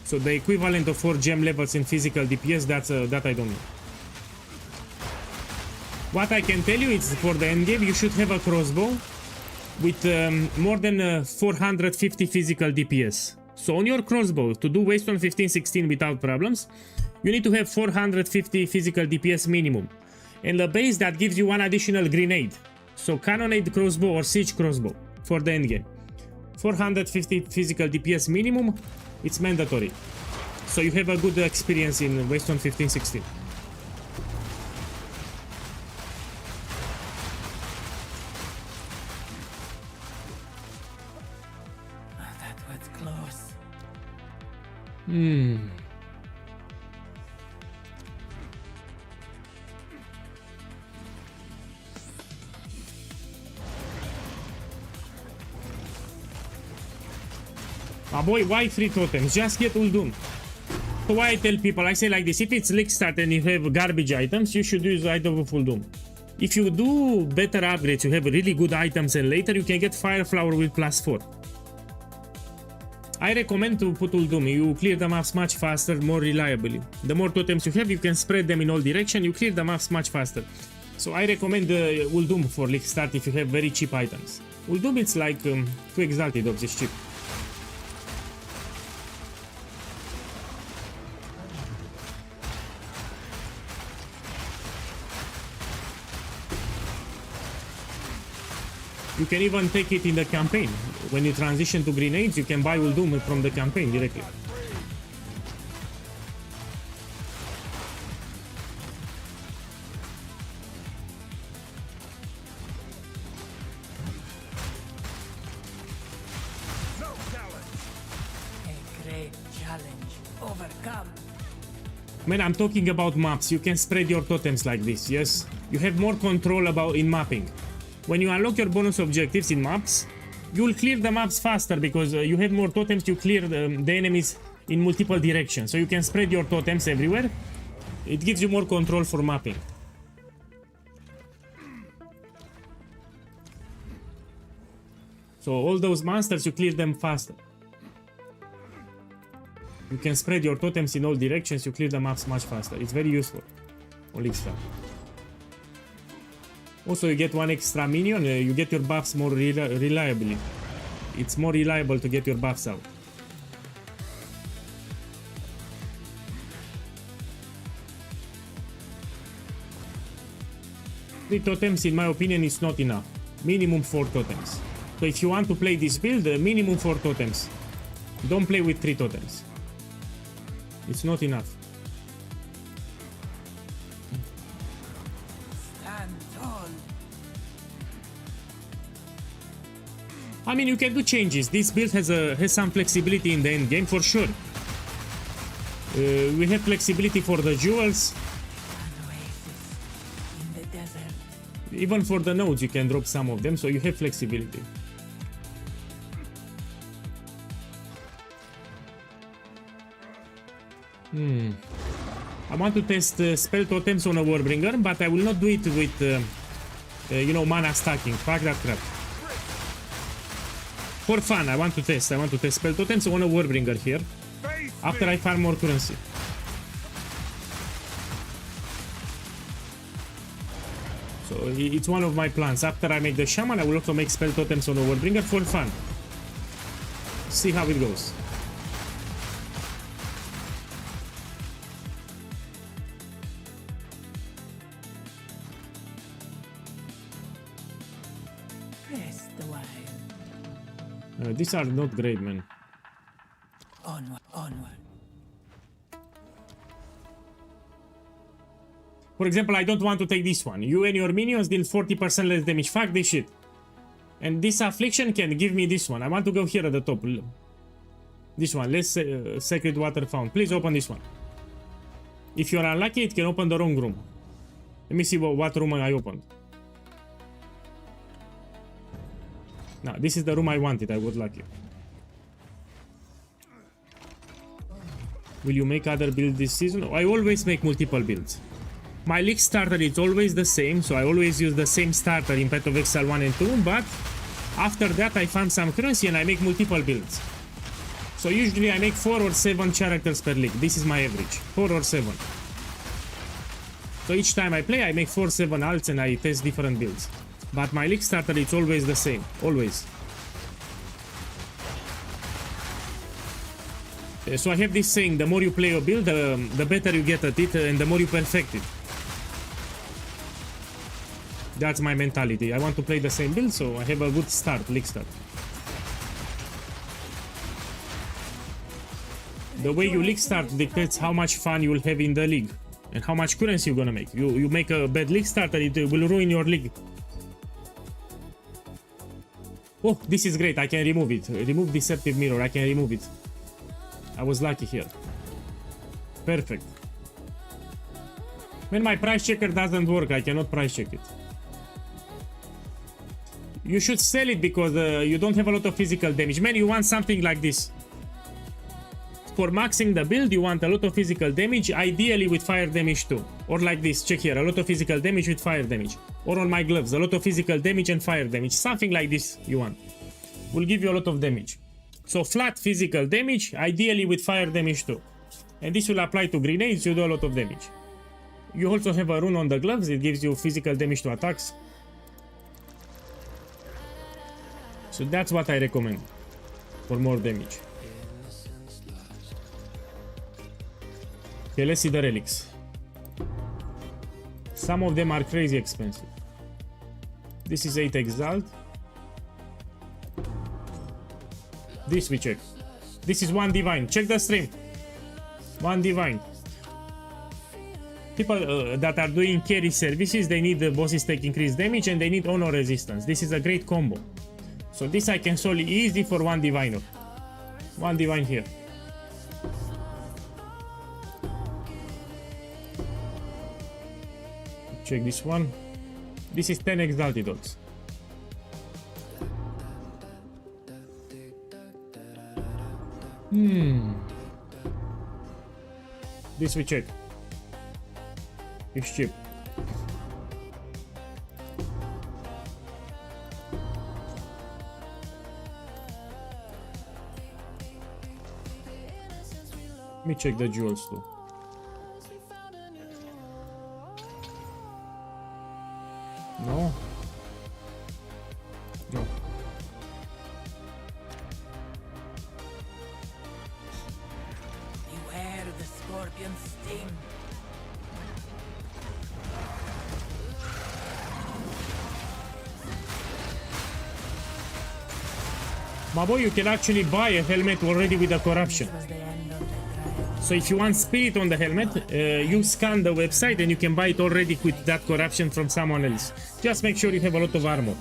[SPEAKER 1] So the equivalent of 4 gem levels in physical DPS, that I don't know. What I can tell you is for the endgame, you should have a crossbow with more than 450 physical DPS. So on your crossbow, to do waste on 15-16 without problems, you need to have 450 physical DPS minimum. And the base that gives you one additional grenade. So cannonade crossbow or siege crossbow for the endgame. 450 physical DPS minimum, it's mandatory. So you have a good experience in waste on 15-16.
[SPEAKER 3] That was close.
[SPEAKER 1] Boy, why 3 totems? Just get Uldum. So why I tell people, I say like this, if it's League Start and you have garbage items, you should use item of Uldum. If you do better upgrades, you have really good items, and later you can get Fire Flower with +4. I recommend to put Uldum. You clear the maps much faster, more reliably. The more totems you have, you can spread them in all directions, you clear the maps much faster. So I recommend Uldum for League Start if you have very cheap items. Uldum it's like 2 Exalted Orbs, it's cheap. You can even take it in the campaign. When you transition to grenades, you can buy Uldum from the campaign directly.
[SPEAKER 6] No challenge.
[SPEAKER 3] A great challenge overcome.
[SPEAKER 1] Man, I'm talking about maps. You can spread your totems like this, yes? You have more control about in mapping. When you unlock your bonus objectives in maps, you will clear the maps faster because you have more totems, you clear the enemies in multiple directions. So you can spread your totems everywhere. It gives you more control for mapping. So all those monsters, you clear them faster. You can spread your totems in all directions, you clear the maps much faster. It's very useful. All extra. Also, you get 1 extra minion, you get your buffs more reliably. It's more reliable to get your buffs out. Three totems, in my opinion, is not enough. Minimum 4 totems. So if you want to play this build, minimum 4 totems. Don't play with 3 totems. It's not enough.
[SPEAKER 3] Stand tall.
[SPEAKER 1] I mean, you can do changes. This build has some flexibility in the end game for sure. We have flexibility for the jewels.
[SPEAKER 3] An oasis in the desert.
[SPEAKER 1] Even for the nodes, you can drop some of them, so you have flexibility. I want to test spell totems on a Warbringer, but I will not do it with, you know, mana stacking. Fuck that crap. For fun, I want to test spell totems on a Warbringer here, after I farm more currency. So it's one of my plans. After I make the Shaman, I will also make spell totems on a Warbringer for fun. See how it goes.
[SPEAKER 3] Rest a while.
[SPEAKER 1] These are not great, man.
[SPEAKER 3] Onward, onward.
[SPEAKER 1] For example, I don't want to take this one. You and your minions deal 40% less damage. Fuck this shit. And this affliction can give me this one. I want to go here at the top. This one, less sacred water found. Please open this one. If you're unlucky, it can open the wrong room. Let me see what room I opened. No, this is the room I wanted. I was lucky. Will you make other builds this season? I always make multiple builds. My league starter is always the same, so I always use the same starter in Path of Exile 1 and 2, but after that I farm some currency and I make multiple builds. So usually I make 4 or 7 characters per league. This is my average, 4 or 7. So each time I play, I make 4 or 7 alts and I test different builds. But my league starter is always the same, always. So I have this saying, the more you play a build, the better you get at it and the more you perfect it. That's my mentality. I want to play the same build, so I have a good start, league start. The way you league start dictates how much fun you will have in the league and how much currency you're gonna make. You make a bad league starter, it will ruin your league. Oh, this is great, I can remove it. Remove Deceptive Mirror, I can remove it. I was lucky here. Perfect. When my price checker doesn't work, I cannot price check it. You should sell it because you don't have a lot of physical damage. Man, you want something like this. For maxing the build, you want a lot of physical damage, ideally with fire damage too. Or like this, check here, a lot of physical damage with fire damage. Or on my gloves, a lot of physical damage and fire damage. Something like this you want. Will give you a lot of damage. So flat physical damage, ideally with fire damage too. And this will apply to grenades, you do a lot of damage. You also have a rune on the gloves, it gives you physical damage to attacks. So that's what I recommend for more damage. Okay, let's see the relics. Some of them are crazy expensive. This is 8 Exalt. This we check. This is 1 Divine. Check the stream. 1 Divine. People that are doing carry services, they need the bosses take increased damage and they need honor resistance. This is a great combo. So this I can solve easy for 1 Divine. 1 Divine here. Check this one. This is 10 Exalted Dogs. This we check. It's cheap. Let me check the jewels too. No. No.
[SPEAKER 3] Beware the scorpion sting.
[SPEAKER 1] My boy, you can actually buy a helmet already with a corruption.
[SPEAKER 3] This was the end of the trial.
[SPEAKER 1] So if you want spirit on the helmet, you scan the website and you can buy it already with that corruption from someone else. Just make sure you have a lot of armor.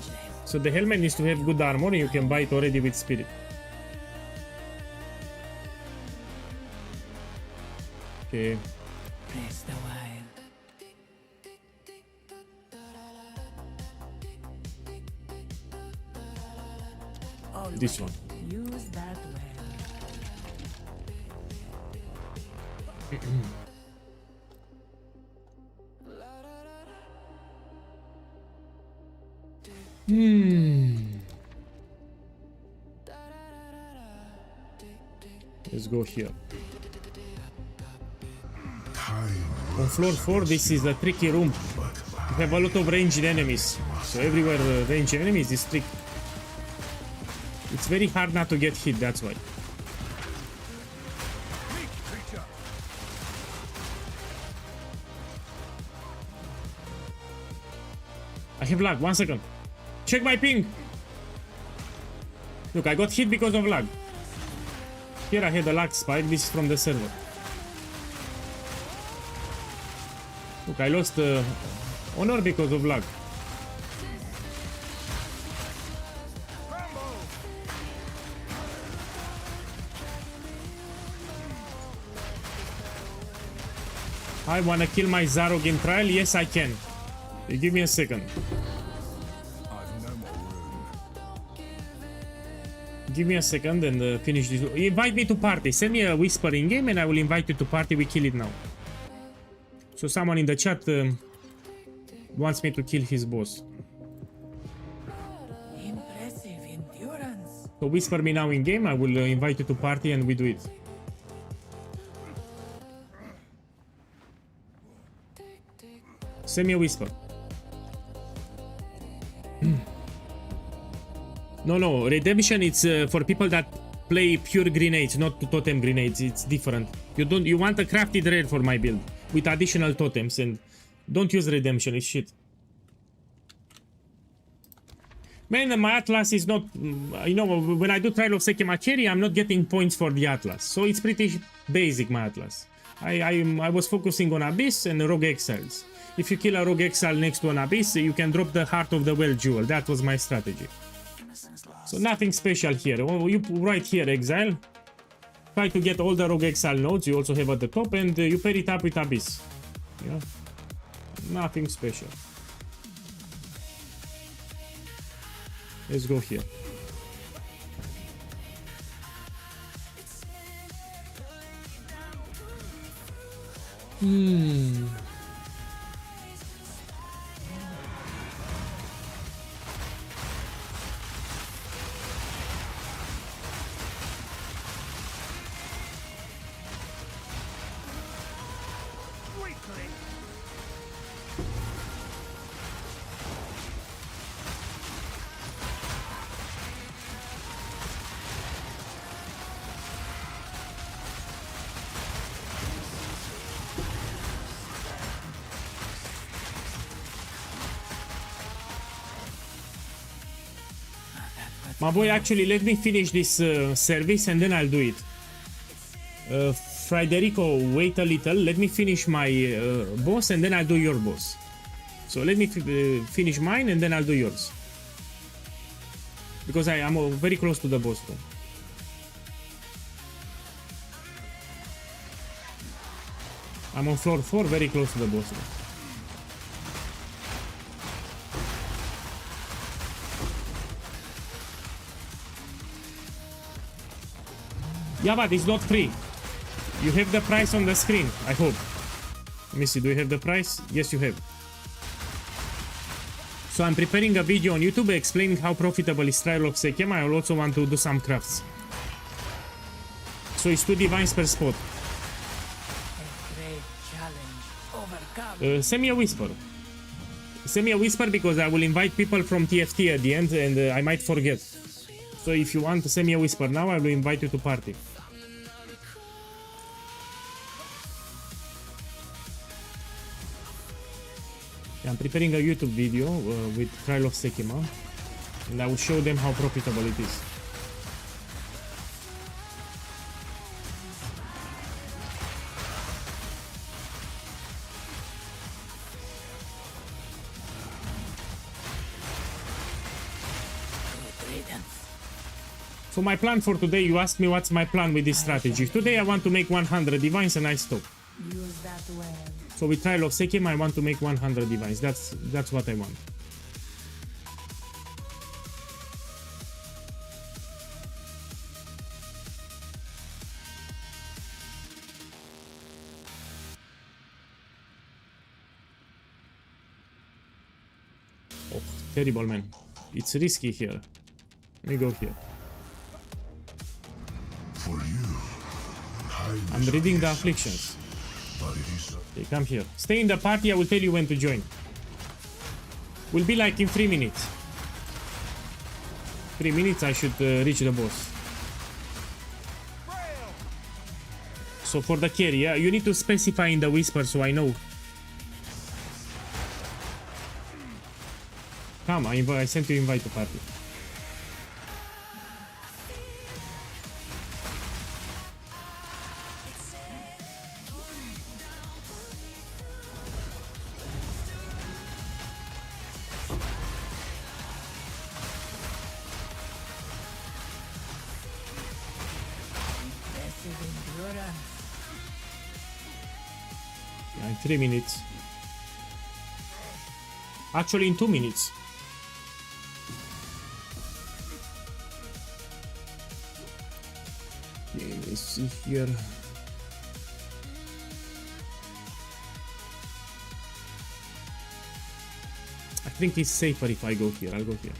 [SPEAKER 1] So the helmet needs to have good armor and you can buy it already with spirit. Okay.
[SPEAKER 3] Press the wild.
[SPEAKER 1] This one.
[SPEAKER 3] Use that well.
[SPEAKER 1] Let's go here.
[SPEAKER 5] Time
[SPEAKER 1] On floor 4, this is a tricky room. You have a lot of ranged enemies. So everywhere ranged enemies is tricky. It's very hard not to get hit, that's why. I have lag, 1 second. Check my ping. Look, I got hit because of lag. Here I had a lag spike, this is from the server. Look, I lost honor because of lag. I wanna kill my Zarog in trial? Yes, I can. You give me a second. Give me a second and finish this. Invite me to party. Send me a whisper in game and I will invite you to party. We kill it now. So someone in the chat wants me to kill his boss.
[SPEAKER 3] Impressive endurance.
[SPEAKER 1] So whisper me now in game. I will invite you to party and we do it. Send me a whisper. No, redemption it's for people that play pure grenades, not totem grenades. It's different. You want a crafted rare for my build with additional totems, and don't use redemption. It's shit. Man, my Atlas is not. You know, when I do trial of Sekimacheri, I'm not getting points for the Atlas, so it's pretty basic. My Atlas. I was focusing on Abyss and Rogue Exiles. If you kill a Rogue Exile next to an Abyss, you can drop the Heart of the Well Jewel. That was my strategy. So nothing special here. Oh, you right here, Exile. Try to get all the Rogue Exile nodes you also have at the top, and you pair it up with Abyss. Yeah, nothing special. Let's go here.
[SPEAKER 6] Weakling.
[SPEAKER 1] My boy, actually, let me finish this service and then I'll do it. Federico, wait a little. Let me finish my boss and then I'll do your boss. So let me finish mine and then I'll do yours. Because I'm very close to the boss room. I'm on floor 4, very close to the boss room. Yeah, but it's not free. You have the price on the screen, I hope. Let me see, do you have the price? Yes, you have. So I'm preparing a video on YouTube explaining how profitable is Trial of Sekem. I will also want to do some crafts. So it's 2 divines per spot.
[SPEAKER 3] A great challenge overcome.
[SPEAKER 1] Send me a whisper. Send me a whisper because I will invite people from TFT at the end and I might forget. So if you want to send me a whisper now, I will invite you to party. I'm preparing a YouTube video with Trial of Sekima and I will show them how profitable it is. So my plan for today, you asked me what's my plan with this strategy. Today I want to make 100 divines and I stop.
[SPEAKER 3] Use that well.
[SPEAKER 1] So with Trial of Sekim, I want to make 100 divines. That's what I want. Oh, terrible, man. It's risky here. Let me go here.
[SPEAKER 5] For you,
[SPEAKER 1] I'm reading the afflictions.
[SPEAKER 5] but it is
[SPEAKER 1] Okay, come here. Stay in the party, I will tell you when to join. Will be like in 3 minutes. 3 minutes I should reach the boss. So for the carry, yeah, you need to specify in the whisper so I know. Come, I sent you invite to party. Yeah, in 3 minutes. Actually, in 2 minutes. Okay, let's see here. I think it's safer if I go here. I'll go here.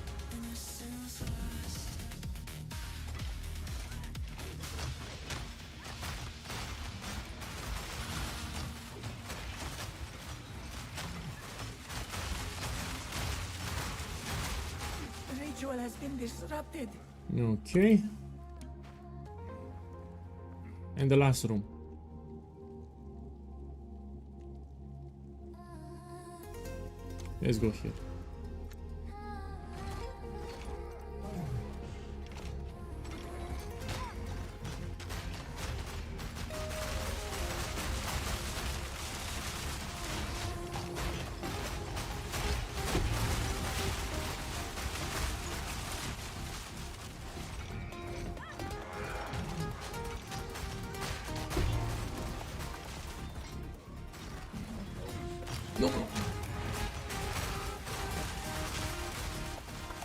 [SPEAKER 3] The ritual has been disrupted.
[SPEAKER 1] Okay. And the last room. Let's go here.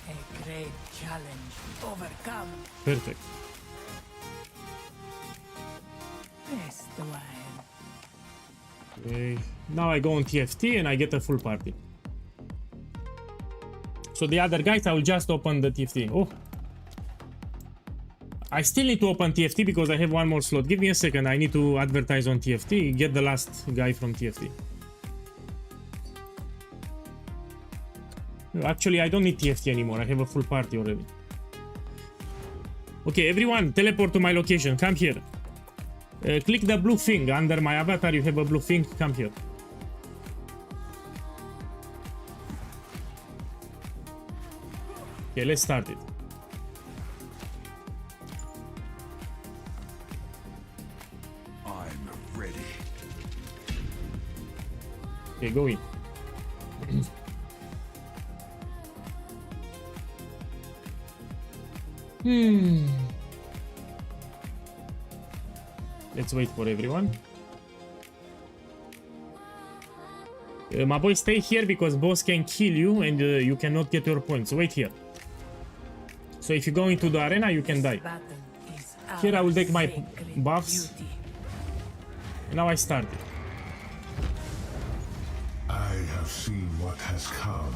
[SPEAKER 3] A great challenge overcome.
[SPEAKER 1] Perfect.
[SPEAKER 3] Rest a while.
[SPEAKER 1] Okay. Now I go on TFT and I get a full party. So the other guys, I will just open the TFT. Oh. I still need to open TFT because I have one more slot. Give me a second. I need to advertise on TFT. Get the last guy from TFT. Actually, I don't need TFT anymore. I have a full party already. Okay, everyone, teleport to my location. Come here. Click the blue thing. Under my avatar, you have a blue thing. Come here. Okay, let's start it.
[SPEAKER 6] I'm ready.
[SPEAKER 1] Okay, go in. Let's wait for everyone. My boy, stay here because boss can kill you and you cannot get your points. Wait here. So if you go into the arena, you can die. Here I will take my buffs. Now I start it.
[SPEAKER 5] I have seen what has come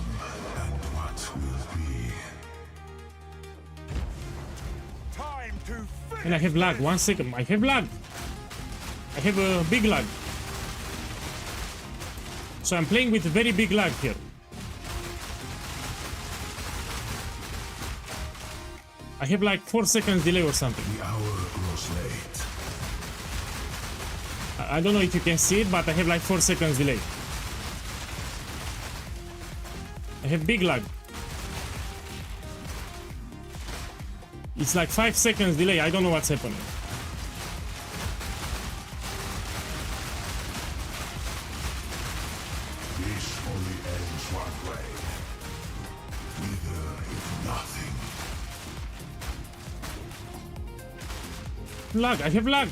[SPEAKER 5] and what will be.
[SPEAKER 6] Time to finish.
[SPEAKER 1] And I have lag. 1 second. I have lag. I have a big lag. So I'm playing with very big lag here. I have like 4 seconds delay or something.
[SPEAKER 5] The hour grows late.
[SPEAKER 1] I don't know if you can see it, but I have like 4 seconds delay. I have big lag. It's like 5 seconds delay. I don't know what's happening.
[SPEAKER 5] This only ends one way. Wither is nothing.
[SPEAKER 1] Lag. I have lag.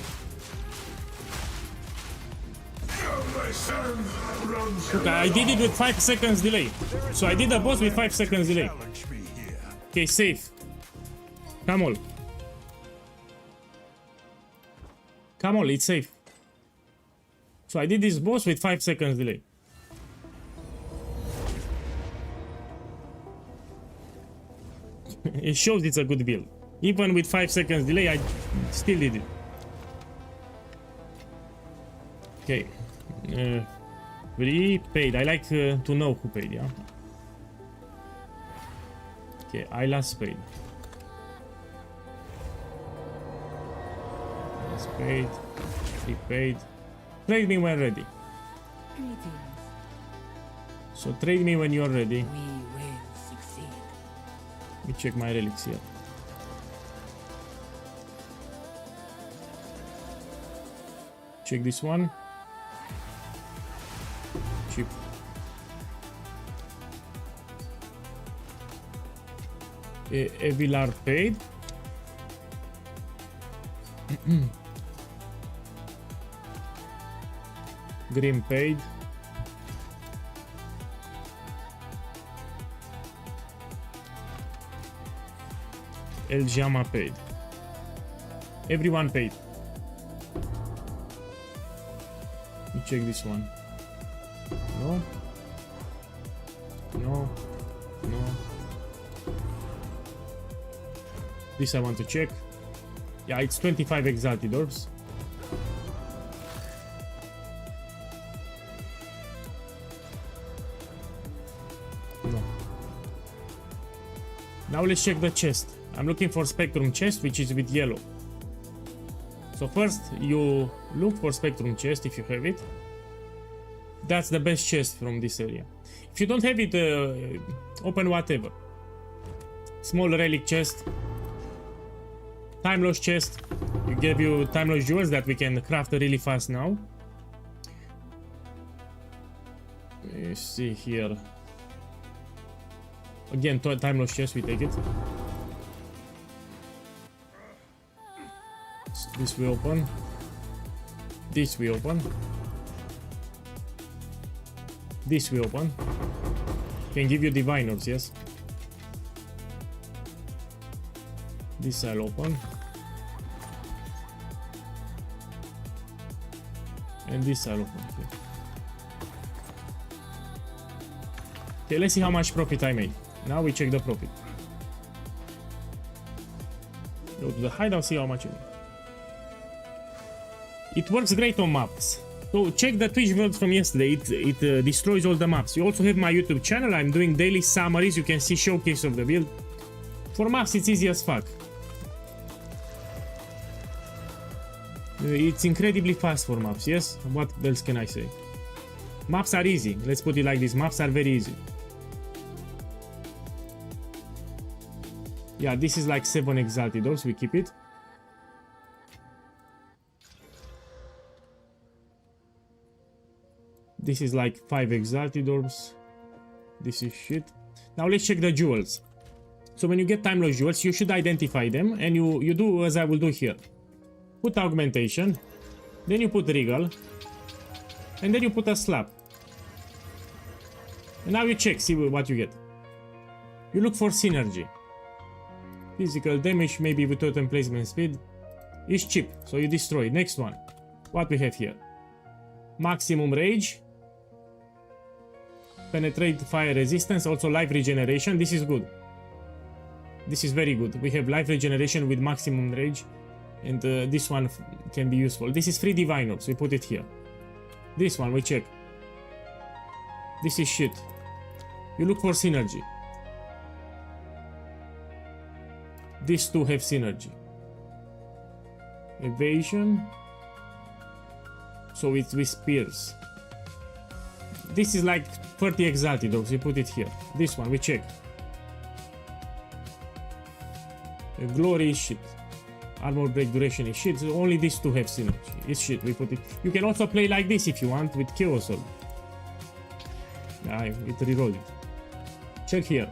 [SPEAKER 5] My son runs.
[SPEAKER 1] Okay, I did it with 5 seconds delay. So I did a boss with 5 seconds delay.
[SPEAKER 6] Challenge me here.
[SPEAKER 1] Okay, safe. Come on. Come on, it's safe. So I did this boss with 5 seconds delay. It shows it's a good build. Even with 5 seconds delay, I still did it. Okay. Free, paid. I like to know who paid, yeah? Okay, I last paid. Last paid. Prepaid. Trade me when ready.
[SPEAKER 3] Greetings.
[SPEAKER 1] So trade me when you're ready.
[SPEAKER 3] We will succeed.
[SPEAKER 1] Let me check my relics here. Check this one. Cheap. Evilar paid. Green paid. El Jama paid. Everyone paid. Let me check this one. No. No. No. This I want to check. Yeah, it's 25 exalted orbs. No. Now let's check the chest. I'm looking for Spectrum chest, which is with yellow. So first you look for Spectrum chest if you have it. That's the best chest from this area. If you don't have it, open whatever. Small relic chest. Time loss chest. You give you time loss jewels that we can craft really fast now. Let's see here. Again, time loss chest, we take it. This we open. This we open. This we open. Can give you diviners, yes. This I'll open. And this I'll open. Okay. Okay, let's see how much profit I made. Now we check the profit. Go to the hideout, see how much it made. It works great on maps. So check the Twitch vlog from yesterday. It destroys all the maps. You also have my YouTube channel. I'm doing daily summaries. You can see showcase of the build. For maps, it's easy as fuck. It's incredibly fast for maps, yes? What else can I say? Maps are easy. Let's put it like this. Maps are very easy. Yeah, this is like 7 exalted orbs. We keep it. This is like 5 exalted orbs. This is shit. Now let's check the jewels. So when you get time loss jewels, you should identify them, and you do as I will do here. Put augmentation, then you put regal, and then you put a slap. And now you check, see what you get. You look for synergy. Physical damage, maybe with totem placement speed. It's cheap, so you destroy. Next one. What we have here? Maximum rage. Penetrate fire resistance, also life regeneration. This is good. This is very good. We have life regeneration with maximum rage. And this one can be useful. This is free divine orbs. We put it here. This one we check. This is shit. You look for synergy. These two have synergy. Evasion. So it's with spears. This is like 30 exalted orbs. We put it here. This one we check. Glory is shit. Armor break duration is shit. So only these two have synergy. It's shit. We put it. You can also play like this if you want with Chaos Orb. It rerolled it. Check here.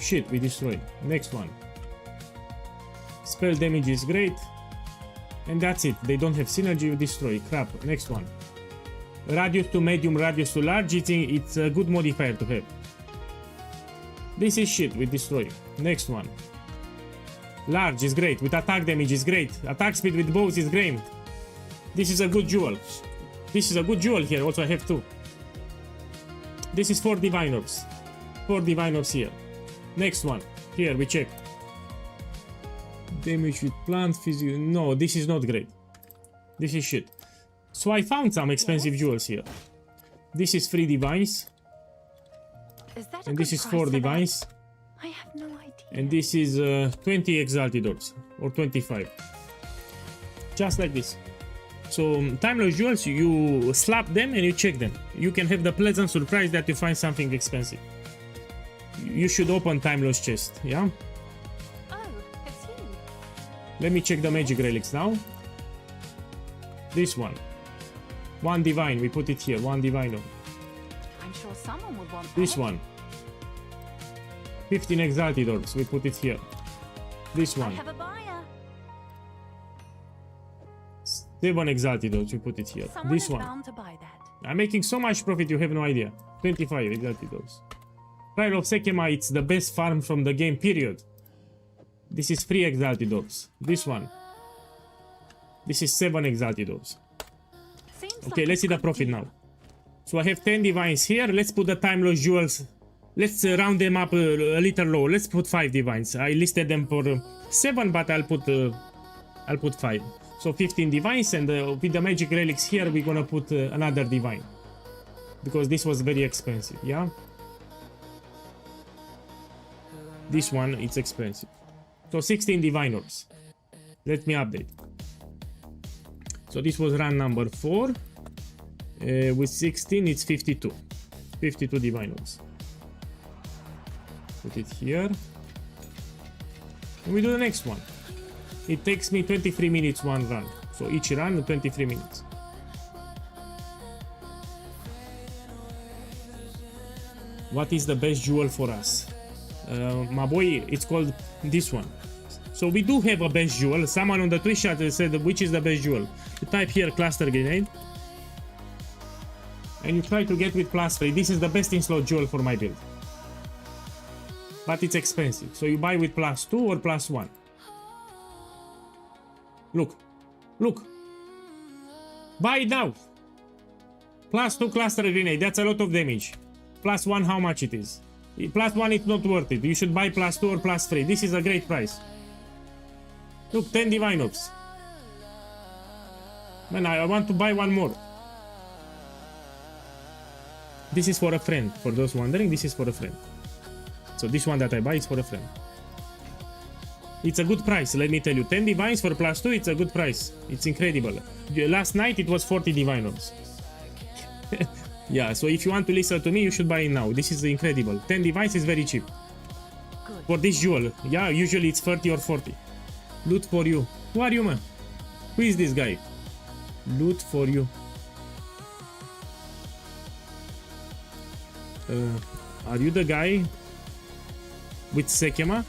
[SPEAKER 1] Shit, we destroyed. Next one. Spell damage is great. And that's it. They don't have synergy, you destroy. Crap. Next one. Radius to medium, radius to large. It's a good modifier to have. This is shit. We destroy. Next one. Large is great. With attack damage is great. Attack speed with bows is great. This is a good jewel. This is a good jewel here. Also I have two. This is 4 divine orbs. 4 divine orbs here. Next one. Here we check. Damage with plant physical. No, this is not great. This is shit. So I found some expensive jewels here. This is 3 divines. And this is 4 divines.
[SPEAKER 2] I have no idea.
[SPEAKER 1] And this is 20 exalted orbs. Or 25. Just like this. So timeless jewels, you slap them and you check them. You can have the pleasant surprise that you find something expensive. You should open timeless chest, yeah?
[SPEAKER 2] Oh, it's you.
[SPEAKER 1] Let me check the magic relics now. This one. 1 divine, we put it here. 1 divine.
[SPEAKER 2] I'm sure someone would want
[SPEAKER 1] This
[SPEAKER 2] that.
[SPEAKER 1] one. 15 exalted orbs, we put it here. This
[SPEAKER 2] I
[SPEAKER 1] one.
[SPEAKER 2] have a buyer.
[SPEAKER 1] 7 exalted orbs, we put it here.
[SPEAKER 2] Someone
[SPEAKER 1] This
[SPEAKER 2] is
[SPEAKER 1] one.
[SPEAKER 2] bound to buy that.
[SPEAKER 1] I'm making so much profit you have no idea. 25 exalted orbs. Trial of Sekema, it's the best farm from the game, period. This is 3 exalted orbs. This one. This is 7 exalted orbs.
[SPEAKER 2] Seems
[SPEAKER 1] Okay,
[SPEAKER 2] like
[SPEAKER 1] let's
[SPEAKER 2] a
[SPEAKER 1] see the
[SPEAKER 2] good
[SPEAKER 1] profit
[SPEAKER 2] deal.
[SPEAKER 1] now. So I have 10 divines here. Let's put the timeless jewels. Let's round them up a little low. Let's put 5 divines. I listed them for 7, but I'll put 5. So 15 divines, and with the magic relics here, we're gonna put another divine. Because this was very expensive, yeah? This one, it's expensive. So 16 divine orbs. Let me update. So this was run number 4. With 16, it's 52. 52 divine orbs. Put it here. And we do the next one. It takes me 23 minutes one run. So each run, 23 minutes. What is the best jewel for us? My boy, it's called this one. So we do have a best jewel. Someone on the Twitch chat said which is the best jewel. You type here cluster grenade. And you try to get with +3. This is the best in slot jewel for my build. But it's expensive. So you buy with +2 or +1. Look. Look. Buy it now. Plus 2 cluster grenade, that's a lot of damage. Plus 1, how much it is? Plus 1, it's not worth it. You should buy plus 2 or plus 3. This is a great price. Look, 10 divine ops. Man, I want to buy one more. This is for a friend. For those wondering, this is for a friend. So this one that I buy is for a friend. It's a good price, let me tell you. 10 divines for plus 2, it's a good price. It's incredible. Last night it was 40 divine orbs. Yeah, so if you want to listen to me, you should buy it now. This is incredible. 10 divines is very cheap.
[SPEAKER 2] Good.
[SPEAKER 1] For this jewel. Yeah, usually it's 30 or 40. Loot for you. Who are you, man? Who is this guy? Loot for you. Are you the guy with Sekema?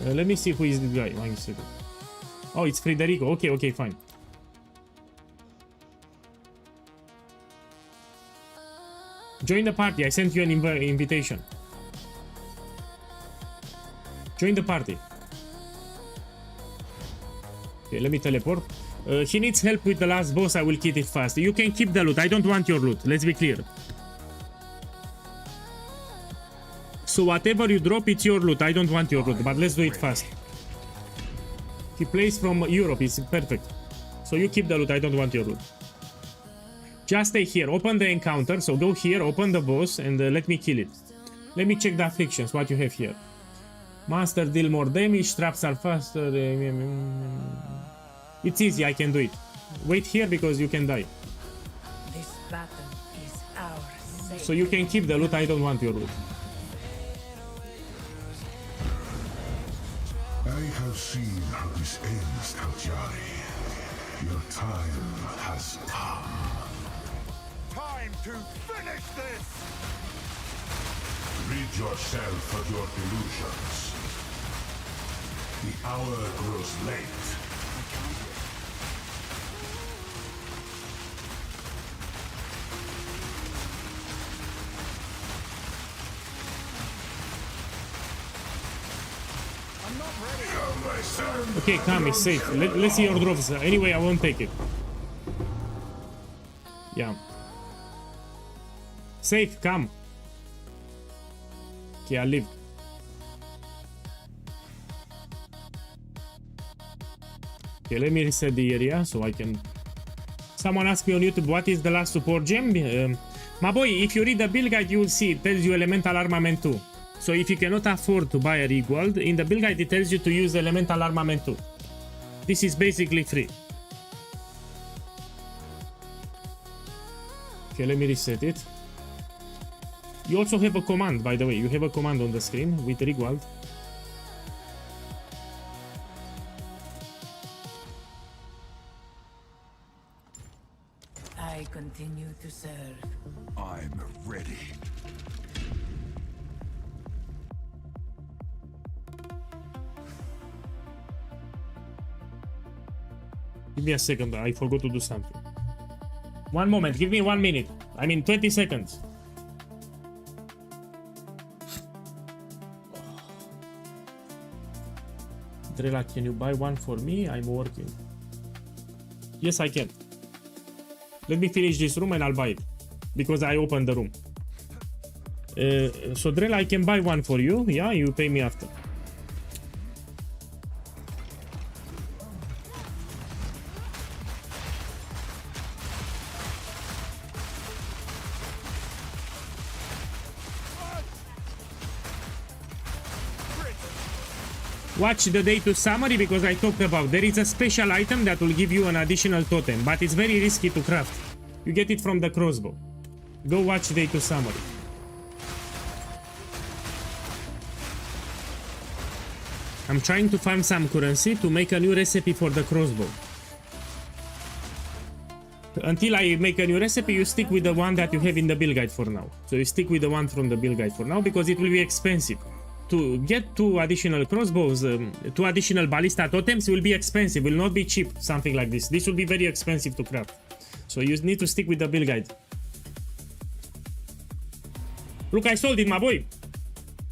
[SPEAKER 1] Let me see who is this guy. 1 second. Oh, it's Federico. Okay, okay, fine. Join the party. I sent you an invitation. Join the party. Okay, let me teleport. He needs help with the last boss. I will kill it fast. You can keep the loot. I don't want your loot. Let's be clear. So whatever you drop, it's your loot. I don't want your loot, but let's do it fast. He plays from Europe. It's perfect. So you keep the loot. I don't want your loot. Just stay here. Open the encounter. So go here, open the boss, and let me kill it. Let me check the afflictions, what you have here. Monster deal more damage. Traps are faster. It's easy. I can do it. Wait here because you can die.
[SPEAKER 3] This battle is ours.
[SPEAKER 1] So you can keep the loot. I don't want your loot.
[SPEAKER 5] I have seen how this ends, Kaljari. Your time has come.
[SPEAKER 6] Time to finish this!
[SPEAKER 5] Rid yourself of your delusions. The hour grows late.
[SPEAKER 1] Okay, come, it's safe. Let's see your drops. Anyway, I won't take it. Yeah. Safe, come. Okay, I live. Okay, let me reset the area so I can... Someone asked me on YouTube, what is the last support gem? My boy, if you read the build guide, you will see it tells you Elemental Armament 2. So if you cannot afford to buy a Regold, in the build guide it tells you to use Elemental Armament 2. This is basically free. Okay, let me reset it. You also have a command, by the way. You have a command on the screen with Regold.
[SPEAKER 3] I continue to serve.
[SPEAKER 6] I'm ready.
[SPEAKER 1] Give me a second, I forgot to do something. One moment, give me 1 minute. I mean 20 seconds. Drela, can you buy one for me? I'm working. Yes, I can. Let me finish this room and I'll buy it. Because I opened the room. So Drela, I can buy one for you. Yeah, you pay me after. Watch the day to summary because I talked about there is a special item that will give you an additional totem, but it's very risky to craft. You get it from the crossbow. Go watch day to summary. I'm trying to farm some currency to make a new recipe for the crossbow. Until I make a new recipe, you stick with the one that you have in the build guide for now. So you stick with the one from the build guide for now because it will be expensive. To get 2 additional crossbows, 2 additional ballista totems will be expensive, will not be cheap, something like this. This will be very expensive to craft. So you need to stick with the build guide. Look, I sold it, my boy.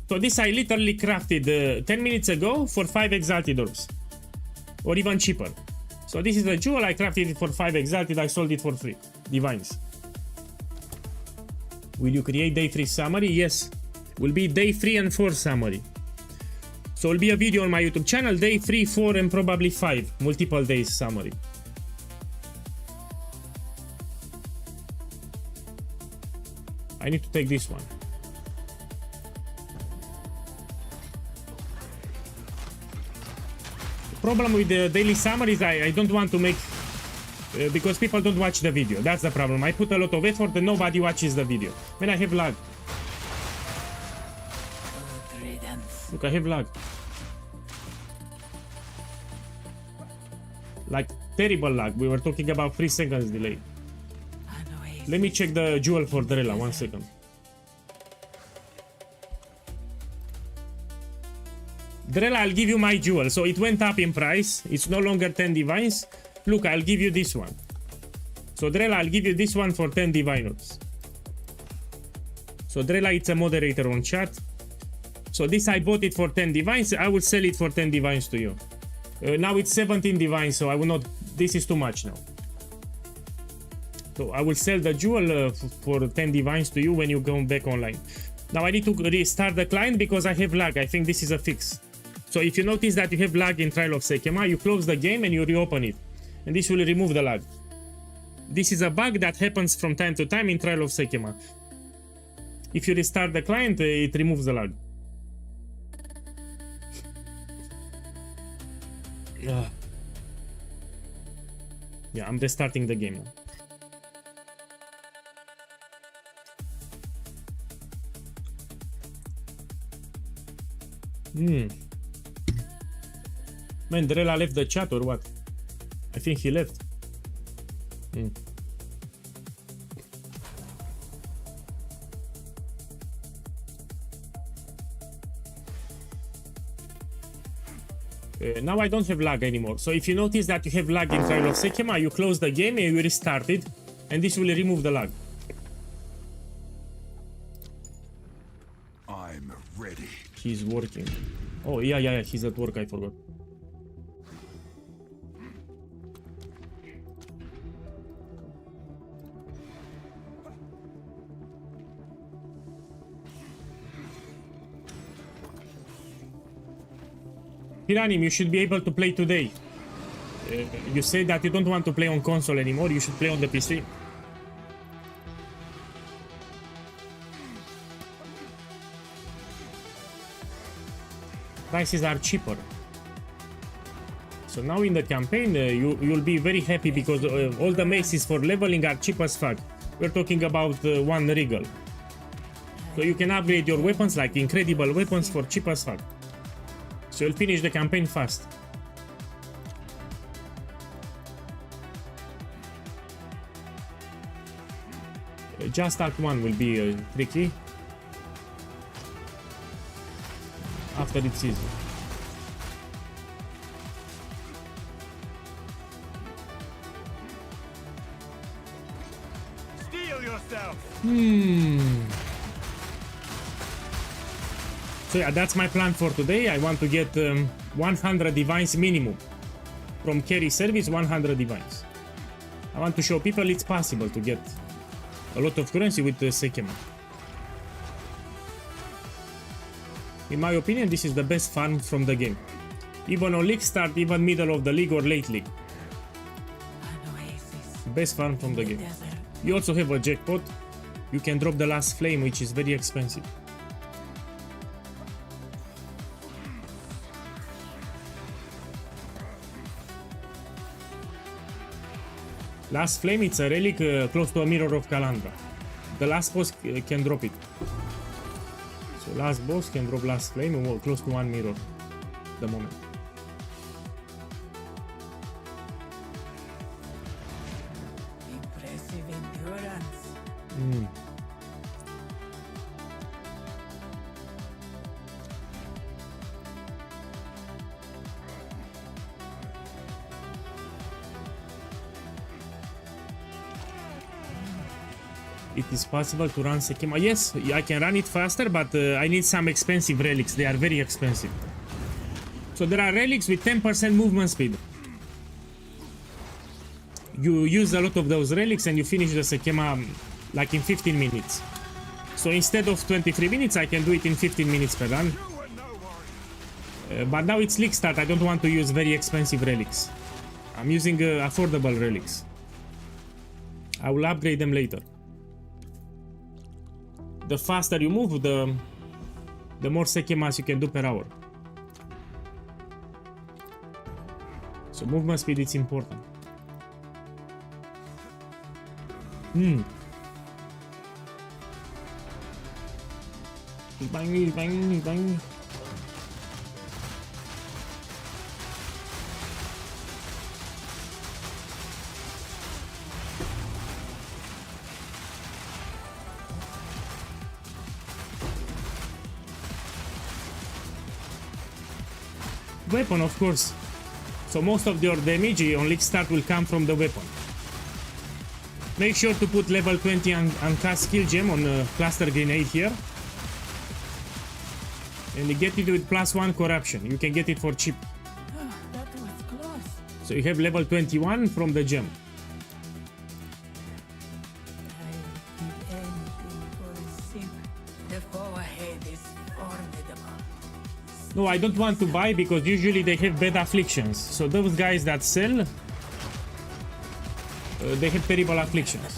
[SPEAKER 1] So this I literally crafted 10 minutes ago for 5 exalted orbs. Or even cheaper. So this is a jewel. I crafted it for 5 exalted. I sold it for free. Divines. Will you create day 3 summary? Yes. Will be day 3 and 4 summary. So will be a video on my YouTube channel. Day 3, 4 and probably 5. Multiple days summary. I need to take this one. The problem with the daily summaries, I don't want to make because people don't watch the video. That's the problem. I put a lot of effort and nobody watches the video. When I have lag. Look, I have lag. Like terrible lag. We were talking about 3 seconds delay. Let me check the jewel for Drella, 1 second. Drella, I'll give you my jewel. So it went up in price. It's no longer 10 divines. Look, I'll give you this one. So Drella, I'll give you this one for 10 divine orbs. So Drella, it's a moderator on chat. So this I bought it for 10 divines. I will sell it for 10 divines to you. Now it's 17 divines, so I will not... This is too much now. So I will sell the jewel for 10 divines to you when you go back online. Now I need to restart the client because I have lag. I think this is a fix. So if you notice that you have lag in Trial of Sekema, you close the game and you reopen it. And this will remove the lag. This is a bug that happens from time to time in Trial of Sekema. If you restart the client, it removes the lag. Yeah, I'm restarting the game now. Man, Drella left the chat or what? I think he left. Now I don't have lag anymore. So if you notice that you have lag in Trial of Sekema, you close the game and you restart it, and this will remove the lag.
[SPEAKER 6] I'm ready.
[SPEAKER 1] He's working. Oh, yeah, he's at work, I forgot. Piranim, you should be able to play today. You say that you don't want to play on console anymore, you should play on the PC. Prices are cheaper. So now in the campaign, you'll be very happy because all the maces for leveling are cheap as fuck. We're talking about 1 regal. So you can upgrade your weapons like incredible weapons for cheap as fuck. So you'll finish the campaign fast. Just Act 1 will be tricky. After it's easy.
[SPEAKER 6] Steel yourself.
[SPEAKER 1] So yeah, that's my plan for today. I want to get 100 divines minimum. From carry service, 100 divines. I want to show people it's possible to get a lot of currency with Sekema. In my opinion, this is the best farm from the game. Even on league start, even middle of the league or late league. Best farm from the game. You also have a jackpot. You can drop the last flame, which is very expensive. Last flame, it's a relic close to a mirror of Calandra. The last boss can drop it. So last boss can drop last flame close to 1 mirror. The moment.
[SPEAKER 3] Impressive endurance.
[SPEAKER 1] It is possible to run Sekema. Yes, I can run it faster, but I need some expensive relics. They are very expensive. So there are relics with 10% movement speed. you use a lot of those relics and you finish the Sekema like in 15 minutes. So instead of 23 minutes, I can do it in 15 minutes per run. But now it's league start, I don't want to use very expensive relics. I'm using affordable relics. I will upgrade them later. The faster you move, the more Sekemas you can do per hour. So movement speed is important. Bang, bang, bang. Weapon, of course. So most of your damage on league start will come from the weapon. Make sure to put level 20 uncast skill gem on cluster grenade here. And you get it with +1 corruption. You can get it for cheap.
[SPEAKER 3] That was close.
[SPEAKER 1] So you have level 21 from the gem.
[SPEAKER 3] I did anything for a sip. The foe ahead is formidable.
[SPEAKER 1] No, I don't want to buy because usually they have bad afflictions. So those guys that sell, they have terrible afflictions.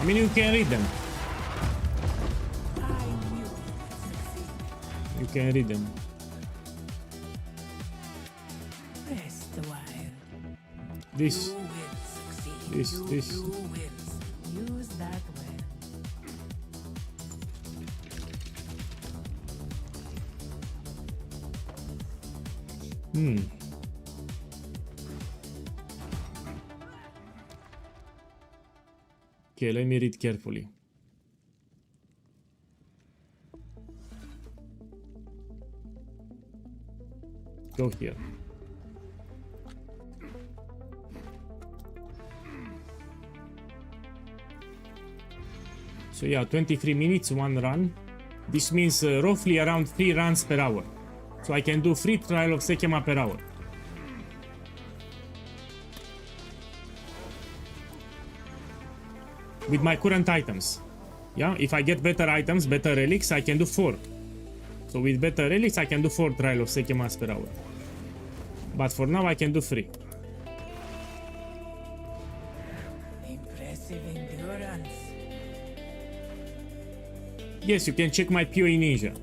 [SPEAKER 1] I mean, you can read them.
[SPEAKER 3] I knew it would succeed.
[SPEAKER 1] You can read them.
[SPEAKER 3] Rest a while.
[SPEAKER 1] This,
[SPEAKER 3] You will succeed.
[SPEAKER 1] this.
[SPEAKER 3] You will. Use that well. Okay, let me read carefully. Go here. So yeah, 23 minutes, one run. This means roughly around 3 runs per hour. So I can do 3 trial of Sekema per hour. With my current items. Yeah, if I get better items, better relics, I can do 4. So with better relics, I can do 4 trial of Sekemas per hour. But for now, I can do 3. Impressive endurance.
[SPEAKER 1] Yes, you can check my POE Ninja.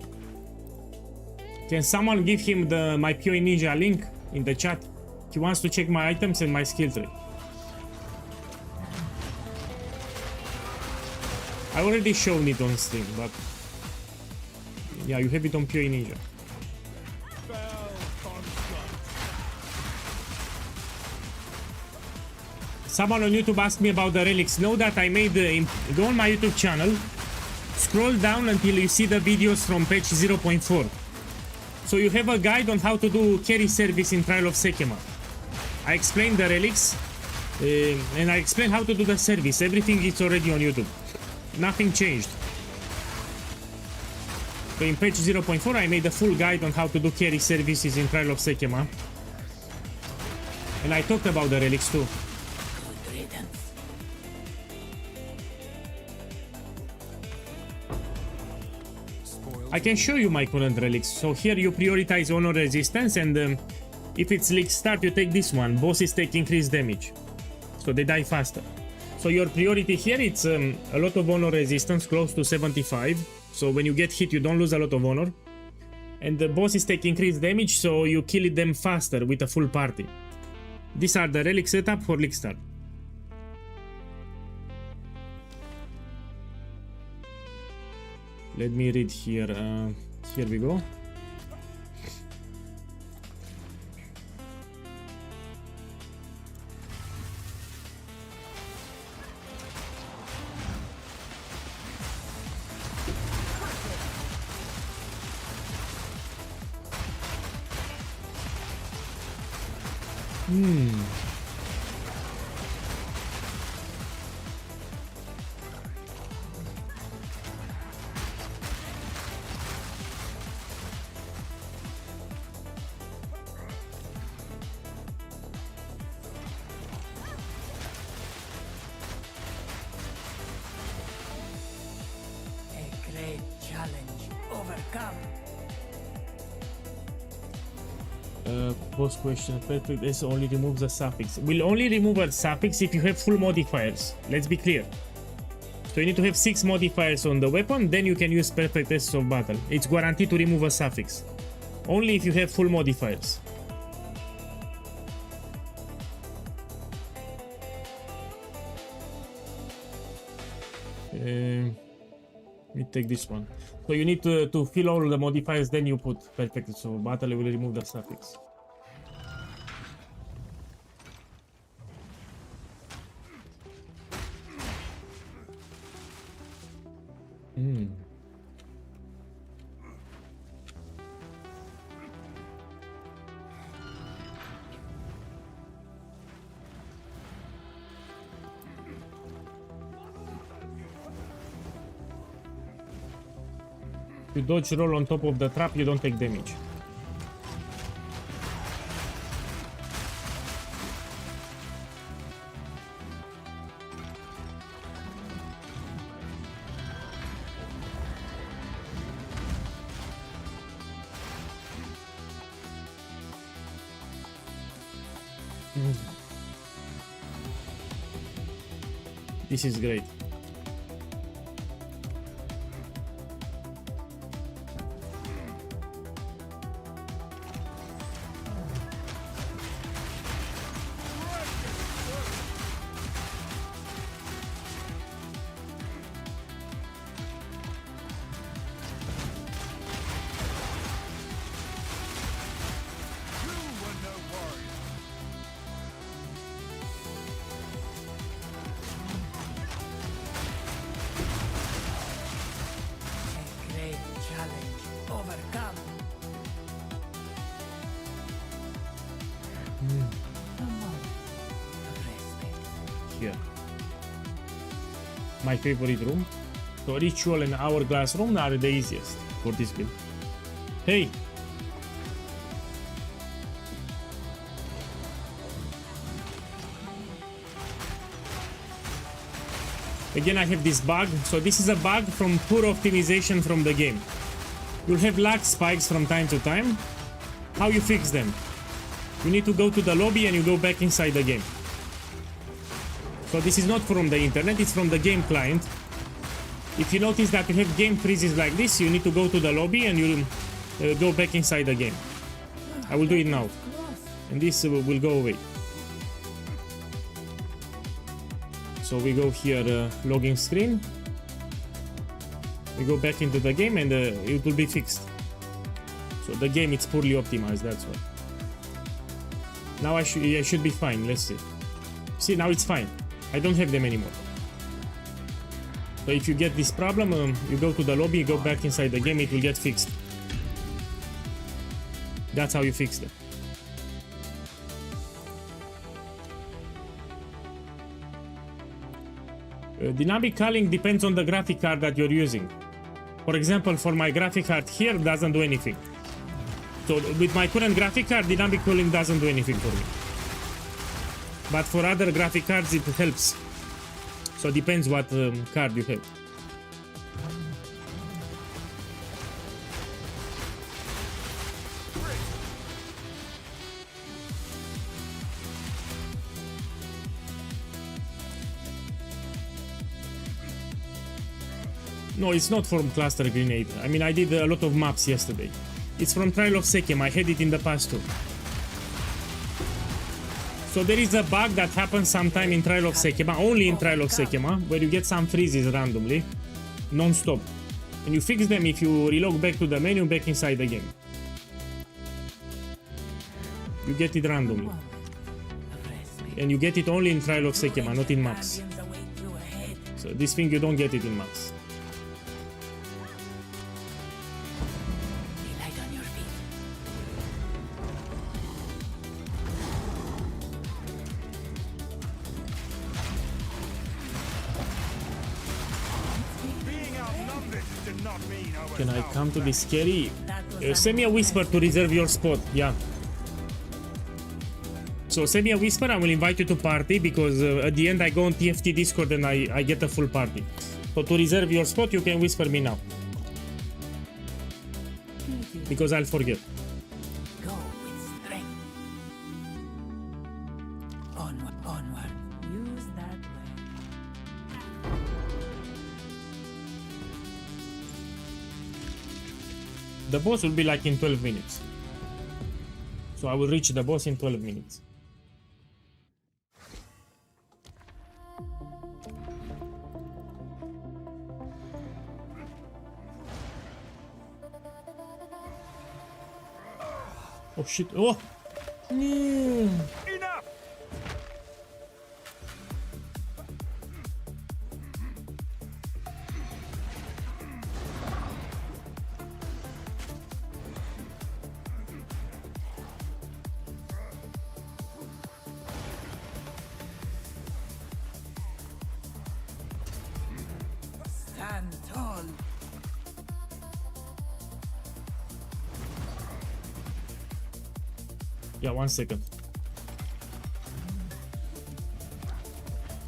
[SPEAKER 1] Can someone give him my POE Ninja link in the chat? He wants to check my items and my skill tree. I already shown it on stream, but yeah, you have it on POE Ninja. Someone on YouTube asked me about the relics. Know that I made go on my YouTube channel, scroll down until you see the videos from patch 0.4. So you have a guide on how to do carry service in Trial of Sekema. I explained the relics and I explained how to do the service. Everything is already on YouTube. Nothing changed. So in patch 0.4 I made a full guide on how to do carry services in Trial of Sekema. And I talked about the relics too.
[SPEAKER 3] Good riddance.
[SPEAKER 1] I can show you my current relics. So here you prioritize honor resistance, and if it's league start you take this one. Bosses take increased damage, so they die faster. So your priority here, it's a lot of honor resistance, close to 75. So when you get hit you don't lose a lot of honor. And the bosses take increased damage, so you kill them faster with a full party. These are the relic setup for league start. Let me read here. Here we go.
[SPEAKER 3] Post question. Perfect S only removes the suffix. Will only remove a suffix if you have full modifiers. Let's be clear. So you need to have 6 modifiers on the weapon, then you can use perfect S of battle. It's guaranteed to remove a suffix. Only if you have full modifiers. Let me take this one. So you need to fill all the modifiers, then you put perfect S of battle, it will remove the suffix. You dodge roll on top of the trap, you don't take damage. This is great. Here. My favorite room. So ritual and hourglass room are the easiest for this build. Hey! Again I have this bug. So this is a bug from poor optimization from the game. You'll have lag spikes from time to time. How you fix them? You need to go to the lobby and you go back inside the game. So this is not from the internet, it's from the game client. If you notice that you have game freezes like this, you need to go to the lobby and you go back inside the game. I will do it now. And this will go away. So we go here, login screen. We go back into the game and it will be fixed. So the game is poorly optimized, that's why. Now I should be fine, let's see. See, now it's fine. I don't have them anymore. So if you get this problem, you go to the lobby, you go back inside the game, it will get fixed. That's how you fix them. Dynamic culling depends on the graphic card that you're using. For example, for my graphic card here, doesn't do anything. So with my current graphic card, dynamic culling doesn't do anything for me. But for other graphic cards, it helps. So it depends what card you have. No, it's not from Cluster Grenade. I mean, I did a lot of maps yesterday. It's from Trial of Sekema. I had it in the past too. So there is a bug that happens sometime in Trial of Sekema, only in Trial of Sekema, where you get some freezes randomly, non-stop. And you fix them if you relog back to the menu, back inside the game. You get it randomly. And you get it only in Trial of Sekema, not in maps. So this thing you don't get it in maps. Can I come to this scary? Send me a whisper to reserve your spot. Yeah. So send me a whisper, I will invite you to party, because at the end I go on TFT Discord and I get a full party. So to reserve your spot, you can whisper me now. Because I'll forget.
[SPEAKER 7] Go with strength.
[SPEAKER 8] Onward, onward.
[SPEAKER 2] Use that way.
[SPEAKER 3] The boss will be like in 12 minutes. So I will reach the boss in 12 minutes. Oh shit. Oh!
[SPEAKER 6] Enough!
[SPEAKER 8] Stand tall.
[SPEAKER 3] Yeah, 1 second.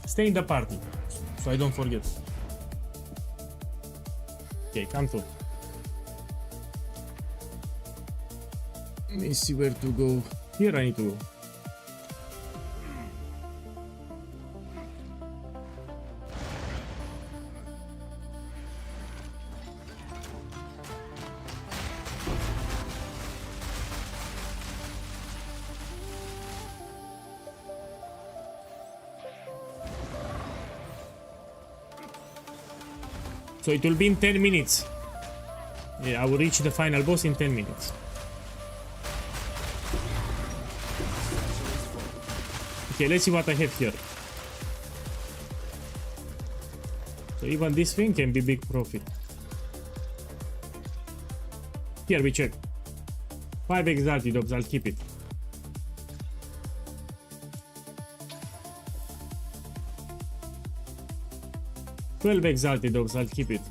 [SPEAKER 3] Stay in the party, so I don't forget. Okay, come through. Let me see where to go. Here I need to go. So it will be in 10 minutes. Yeah, I will reach the final boss in 10 minutes. Okay, let's see what I have here. So even this thing can be big profit. Here we check. 5 exalted orbs, I'll keep it. $12 exalted orbs, I'll keep it.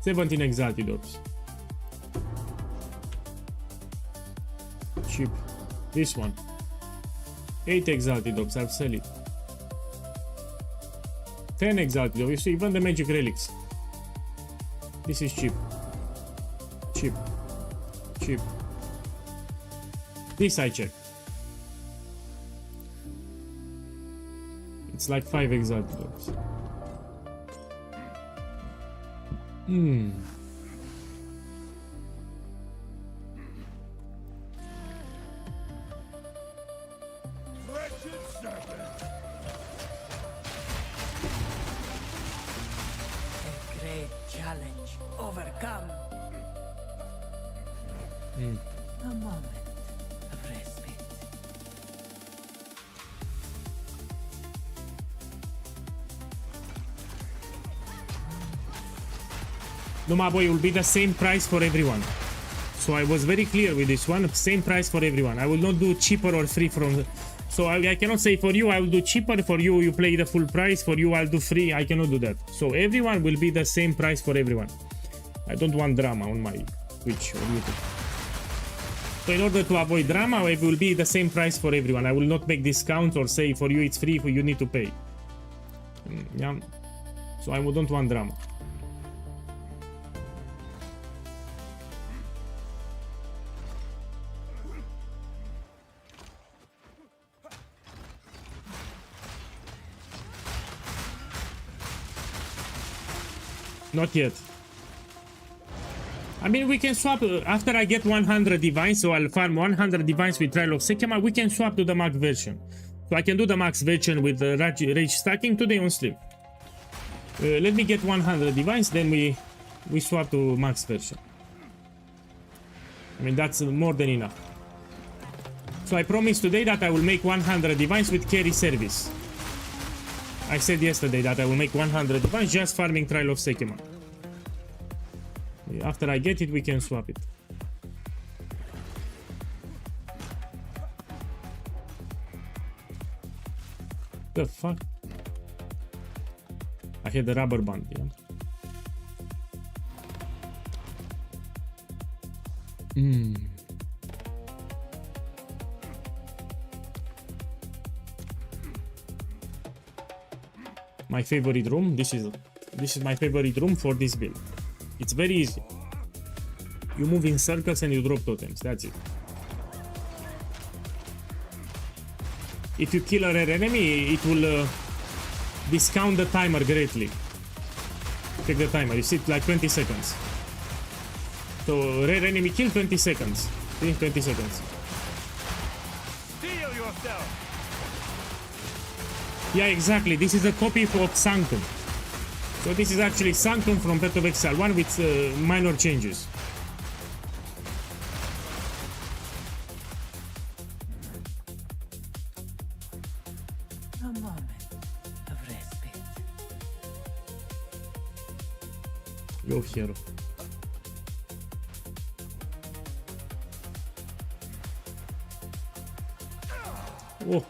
[SPEAKER 3] 17 exalted orbs. Cheap. This one. 8 exalted orbs, I'll sell it. 10 exalted orbs, you see, even the magic relics. This is cheap. Cheap. Cheap. This I check. It's like 5 exalted orbs.
[SPEAKER 6] Wretched serpent!
[SPEAKER 8] A great challenge overcome. A moment of respite.
[SPEAKER 3] No, my boy, it will be the same price for everyone. So I was very clear with this one. Same price for everyone. I will not do cheaper or free from... So I cannot say for you I will do cheaper, for you you play the full price, for you I'll do free. I cannot do that. So everyone will be the same price for everyone. I don't want drama on my Twitch or YouTube. So in order to avoid drama, it will be the same price for everyone. I will not make discounts or say for you it's free, for you need to pay. Yeah. So I don't want drama. Not yet. I mean, we can swap after I get 100 divines, so I'll farm 100 divines with Trial of Sekema. We can swap to the max version. So I can do the max version with rage stacking today on stream. Let me get 100 divines, then we swap to max version. I mean, that's more than enough. So I promised today that I will make 100 divines with carry service. I said yesterday that I will make 100 divines just farming Trial of Sekema. After I get it, we can swap it. The fuck? I had the rubber band, yeah. My favorite room. This is my favorite room for this build. It's very easy. You move in circles and you drop totems. That's it. if you kill a rare enemy, it will discount the timer greatly. Check the timer, you see it like 20 seconds. So rare enemy kill 20 seconds. See, 20 seconds.
[SPEAKER 6] Steal yourself!
[SPEAKER 3] Yeah, exactly. This is a copy of Sanctum. So this is actually Sanctum from Path of Exile 1 with minor changes.
[SPEAKER 8] A moment of respite.
[SPEAKER 3] Go hero. Oh.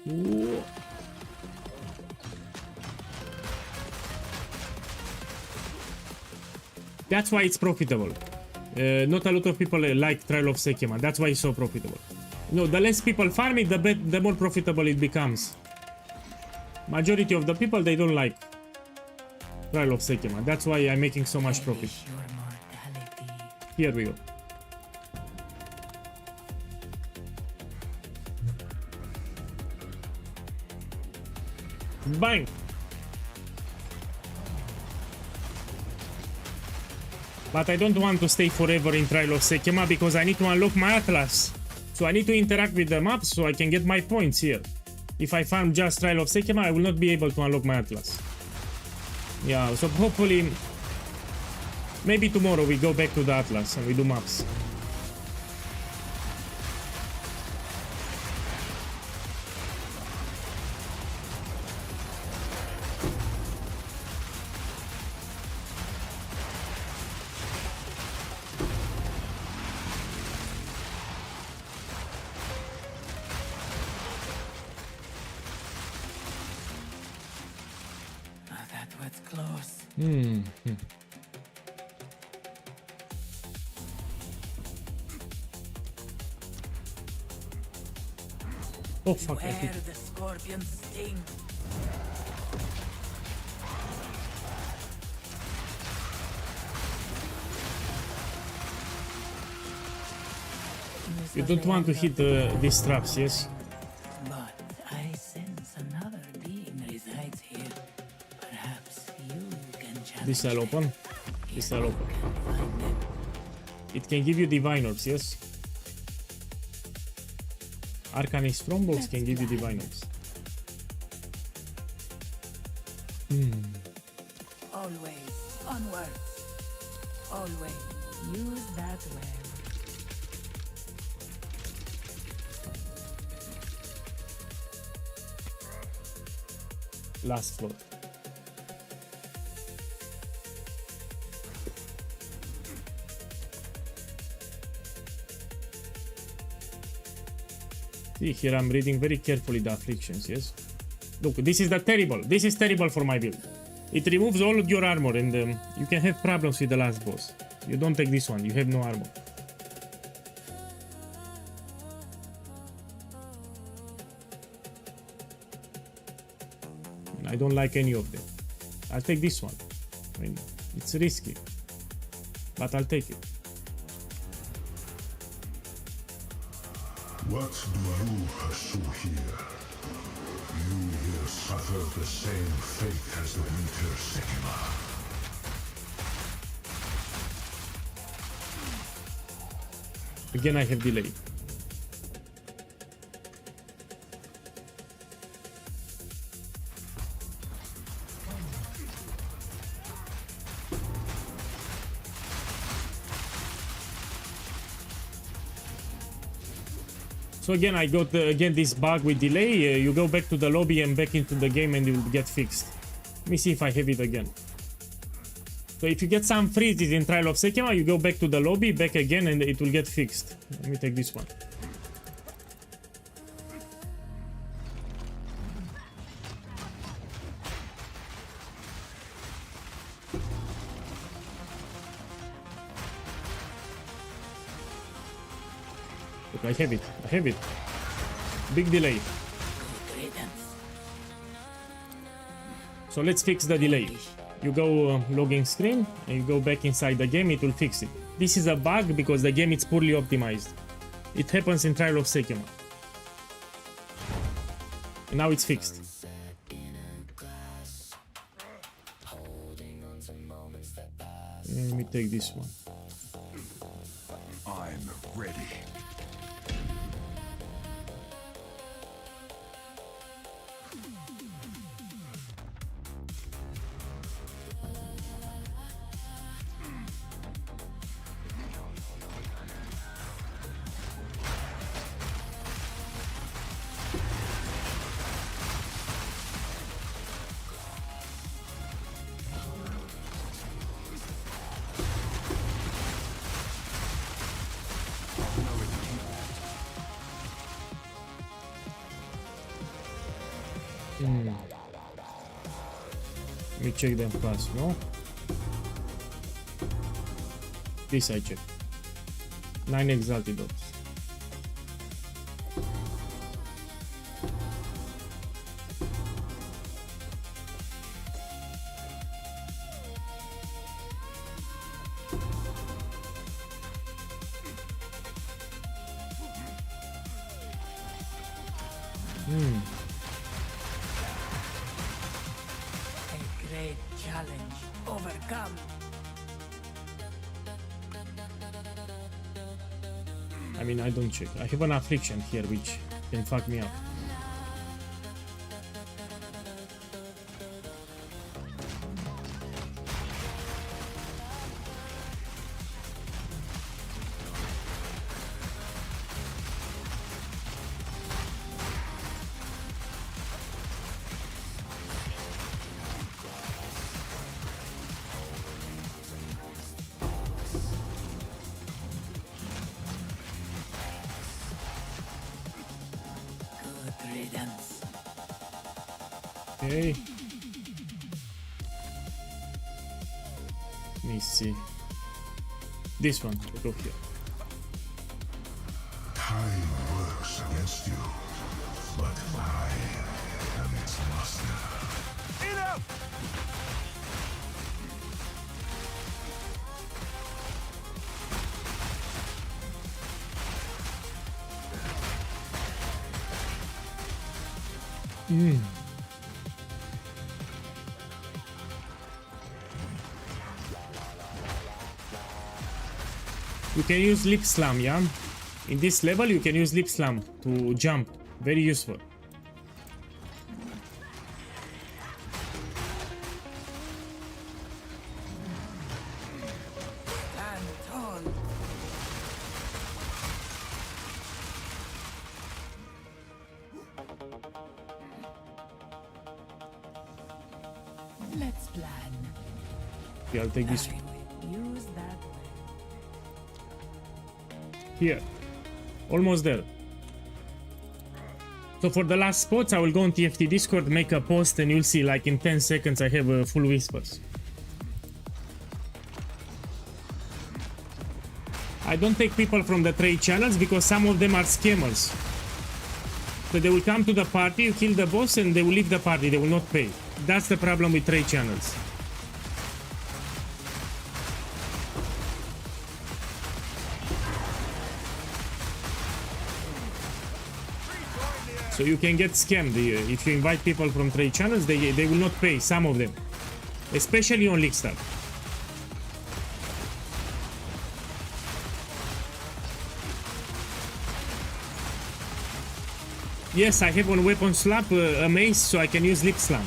[SPEAKER 3] Whoa. That's why it's profitable. Not a lot of people like Trial of Sekima. That's why it's so profitable. No, the less people farm it, the more profitable it becomes. Majority of the people, they don't like Trial of Sekima. That's why I'm making so much profit.
[SPEAKER 8] Your mortality.
[SPEAKER 3] Here we go. Bang! But I don't want to stay forever in Trial of Sekima because I need to unlock my Atlas. So I need to interact with the map so I can get my points here. If I farm just Trial of Sekima, I will not be able to unlock my Atlas. Yeah, so hopefully... Maybe tomorrow we go back to the Atlas and we do maps.
[SPEAKER 8] Oh, that was close.
[SPEAKER 3] Oh fuck, I
[SPEAKER 8] Where
[SPEAKER 3] hit.
[SPEAKER 8] the scorpions sting.
[SPEAKER 3] You don't want to hit these traps, yes?
[SPEAKER 8] But I sense another being resides here. Perhaps you can challenge
[SPEAKER 3] This I'll open. This I'll open.
[SPEAKER 8] and find them.
[SPEAKER 3] It can give you divine orbs, yes? Arcanist Strongbox can give you divine orbs.
[SPEAKER 8] Always onwards. Always use that web.
[SPEAKER 3] Last floor. See, here I'm reading very carefully the afflictions, yes? Look, this is the terrible. This is terrible for my build. It removes all of your armor and you can have problems with the last boss. You don't take this one, you have no armor. And I don't like any of them. I'll take this one. I mean, it's risky, but I'll take it.
[SPEAKER 5] What do you pursue here? You here suffer the same fate as the Winter Sekima.
[SPEAKER 3] Again, I have delay. So again, I got again this bug with delay. You go back to the lobby and back into the game and it will get fixed. Let me see if I have it again. So if you get some freezes in Trial of Sekima, you go back to the lobby, back again, and it will get fixed. Let me take this one. Look, I have it. I have it. Big delay.
[SPEAKER 8] Good riddance.
[SPEAKER 3] So let's fix the delay. You go logging screen and you go back inside the game, it will fix it. This is a bug because the game is poorly optimized. It happens in Trial of Sekima. And now it's fixed. Let me take this one.
[SPEAKER 6] I'm ready.
[SPEAKER 3] Let me check them fast, no? This I check. 9 exalted orbs.
[SPEAKER 8] A great challenge overcome.
[SPEAKER 3] I mean, I don't check. I have an affliction here which can fuck me up.
[SPEAKER 8] Good riddance.
[SPEAKER 3] Okay. Let me see. This one. I go here.
[SPEAKER 5] Time works against you, but I am its master.
[SPEAKER 3] You can use lip slam, yeah? In this level you can use lip slam to jump. Very useful.
[SPEAKER 8] Stand tall. Let's plan.
[SPEAKER 3] Okay, I'll take this
[SPEAKER 8] I will use that.
[SPEAKER 3] here. Almost there. So for the last spots I will go on TFT Discord, make a post, and you'll see like in 10 seconds I have full whispers. I don't take people from the trade channels because some of them are scammers. So they will come to the party, you kill the boss, and they will leave the party, they will not pay. That's the problem with trade channels. So you can get scammed if you invite people from trade channels. They will not pay, some of them, especially on League Star. Yes, I have on weapon slap a mace, so I can use lip slam.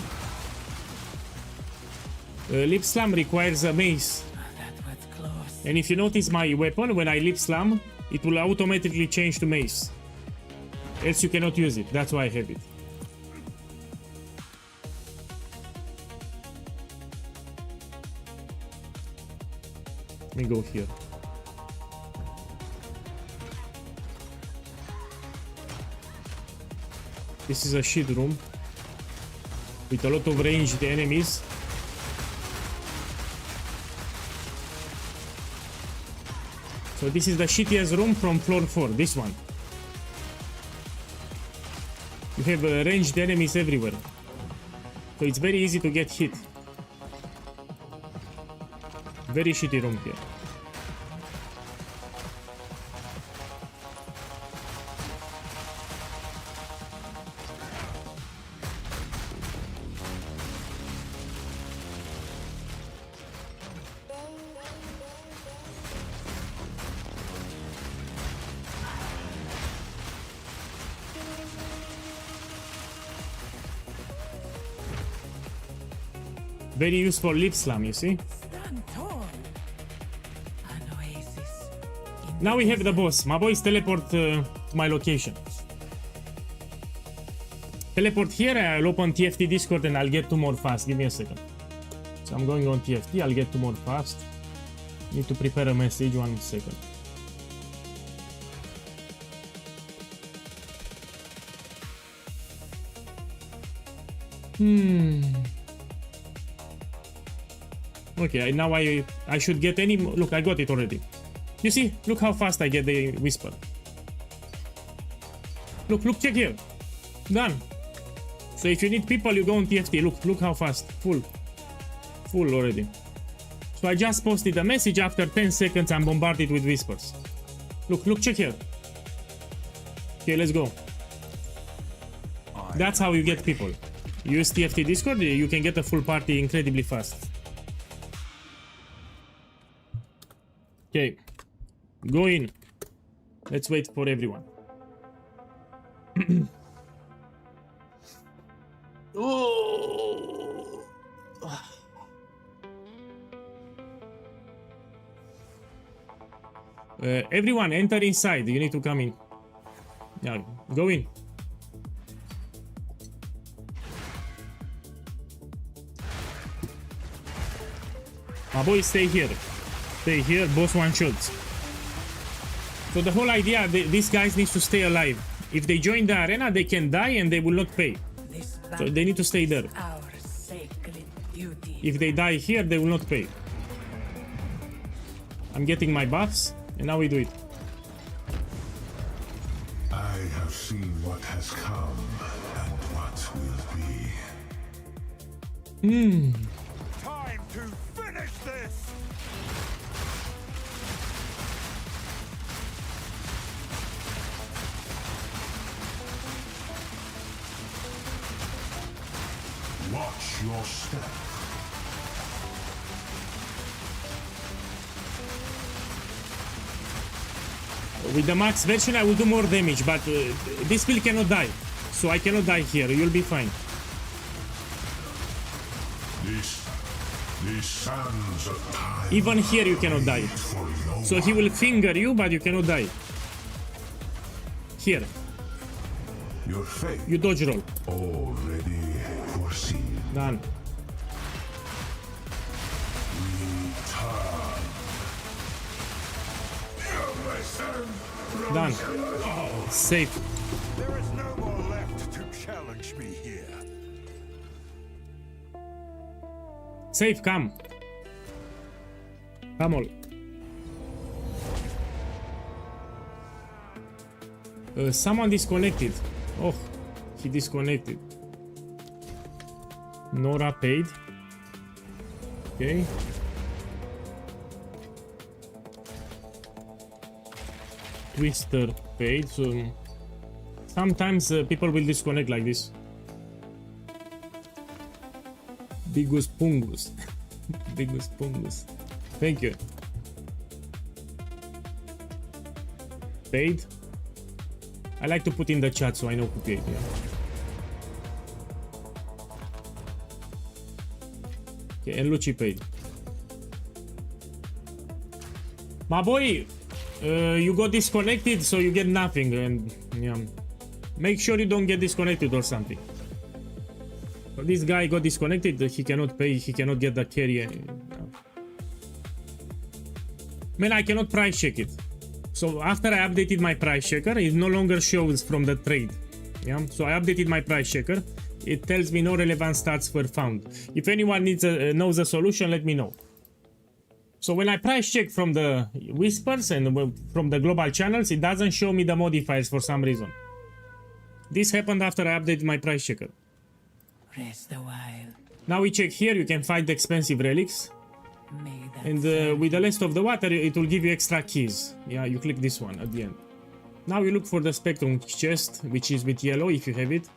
[SPEAKER 3] Lip slam requires a mace,
[SPEAKER 8] That was close.
[SPEAKER 3] and if you notice my weapon, when I lip slam, it will automatically change to mace. Else you cannot use it. That's why I have it. Let me go here. This is a shit room with a lot of ranged enemies. So this is the shittiest room from floor 4, this one. You have ranged enemies everywhere. So it's very easy to get hit. Very shitty room here. Very useful lip slam, you see?
[SPEAKER 8] Stand tall. An oasis.
[SPEAKER 3] Now we have the boss. My boys teleport to my location. Teleport here, I'll open TFT Discord and I'll get 2 more fast. Give me a second. So I'm going on TFT, I'll get 2 more fast. Need to prepare a message, 1 second. Okay, now I should get any... Look, I got it already. You see? Look how fast I get the whisper. Look, check here. Done. So if you need people, you go on TFT. Look how fast. Full already. So I just posted a message. After 10 seconds, I'm bombarded with whispers. Look, check here. Okay, let's go. That's how you get people. Use TFT Discord, you can get a full party incredibly fast. Okay, go in. Let's wait for everyone. Everyone, enter inside. You need to come in. Yeah, go in. My boy, stay here. Stay here, boss one shots. So the whole idea, these guys need to stay alive. If they join the arena, they can die and they will not pay. So they need to stay there.
[SPEAKER 8] Our sacred duty.
[SPEAKER 3] If they die here, they will not pay. I'm getting my buffs, and now we do it.
[SPEAKER 5] I have seen what has come and what will be.
[SPEAKER 6] Time to finish this!
[SPEAKER 5] Watch your step.
[SPEAKER 3] With the max version, I will do more damage, but this build cannot die. So I cannot die here, you'll be fine.
[SPEAKER 5] These sands of time.
[SPEAKER 3] Even here you cannot die. So he will finger you, but you cannot die. Here,
[SPEAKER 5] Your fate
[SPEAKER 3] you dodge roll.
[SPEAKER 5] already foreseen.
[SPEAKER 3] Done. Done. Safe.
[SPEAKER 6] There is no more left to challenge me here.
[SPEAKER 3] Safe, come. Come all. Someone disconnected. Oh, he disconnected. Nora paid. Okay. Twister paid. So sometimes people will disconnect like this. Bigus Pungus. Bigus Pungus. Thank you. Paid. I like to put in the chat so I know who paid. Yeah. Okay, and Lucci paid. My boy, you got disconnected, so you get nothing. And yeah, make sure you don't get disconnected or something. This guy got disconnected. He cannot pay. He cannot get the carry. Man, I cannot price check it. So after I updated my price checker, it no longer shows from the trade. Yeah. So I updated my price checker. It tells me no relevant stats were found. If anyone knows a solution, let me know. So when I price check from the whispers and from the global channels, it doesn't show me the modifiers for some reason. This happened after I updated my price checker.
[SPEAKER 8] Rest a while.
[SPEAKER 3] Now we check here, you can find expensive relics.
[SPEAKER 8] May that
[SPEAKER 3] And
[SPEAKER 8] serve
[SPEAKER 3] with the list of the water, it will give you extra keys. Yeah, you click this one at the end. Now you look for the spectrum chest, which is with yellow if you have it.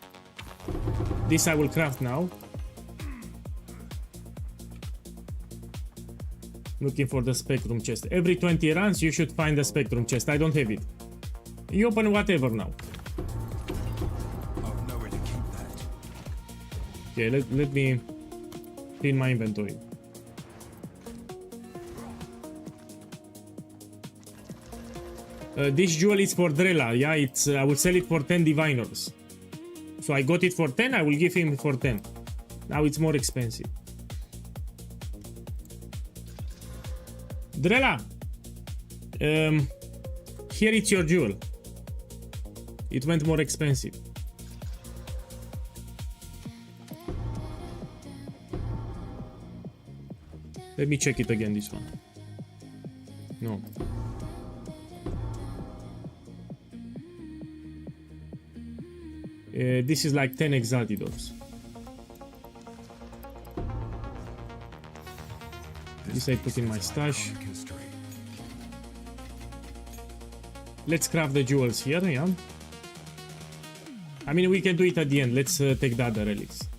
[SPEAKER 3] This I will craft now. Looking for the spectrum chest. Every 20 runs you should find the spectrum chest. I don't have it. You open whatever now.
[SPEAKER 6] I'll know where to keep that.
[SPEAKER 3] Okay, let me clean my inventory. This jewel is for Drella, yeah, it's I will sell it for 10 diviners. So I got it for 10, I will give him for 10. Now it's more expensive. Drella! Here it's your jewel. It went more expensive. Let me check it again, this one. No. This is like 10 exalted orbs. This I put in my stash. Let's craft the jewels here, yeah. I mean, we can do it at the end. Let's take the other relics.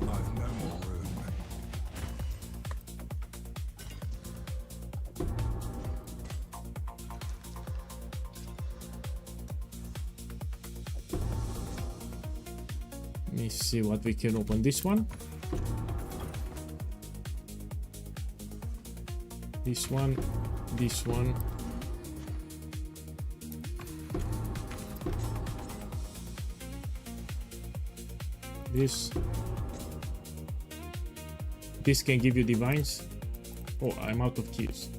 [SPEAKER 6] I've no more room.
[SPEAKER 3] Let me see what we can open. This one. This one. This one. This can give you divines. Oh, I'm out of keys.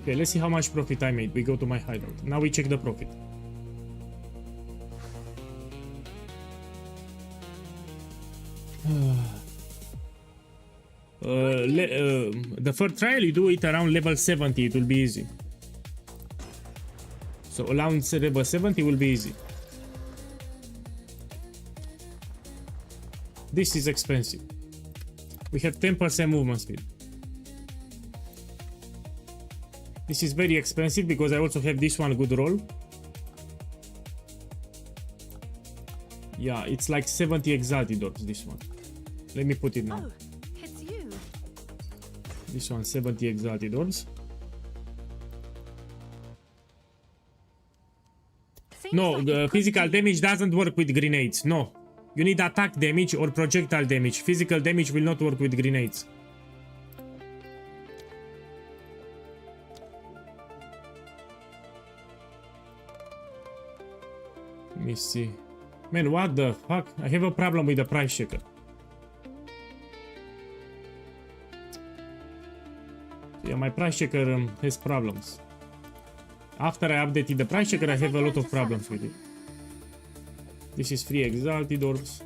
[SPEAKER 3] Okay, let's see how much profit I made. We go to my hideout. Now we check the profit. The first trial you do it around level 70, it will be easy. So around level 70 will be easy. This is expensive. We have 10% movement speed. This is very expensive because I also have this one good roll. Yeah, it's like 70 exalted orbs, this one. Let me put it now.
[SPEAKER 2] Oh, it's you.
[SPEAKER 3] This one, 70 exalted orbs.
[SPEAKER 2] Seems
[SPEAKER 3] No,
[SPEAKER 2] like
[SPEAKER 3] the
[SPEAKER 2] a good
[SPEAKER 3] physical
[SPEAKER 2] deal.
[SPEAKER 3] damage doesn't work with grenades. No. You need attack damage or projectile damage. Physical damage will not work with grenades. Let me see. Man, what the fuck? I have a problem with the price checker. Yeah, my price checker has problems. After I updated the price checker, I have a lot of problems with it. This is 3 exalted orbs.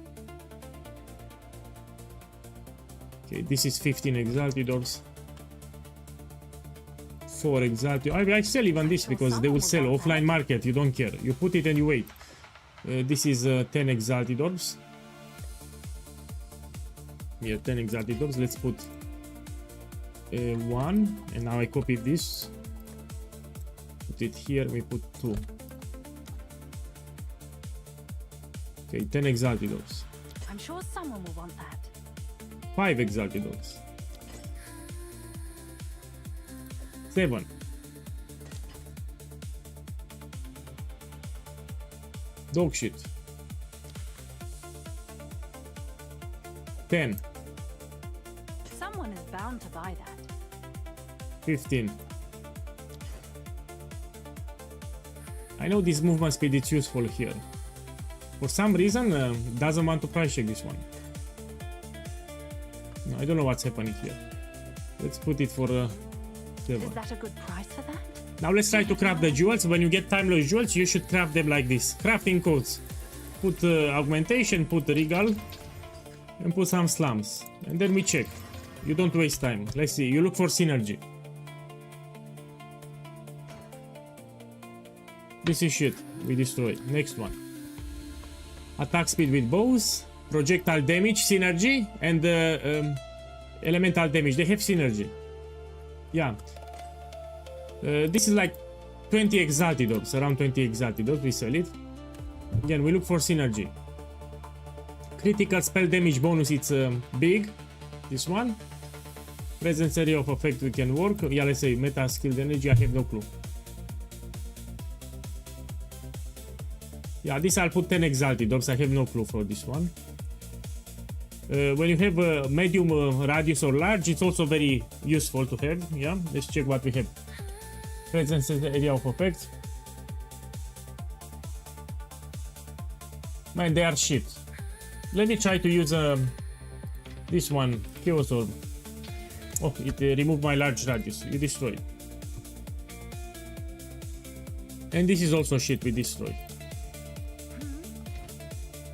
[SPEAKER 3] Okay, this is 15 exalted orbs. 4 exalted. I sell even this because they will sell offline market. You don't care. You put it and you wait. This is 10 exalted orbs. Yeah, 10 exalted orbs. Let's put 1. And now I copy this. Put it here. We put 2. Okay, 10 exalted orbs.
[SPEAKER 2] I'm sure someone will want that.
[SPEAKER 3] 5 exalted orbs. 7. Dog shit. 10.
[SPEAKER 2] Someone is bound to buy that.
[SPEAKER 3] 15. I know this movement speed is useful here. For some reason, doesn't want to price check this one. No, I don't know what's happening here. Let's put it for 7.
[SPEAKER 2] Is that a good price for that?
[SPEAKER 3] Now let's try to craft the jewels. When you get timeless jewels, you should craft them like this. Crafting codes. Put augmentation, put regal. and put some slums, and then we check. You don't waste time. Let's see. You look for synergy. This is shit. We destroy. Next one. Attack speed with bows, projectile damage, synergy, and elemental damage. They have synergy. Yeah. This is like 20 exalted orbs, around 20 exalted orbs. We sell it. Again, we look for synergy. Critical spell damage bonus, it's big. This one. Presence area of effect we can work. Yeah, let's say meta skilled energy. I have no clue. Yeah, this I'll put 10 exalted orbs. I have no clue for this one. When you have a medium radius or large, it's also very useful to have. Yeah, let's check what we have. Presence area of effect. Man, they are shit. Let me try to use this one, Chaos Orb. Oh, it removed my large radius. You destroy it. And this is also shit, we destroy.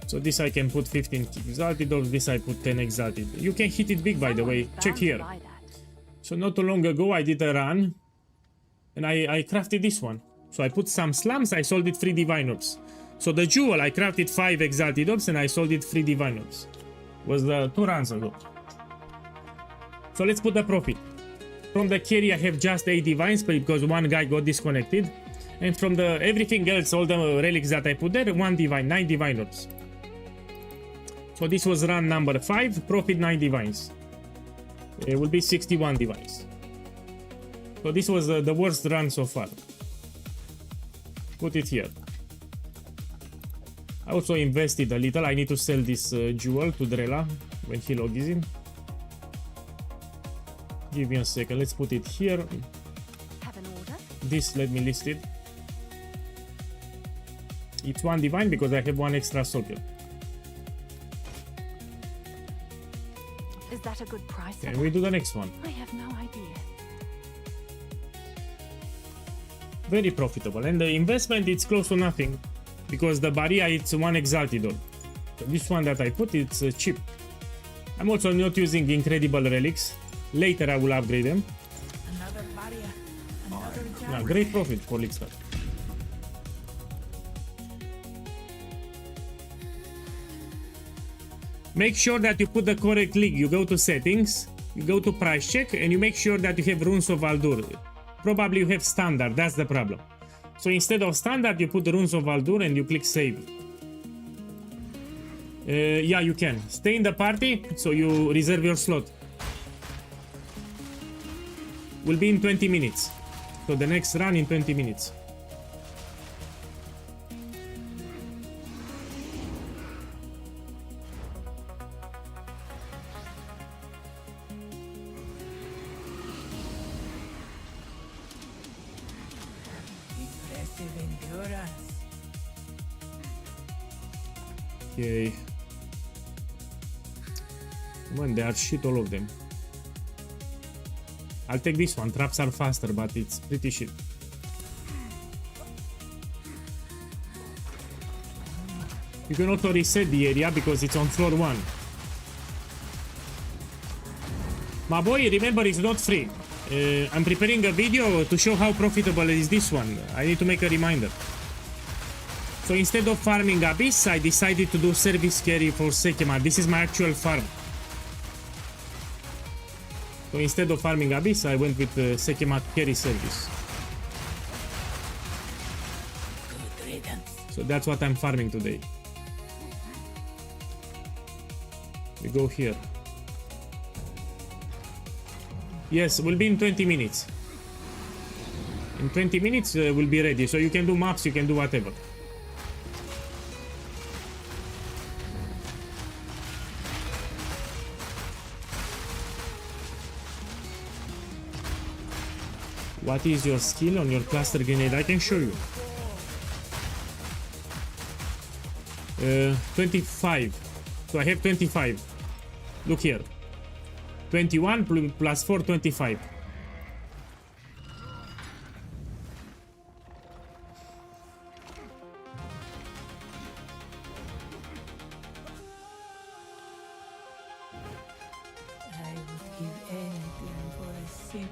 [SPEAKER 3] So this I can put 15 exalted orbs, this I put 10 exalted. You can hit it big, by the way. Check here. So not too long ago I did a run and I crafted this one. So I put some slums, I sold it 3 divine orbs. So the jewel, I crafted 5 exalted orbs and I sold it 3 divine orbs. Was the 2 runs ago. So let's put the profit. From the carry I have just 8 divines because one guy got disconnected. And from the everything else, all the relics that I put there, 1 divine, 9 divine orbs. So this was run number 5, profit 9 divines. It will be 61 divines. So this was the worst run so far. Put it here. I also invested a little. I need to sell this jewel to Drella when he logs in. Give me a second. Let's put it here.
[SPEAKER 2] Have an order?
[SPEAKER 3] This, let me list it. It's 1 divine because I have 1 extra soldier.
[SPEAKER 2] Is that a good price?
[SPEAKER 3] And we do the next one.
[SPEAKER 2] I have no idea.
[SPEAKER 3] Very profitable. And the investment, it's close to nothing. Because the barrier, it's 1 exalted orb. So this one that I put, it's cheap. I'm also not using incredible relics. Later I will upgrade them.
[SPEAKER 8] Another barrier. Another
[SPEAKER 3] Yeah,
[SPEAKER 8] giant.
[SPEAKER 3] great profit for Lickstar. Make sure that you put the correct league. You go to settings, you go to price check, and you make sure that you have Runes of Aldur. Probably you have standard, that's the problem. So instead of standard, you put the Runes of Aldur and you click save. Yeah, you can. Stay in the party, so you reserve your slot. Will be in 20 minutes. So the next run in 20 minutes.
[SPEAKER 8] Impressive endurance.
[SPEAKER 3] Okay. Man, they are shit, all of them. I'll take this one. Traps are faster, but it's pretty shit. You can auto reset the area because it's on floor 1. My boy, remember, it's not free. I'm preparing a video to show how profitable is this one. I need to make a reminder. So instead of farming Abyss, I decided to do service carry for Sekema. This is my actual farm. So instead of farming Abyss, I went with Sekema carry service.
[SPEAKER 8] Good riddance.
[SPEAKER 3] So that's what I'm farming today. We go here. Yes, we'll be in 20 minutes. In 20 minutes, we'll be ready. So you can do maps, you can do whatever. What is your skill on your cluster grenade? I can show you. 25. So I have 25. Look here. 21 plus 4, 25.
[SPEAKER 8] you.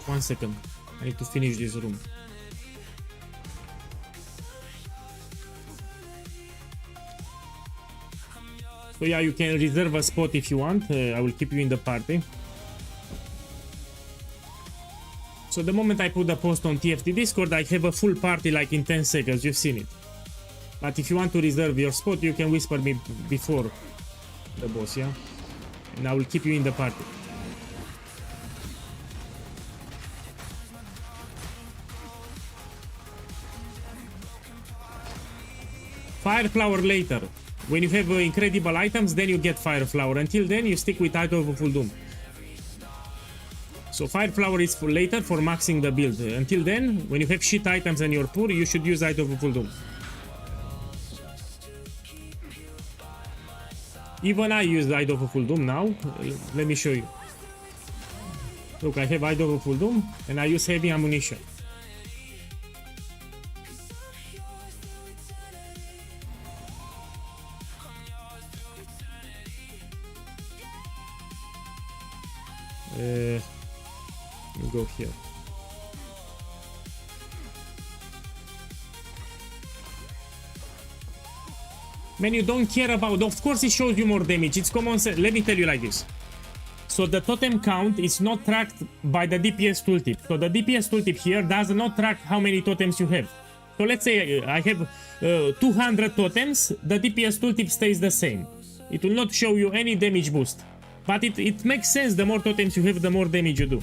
[SPEAKER 3] One second. I need to finish this room. So yeah, you can reserve a spot if you want. I will keep you in the party. So the moment I put the post on TFT Discord, I have a full party like in 10 seconds. You've seen it. But if you want to reserve your spot, you can whisper me before the boss, yeah? And I will keep you in the party. Fire flower later. When you have incredible items, then you get fire flower. Until then, you stick with Item of Full Doom. So fire flower is for later for maxing the build. Until then, when you have shit items and you're poor, you should use Item of Full Doom. Even I use Item of Full Doom now. Let me show you. Look, I have Item of Full Doom and I use heavy ammunition. Go here. Man, you don't care about... Of course it shows you more damage. It's common sense. Let me tell you like this. So the totem count is not tracked by the DPS tooltip. So the DPS tooltip here does not track how many totems you have. So let's say I have 200 totems. The DPS tooltip stays the same. It will not show you any damage boost. But it makes sense. The more totems you have, the more damage you do.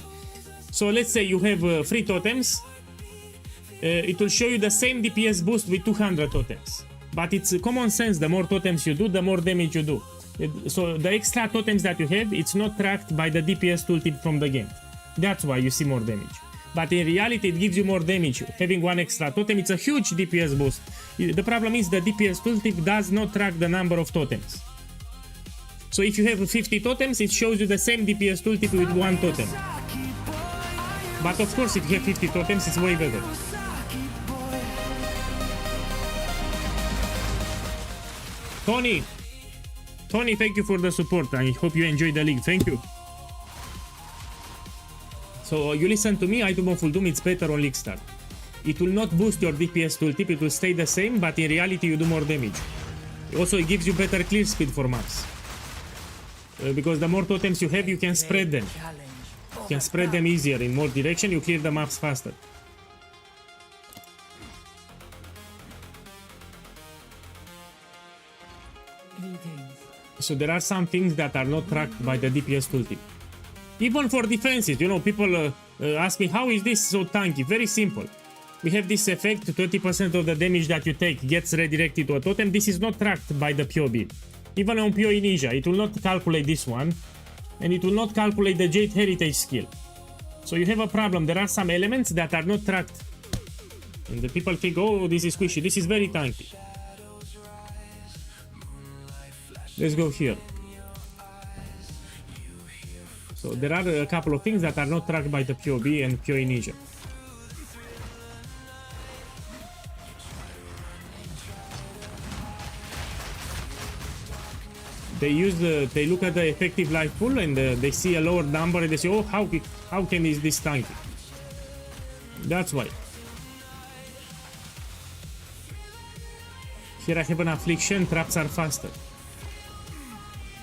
[SPEAKER 3] So let's say you have 3 totems. It will show you the same DPS boost with 200 totems. But it's common sense. The more totems you do, the more damage you do. So the extra totems that you have, it's not tracked by the DPS tooltip from the game. That's why you see more damage. But in reality, it gives you more damage. Having one extra totem, it's a huge DPS boost. The problem is the DPS tooltip does not track the number of totems. So if you have 50 totems, it shows you the same DPS tooltip with 1 totem. But of course, if you have 50 totems, it's way better. Tony, thank you for the support. I hope you enjoyed the league. Thank you. So you listen to me, Item of Full Doom, it's better on League Start. It will not boost your DPS tooltip, it will stay the same, but in reality you do more damage. Also, it gives you better clear speed for maps. Because the more totems you have, you can spread them. You can spread them easier in more direction, you clear the maps faster. So there are some things that are not tracked by the DPS tooltip. Even for defenses, you know, people ask me, how is this so tanky? Very simple. We have this effect, 20% of the damage that you take gets redirected to a totem. This is not tracked by the POB. Even on POE Ninja, it will not calculate this one. And it will not calculate the Jade Heritage skill. So you have a problem. There are some elements that are not tracked. And the people think, oh, this is squishy. This is very tanky. Let's go here. So there are a couple of things that are not tracked by the POB and POE Ninja. They look at the effective life pool and they see a lower number and they say, oh, how can this tanky? That's why. Here I have an affliction, traps are faster.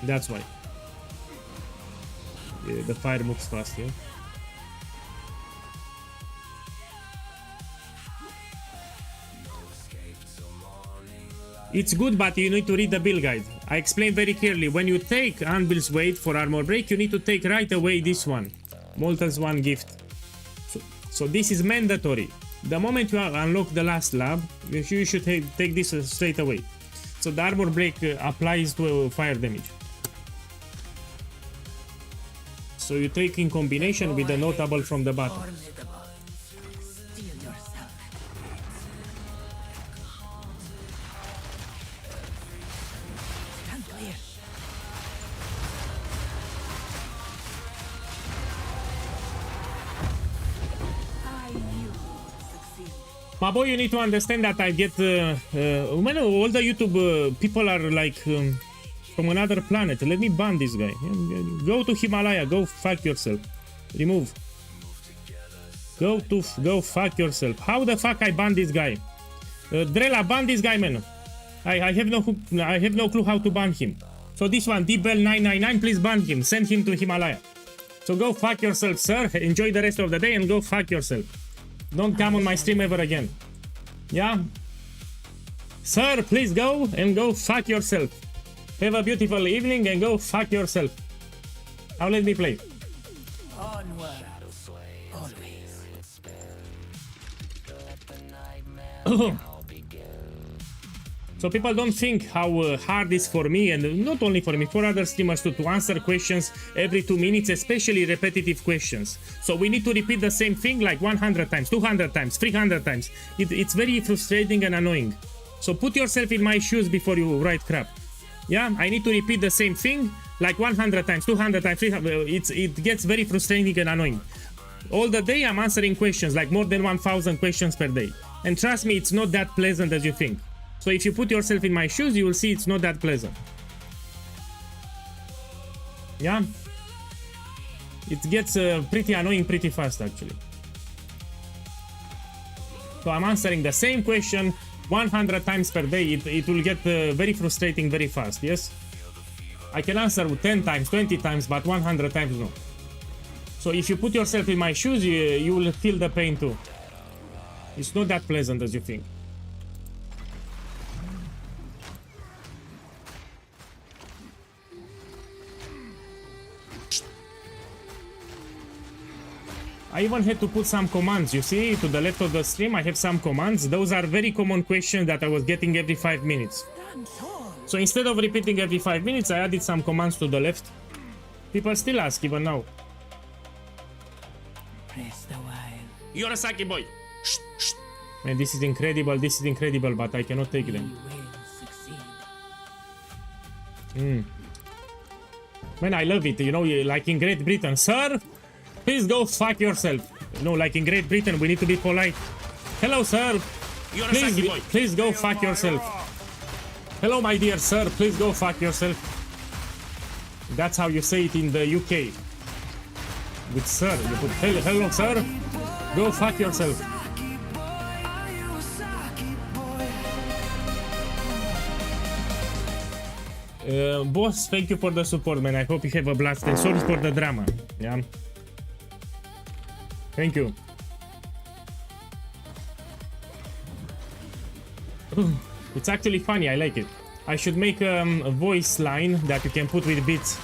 [SPEAKER 3] That's why. Yeah, the fire moves fast, yeah. It's good, but you need to read the build guide. I explained very clearly, when you take Anvil's Weight for armor break, you need to take right away this one. Molten's One gift. So this is mandatory. The moment you unlock the last lab, you should take this straight away. So the armor break applies to fire damage. So you take in combination with the notable from the bottom.
[SPEAKER 8] Formidable. Steel yourself. Stand clear. I knew you'd succeed.
[SPEAKER 3] My boy, you need to understand that I get man, all the YouTube people are like from another planet. Let me ban this guy. Go to Himalaya. Go fuck yourself. Remove. Go fuck yourself. How the fuck I ban this guy? Drella, ban this guy, man. I have no clue how to ban him. So this one, dbell999, please ban him. Send him to Himalaya. So go fuck yourself, sir. Enjoy the rest of the day and go fuck yourself. Don't come on my stream ever again. Yeah? Sir, please go and go fuck yourself. Have a beautiful evening and go fuck yourself. Now let me play.
[SPEAKER 8] Onward. Always.
[SPEAKER 3] So people don't think how hard it's for me, and not only for me, for other streamers too, to answer questions every 2 minutes, especially repetitive questions. So we need to repeat the same thing like 100 times, 200 times, 300 times. It's very frustrating and annoying. So put yourself in my shoes before you write crap. Yeah, I need to repeat the same thing like 100 times, 200 times, 300. It gets very frustrating and annoying. All the day I'm answering questions, like more than 1,000 questions per day. And trust me, it's not that pleasant as you think. So if you put yourself in my shoes, you will see it's not that pleasant. Yeah? It gets pretty annoying pretty fast, actually. So I'm answering the same question 100 times per day. It will get very frustrating very fast, yes? I can answer 10 times, 20 times, but 100 times no. So if you put yourself in my shoes, you will feel the pain too. It's not that pleasant as you think. I even had to put some commands, you see, to the left of the stream I have some commands. Those are very common questions that I was getting every 5 minutes. So instead of repeating every 5 minutes, I added some commands to the left. People still ask even now.
[SPEAKER 8] Press the wire.
[SPEAKER 3] You're a Saki boy! Man, this is incredible, but I cannot take them.
[SPEAKER 8] You will succeed.
[SPEAKER 3] Man, I love it, you know, like in Great Britain. Sir, please go fuck yourself. You know, like in Great Britain, we need to be polite. Hello, sir. Please go fuck yourself. Hello, my dear sir. Please go fuck yourself. That's how you say it in the UK. With sir, you put hello, sir. Go fuck yourself. Boss, thank you for the support, man. I hope you have a blast and sorry for the drama. Yeah. Thank you. It's actually funny, I like it. I should make a voice line that you can put with bits.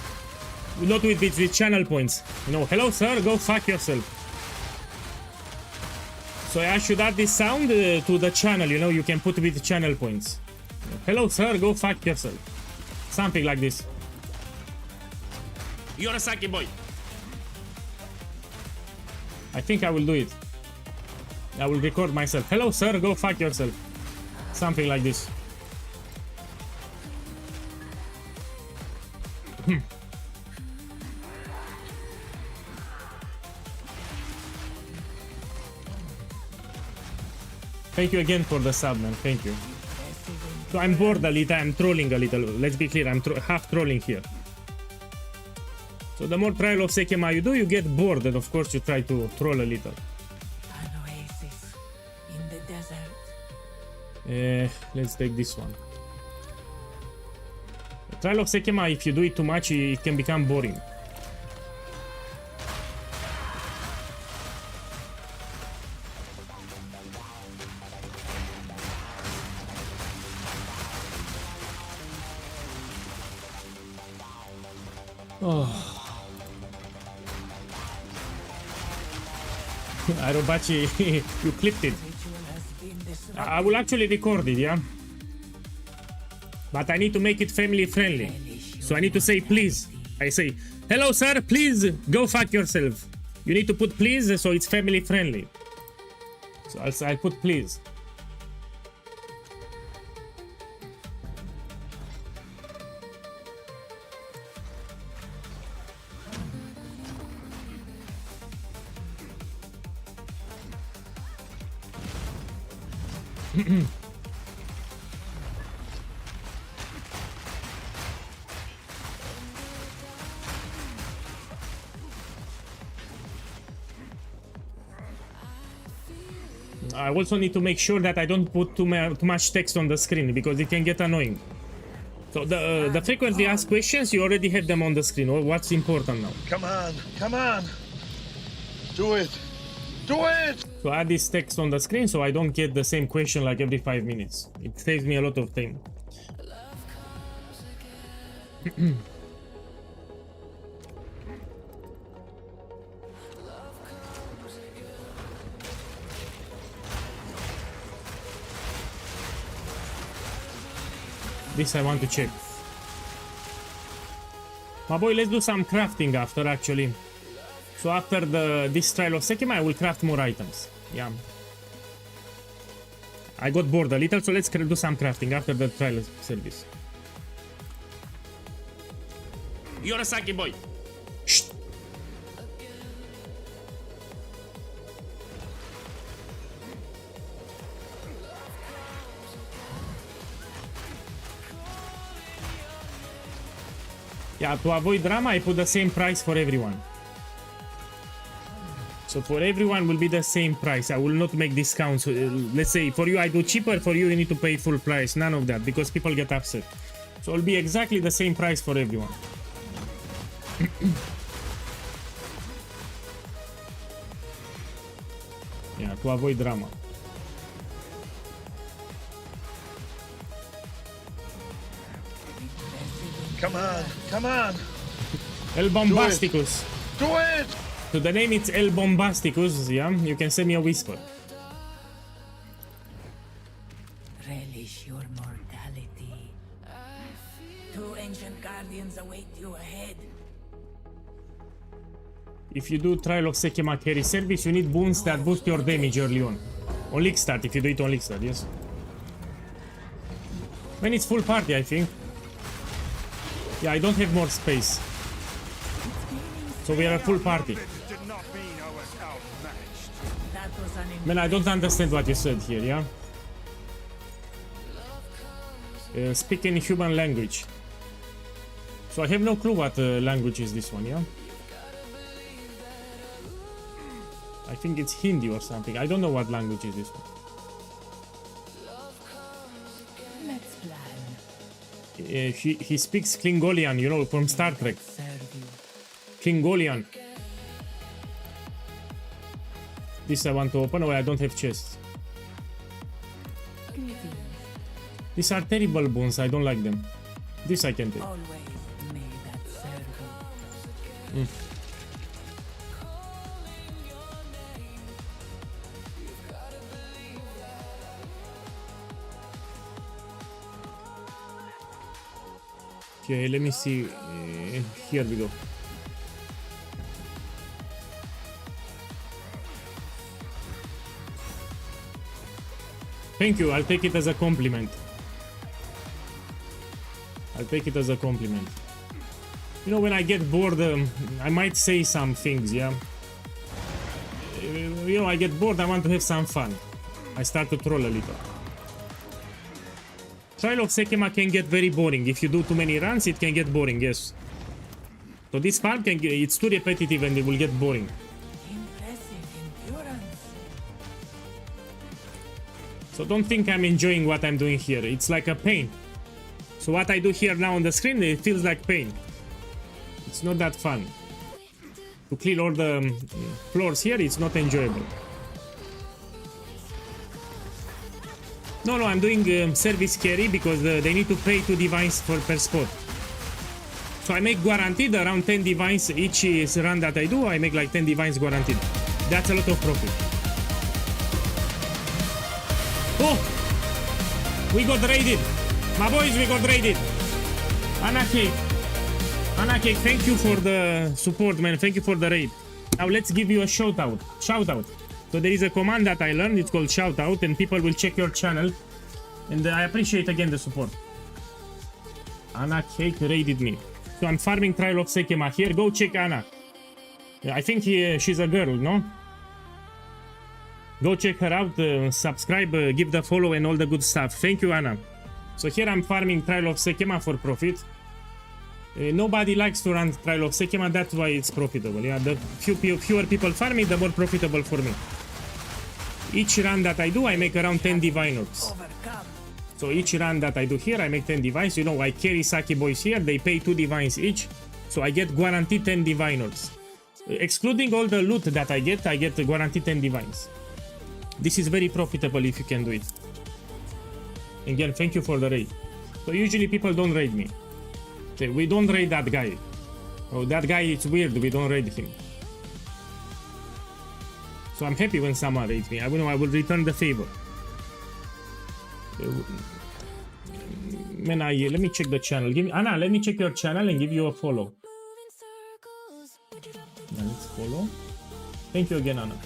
[SPEAKER 3] Not with bits, with channel points. You know, hello sir, go fuck yourself. So I should add this sound to the channel, you know, you can put with channel points. Hello sir, go fuck yourself. Something like this. You're a Saki boy. I think I will do it. I will record myself. Hello sir, go fuck yourself. Something like this. Thank you again for the sub, man. Thank you. So I'm bored a little. I'm trolling a little. Let's be clear. I'm half trolling here. So the more trial of Sekema you do, you get bored, and of course you try to troll a little.
[SPEAKER 8] An oasis in the desert.
[SPEAKER 3] Let's take this one. The trial of Sekema, if you do it too much, it can become boring. Oh. Arobachi, you clipped it. I will actually record it, yeah?
[SPEAKER 1] But I need to make it family friendly. So I need to say please. I say, hello sir, please go fuck yourself. You need to put please so it's family friendly. So I'll put please. I also need to make sure that I don't put too much text on the screen because it can get annoying. So the frequently asked questions, you already have them on the screen. What's important now?
[SPEAKER 4] Come on, come on. Do it. Do it!
[SPEAKER 1] So add this text on the screen so I don't get the same question like every 5 minutes. It saves me a lot of time. This I want to check. My boy, let's do some crafting after actually. So after this trial of Sekima, I will craft more items. Yeah. I got bored a little, so let's do some crafting after the trial service. Yorosaki boy. Shh. Yeah, to avoid drama, I put the same price for everyone. So for everyone will be the same price. I will not make discounts. Let's say for you I do cheaper, for you need to pay full price. None of that, because people get upset. So it'll be exactly the same price for everyone. Yeah, to avoid drama.
[SPEAKER 4] Come on, come on.
[SPEAKER 1] El Bombasticus.
[SPEAKER 4] Do it!
[SPEAKER 1] So the name is El Bombasticus, yeah? You can send me a whisper.
[SPEAKER 8] Relish your mortality. 2 ancient guardians await you ahead.
[SPEAKER 1] If you do Trial of Sekima carry service, you need boons that boost your damage early on. On League start, if you do it on League start, yes. When it's full party, I think. Yeah, I don't have more space. So we are a full party. Man, I don't understand what you said here, yeah? Speak in human language. So I have no clue what language is this one, yeah? I think it's Hindi or something. I don't know what language is this one.
[SPEAKER 8] Let's plan.
[SPEAKER 1] He speaks Klingolian, you know, from Star Trek. Klingolian. This I want to open. Oh, I don't have chests. These are terrible bones. I don't like them. This I can take.
[SPEAKER 8] Always may that serve you.
[SPEAKER 1] Okay, let me see. Here we go. Thank you. I'll take it as a compliment. I'll take it as a compliment. You know, when I get bored, I might say some things, yeah? You know, I get bored, I want to have some fun. I start to troll a little. Trial of Sekima can get very boring. If you do too many runs, it can get boring, yes. So this farm can get, it's too repetitive and it will get boring.
[SPEAKER 8] Impressive endurance.
[SPEAKER 1] So don't think I'm enjoying what I'm doing here. It's like a pain. So what I do here now on the screen, it feels like pain. It's not that fun. To clear all the floors here, it's not enjoyable. No, I'm doing service carry because they need to pay 2 divines per spot. So I make guaranteed around 10 divines each run that I do. I make like 10 divines guaranteed. That's a lot of profit. Oh! We got raided! My boys, we got raided. Anake, thank you for the support, man. Thank you for the raid. Now let's give you a shout out. So there is a command that I learned. It's called shout out, and people will check your channel. And I appreciate again the support. Anna Cake raided me. So I'm farming Trial of Sekema here. Go check Anna. I think she's a girl, no? Go check her out, subscribe, give the follow and all the good stuff. Thank you, Anna. So here I'm farming Trial of Sekema for profit. Nobody likes to run Trial of Sekema, that's why it's profitable. Yeah, the fewer people farm it, the more profitable for me. Each run that I do, I make around 10 divine orbs. So each run that I do here, I make 10 divines. You know, I carry Saki boys here, they pay 2 divines each. So I get guaranteed 10 divine orbs. Excluding all the loot that I get guaranteed 10 divines. This is very profitable if you can do it. Again, thank you for the raid. So usually people don't raid me. Say, we don't raid that guy. Oh, that guy is weird, we don't raid him. So I'm happy when someone raids me. I will return the favor. Man, let me check the channel. Anna, let me check your channel and give you a follow. Now let's follow. Thank you again, Anna.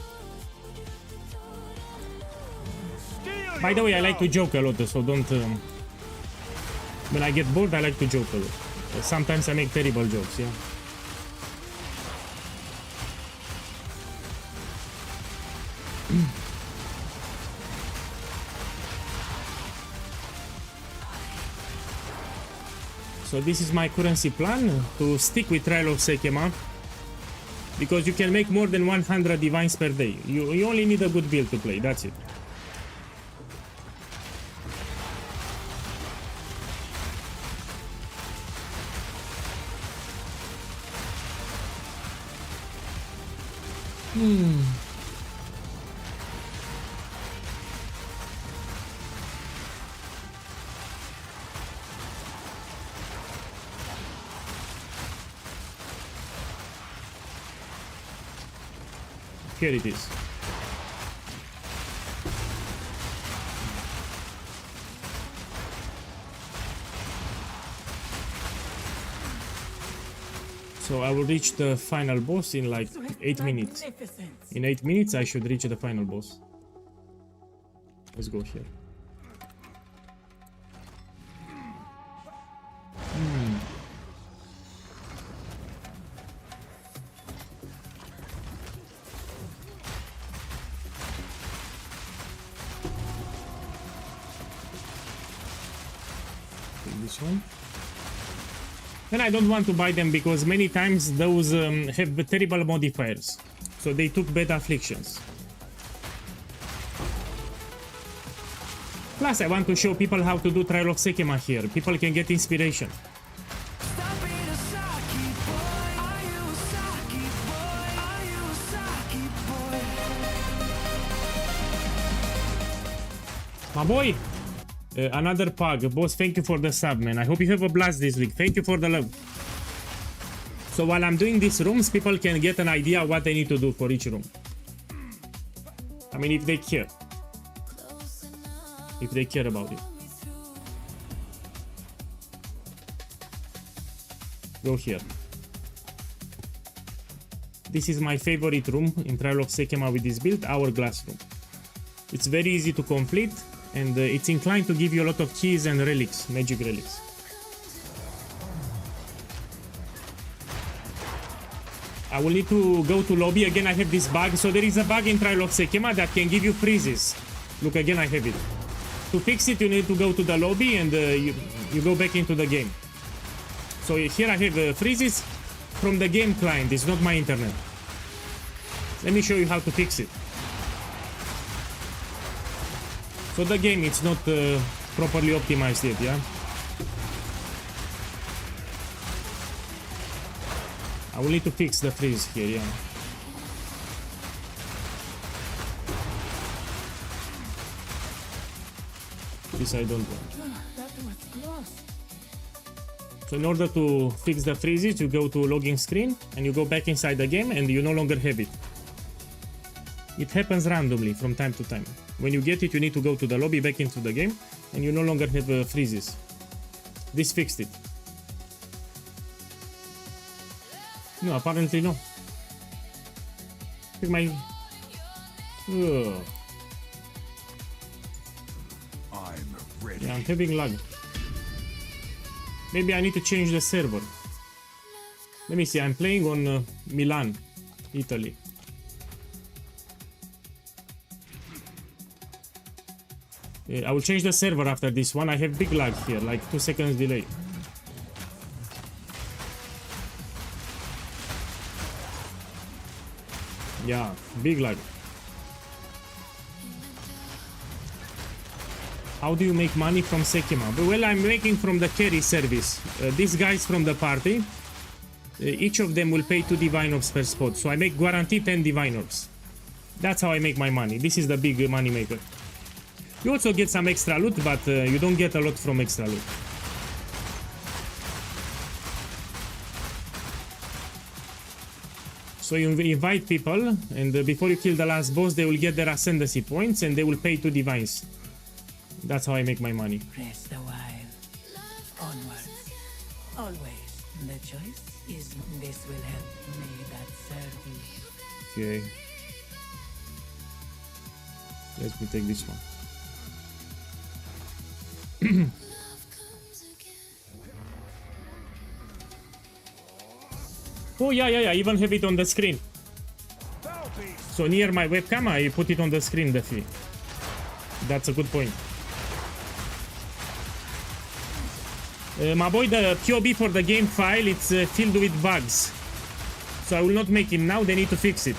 [SPEAKER 1] By the way, I like to joke a lot, so don't... when I get bored, I like to joke a lot. Sometimes I make terrible jokes, yeah. So this is my currency plan, to stick with Trial of Sekema. Because you can make more than 100 divines per day. You only need a good build to play, that's it. Here it is. So I will reach the final boss in like 8 minutes. In 8 minutes I should reach the final boss. Let's go here. This one. And I don't want to buy them because many times those have terrible modifiers. So they took bad afflictions. Plus I want to show people how to do Trial of Sekema here. People can get inspiration. My boy! Another pug. Boss, thank you for the sub, man. I hope you have a blast this week. Thank you for the love. So while I'm doing these rooms, people can get an idea what they need to do for each room. I mean, if they care. If they care about it. Go here. This is my favorite room in Trial of Sekema with this build, Hourglass room. It's very easy to complete. And it's inclined to give you a lot of keys and relics, magic relics. I will need to go to lobby. Again, I have this bug. So there is a bug in Trial of Sekema that can give you freezes. Look, again, I have it. To fix it, you need to go to the lobby and you go back into the game. So here I have freezes from the game client. It's not my internet. Let me show you how to fix it. So the game, it's not properly optimized yet, yeah? I will need to fix the freeze here, yeah. This I don't want. So in order to fix the freezes, you go to login screen and you go back inside the game and you no longer have it. It happens randomly from time to time. When you get it, you need to go to the lobby, back into the game, and you no longer have freezes.
[SPEAKER 3] This fixed it. No, apparently no. Pick my... Ugh.
[SPEAKER 6] I'm ready.
[SPEAKER 3] Yeah, I'm having lag. Maybe I need to change the server. Let me see, I'm playing on Milan, Italy. I will change the server after this one. I have big lag here, like 2 seconds delay. Yeah, big lag. How do you make money from Sekima? Well, I'm making from the carry service. These guys from the party, each of them will pay 2 divine orbs per spot. So I make guaranteed 10 divine orbs. That's how I make my money. This is the big money maker. You also get some extra loot, but you don't get a lot from extra loot. So you invite people, and before you kill the last boss, they will get their ascendancy points, and they will pay 2 divines. That's how I make my money.
[SPEAKER 8] Rest a while. Onwards. Always. The choice is this will help me that serve you.
[SPEAKER 3] Okay. Let me take this one. Oh yeah, even have it on the screen. So near my webcam I put it on the screen, definitely. That's a good point. My boy, the POB for the game file, it's filled with bugs. So I will not make it now, they need to fix it.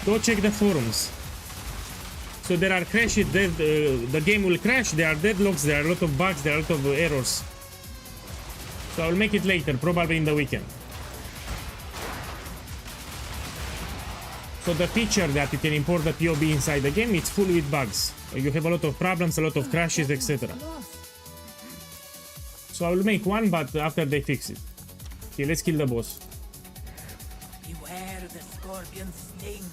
[SPEAKER 3] Go check the forums. So there are crashes, the game will crash, there are deadlocks, there are a lot of bugs, there are a lot of errors. So I will make it later, probably in the weekend. So the feature that you can import the POB inside the game, it's full with bugs. You have a lot of problems, a lot of crashes, etc. So I will make one, but after they fix it. Okay, let's kill the boss.
[SPEAKER 8] Beware the scorpion sting.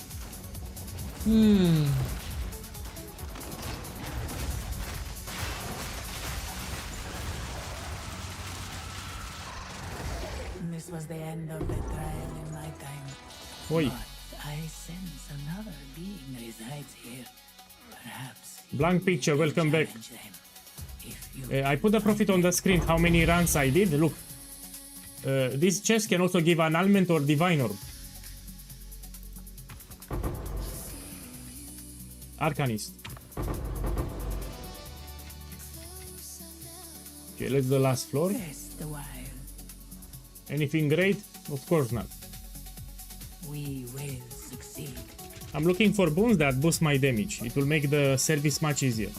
[SPEAKER 8] This was the end of the trial in my time.
[SPEAKER 3] Oi.
[SPEAKER 8] But I sense another being resides here. Perhaps.
[SPEAKER 3] Blank picture, welcome back.
[SPEAKER 8] challenge them. If you
[SPEAKER 3] I put the profit on the screen, how many runs I did. Look. This chest can also give annulment or divine orb. Arcanist. Okay, let's do the last floor.
[SPEAKER 8] rest a while.
[SPEAKER 3] Anything great? Of course not.
[SPEAKER 8] We will succeed.
[SPEAKER 3] I'm looking for boons that boost my damage. It will make the service much easier.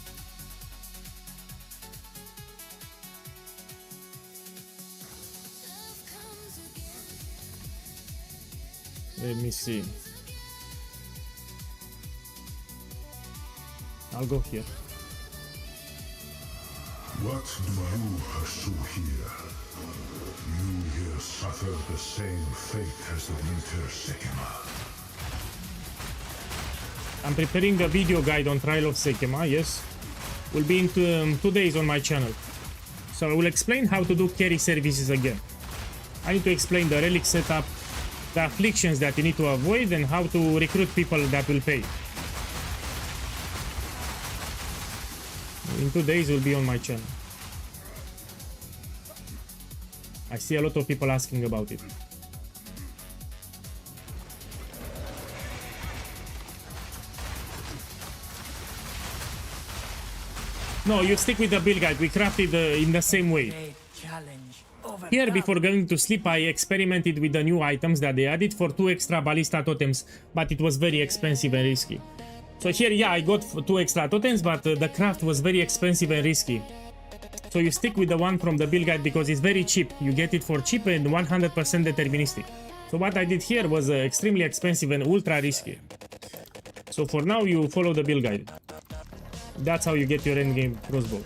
[SPEAKER 3] Let me see. I'll go here.
[SPEAKER 5] What do you pursue here? You here suffer the same fate as the winter Sekima.
[SPEAKER 3] I'm preparing a video guide on Trial of Sekima, yes. Will be in 2 days on my channel. So I will explain how to do carry services again. I need to explain the relic setup, the afflictions that you need to avoid, and how to recruit people that will pay. In 2 days will be on my channel. I see a lot of people asking about it. No, you stick with the build guide. We crafted in the same way.
[SPEAKER 8] Great challenge. Over
[SPEAKER 3] Here, before going to sleep, I experimented with the new items that they added for 2 extra Ballista totems, but it was very expensive and risky. So here, yeah, I got 2 extra totems, but the craft was very expensive and risky. So you stick with the one from the build guide because it's very cheap. You get it for cheap and 100% deterministic. So what I did here was extremely expensive and ultra risky. So for now, you follow the build guide. That's how you get your endgame crossbow.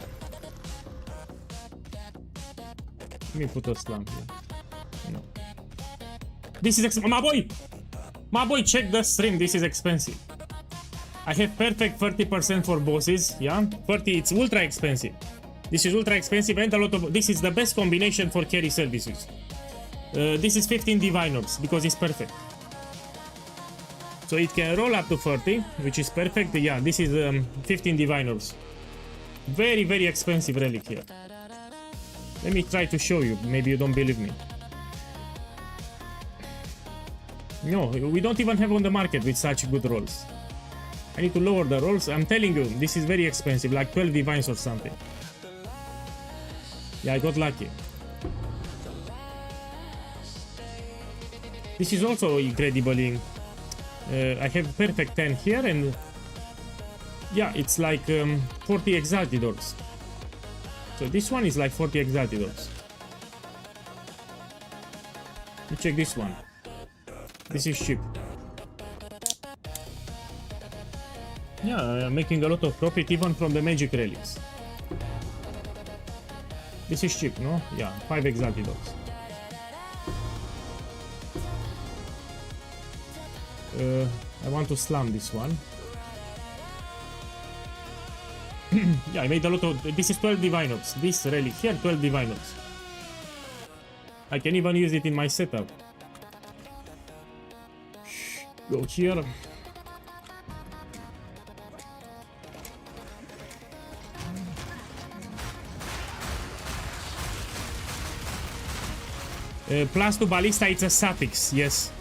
[SPEAKER 3] Let me put a slump here. No. This is my boy, check the stream. This is expensive. I have perfect 30% for bosses. Yeah, 30. It's ultra expensive. This is ultra expensive and a lot of... This is the best combination for carry services. This is 15 divine orbs because it's perfect. So it can roll up to 30, which is perfect. Yeah, this is 15 divine orbs. Very, very expensive relic here. Let me try to show you. Maybe you don't believe me. No, we don't even have on the market with such good rolls. I need to lower the rolls. I'm telling you, this is very expensive, like 12 divines or something. Yeah, I got lucky. This is also incredibly... I have perfect 10 here and... Yeah, it's like 40 exalted orbs. So this one is like 40 exalted orbs. Let me check this one. This is cheap. Yeah, I'm making a lot of profit even from the magic relics. This is cheap, no? Yeah, 5 exalted orbs. I want to slam this one. Yeah, I made a lot of... This is 12 divine orbs. This relic here, 12 divine orbs. I can even use it in my setup. Go here. Plus to Ballista, it's a suffix, yes.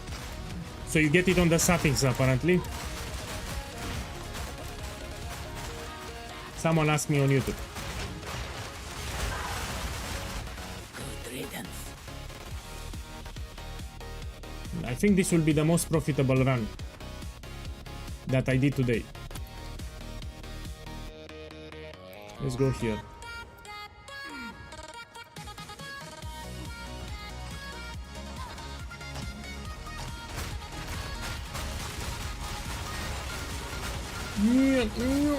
[SPEAKER 3] So you get it on the suffix, apparently. Someone asked me on YouTube.
[SPEAKER 8] Good riddance.
[SPEAKER 3] I think this will be the most profitable run that I did today. Let's go here.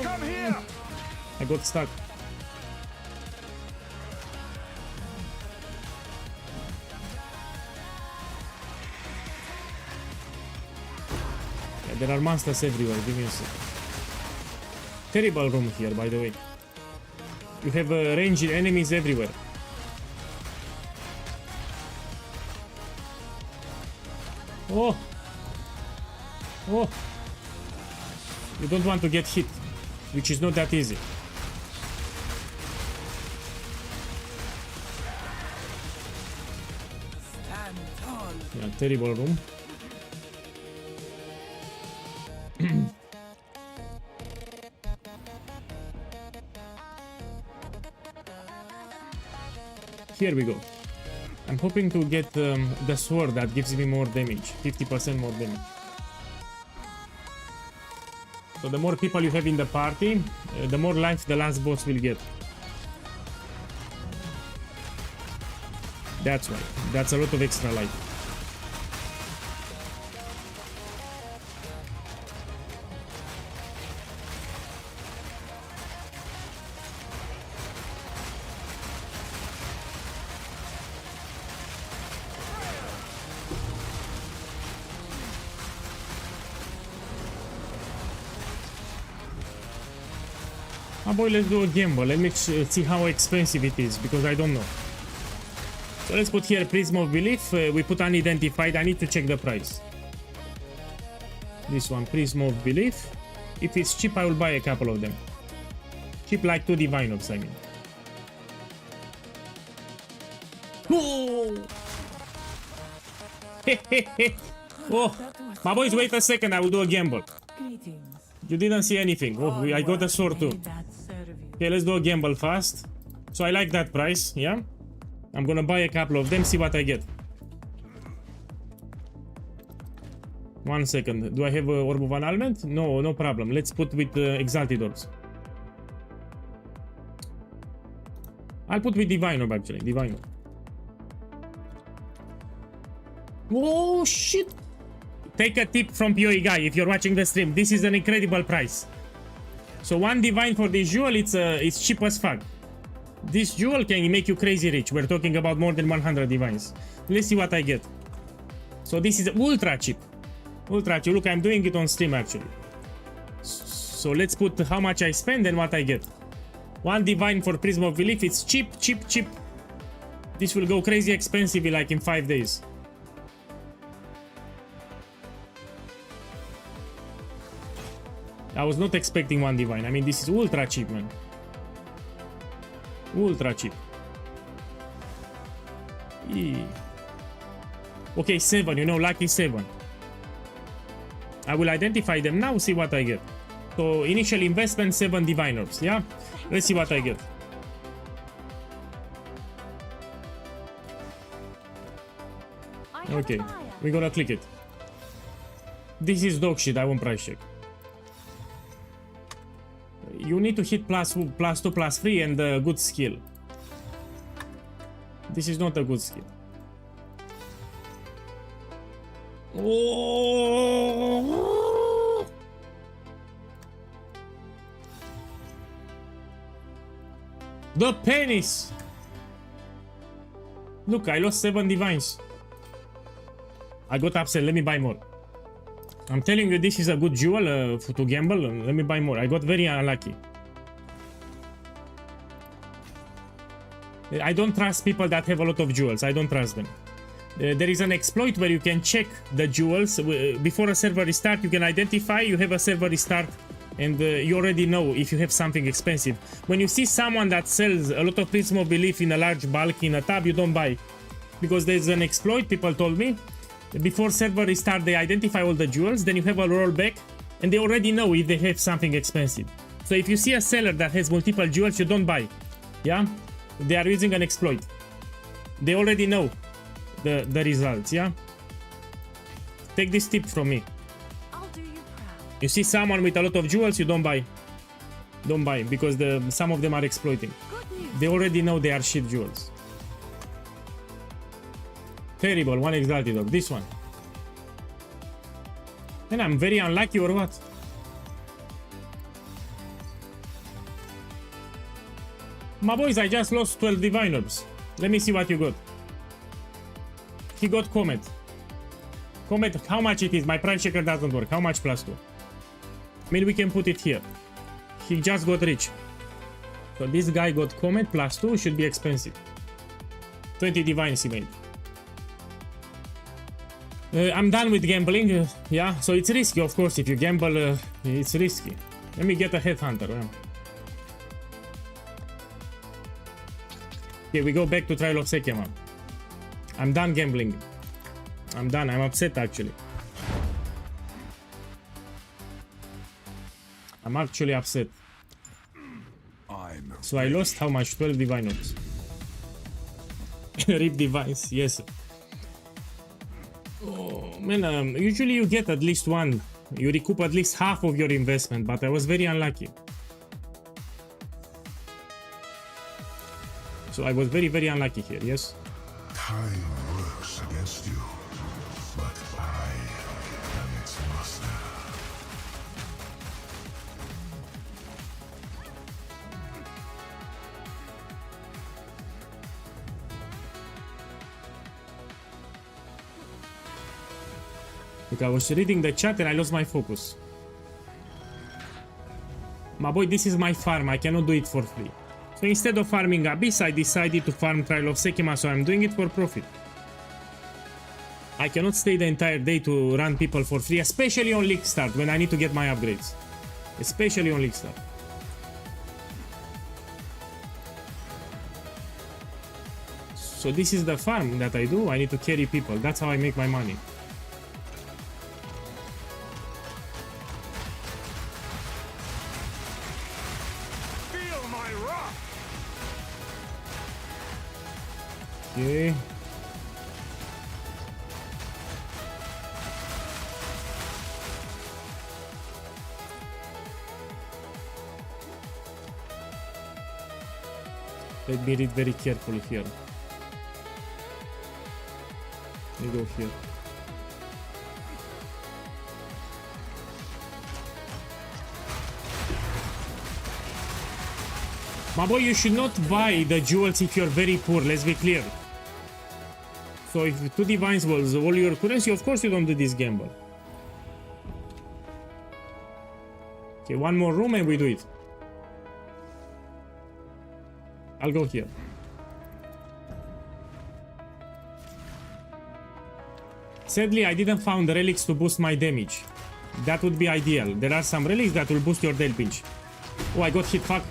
[SPEAKER 6] Come here!
[SPEAKER 3] I got stuck. Yeah, there are monsters everywhere. Give me a sec. Terrible room here, by the way. You have ranged enemies everywhere. Oh! Oh! You don't want to get hit, which is not that easy.
[SPEAKER 8] Stand tall.
[SPEAKER 3] Yeah, terrible room. Here we go. I'm hoping to get the sword that gives me more damage, 50% more damage. So the more people you have in the party, the more life the last boss will get. That's right. That's a lot of extra life. Oh boy, let's do a gamble. Let me see how expensive it is, because I don't know. So let's put here Prism of Belief. We put unidentified. I need to check the price. This one, Prism of Belief. If it's cheap, I will buy a couple of them. Cheap like 2 Divine Orbs, I mean. Oh! Oh! My boys, wait a second. I will do a gamble.
[SPEAKER 8] Greetings.
[SPEAKER 3] You didn't see anything. Oh, I got a sword too.
[SPEAKER 8] May that serve you.
[SPEAKER 3] Okay, let's do a gamble fast. So I like that price, yeah? I'm gonna buy a couple of them, see what I get. 1 second. Do I have a Orb of Annulment? No, no problem. Let's put with Exalted Orbs. I'll put with Divine Orb, actually. Divine Orb. Oh, shit! Take a tip from POEGuy if you're watching the stream. This is an incredible price. So 1 divine for this jewel, it's cheap as fuck. This jewel can make you crazy rich. We're talking about more than 100 divines. Let's see what I get. So this is ultra cheap. Ultra cheap. Look, I'm doing it on stream actually. So let's put how much I spend and what I get. One divine for Prism of Belief. It's cheap, cheap, cheap. This will go crazy expensive like in 5 days. I was not expecting one divine. I mean, this is ultra cheap, man. Ultra cheap. Eee. Okay, 7, you know, lucky 7. I will identify them now, see what I get. So, initial investment, 7 divine orbs, yeah? Let's see what I get.
[SPEAKER 2] I have
[SPEAKER 3] Okay,
[SPEAKER 2] a buyer.
[SPEAKER 3] we're gonna click it. This is dog shit, I won't price check. You need to hit plus 2, plus 3 and a good skill. This is not a good skill. Oh! The penis! Look, I lost 7 divines. I got upset, let me buy more. I'm telling you, this is a good jewel to gamble. Let me buy more. I got very unlucky. I don't trust people that have a lot of jewels. I don't trust them. There is an exploit where you can check the jewels. Before a server restart, you can identify you have a server restart and you already know if you have something expensive. When you see someone that sells a lot of Prism of Belief in a large bulk in a tab, you don't buy. Because there's an exploit, people told me. Before server restart, they identify all the jewels, then you have a rollback, and they already know if they have something expensive. So if you see a seller that has multiple jewels, you don't buy. Yeah? They are using an exploit. They already know the results, yeah? Take this tip from me.
[SPEAKER 2] I'll do you proud.
[SPEAKER 3] You see someone with a lot of jewels, you don't buy. Don't buy, because some of them are exploiting.
[SPEAKER 2] Good news.
[SPEAKER 3] They already know they are shit jewels. Terrible, one exalted dog. This one. And I'm very unlucky or what? My boys, I just lost 12 divine orbs. Let me see what you got. He got Comet. Comet, how much it is? My price checker doesn't work. How much plus 2? I mean, we can put it here. He just got rich. So this guy got Comet plus 2, should be expensive. 20 divines he made. I'm done with gambling, yeah, so it's risky, of course, if you gamble, it's risky. Let me get a headhunter. Okay, we go back to Trial of Sekema. I'm done gambling. I'm done, I'm upset actually. I'm actually upset. So I lost how much? 12 divine orbs. Rip divines, yes. Oh, man, usually you get at least one. You recoup at least half of your investment, but I was very unlucky. So I was very, very unlucky here, yes?
[SPEAKER 5] Time works against you, but I am its master.
[SPEAKER 3] Look, I was reading the chat and I lost my focus. My boy, this is my farm. I cannot do it for free. So instead of farming Abyss, I decided to farm Trial of Sekima, so I'm doing it for profit. I cannot stay the entire day to run people for free, especially on League Start, when I need to get my upgrades. Especially on League Start. So this is the farm that I do. I need to carry people. That's how I make my money.
[SPEAKER 6] Feel my wrath!
[SPEAKER 3] Okay. Let me read very carefully here. Let me go here. My boy, you should not buy the jewels if you're very poor, let's be clear. So if 2 divines was all your currency, of course you don't do this gamble. Okay, one more room and we do it. I'll go here. Sadly, I didn't find relics to boost my damage. That would be ideal. There are some relics that will boost your Tail Pinch. Oh, I got hit, fuck.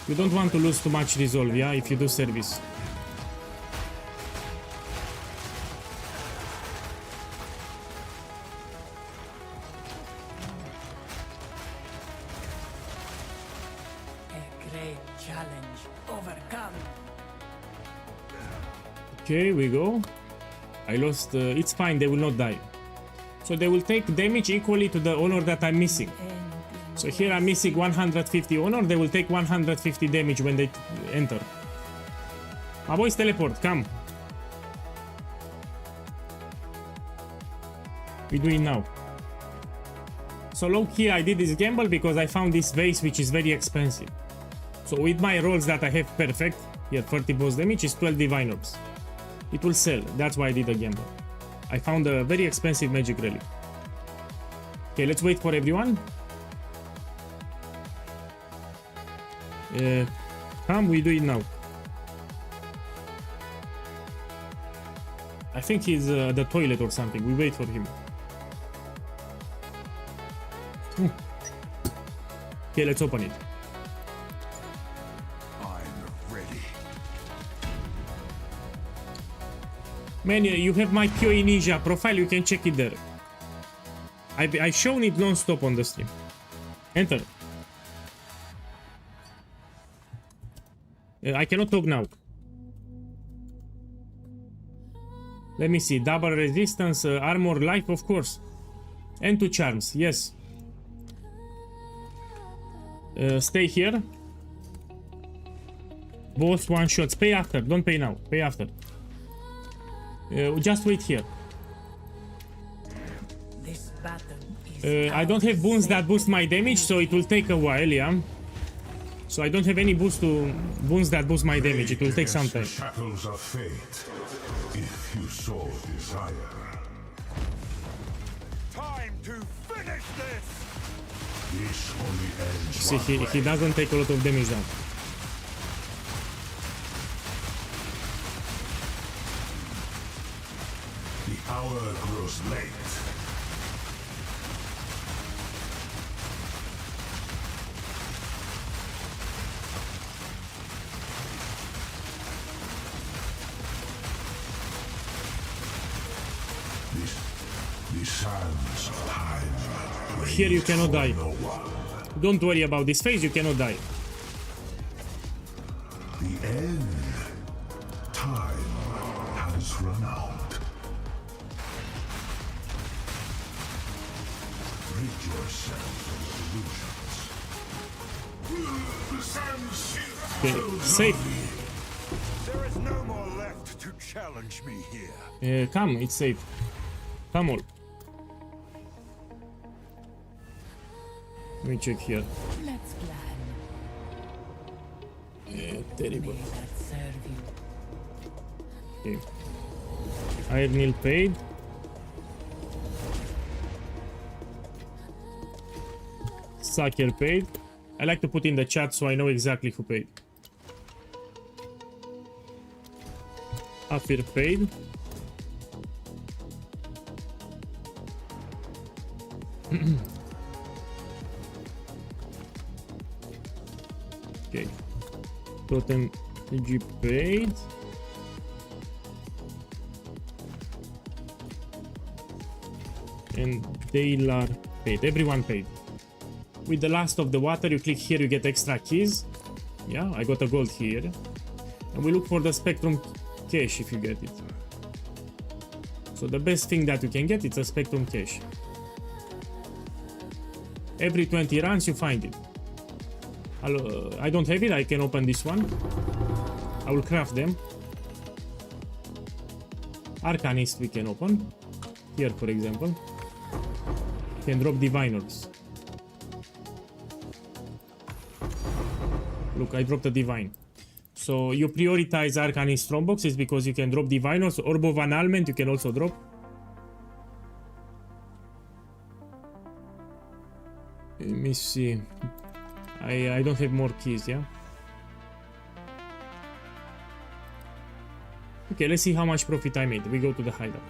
[SPEAKER 3] You don't want to lose too much resolve, yeah, if you do service.
[SPEAKER 8] A great challenge overcome.
[SPEAKER 3] Okay, we go. I lost... it's fine, they will not die. So they will take damage equally to the honor that I'm missing. So here I'm missing 150 honor, they will take 150 damage when they enter. My boys teleport, come. We do it now. So low key I did this gamble because I found this vase which is very expensive. So with my rolls that I have perfect, here 30 boss damage is 12 divine orbs. It will sell, that's why I did a gamble. I found a very expensive magic relic. Okay, let's wait for everyone. Come, we do it now. I think he's at the toilet or something. We wait for him. Okay, let's open it.
[SPEAKER 6] I'm ready.
[SPEAKER 3] Man, you have my POE Ninja profile, you can check it there. I've shown it non-stop on the stream. Enter. I cannot talk now. Let me see. Double resistance, armor, life, of course. And 2 charms, yes. Stay here. Boss one shots. Pay after. Don't pay now. Pay after. Just wait here.
[SPEAKER 8] This battle is
[SPEAKER 3] I don't have boons that boost my damage, so it will take a while, yeah. So I don't have any boons that boost my damage. It will take some time.
[SPEAKER 5] The shackles of fate, if you so desire.
[SPEAKER 6] Time to finish this!
[SPEAKER 5] This only ends
[SPEAKER 3] See,
[SPEAKER 5] one
[SPEAKER 3] he
[SPEAKER 5] way.
[SPEAKER 3] doesn't take a lot of damage now.
[SPEAKER 5] The hour grows late. The sands of time.
[SPEAKER 3] Here you cannot die.
[SPEAKER 5] No one.
[SPEAKER 3] Don't worry about this phase, you cannot die.
[SPEAKER 5] The end. Time has run out. Rid yourself of illusions. The sands.
[SPEAKER 3] Okay, safe.
[SPEAKER 6] There is no more left to challenge me here.
[SPEAKER 3] Come, it's safe. Come all. Let me check here.
[SPEAKER 8] Let's plan.
[SPEAKER 3] Terrible.
[SPEAKER 8] May that serve you.
[SPEAKER 3] Okay. Iron Nil paid. Saker paid. I like to put in the chat so I know exactly who paid. Afir paid. Okay. Totem POEGUy paid. And Daylar paid. Everyone paid. With the last of the water, you click here, you get extra keys. Yeah, I got a gold here. And we look for the Spectrum cache if you get it. So the best thing that you can get is a Spectrum cache. Every 20 runs you find it. I don't have it, I can open this one. I will craft them. Arcanist we can open. Here for example. Can drop Divine Orbs. Look, I dropped a Divine. So you prioritize Arcanist Strongboxes because you can drop Divine Orbs. Orb of Annulment you can also drop. Let me see. I don't have more keys, yeah? Okay, let's see how much profit I made. We go to the hideout.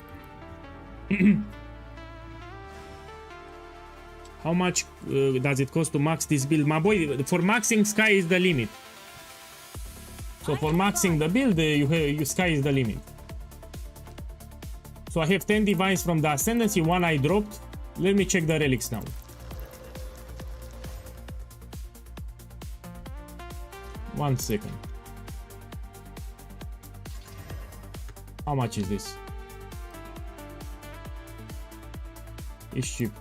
[SPEAKER 3] How much does it cost to max this build? My boy, for maxing, sky is the limit. So for maxing the build, sky is the limit. So I have 10 divines from the Ascendancy, one I dropped. Let me check the relics now. One second. How much is this? It's cheap.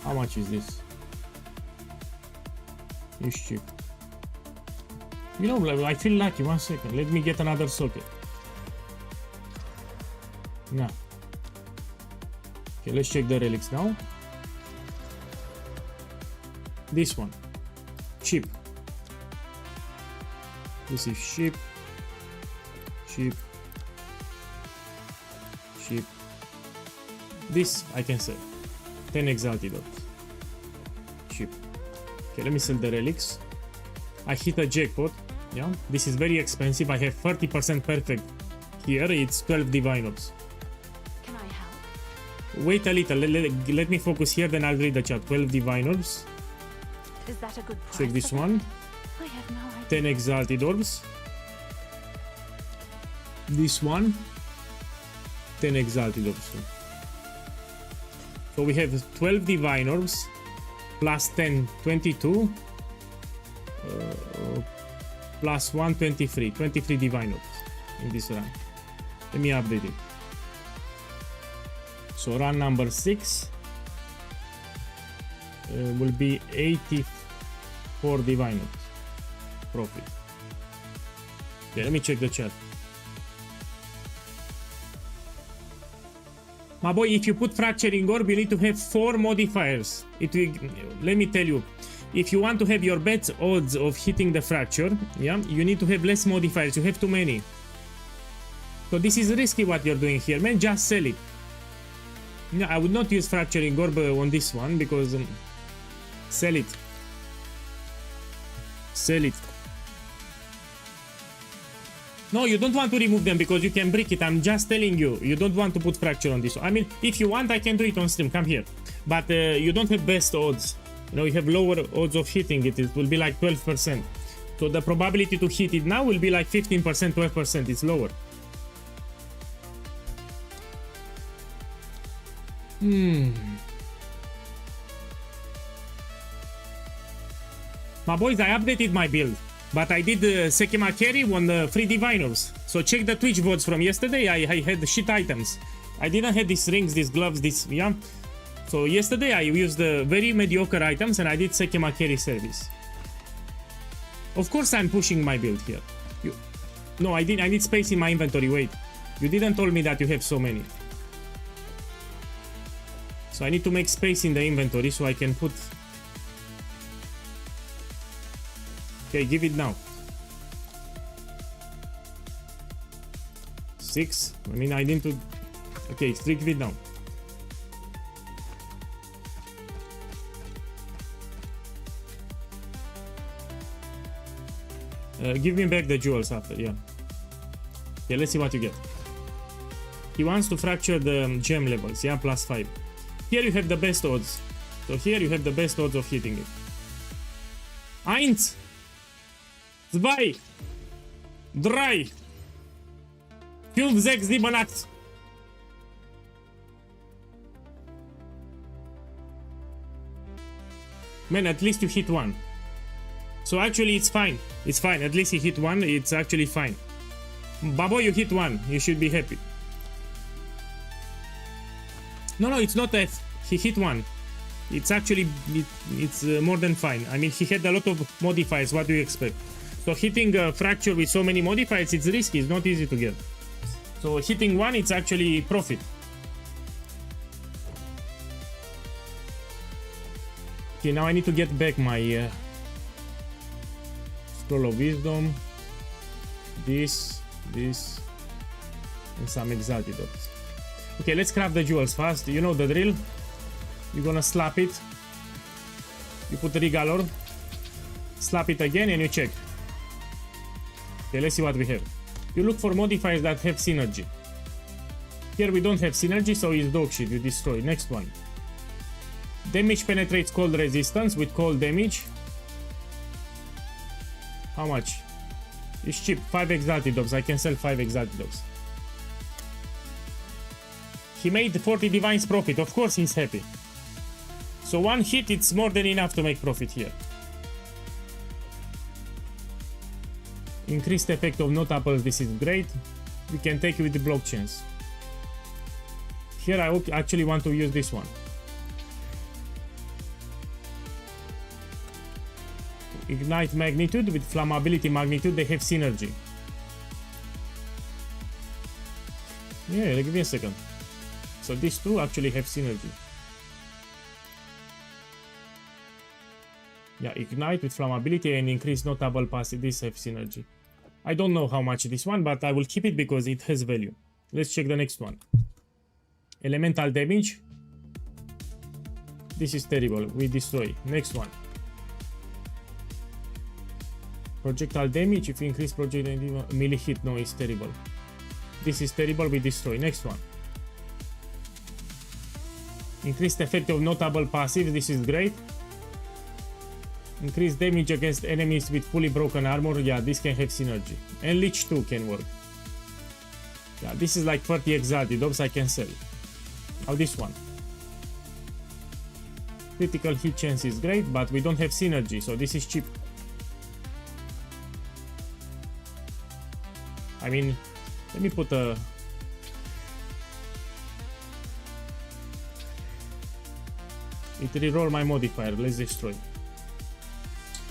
[SPEAKER 3] How much is this? It's cheap. You know, I feel lucky. 1 second. Let me get another socket. No. Okay, let's check the relics now. This one. Cheap. This is cheap. Cheap. Cheap. This I can sell. 10 exalted orbs. Cheap. Okay, let me sell the relics. I hit a jackpot. Yeah, this is very expensive. I have 30% perfect here. It's 12 divine orbs.
[SPEAKER 2] Can I help?
[SPEAKER 3] Wait a little. Let me focus here, then I'll read the chat. 12 divine orbs.
[SPEAKER 2] Is that a good price?
[SPEAKER 3] Check this
[SPEAKER 2] for that?
[SPEAKER 3] one.
[SPEAKER 2] I have no idea.
[SPEAKER 3] 10 exalted orbs. This one. 10 exalted orbs. So we have 12 divine orbs plus 10, 22. Plus 1, 23. 23 divine orbs in this run. Let me update it. So run number 6 will be 84 divine orbs profit. Okay, let me check the chat. My boy, if you put fracturing orb, you need to have 4 modifiers. It will, let me tell you, if you want to have your best odds of hitting the fracture, yeah, you need to have less modifiers. You have too many. So this is risky what you're doing here, man. Just sell it. No, I would not use fracturing orb on this one because sell it. Sell it. No, you don't want to remove them because you can break it. I'm just telling you, you don't want to put fracture on this. I mean, if you want, I can do it on stream. Come here. But you don't have best odds. You know, you have lower odds of hitting it. It will be like 12%. So the probability to hit it now will be like 15%, 12%. It's lower. My boys, I updated my build. But I did Sekima carry on free diviners. So check the Twitch VODs from yesterday. I had shit items. I didn't have these rings, these gloves, this, yeah. So yesterday I used very mediocre items and I did Sekima carry service. Of course I'm pushing my build here. No, I need space in my inventory. Wait. You didn't tell me that you have so many. So I need to make space in the inventory so I can put... Okay, give it now. 6. I mean, I need to... Okay, strict it now. Give me back the jewels after, yeah. Okay, let's see what you get. He wants to fracture the gem levels, yeah, plus 5. Here you have the best odds. So here you have the best odds of hitting it. 1, 2, 3, 5, 6, 7, 8. Man, at least you hit 1. So actually it's fine. It's fine. At least he hit 1. It's actually fine. Babo, you hit 1. You should be happy. No, it's not F. He hit 1. It's actually, it's more than fine. I mean, he had a lot of modifiers. What do you expect? So hitting a fracture with so many modifiers, it's risky. It's not easy to get. So hitting 1, it's actually profit. Okay, now I need to get back my Scroll of Wisdom. This, and some exalted orbs. Okay, let's craft the jewels fast. You know the drill. You're gonna slap it. You put the regalor. Slap it again and you check. Okay, let's see what we have. You look for modifiers that have synergy. Here we don't have synergy, so it's dog shit. You destroy. Next one. Damage penetrates cold resistance with cold damage. How much? It's cheap. 5 exalted dogs. I can sell 5 exalted dogs. He made 40 divines profit. Of course he's happy. So one hit, it's more than enough to make profit here. Increased effect of notables. This is great. We can take it with the blockchains. Here I actually want to use this one. Ignite magnitude with flammability magnitude, they have synergy. Yeah, give me a second. So these two actually have synergy. Yeah, ignite with flammability and increase notable passive, these have synergy. I don't know how much this one, but I will keep it because it has value. Let's check the next one. Elemental damage. This is terrible, we destroy. Next one. Projectile damage, if you increase projectile melee hit, no, it's terrible. This is terrible, we destroy. Next one. Increased effect of notable passive, this is great. Increased damage against enemies with fully broken armor, yeah, this can have synergy. And Leech 2 can work. Yeah, this is like 30 exalted dogs I can sell. Now this one. Critical hit chance is great, but we don't have synergy, so this is cheap. I mean, let me put a... It reroll my modifier, let's destroy.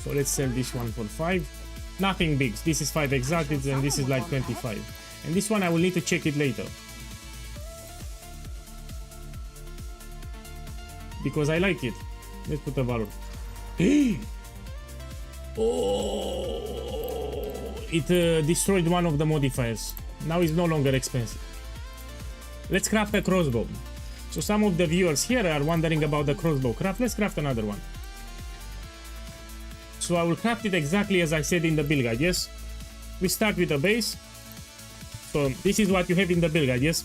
[SPEAKER 3] So let's sell this one for 5. Nothing big, this is 5 exalted and this is like 25. And this one I will need to check it later. Because I like it. Let's put a value. Oh, it destroyed one of the modifiers. Now it's no longer expensive. Let's craft a crossbow. So some of the viewers here are wondering about the crossbow craft. Let's craft another one. So I will craft it exactly as I said in the build guide, yes? We start with a base. So this is what you have in the build guide, yes?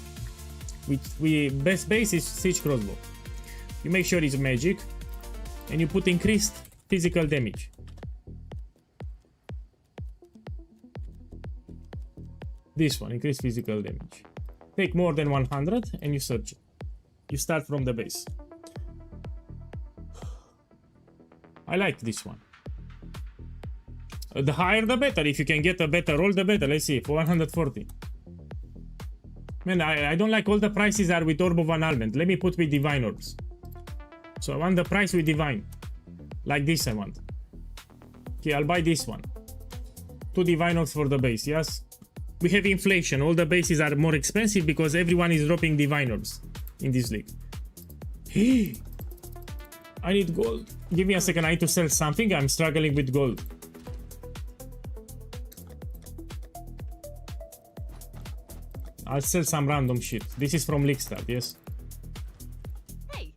[SPEAKER 3] Best base is siege crossbow. You make sure it's magic. And you put increased physical damage. This one, increased physical damage. Take more than 100 and you search it. You start from the base. I like this one. The higher the better. If you can get a better roll, the better. Let's see, for 140. Man, I don't like all the prices are with Orb of Annulment. Let me put with Divine Orbs. So I want the price with Divine. Like this I want. Okay, I'll buy this one. 2 Divine Orbs for the base, yes? We have inflation. All the bases are more expensive because everyone is dropping Divine Orbs in this league. I need gold. Give me a second, I need to sell something. I'm struggling with gold. I'll sell some random shit. This is from Leakstart, yes?
[SPEAKER 2] Hey.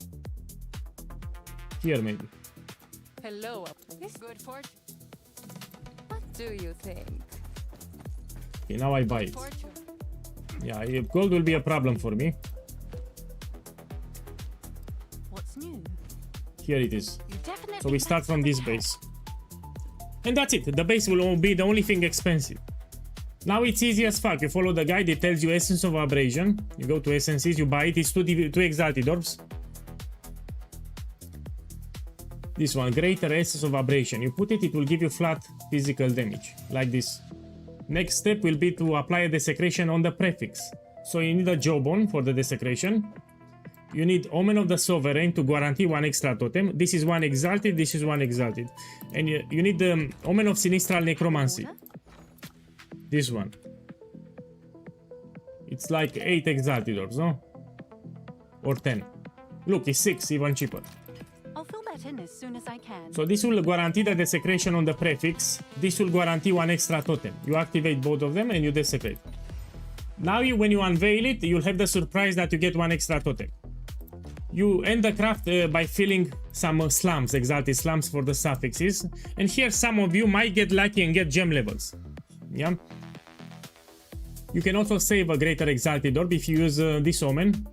[SPEAKER 3] Here maybe.
[SPEAKER 2] Hello. This good fortune. What do you think?
[SPEAKER 3] Okay, now I buy it.
[SPEAKER 2] Fortune.
[SPEAKER 3] Yeah, gold will be a problem for me.
[SPEAKER 2] What's new?
[SPEAKER 3] Here it is.
[SPEAKER 2] You definitely
[SPEAKER 3] So we start from this base. And that's it. The base will be the only thing expensive. Now it's easy as fuck. You follow the guide, it tells you Essence of Abrasion. You go to Essences, you buy it. It's 2 Exalted Orbs. This one, Greater Essence of Abrasion. You put it, it will give you flat physical damage. Like this. Next step will be to apply a desecration on the prefix. So you need a Jawbone for the desecration. You need Omen of the Sovereign to guarantee 1 extra totem. This is 1 exalted, this is 1 exalted. And you need the Omen of Sinistral Necromancy. This one. It's like 8 exalted orbs, no? Or 10. Look, it's 6, even cheaper.
[SPEAKER 2] I'll fill that in as soon as I can.
[SPEAKER 3] So this will guarantee the desecration on the prefix. This will guarantee 1 extra totem. You activate both of them and you desecrate. Now when you unveil it, you'll have the surprise that you get 1 extra totem. You end the craft by filling some slums, exalted slums for the suffixes. And here some of you might get lucky and get gem levels. Yeah. You can also save a greater exalted orb if you use this omen.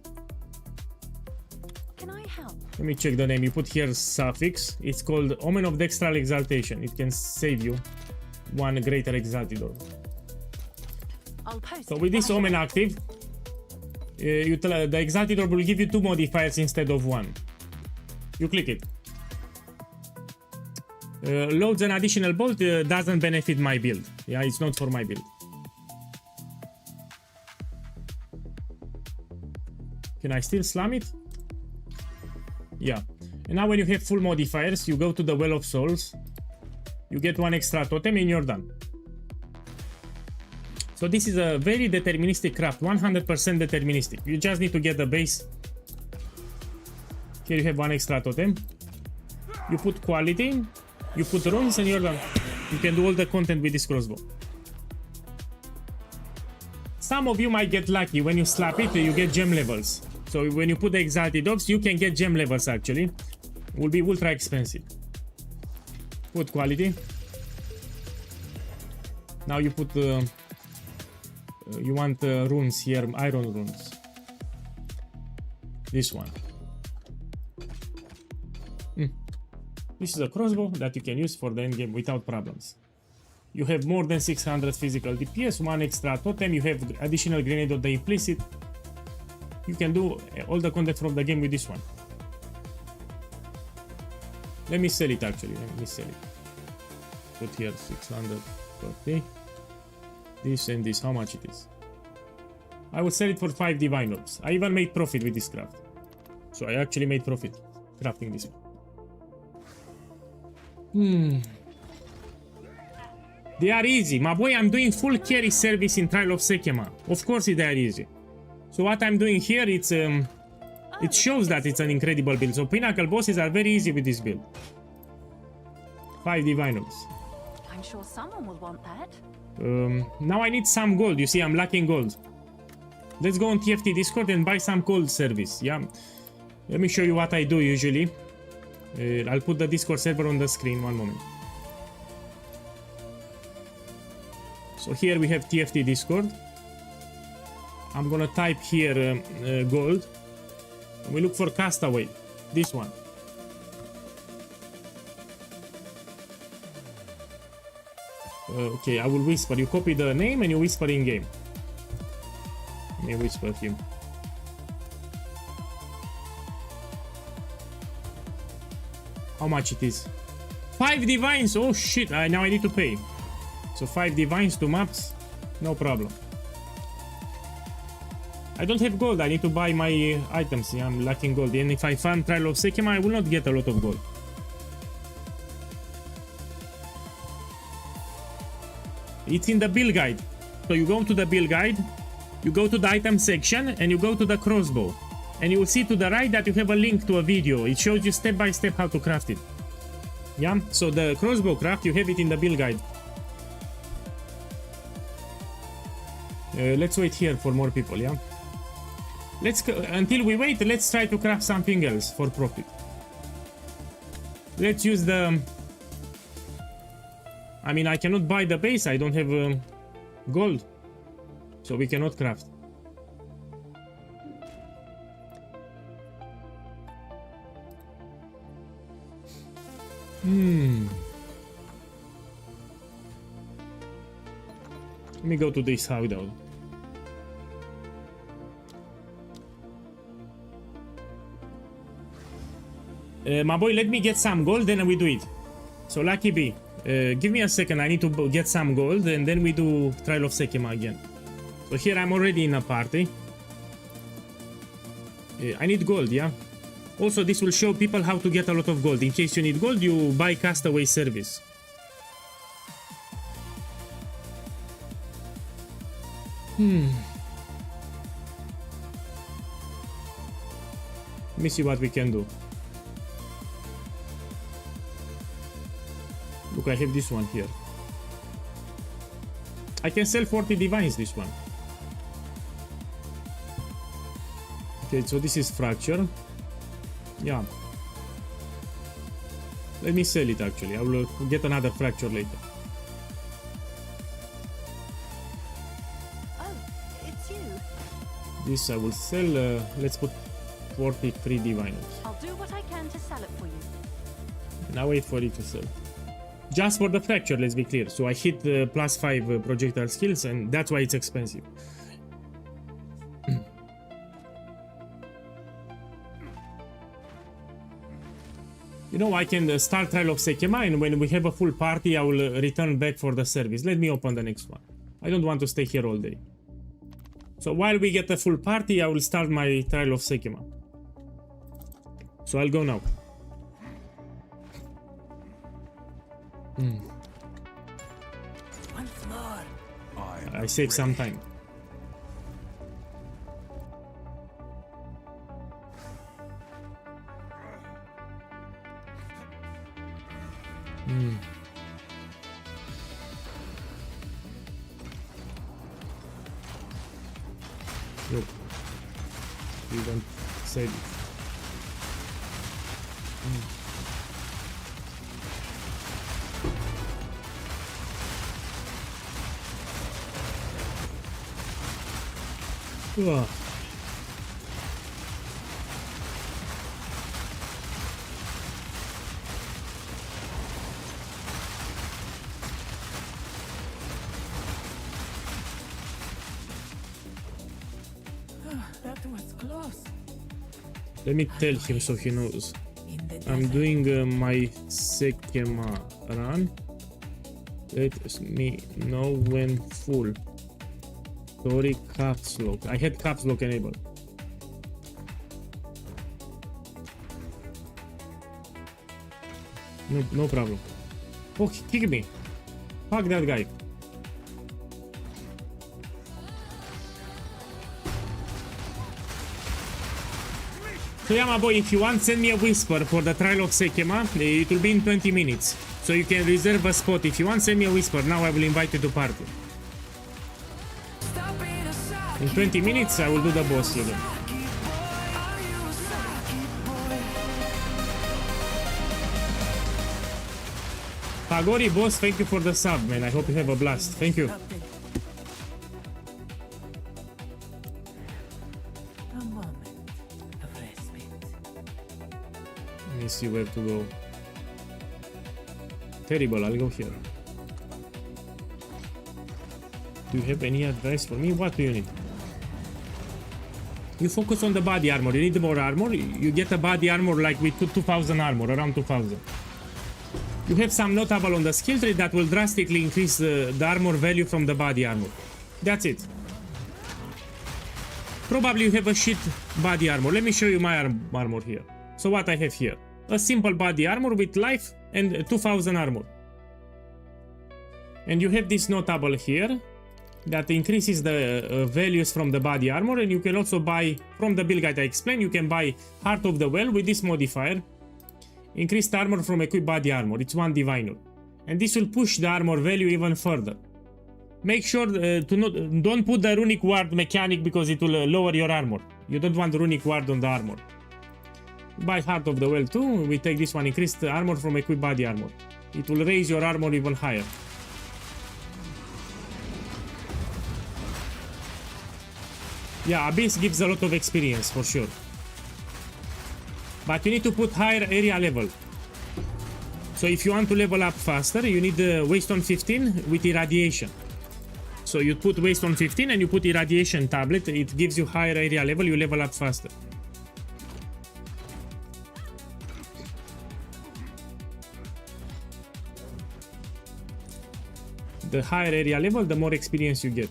[SPEAKER 2] Can I help?
[SPEAKER 3] Let me check the name. You put here suffix. It's called Omen of Dextral Exaltation. It can save you one greater exalted orb.
[SPEAKER 2] I'll post
[SPEAKER 3] So
[SPEAKER 2] it
[SPEAKER 3] with this
[SPEAKER 2] right
[SPEAKER 3] omen
[SPEAKER 2] away.
[SPEAKER 3] active, the exalted orb will give you 2 modifiers instead of 1. You click it. Loads an additional bolt, doesn't benefit my build. Yeah, it's not for my build. Can I still slam it? Yeah. And now when you have full modifiers, you go to the Well of Souls. You get 1 extra totem and you're done. So this is a very deterministic craft, 100% deterministic. You just need to get the base. Here you have 1 extra totem. You put quality, you put runes and you're done. You can do all the content with this crossbow. Some of you might get lucky. When you slap it, you get gem levels. So when you put the exalted orbs, you can get gem levels actually. Will be ultra expensive. Put quality. Now you put you want runes here, iron runes. This one. This is a crossbow that you can use for the endgame without problems. You have more than 600 physical DPS, 1 extra totem, you have additional grenade of the implicit. You can do all the content from the game with this one. Let me sell it actually, let me sell it. Put here 600 per day. This and this, how much it is? I will sell it for 5 divine orbs. I even made profit with this craft. So I actually made profit crafting this one. They are easy. My boy, I'm doing full carry service in Trial of Sekema. Of course they are easy. So what I'm doing here, it shows that it's an incredible build. So pinnacle bosses are very easy with this build. 5 divine orbs.
[SPEAKER 2] I'm sure someone will want that.
[SPEAKER 3] Now I need some gold. You see, I'm lacking gold. Let's go on TFT Discord and buy some gold service. Yeah. Let me show you what I do usually. I'll put the Discord server on the screen. One moment. So here we have TFT Discord. I'm gonna type here gold. And we look for Castaway. This one. Okay, I will whisper. You copy the name and you whisper in game. Let me whisper him. How much it is? 5 divines! Oh shit, now I need to pay. So 5 divines, 2 maps, no problem. I don't have gold, I need to buy my items. Yeah, I'm lacking gold. And if I farm Trial of Sekema, I will not get a lot of gold. It's in the build guide. So you go to the build guide, you go to the item section, and you go to the crossbow. And you will see to the right that you have a link to a video. It shows you step by step how to craft it. Yeah, so the crossbow craft, you have it in the build guide. Let's wait here for more people, yeah? Until we wait, let's try to craft something else for profit. Let's use the... I mean, I cannot buy the base, I don't have gold. So we cannot craft. Let me go to this hideout. My boy, let me get some gold, then we do it. So Lucky B, give me a second, I need to get some gold, and then we do Trial of Sekema again. So here I'm already in a party. I need gold, yeah? Also, this will show people how to get a lot of gold. In case you need gold, you buy Castaway service. Let me see what we can do. Look, I have this one here. I can sell 40 divines, this one. Okay, so this is fracture. Yeah. Let me sell it actually. I will get another fracture later.
[SPEAKER 2] Oh, it's you.
[SPEAKER 3] This I will sell. Let's put 43 diviners.
[SPEAKER 2] I'll do what I can to sell it for you.
[SPEAKER 3] Now wait for it to sell. Just for the fracture, let's be clear. So I hit the +5 projectile skills, and that's why it's expensive. You know, I can start Trial of Sekema, and when we have a full party, I will return back for the service. Let me open the next one. I don't want to stay here all day. So while we get a full party, I will start my Trial of Sekema. So I'll go now.
[SPEAKER 8] Once more.
[SPEAKER 3] I save some time. Look, you don't save it. Ugh.
[SPEAKER 8] That was close.
[SPEAKER 3] Let me tell him so he knows.
[SPEAKER 8] In the
[SPEAKER 3] I'm
[SPEAKER 8] desert.
[SPEAKER 3] doing my Sekema run. Let me know when full. Sorry, caps lock. I had caps lock enabled. No problem. Oh, he kicked me. Fuck that guy. So yeah, my boy, if you want, send me a whisper for the trial of Sekema. It will be in 20 minutes. So you can reserve a spot. If you want, send me a whisper. Now I will invite you to party. In 20 minutes, I will do the boss level. Pagori boss, thank you for the sub, man. I hope you have a blast. Thank you.
[SPEAKER 8] A moment of respite.
[SPEAKER 3] Let me see where to go. Terrible, I'll go here. Do you have any advice for me? What do you need? You focus on the body armor. You need more armor. You get a body armor like with 2000 armor, around 2000. You have some notable on the skill tree that will drastically increase the armor value from the body armor. That's it. Probably you have a shit body armor. Let me show you my armor here. So what I have here. A simple body armor with life and 2000 armor. And you have this notable here that increases the values from the body armor, and you can also buy from the build guide I explained. You can buy Heart of the Well with this modifier. Increased armor from equipped body armor. It's 1 diviner, and this will push the armor value even further. Make sure don't put the runic ward mechanic because it will lower your armor. You don't want runic ward on the armor. Buy Heart of the Well too. We take this one. Increased armor from equipped body armor. It will raise your armor even higher. Yeah, Abyss gives a lot of experience for sure. But you need to put higher area level. So if you want to level up faster, you need waste on 15 with irradiation. So you put waste on 15 and you put irradiation tablet. It gives you higher area level, you level up faster. The higher area level, the more experience you get.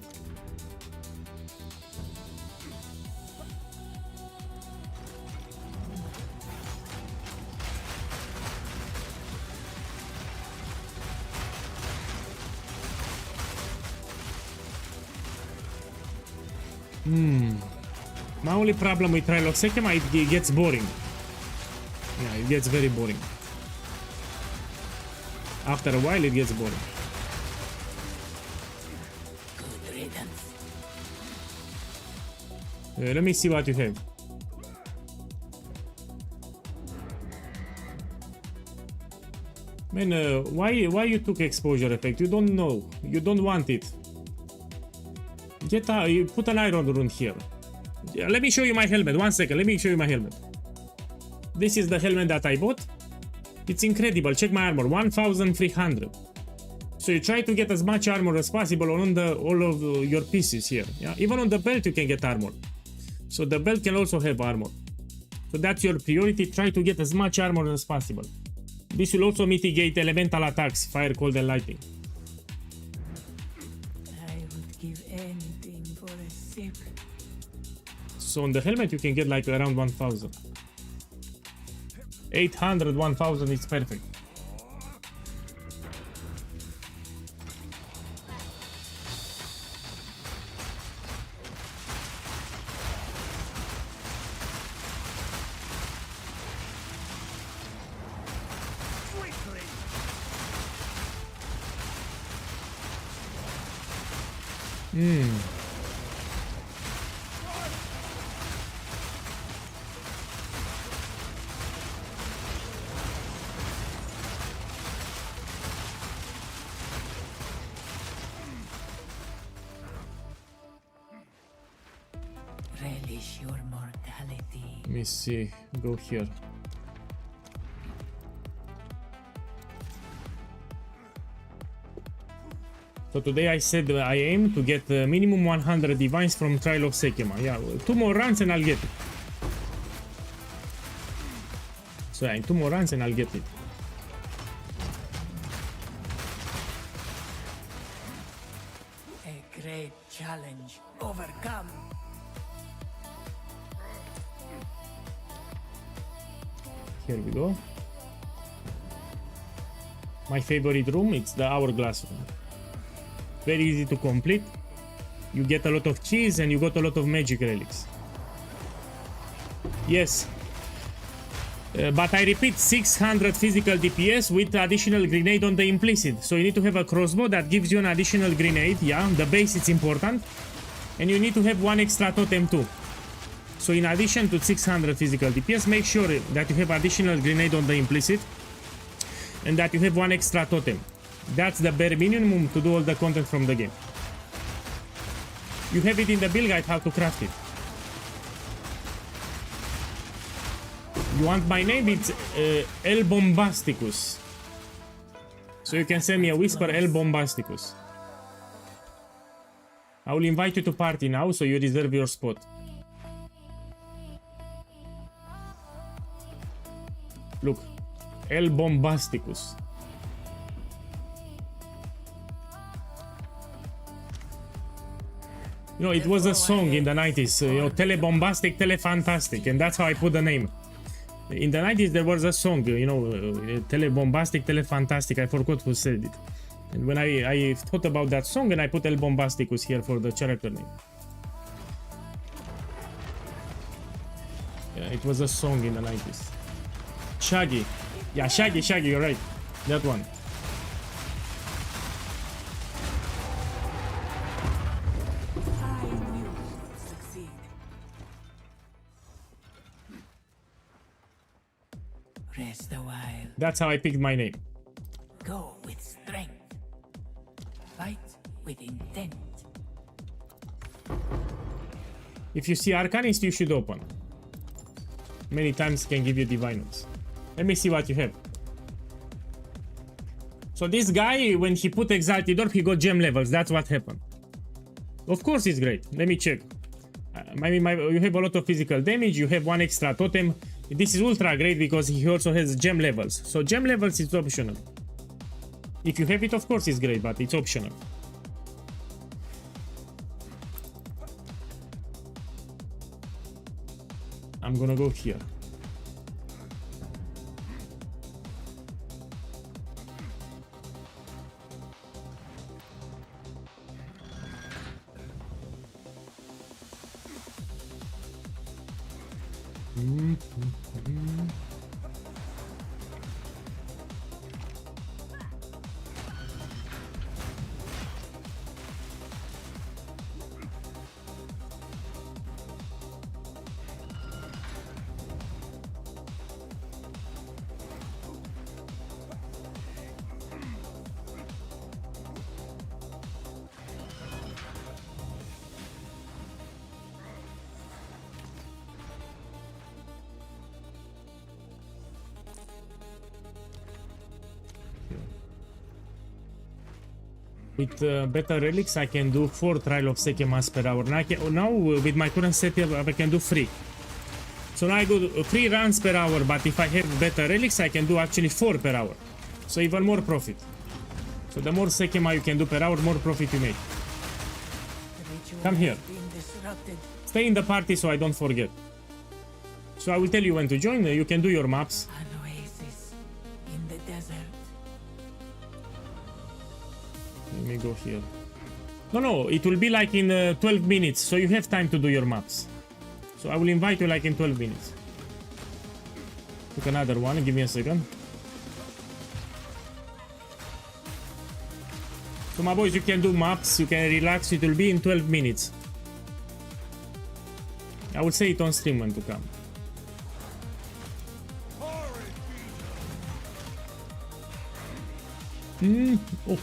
[SPEAKER 3] My only problem with Trial of Sekema, it gets boring. Yeah, it gets very boring. After a while, it gets boring.
[SPEAKER 8] Good riddance.
[SPEAKER 3] Let me see what you have. Man, why you took exposure effect? You don't know. You don't want it. Get out. You put an iron rune here. Yeah, let me show you my helmet. 1 second. Let me show you my helmet. This is the helmet that I bought. It's incredible. Check my armor. 1,300. So you try to get as much armor as possible on all of your pieces here. Yeah, even on the belt you can get armor. So the belt can also have armor. So that's your priority. Try to get as much armor as possible. This will also mitigate elemental attacks, fire, cold, and lightning.
[SPEAKER 8] I would give anything for a sip.
[SPEAKER 3] So on the helmet you can get like around 1,000. 800, 1,000 is perfect.
[SPEAKER 8] Relish your mortality.
[SPEAKER 3] Let me see. Go here. So today I said I aim to get minimum 100 divines from Trial of Sekema. Yeah, 2 more runs and I'll get it. So yeah, in 2 more runs and I'll get it.
[SPEAKER 8] A great challenge overcome.
[SPEAKER 3] Here we go. My favorite room, it's the hourglass room. Very easy to complete. You get a lot of cheese and you got a lot of magic relics. Yes. But I repeat, 600 physical DPS with additional grenade on the implicit. So you need to have a crossbow that gives you an additional grenade. Yeah, the base is important. And you need to have 1 extra totem too. So in addition to 600 physical DPS, make sure that you have additional grenade on the implicit. And that you have 1 extra totem. That's the bare minimum to do all the content from the game. You have it in the build guide how to craft it. You want my name? It's El Bombasticus. So you can send me a whisper, El Bombasticus. I will invite you to party now, so you reserve your spot. Look, El Bombasticus. You know, it was a song in the 90s, you know, Telebombastic, Telefantastic, and that's how I put the name. In the 90s there was a song, you know, Telebombastic, Telefantastic, I forgot who said it. And when I thought about that song and I put El Bombasticus here for the character name. Yeah, it was a song in the 90s. Shaggy. Yeah, Shaggy, you're right. That one.
[SPEAKER 8] I knew you would succeed. Rest a while.
[SPEAKER 3] That's how I picked my name.
[SPEAKER 8] Go with strength. Fight with intent.
[SPEAKER 3] If you see Arcanist, you should open. Many times can give you Divinals. Let me see what you have. So this guy, when he put Exalted Orb, he got gem levels. That's what happened. Of course it's great. Let me check. You have a lot of physical damage. You have 1 extra totem. This is ultra great because he also has gem levels. So gem levels is optional. If you have it, of course it's great, but it's optional. I'm gonna go here. With better relics, I can do 4 trial of Sekemas per hour. Now with my current setup, I can do 3. So now I go 3 runs per hour, but if I have better relics, I can do actually 4 per hour. So even more profit. So the more Sekema you can do per hour, more profit you make. Come here. Stay in the party so I don't forget. So I will tell you when to join. You can do your maps.
[SPEAKER 8] An oasis in the desert.
[SPEAKER 3] Let me go here. No, it will be like in 12 minutes, so you have time to do your maps. So I will invite you like in 12 minutes. Took another one, give me a second. So my boys, you can do maps, you can relax, it will be in 12 minutes. I will say it on stream when to come. Oh.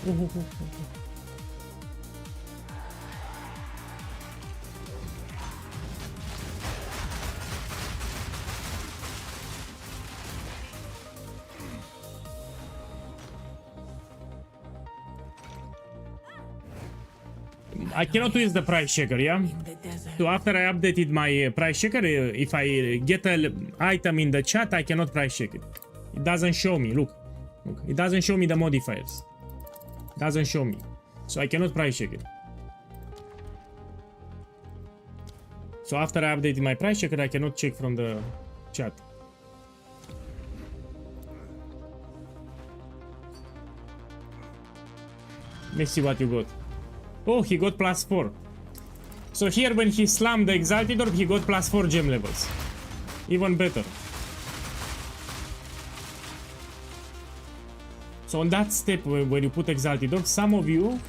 [SPEAKER 3] I cannot use the price checker, yeah?
[SPEAKER 8] In the desert.
[SPEAKER 3] So after I updated my price checker, if I get an item in the chat, I cannot price check it. It doesn't show me, look. It doesn't show me the modifiers. It doesn't show me. So I cannot price check it. So after I updated my price checker, I cannot check from the chat. Let's see what you got. Oh, he got +4. So here when he slammed the Exalted Orb, he got +4 gem levels. Even better. So on that step, when you put Exalted Orb, some of you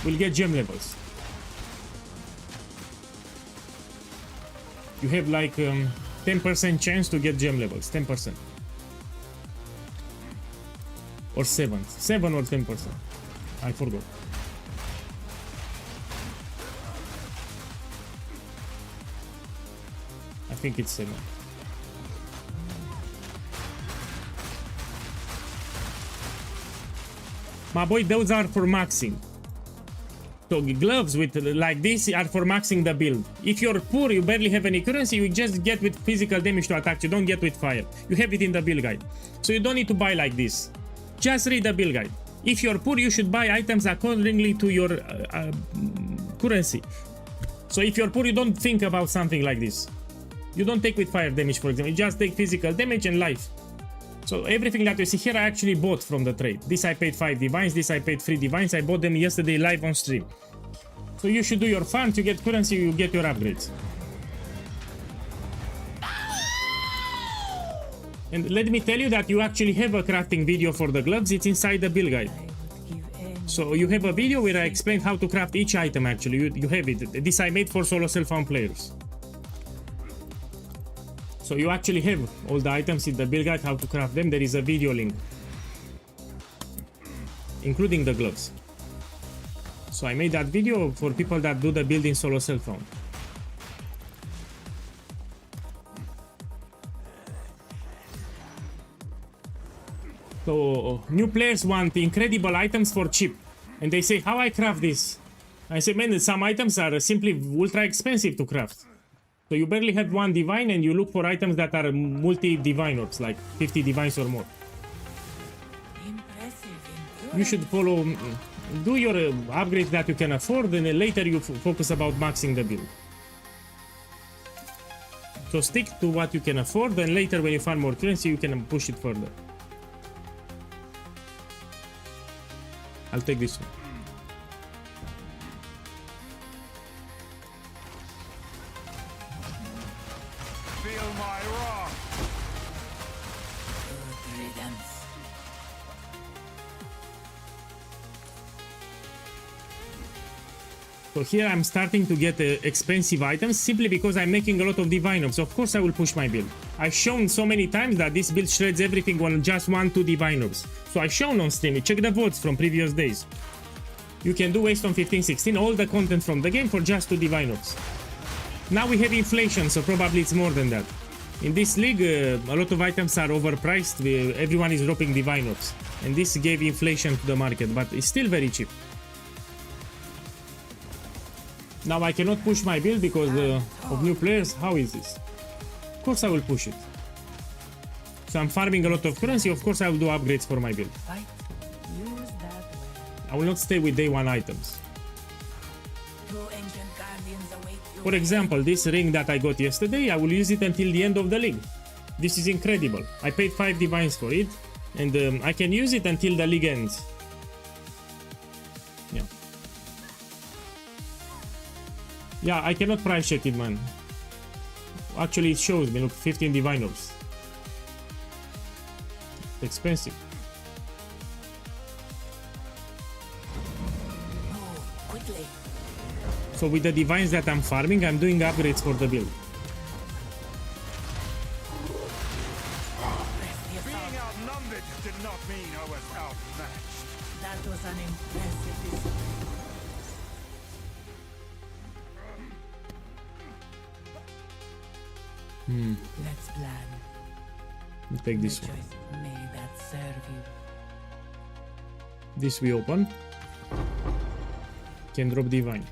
[SPEAKER 3] will get gem levels. You have like 10% chance to get gem levels. 10%. Or 7. 7 or 10%. I forgot. I think it's 7. My boy, those are for maxing. So gloves with like this are for maxing the build. If you're poor, you barely have any currency, you just get with physical damage to attack. You don't get with fire. You have it in the build guide. So you don't need to buy like this. Just read the build guide. If you're poor, you should buy items accordingly to your currency. So if you're poor, you don't think about something like this. You don't take with fire damage, for example. You just take physical damage and life. So everything that you see here I actually bought from the trade. This I paid 5 divines, this I paid 3 divines. I bought them yesterday live on stream. So you should do your farms, you get currency, you get your upgrades. And let me tell you that you actually have a crafting video for the gloves. It's inside the build guide. So you have a video where I explained how to craft each item actually. You have it. This I made for solo self-found players. So you actually have all the items in the build guide, how to craft them. There is a video link, including the gloves. So I made that video for people that do the build in solo self-found. So new players want incredible items for cheap. And they say, how I craft this? I say, man, some items are simply ultra expensive to craft. So you barely have 1 divine and you look for items that are multi-divine orbs, like 50 divines or more. You should follow, do your upgrades that you can afford, and then later you focus about maxing the build. So stick to what you can afford, and later when you find more currency, you can push it further. I'll take this one.
[SPEAKER 6] Feel my wrath.
[SPEAKER 3] So here I'm starting to get expensive items simply because I'm making a lot of divine orbs. Of course I will push my build. I've shown so many times that this build shreds everything on just 1-2 divine orbs. So I've shown on stream, check the votes from previous days. You can do waste on 15-16 all the content from the game for just 2 divine orbs. Now we have inflation, so probably it's more than that. In this league, a lot of items are overpriced, everyone is dropping divine orbs. And this gave inflation to the market, but it's still very cheap. Now I cannot push my build because of new players. How is this? Of course I will push it. So I'm farming a lot of currency. Of course I will do upgrades for my build.
[SPEAKER 8] Fight. Use that way.
[SPEAKER 3] I will not stay with day one items.
[SPEAKER 8] Two ancient guardians await you.
[SPEAKER 3] For example, this ring that I got yesterday, I will use it until the end of the league. This is incredible. I paid 5 divines for it, and I can use it until the league ends. Yeah. Yeah, I cannot price check it, man. Actually, it shows me, look, 15 divine orbs. It's expensive.
[SPEAKER 8] Move quickly.
[SPEAKER 3] So with the divines that I'm farming, I'm doing upgrades for the build.
[SPEAKER 8] Press the assault.
[SPEAKER 6] Being outnumbered did not mean I was outmatched.
[SPEAKER 8] That was an impressive display. Let's plan.
[SPEAKER 3] I'll take this
[SPEAKER 8] The
[SPEAKER 3] one.
[SPEAKER 8] choice may that serve you.
[SPEAKER 3] This we open. Can drop divine.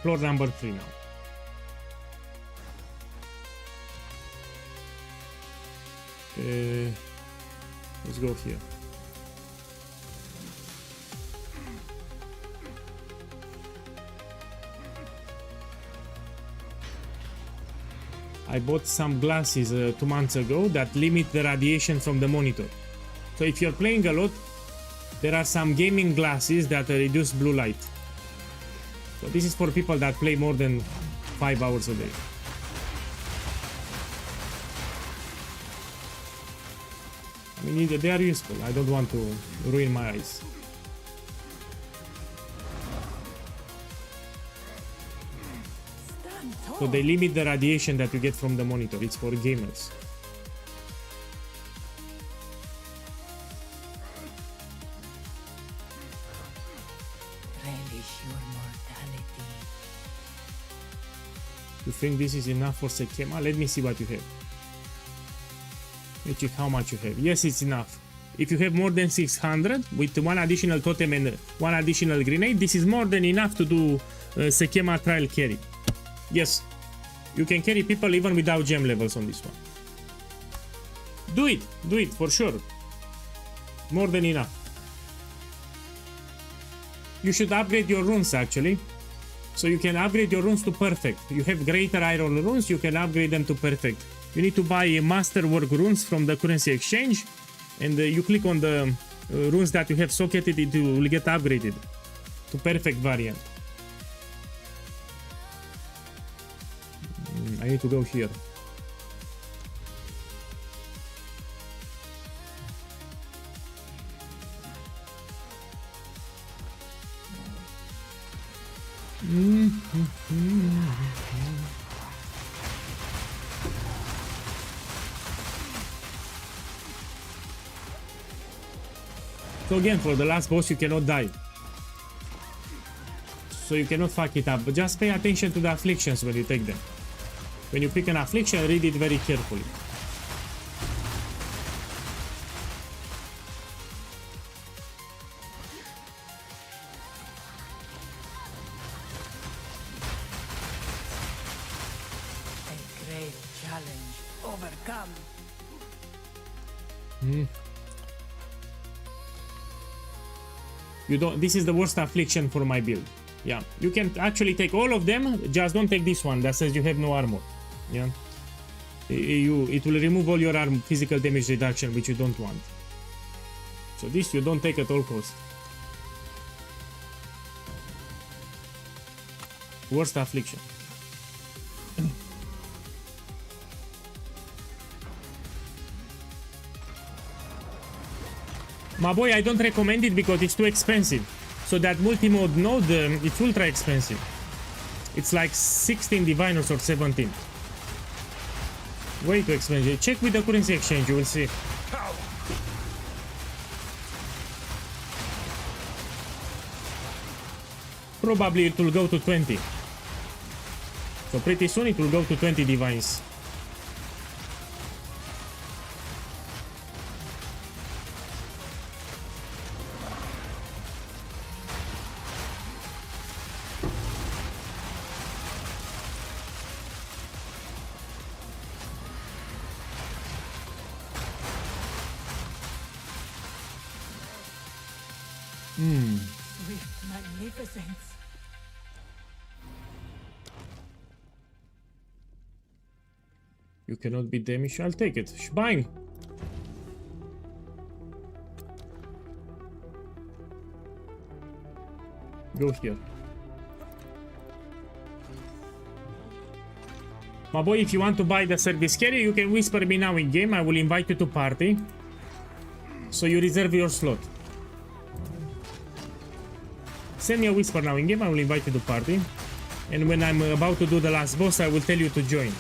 [SPEAKER 3] Floor number 3 now. Let's go here. I bought some glasses 2 months ago that limit the radiation from the monitor. So if you're playing a lot, there are some gaming glasses that reduce blue light. So this is for people that play more than 5 hours a day. I mean, they are useful. I don't want to ruin my eyes.
[SPEAKER 8] Stand tall.
[SPEAKER 3] So they limit the radiation that you get from the monitor. It's for gamers.
[SPEAKER 8] Relish your mortality.
[SPEAKER 3] You think this is enough for Sekema? Let me see what you have. Let me check how much you have. Yes, it's enough. If you have more than 600 with 1 additional totem and 1 additional grenade, this is more than enough to do Sekema trial carry. Yes, you can carry people even without gem levels on this one. Do it for sure. More than enough. You should upgrade your runes actually. So you can upgrade your runes to perfect. You have greater iron runes, you can upgrade them to perfect. You need to buy masterwork runes from the currency exchange, and you click on the runes that you have socketed, it will get upgraded to perfect variant. I need to go here. So again, for the last boss you cannot die. So you cannot fuck it up, but just pay attention to the afflictions when you take them. When you pick an affliction, read it very carefully.
[SPEAKER 8] A great challenge overcome.
[SPEAKER 3] You don't. This is the worst affliction for my build. Yeah, you can actually take all of them. Just don't take this one that says you have no armor. Yeah, it will remove all your physical damage reduction, which you don't want. So this you don't take at all costs. Worst affliction. My boy, I don't recommend it because it's too expensive. So that multi-mode node, it's ultra expensive. It's like 16 diviners or 17. Way too expensive. Check with the currency exchange, you will see. Probably it will go to 20. So pretty soon it will go to 20 divines.
[SPEAKER 8] Swift magnificence.
[SPEAKER 3] You cannot be damaged. I'll take it. Shbang. Go here. My boy, if you want to buy the service carrier, you can whisper me now in game. I will invite you to party. So you reserve your slot. Send me a whisper now in game. I will invite you to party. And when I'm about to do the last boss, I will tell you to join.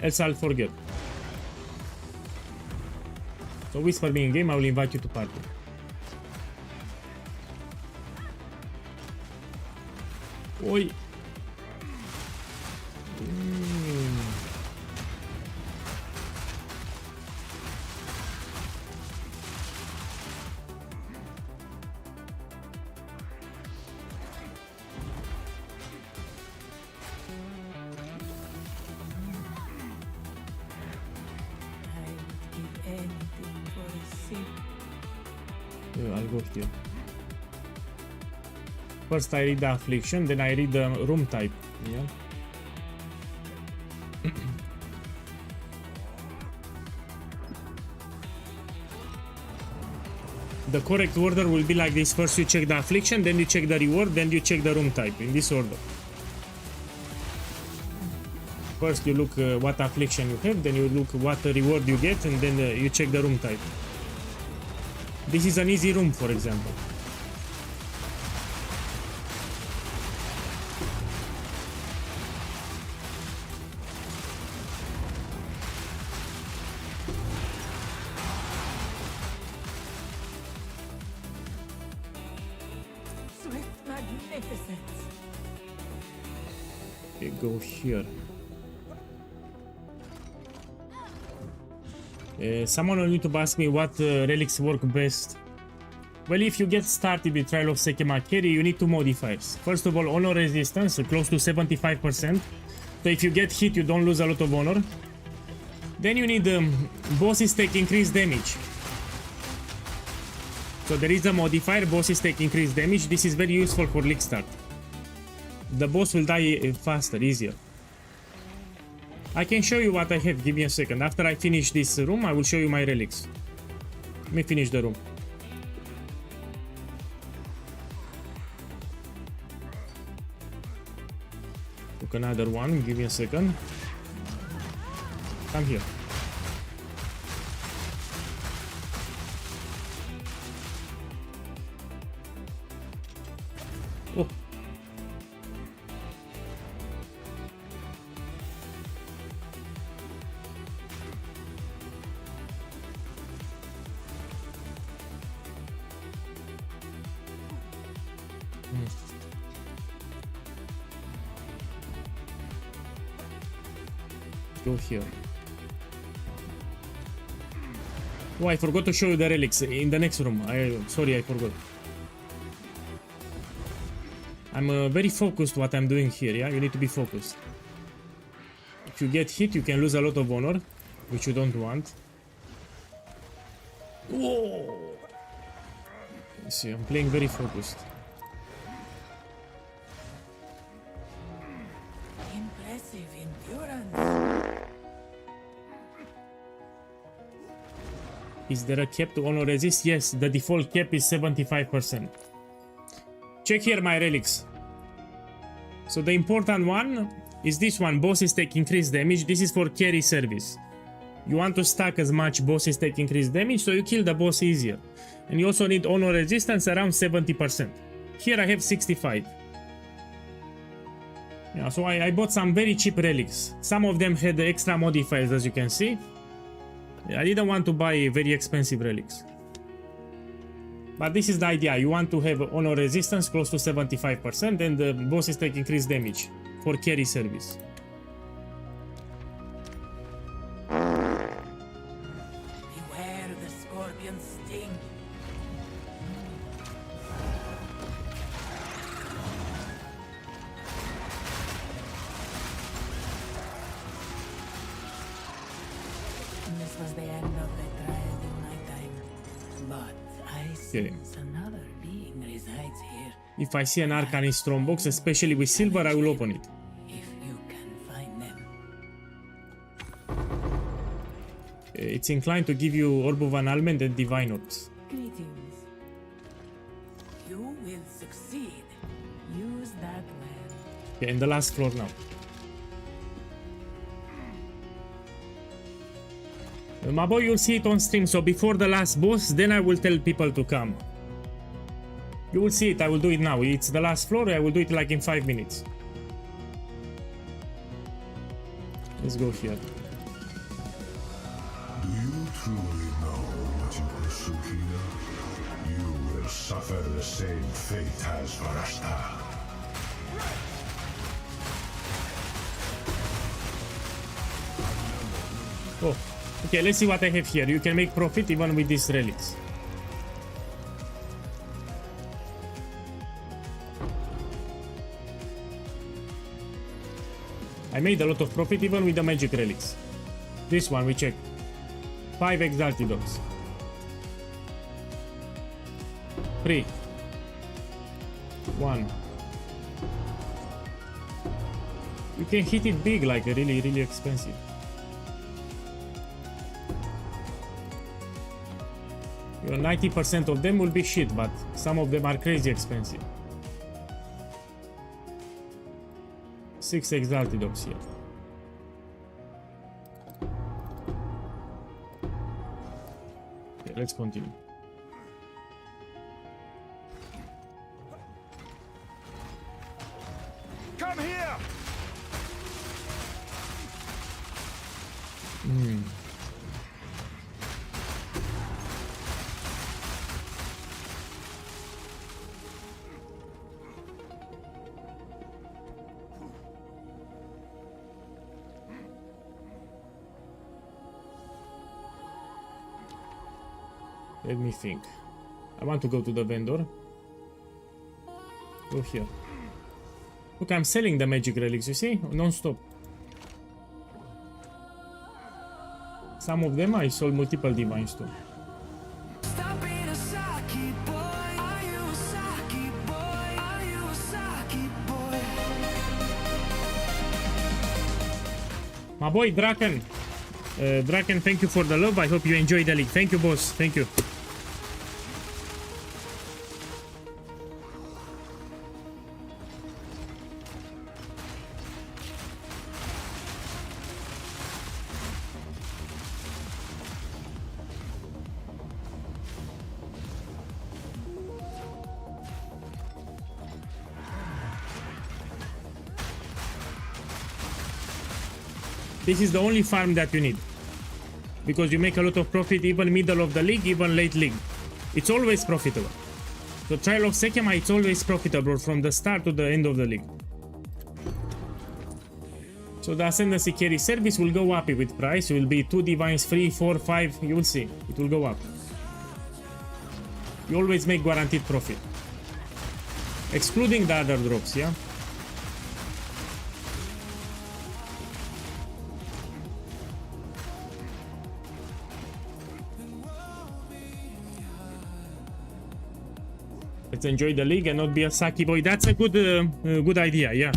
[SPEAKER 3] Else I'll forget. So whisper me in game. I will invite you to party. Oi. I'll go here. First I read the affliction, then I read the room type. Yeah. The correct order will be like this. First you check the affliction, then you check the reward, then you check the room type, in this order. First you look what affliction you have, then you look what reward you get, and then you check the room type. This is an easy room, for example.
[SPEAKER 8] Swift magnificence.
[SPEAKER 3] Okay, go here. Someone will need to ask me what relics work best. Well, if you get started with Trial of Sekema carry, you need two modifiers. First of all, honor resistance, close to 75%. So if you get hit, you don't lose a lot of honor. Then you need bosses take increased damage. So there is a modifier, bosses take increased damage. This is very useful for league start. The boss will die faster, easier. I can show you what I have. Give me a second. After I finish this room, I will show you my relics. Let me finish the room. Took another one. Give me a second. Come here. Oh. Go here. Oh, I forgot to show you the relics in the next room. Sorry, I forgot. I'm very focused what I'm doing here, yeah? You need to be focused. If you get hit, you can lose a lot of honor, which you don't want. Whoa! You see, I'm playing very focused.
[SPEAKER 8] Impressive endurance.
[SPEAKER 3] Is there a cap to honor resist? Yes, the default cap is 75%. Check here my relics. So the important one is this one, bosses take increased damage. This is for carry service. You want to stack as much bosses take increased damage, so you kill the boss easier. And you also need honor resistance around 70%. Here I have 65. Yeah, so I bought some very cheap relics. Some of them had extra modifiers, as you can see. I didn't want to buy very expensive relics. But this is the idea. You want to have honor resistance close to 75% and the bosses take increased damage for carry service.
[SPEAKER 8] Beware the scorpion's sting. This was the end of the trial in nighttime, but I Since another being resides here,
[SPEAKER 3] If I see an Arcane Strongbox, especially with silver, I will open it.
[SPEAKER 8] if you can find them.
[SPEAKER 3] It's inclined to give you Orb of Annulment and Divine Orbs.
[SPEAKER 8] Greetings. You will succeed. Use that land.
[SPEAKER 3] Okay, and the last floor now. My boy, you'll see it on stream, so before the last boss, then I will tell people to come. You will see it, I will do it now. It's the last floor, I will do it like in 5 minutes. Let's go here.
[SPEAKER 5] Do you truly know what you pursue here? You will suffer the same fate as Ballista.
[SPEAKER 3] Oh, okay, let's see what I have here. You can make profit even with these relics. I made a lot of profit even with the magic relics. This one we check. 5 exalted dogs. 3. 1. You can hit it big, like really expensive. You know, 90% of them will be shit, but some of them are crazy expensive. 6 exalted ox here. Okay, let's continue.
[SPEAKER 6] Come here!
[SPEAKER 3] Let me think. I want to go to the vendor. Go here. Look, I'm selling the magic relics, you see? Non-stop. Some of them I sold multiple divines too. My boy Draken. Draken, thank you for the love. I hope you enjoyed the league. Thank you, boss. Thank you. This is the only farm that you need, because you make a lot of profit even middle of the league, even late league. It's always profitable. So Trial of Sekema, it's always profitable from the start to the end of the league. So the Ascendancy Carry service will go up with price. It will be 2 divines, 3, 4, 5. You will see. It will go up. You always make guaranteed profit. Excluding the other drops, yeah? Let's enjoy the league and not be a Saki boy. That's a good good idea, yeah.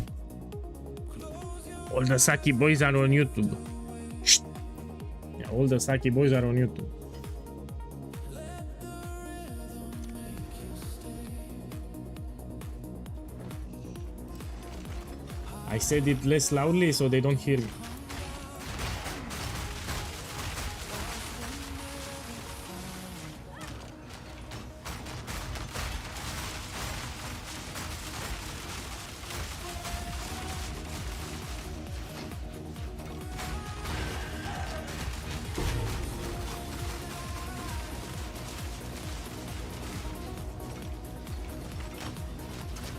[SPEAKER 3] All the Saki boys are on YouTube. Shh. Yeah, all the Saki boys are on YouTube. I said it less loudly so they don't hear me.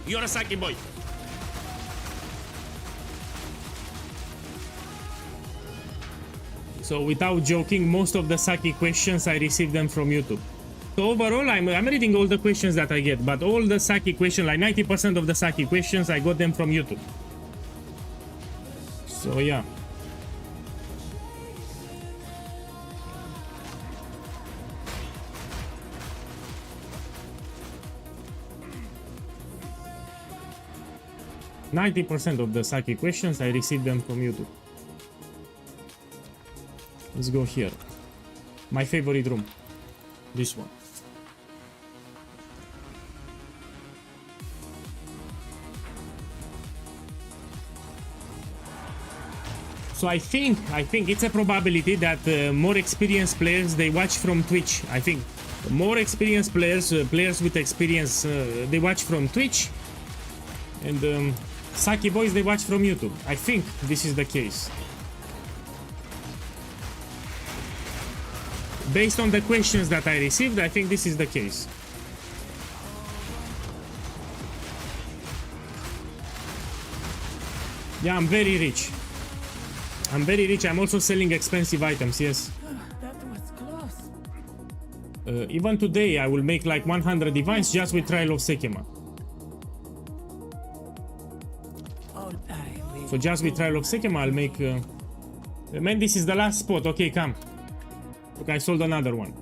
[SPEAKER 3] You're a Saki boy. So without joking, most of the Saki questions I receive them from YouTube. So overall, I'm reading all the questions that I get, but all the Saki questions, like 90% of the Saki questions, I got them from YouTube. So yeah. 90% of the Saki questions, I receive them from YouTube. Let's go here. My favorite room. This one. So I think it's a probability that more experienced players, they watch from Twitch. I think more experienced players, players with experience, they watch from Twitch, and Saki boys, they watch from YouTube. I think this is the case. Based on the questions that I received, I think this is the case. Yeah, I'm very rich. I'm very rich. I'm also selling expensive items, yes.
[SPEAKER 8] That was close.
[SPEAKER 3] Even today, I will make like 100 divines just with Trial of Sekema. So just with Trial of Sekema, I'll make... man, this is the last spot. Okay, come. Okay, I sold another one.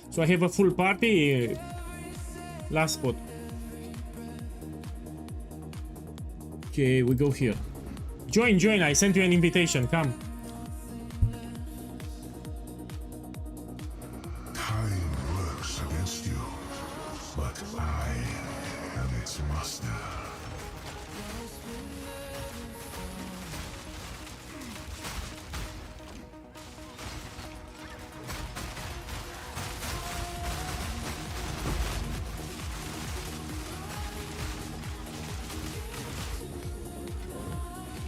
[SPEAKER 3] So I have a full party. Last spot. Okay, we go here. Join, join. I sent you an invitation. Come.
[SPEAKER 5] Time works against you, but I am its master.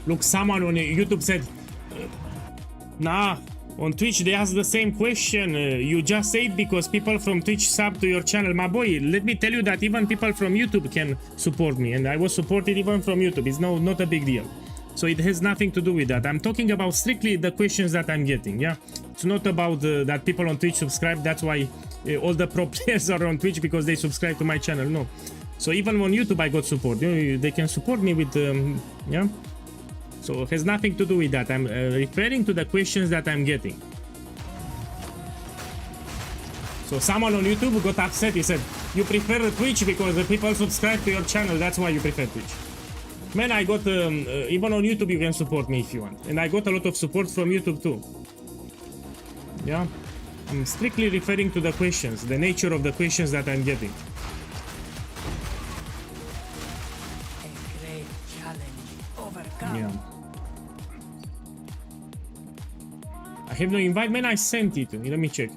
[SPEAKER 3] Look, someone on YouTube said, nah, on Twitch they ask the same question. You just say it because people from Twitch sub to your channel. My boy, let me tell you that even people from YouTube can support me, and I was supported even from YouTube. It's not a big deal. So it has nothing to do with that. I'm talking about strictly the questions that I'm getting, yeah? It's not about that people on Twitch subscribe. That's why all the pro players are on Twitch, because they subscribe to my channel. No. So even on YouTube I got support. You know, they can support me with, yeah? So it has nothing to do with that. I'm referring to the questions that I'm getting. So someone on YouTube got upset. He said, you prefer Twitch because the people subscribe to your channel. That's why you prefer Twitch. Man, I got, even on YouTube you can support me if you want. And I got a lot of support from YouTube too. Yeah. I'm strictly referring to the questions, the nature of the questions that I'm getting.
[SPEAKER 8] A great challenge overcome.
[SPEAKER 3] Yeah. I have no invite. Man, I sent it. Let me check.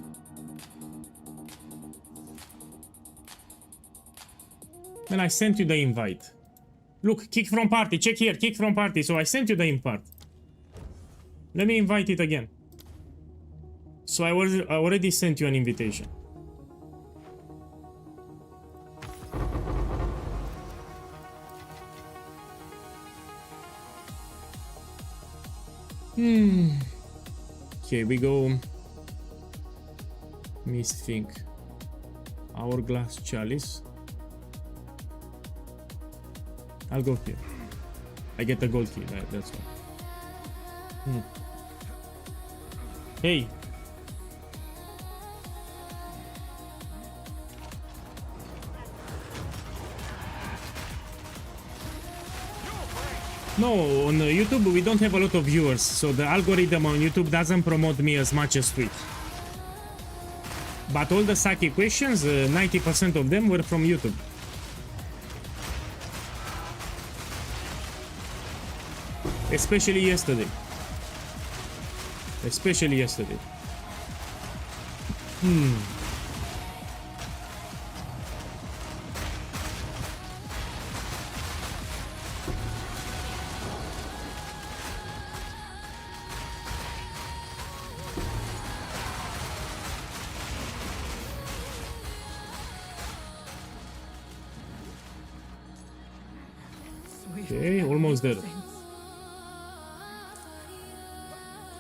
[SPEAKER 3] Man, I sent you the invite. Look, kick from party. Check here. Kick from party. So I sent you the invite. Let me invite it again. So I already sent you an invitation. Okay, we go. Let me think. Hourglass chalice. I'll go here. I get the gold key, right? That's why. Hey. No, on YouTube we don't have a lot of viewers, so the algorithm on YouTube doesn't promote me as much as Twitch. But all the Saki questions, 90% of them were from YouTube. Especially yesterday. Especially yesterday. Okay, almost there.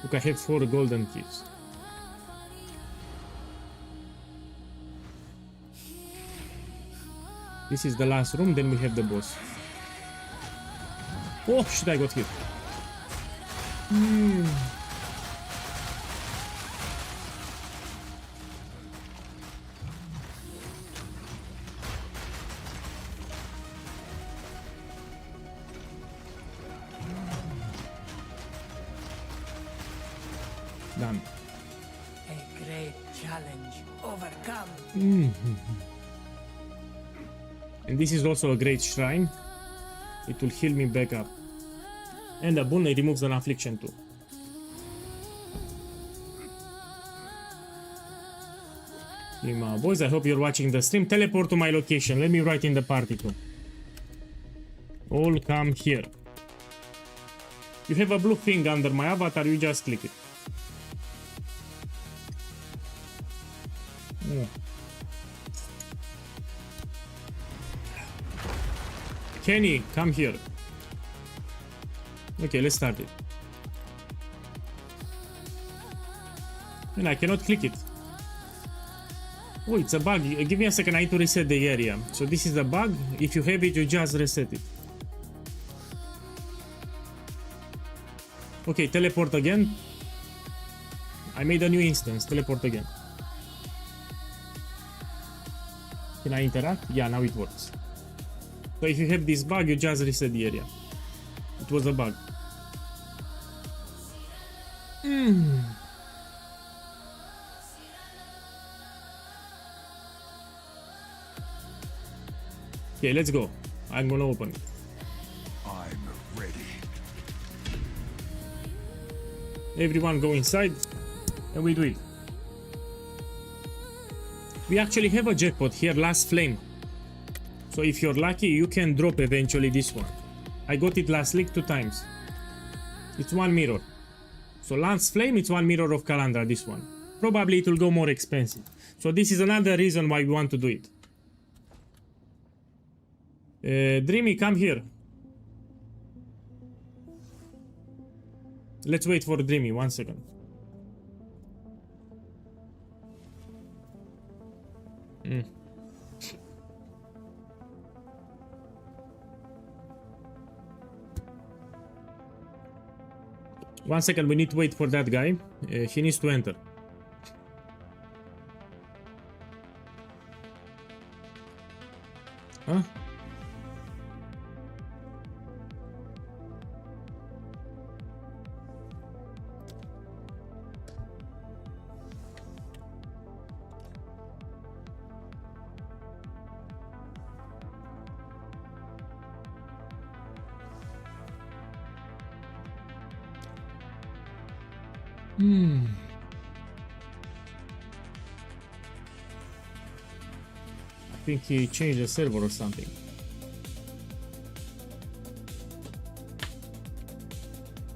[SPEAKER 3] Look, I have 4 golden keys. This is the last room, then we have the boss. Oh shit, I got hit. Done.
[SPEAKER 8] A great challenge overcome.
[SPEAKER 3] And this is also a great shrine. It will heal me back up. And bun, it removes an affliction too. Boys, I hope you're watching the stream. Teleport to my location. Let me write in the party too. All come here. You have a blue thing under my avatar, you just click it. Oh. Kenny, come here. Okay, let's start it. And I cannot click it. Oh, it's a bug. Give me a second, I need to reset the area. So this is the bug. If you have it, you just reset it. Okay, teleport again. I made a new instance. Teleport again. Can I interact? Yeah, now it works. So if you have this bug, you just reset the area. It was a bug. Okay, let's go. I'm gonna open it.
[SPEAKER 6] I'm ready.
[SPEAKER 3] Everyone go inside and we do it. We actually have a jackpot here, last flame. So if you're lucky, you can drop eventually this one. I got it last league 2 times. It's 1 mirror. So last flame, it's 1 mirror of Calandra, this one. Probably it will go more expensive. So this is another reason why we want to do it. Dreamy, come here. Let's wait for Dreamy, 1 second. One second, we need to wait for that guy. He needs to enter. Huh? I think he changed the server or something.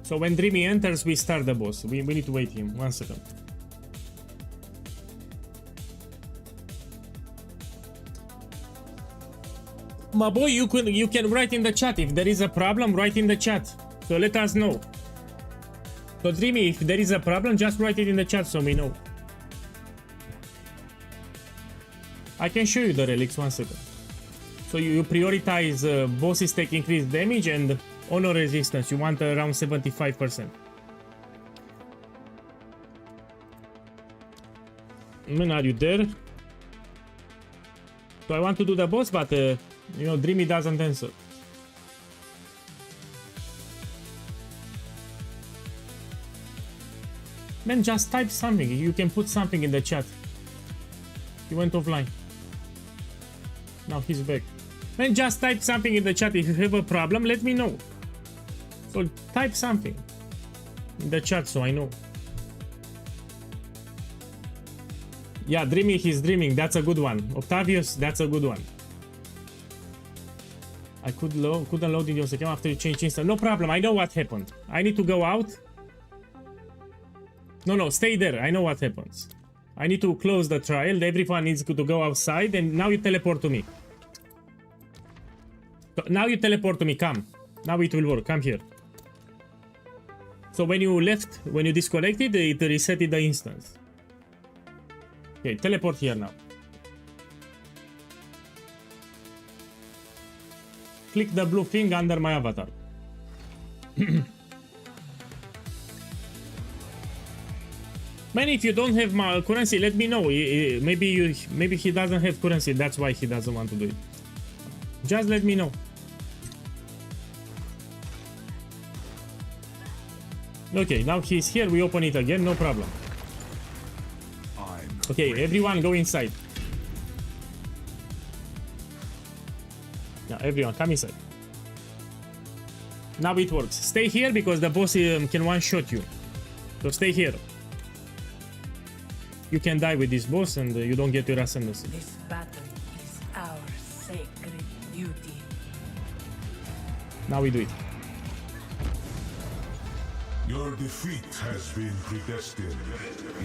[SPEAKER 3] So when Dreamy enters, we start the boss. We need to wait him. 1 second. My boy, you can write in the chat. If there is a problem, write in the chat. So let us know. So Dreamy, if there is a problem, just write it in the chat so we know. I can show you the relics, 1 second. So you prioritize bosses take increased damage and honor resistance. You want around 75%. Man, are you there? So I want to do the boss, but you know, Dreamy doesn't answer. Man, just type something. You can put something in the chat. He went offline. Now he's back. Man, just type something in the chat. If you have a problem, let me know. So type something in the chat so I know. Yeah, Dreamy, he's dreaming. That's a good one. Octavius, that's a good one. I couldn't load in your account after you changed instant. No problem. I know what happened. I need to go out. No, stay there. I know what happens. I need to close the trial. Everyone needs to go outside, and now you teleport to me. Now you teleport to me. Come. Now it will work. Come here. So when you left, when you disconnected, it resetted the instance. Okay, teleport here now. Click the blue thing under my avatar. Man, if you don't have my currency, let me know. Maybe he doesn't have currency. That's why he doesn't want to do it. Just let me know. Okay, now he's here. We open it again. No problem. Okay, everyone go inside. Yeah, everyone come inside. Now it works. Stay here because the boss can one-shot you. So stay here. You can die with this boss and you don't get your ascendancy.
[SPEAKER 8] This battle is our sacred duty.
[SPEAKER 3] Now we do it.
[SPEAKER 5] Your defeat has been predestined.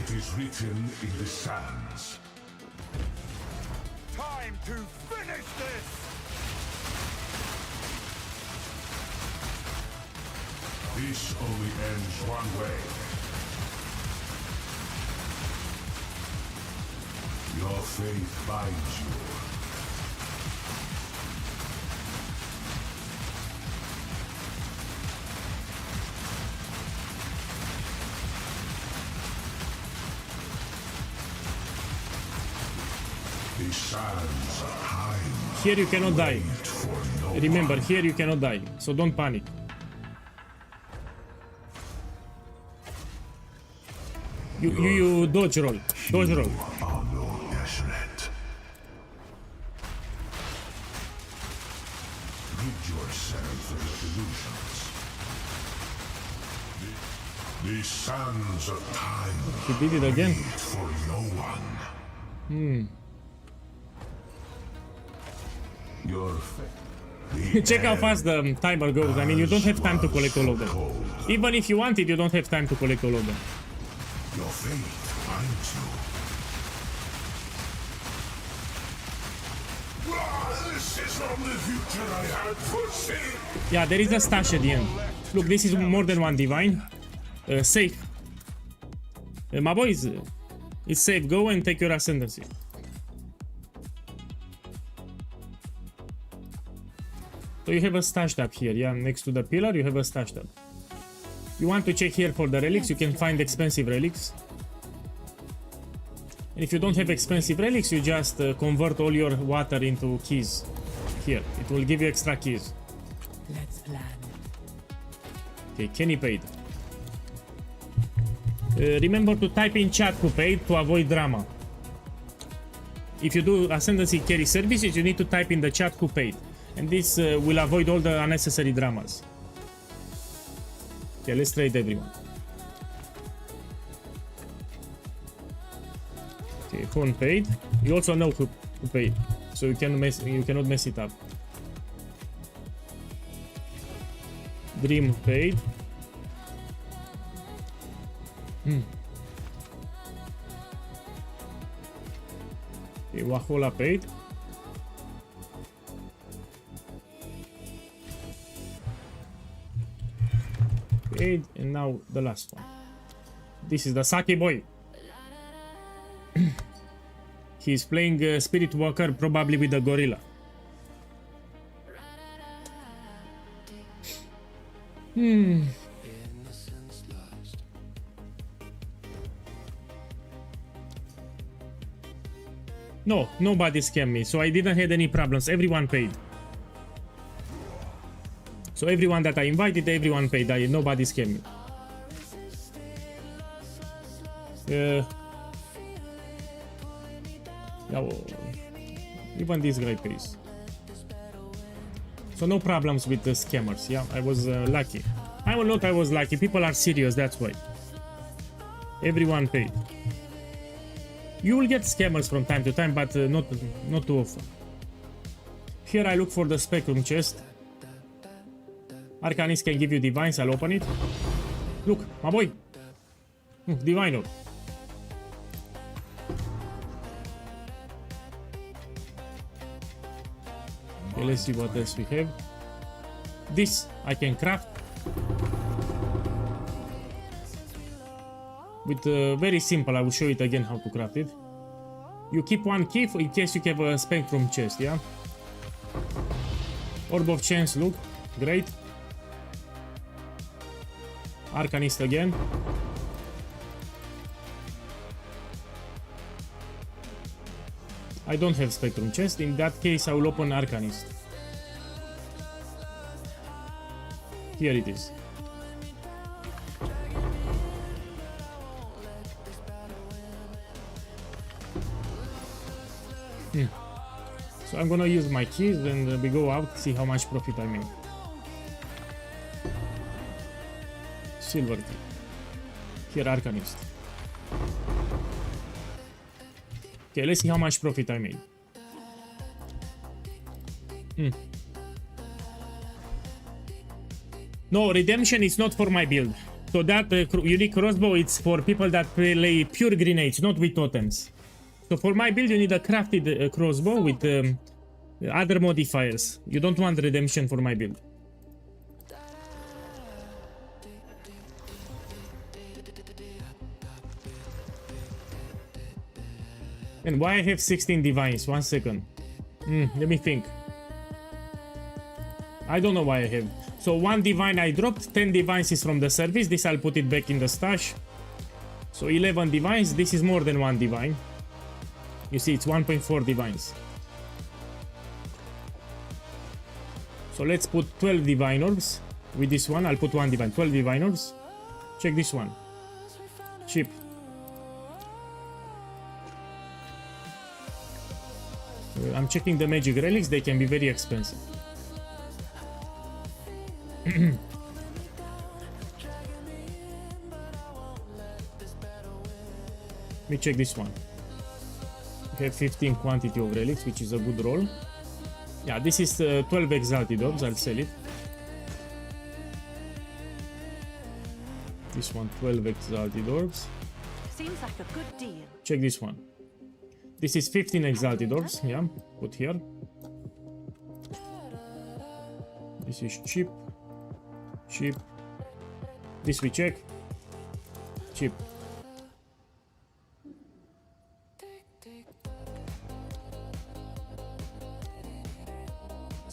[SPEAKER 5] It is written in the sands.
[SPEAKER 6] Time to finish this!
[SPEAKER 5] This only ends one way. Your faith binds you. The sands of time.
[SPEAKER 3] Here you cannot die.
[SPEAKER 5] Wait for no
[SPEAKER 3] Remember,
[SPEAKER 5] one.
[SPEAKER 3] here you cannot die. So don't panic. You dodge roll. Dodge roll.
[SPEAKER 5] Are no desolate. Rid yourself of your delusions. The sands of time.
[SPEAKER 3] He did it again.
[SPEAKER 5] Wait for no one. Your fate.
[SPEAKER 3] Check how fast the timer goes. I mean, you don't have time to collect all of them. Even if you want it, you don't have time to collect all of them.
[SPEAKER 5] Your fate finds you. This is not the future I had foreseen.
[SPEAKER 3] Yeah, there is a stash at the end. Look, this is more than one divine. Safe. My boys, it's safe. Go and take your ascendancy. So you have a stash tab here, yeah, next to the pillar you have a stash tab. You want to check here for the relics, you can find expensive relics. And if you don't have expensive relics, you just convert all your water into keys. Here, it will give you extra keys.
[SPEAKER 8] Let's plan.
[SPEAKER 3] Okay, Kenny paid. Remember to type in chat who paid to avoid drama. If you do Ascendancy carry services, you need to type in the chat who paid. And this will avoid all the unnecessary dramas. Okay, let's trade everyone. Okay, Hon paid. You also know who paid, so you cannot mess it up. Dream paid. Okay, Wahola paid. Paid, and now the last one. This is the Sake boy. He's playing Spirit Walker, probably with a gorilla. No, nobody scammed me, so I didn't have any problems. Everyone paid. So everyone that I invited, everyone paid. Nobody scammed me. Yeah, even this guy pays. So no problems with the scammers. Yeah, I was lucky. I was lucky. People are serious, that's why. Everyone paid. You will get scammers from time to time, but not too often. Here I look for the Spectrum chest. Arcanist can give you divines, I'll open it. Look, my boy. Divine. Okay, let's see what else we have. This I can craft. With very simple, I will show it again how to craft it. You keep one key in case you have a Spectrum chest, yeah? Orb of Chance, look, great. Arcanist again. I don't have Spectrum chest, in that case I will open Arcanist. Here it is. So I'm gonna use my keys and we go out, see how much profit I make. Silver key. Here, Arcanist. Okay, let's see how much profit I made. No, redemption is not for my build. So that unique crossbow, it's for people that play pure grenades, not with totems. So for my build, you need a crafted crossbow with other modifiers. You don't want redemption for my build. And why I have 16 divines? 1 second. Let me think. I don't know why I have. So 1 divine I dropped, 10 divines is from the service. This I'll put it back in the stash. So 11 divines. This is more than 1 divine. You see, it's 1.4 divines. So let's put 12 divine orbs. With this one, I'll put 1 divine. 12 divine orbs. Check this one. Cheap. I'm checking the magic relics. They can be very expensive. Let me check this one. We have 15 quantity of relics, which is a good roll. Yeah, this is 12 exalted orbs. I'll sell it. This one, 12 exalted orbs.
[SPEAKER 2] Seems like a good deal.
[SPEAKER 3] Check this one. This is 15 exalted orbs. Yeah, put here. This is cheap. Cheap. This we check. Cheap.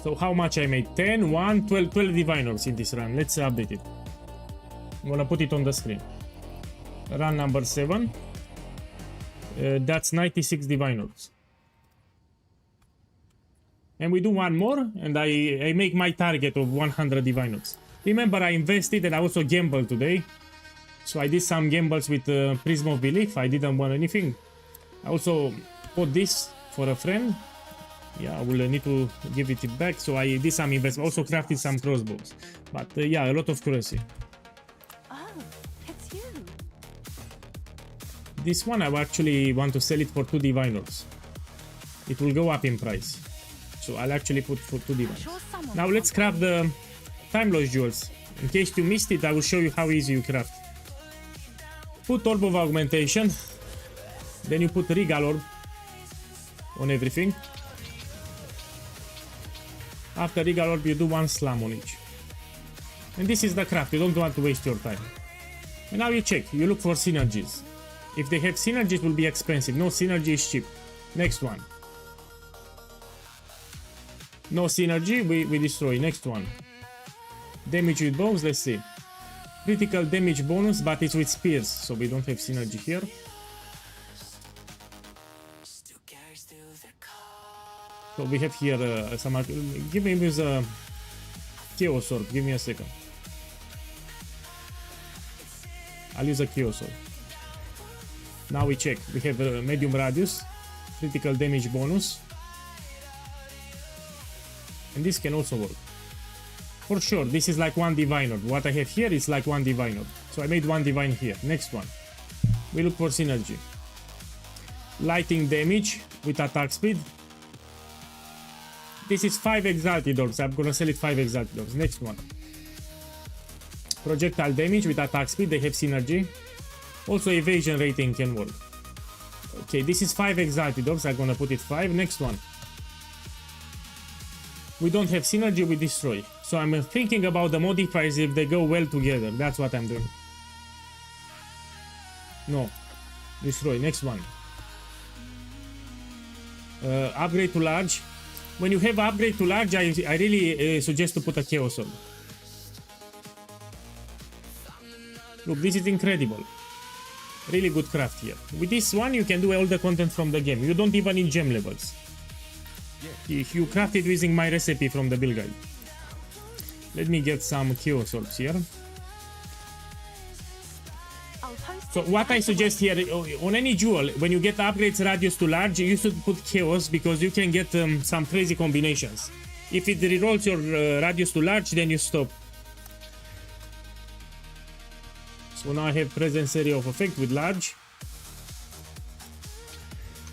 [SPEAKER 3] So how much I made? 10, 1, 12 divine orbs in this run. Let's update it. I'm gonna put it on the screen. Run number 7. That's 96 divine orbs. And we do one more, and I make my target of 100 divine orbs. Remember, I invested and I also gambled today. So I did some gambles with Prism of Belief. I didn't want anything. I also bought this for a friend. Yeah, I will need to give it back. So I did some investment. Also crafted some crossbows. But yeah, a lot of currency.
[SPEAKER 2] Oh, it's you.
[SPEAKER 3] This one, I actually want to sell it for 2 divine orbs. It will go up in price. So I'll actually put for 2 divine. Now let's craft the Time Lost jewels. In case you missed it, I will show you how easy you craft. Put Orb of Augmentation. Then you put Regal Orb on everything. After Regal Orb, you do 1 slam on each. And this is the craft. You don't want to waste your time. And now you check. You look for synergies. If they have synergies, it will be expensive. No synergy is cheap. Next one. No synergy, we destroy. Next one. Damage with bows, let's see. Critical damage bonus, but it's with spears, so we don't have synergy here. So we have here some... Give me a Chaos Orb, give me a second. I'll use a Chaos Orb. Now we check. We have a medium radius, critical damage bonus. And this can also work. For sure, this is like 1 divine orb. What I have here is like 1 divine orb. So I made 1 divine here. Next one. We look for synergy. Lighting damage with attack speed. This is 5 exalted orbs. I'm gonna sell it 5 exalted orbs. Next one. Projectile damage with attack speed. They have synergy. Also evasion rating can work. Okay, this is 5 exalted orbs. I'm gonna put it 5. Next one. We don't have synergy, we destroy. So I'm thinking about the modifiers if they go well together. That's what I'm doing. No. Destroy. Next one. Upgrade to large. When you have upgrade to large, I really suggest to put a Chaos Orb. Look, this is incredible. Really good craft here. With this one, you can do all the content from the game. You don't even need gem levels. If you craft it using my recipe from the build guide. Let me get some Chaos Orbs here.
[SPEAKER 2] I'll post
[SPEAKER 3] So
[SPEAKER 2] it
[SPEAKER 3] what I
[SPEAKER 2] right
[SPEAKER 3] suggest here, on any jewel, when you get upgrades radius to large, you should put chaos because you can get some crazy combinations. If it rerolls your radius to large, then you stop. So now I have presence area of effect with large.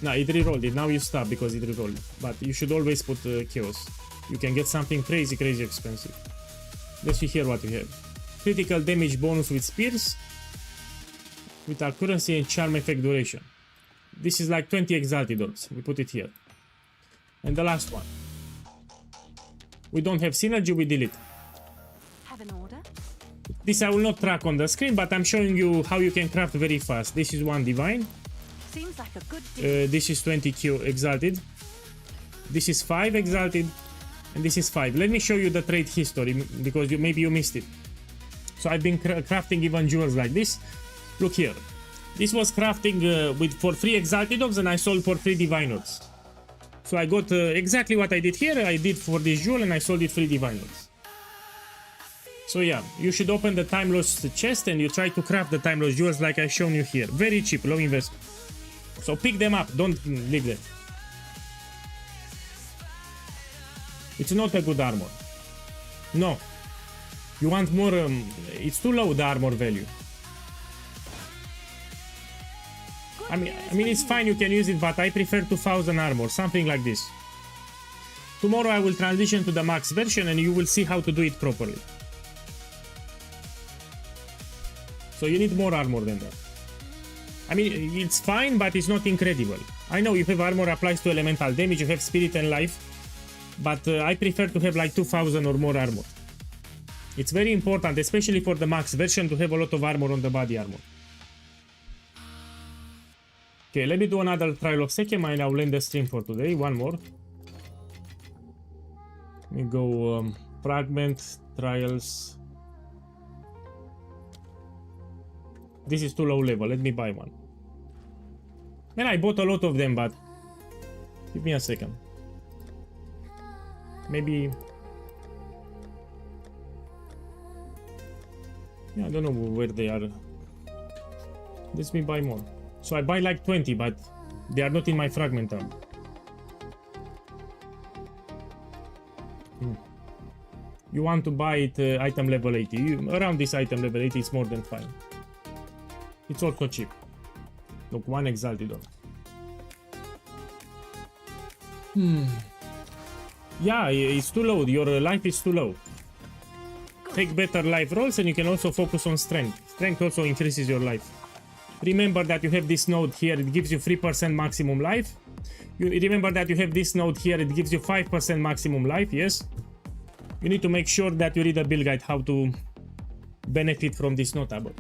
[SPEAKER 3] No, it rerolled it. Now you stop because it rerolled. But you should always put chaos. You can get something crazy, crazy expensive. Let's see here what we have. Critical damage bonus with spears. With accuracy and charm effect duration. This is like 20 exalted orbs. We put it here. And the last one. We don't have synergy, we delete.
[SPEAKER 2] Have an order?
[SPEAKER 3] This I will not track on the screen, but I'm showing you how you can craft very fast. This is 1 divine.
[SPEAKER 2] Seems like a good deal.
[SPEAKER 3] This is 20 Q exalted. This is 5 exalted. And this is 5. Let me show you the trade history because maybe you missed it. So I've been crafting even jewels like this. Look here. This was crafting for 3 exalted orbs and I sold for 3 divine orbs. So I got exactly what I did here. I did for this jewel and I sold it 3 divine orbs. So yeah, you should open the time lost chest and you try to craft the time lost jewels like I've shown you here. Very cheap, low investment. So pick them up, don't leave them. It's not a good armor. No. You want more, it's too low the armor value. I mean it's fine, you can use it, but I prefer 2000 armor, something like this. Tomorrow I will transition to the max version and you will see how to do it properly. So you need more armor than that. I mean, it's fine, but it's not incredible. I know you have armor applies to elemental damage, you have spirit and life, but I prefer to have like 2000 or more armor. It's very important, especially for the max version, to have a lot of armor on the body armor. Okay, let me do another trial of Sechem and I'll end the stream for today. One more. Let me go fragment, trials. This is too low level, let me buy one. Man, I bought a lot of them, but give me a second. Maybe... Yeah, I don't know where they are. Let me buy more. So I buy like 20, but they are not in my fragment arm. You want to buy it item level 80. Around this item level 80 is more than fine. It's also cheap. Look, 1 exalted orb. Yeah, it's too low. Your life is too low. Take better life rolls and you can also focus on strength. Strength also increases your life. Remember that you have this node here, it gives you 3% maximum life. You remember that you have this node here, it gives you 5% maximum life, yes? You need to make sure that you read the build guide how to benefit from this notable.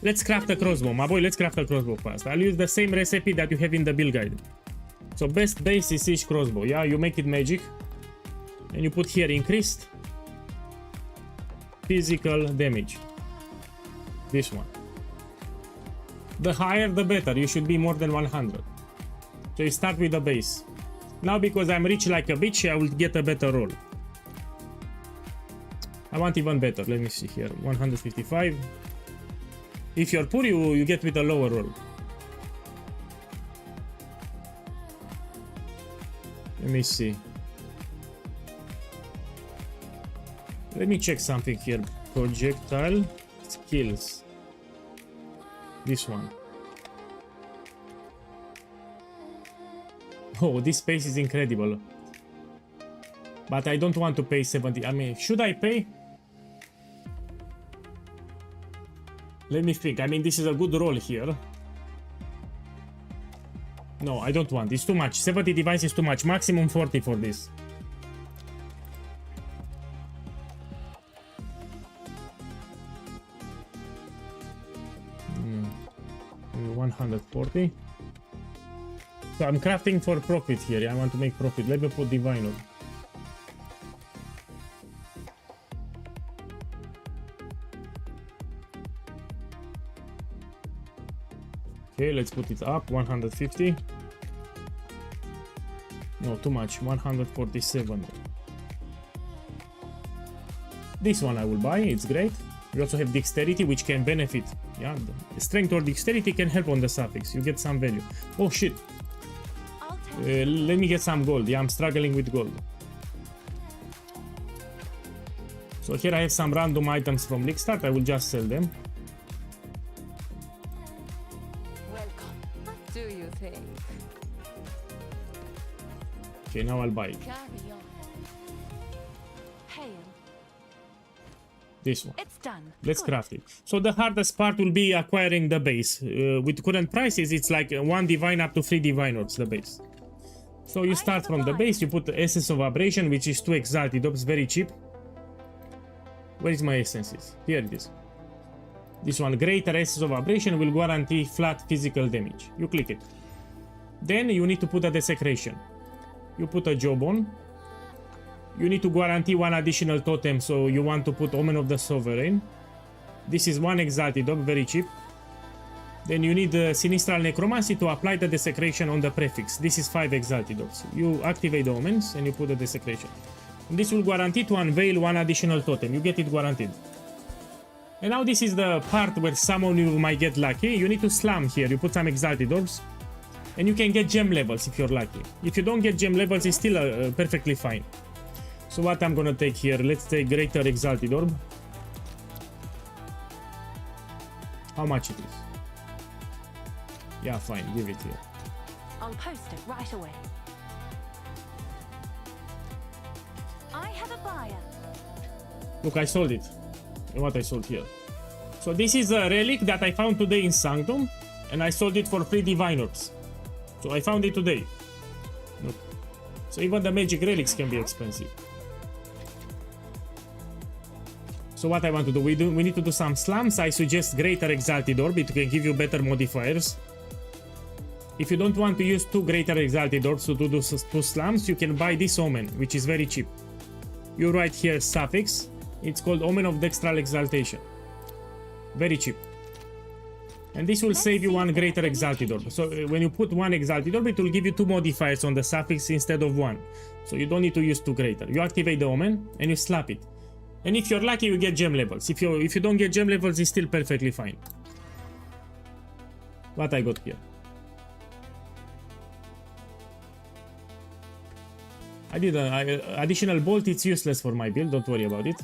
[SPEAKER 3] Let's craft a crossbow, my boy, let's craft a crossbow fast. I'll use the same recipe that you have in the build guide. So best base is siege crossbow, yeah? You make it magic. And you put here increased physical damage. This one. The higher the better, you should be more than 100. So you start with the base. Now because I'm rich like a bitch, I will get a better roll. I want even better, let me see here, 155. If you're poor, you get with a lower roll. Let me see. Let me check something here. Projectile skills. This one. Oh, this space is incredible. But I don't want to pay 70. I mean, should I pay? Let me think. I mean, this is a good roll here. No, I don't want. It's too much. 70 device is too much. Maximum 40 for this. 140. So I'm crafting for profit here. I want to make profit. Let me put divine on. Okay, let's put it up. 150. No, too much. 147. This one I will buy. It's great. You also have dexterity, which can benefit. Yeah, the strength or dexterity can help on the suffix. You get some value. Oh shit.
[SPEAKER 2] I'll take
[SPEAKER 3] Let me get some gold. Yeah, I'm struggling with gold. So here I have some random items from League Start. I will just sell them.
[SPEAKER 2] welcome. What do you think?
[SPEAKER 3] Okay, now I'll buy it.
[SPEAKER 2] Carry on. Hail.
[SPEAKER 3] This one.
[SPEAKER 2] It's done.
[SPEAKER 3] Let's
[SPEAKER 2] Good.
[SPEAKER 3] craft it. So the hardest part will be acquiring the base. With current prices, it's like 1 divine up to 3 divine orbs, the base. So you start from the base, you put the Essence of Aberration, which is 2 Exalted Orbs, very cheap. Where is my essences? Here it is. This one, Greater Essence of Aberration, will guarantee flat physical damage. You click it. Then you need to put a Desecration. You put a Jawbone. You need to guarantee 1 additional totem, so you want to put Omen of the Sovereign. This is 1 Exalted Orb, very cheap. Then you need the Sinistral Necromancy to apply the Desecration on the prefix. This is 5 Exalted Orbs. You activate the Omens and you put the Desecration. And this will guarantee to unveil 1 additional totem. You get it guaranteed. And now this is the part where some of you might get lucky. You need to slam here. You put some Exalted Orbs. And you can get gem levels if you're lucky. If you don't get gem levels, it's still perfectly fine. So what I'm gonna take here, let's take Greater Exalted Orb. How much it is? Yeah, fine, give it here.
[SPEAKER 2] I'll post it right away. I have a buyer.
[SPEAKER 3] Look, I sold it. And what I sold here. So this is a relic that I found today in Sanctum. And I sold it for 3 divine orbs. So I found it today. Look. So even the magic relics can be expensive. So what I want to do, we need to do some slams. I suggest Greater Exalted Orb. It can give you better modifiers. If you don't want to use 2 Greater Exalted Orbs to do 2 slams, you can buy this Omen, which is very cheap. You write here suffix. It's called Omen of Dextral Exaltation. Very cheap. And this will save you 1 Greater Exalted Orb. So when you put 1 Exalted Orb, it will give you 2 modifiers on the suffix instead of 1. So you don't need to use 2 Greater. You activate the Omen and you slap it. And if you're lucky, you get gem levels. If you don't get gem levels, it's still perfectly fine. What I got here? I did an additional bolt. It's useless for my build. Don't worry about it.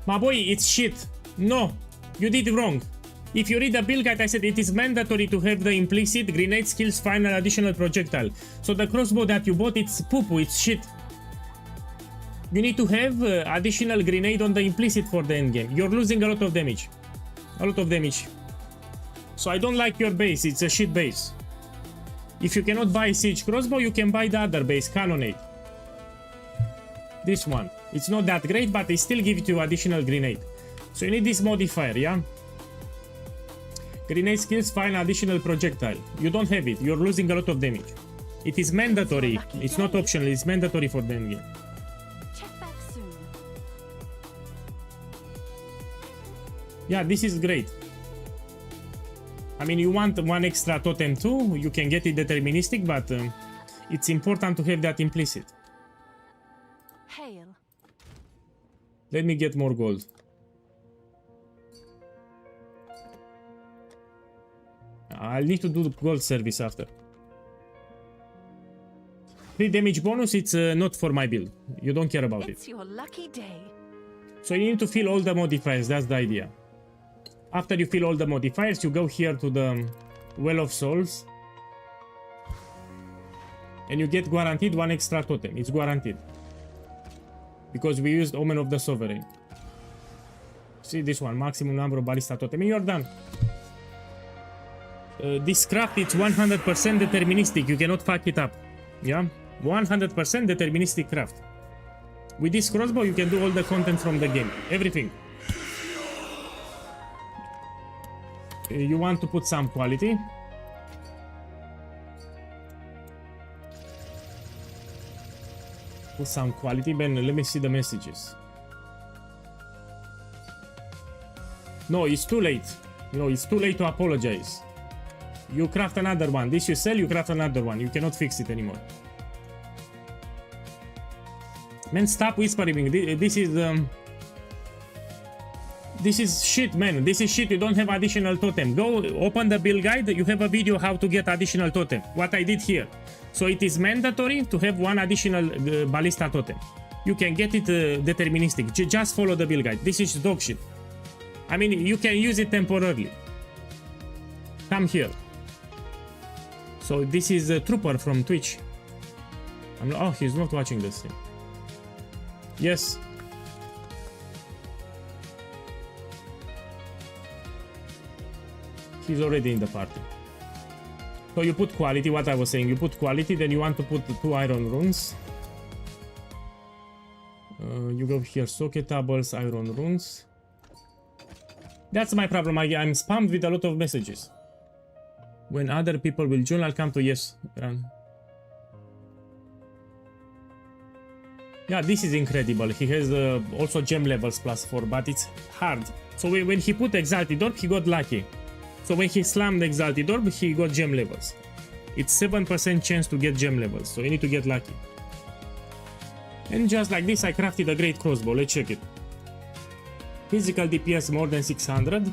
[SPEAKER 3] My boy, it's shit. No, you did wrong. If you read the build guide, I said it is mandatory to have the implicit grenade skills final additional projectile. So the crossbow that you bought, it's poo-poo, it's shit. You need to have additional grenade on the implicit for the endgame. You're losing a lot of damage. A lot of damage. So I don't like your base, it's a shit base. If you cannot buy Siege Crossbow, you can buy the other base, Cannonade. This one. It's not that great, but they still give you additional grenade. So you need this modifier, yeah? Grenade skills find additional projectile. You don't have it, you're losing a lot of damage. It is mandatory, it's not optional, it's mandatory for the endgame.
[SPEAKER 2] Check back soon.
[SPEAKER 3] Yeah, this is great. I mean, you want 1 extra totem too, you can get it deterministic, but it's important to have that implicit.
[SPEAKER 2] Hail.
[SPEAKER 3] Let me get more gold. I'll need to do the gold service after. 3 damage bonus, it's not for my build. You don't care about it.
[SPEAKER 2] It's your lucky day.
[SPEAKER 3] So you need to fill all the modifiers, that's the idea. After you fill all the modifiers, you go here to the Well of Souls. And you get guaranteed 1 extra totem, it's guaranteed. Because we used Omen of the Sovereign. See this one, maximum number of Ballista totem, and you're done. This craft, it's 100% deterministic, you cannot fuck it up. Yeah? 100% deterministic craft. With this crossbow, you can do all the content from the game. Everything. You want to put some quality. Put some quality. Ben, let me see the messages. No, it's too late. No, it's too late to apologize. You craft another one. This you sell, you craft another one. You cannot fix it anymore. Man, stop whispering. This is shit, man. This is shit. You don't have additional totem. Go open the build guide. You have a video how to get additional totem. What I did here. So it is mandatory to have one additional ballista totem. You can get it deterministic. Just follow the build guide. This is dog shit. I mean, you can use it temporarily. Come here. So this is a trooper from Twitch. Oh, he's not watching this thing. Yes. He's already in the party. So you put quality, what I was saying, you put quality, then you want to put the 2 iron runes. You go here, socket tables, iron runes. That's my problem, I'm spammed with a lot of messages. When other people will join, I'll come to yes. Run. Yeah, this is incredible. He has also gem levels +4, but it's hard. So when he put Exalted Orb, he got lucky. So when he slammed Exalted Orb, he got gem levels. It's 7% chance to get gem levels, so you need to get lucky. And just like this, I crafted a great crossbow. Let's check it. Physical DPS more than 600.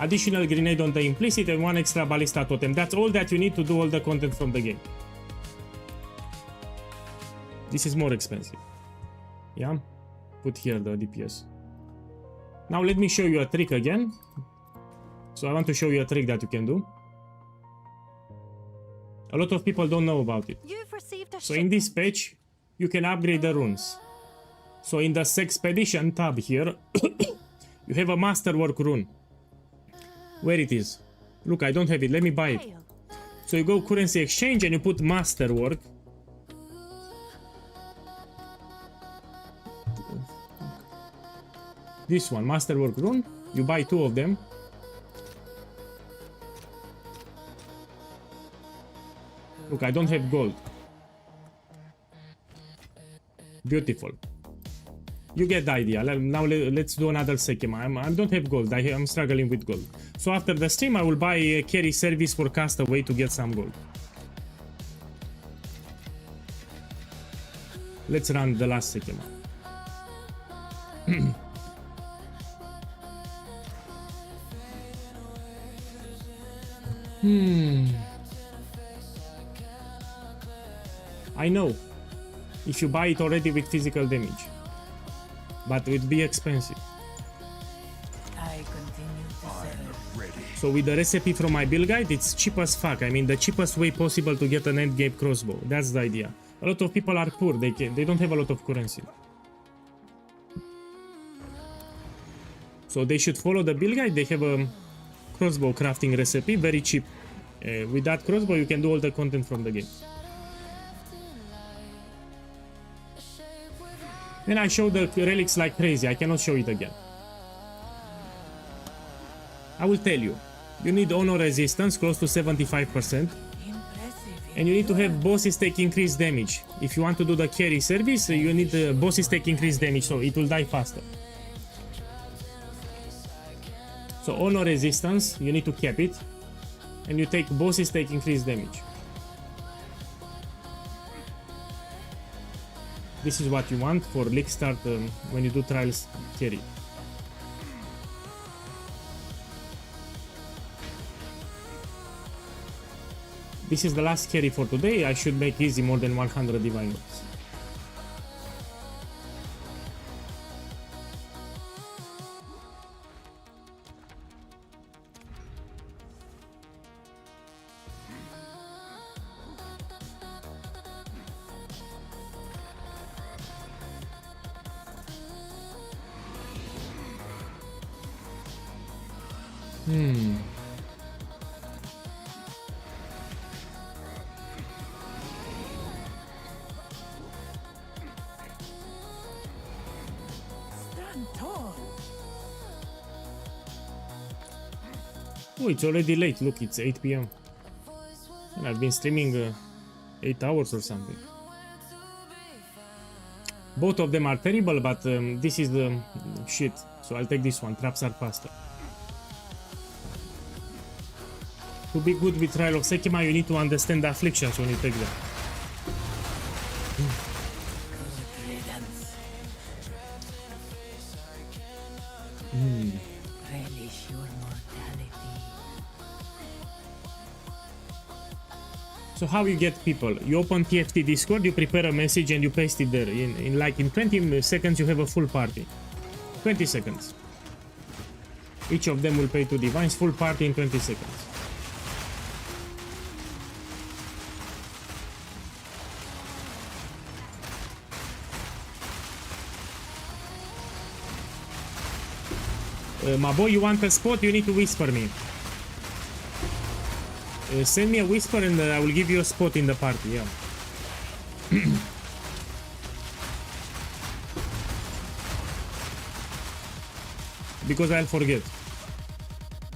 [SPEAKER 3] Additional grenade on the implicit and 1 extra ballista totem. That's all that you need to do all the content from the game. This is more expensive. Yeah? Put here the DPS. Now let me show you a trick again. So I want to show you a trick that you can do. A lot of people don't know about it.
[SPEAKER 2] You've received a
[SPEAKER 3] So in this page, you can upgrade the runes. So in the Sexpedition tab here, you have a Masterwork rune. Where it is? Look, I don't have it. Let me buy it. So you go currency exchange and you put Masterwork. This one, Masterwork rune. You buy 2 of them. Look, I don't have gold. Beautiful. You get the idea. Now let's do another Sekima. I don't have gold. I'm struggling with gold. So after the stream, I will buy a carry service for Castaway to get some gold. Let's run the last Sekima. I know. If you buy it already with physical damage. But it would be expensive.
[SPEAKER 8] I continue to sell.
[SPEAKER 3] So with the recipe from my build guide, it's cheap as fuck. I mean, the cheapest way possible to get an endgame crossbow. That's the idea. A lot of people are poor. They don't have a lot of currency. So they should follow the build guide. They have a crossbow crafting recipe, very cheap. With that crossbow, you can do all the content from the game. Then I show the relics like crazy. I cannot show it again. I will tell you. You need honor resistance close to 75%. And you need to have bosses take increased damage. If you want to do the carry service, you need the bosses take increased damage, so it will die faster. So honor resistance, you need to cap it. And you take bosses take increased damage. This is what you want for league start when you do trials carry. This is the last carry for today. I should make easy more than 100 divine orbs.
[SPEAKER 8] Stand tall.
[SPEAKER 3] Oh, it's already late. Look, it's 8 PM. And I've been streaming 8 hours or something. Both of them are terrible, but this is the shit. So I'll take this one. Traps are faster. To be good with Trial of Sekima, you need to understand the afflictions when you take them.
[SPEAKER 8] Good riddance.
[SPEAKER 3] So how you get people? You open TFT Discord, you prepare a message and you paste it there. In 20 seconds you have a full party. 20 seconds. Each of them will pay 2 divines, full party in 20 seconds. My boy, you want a spot? You need to whisper me. Send me a whisper and I will give you a spot in the party, yeah. Because I'll forget.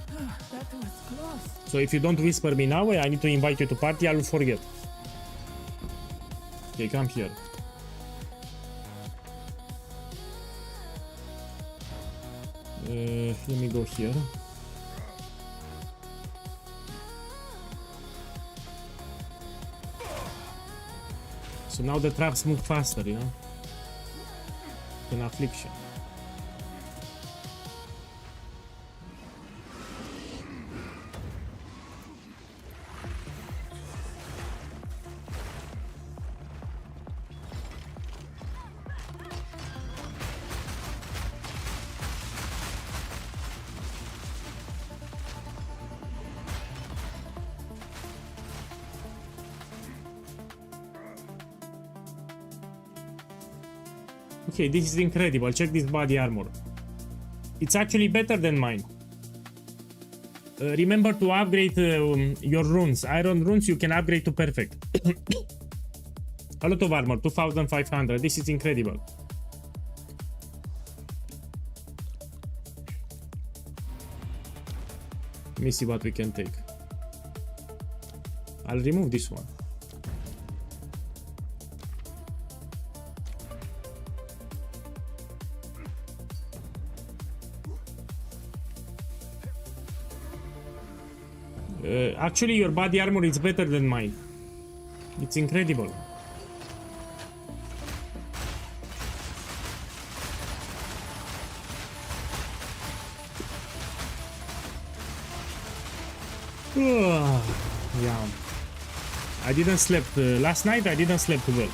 [SPEAKER 8] That was close.
[SPEAKER 3] So if you don't whisper me now, I need to invite you to party, I will forget. Okay, come here. Let me go here. So now the traps move faster, you know? An affliction. Okay, this is incredible. Check this body armor. It's actually better than mine. Remember to upgrade your runes. Iron runes you can upgrade to perfect. A lot of armor, 2500. This is incredible. Let me see what we can take. I'll remove this one. Actually, your body armor is better than mine. It's incredible. Yeah. I didn't sleep last night. I didn't sleep well.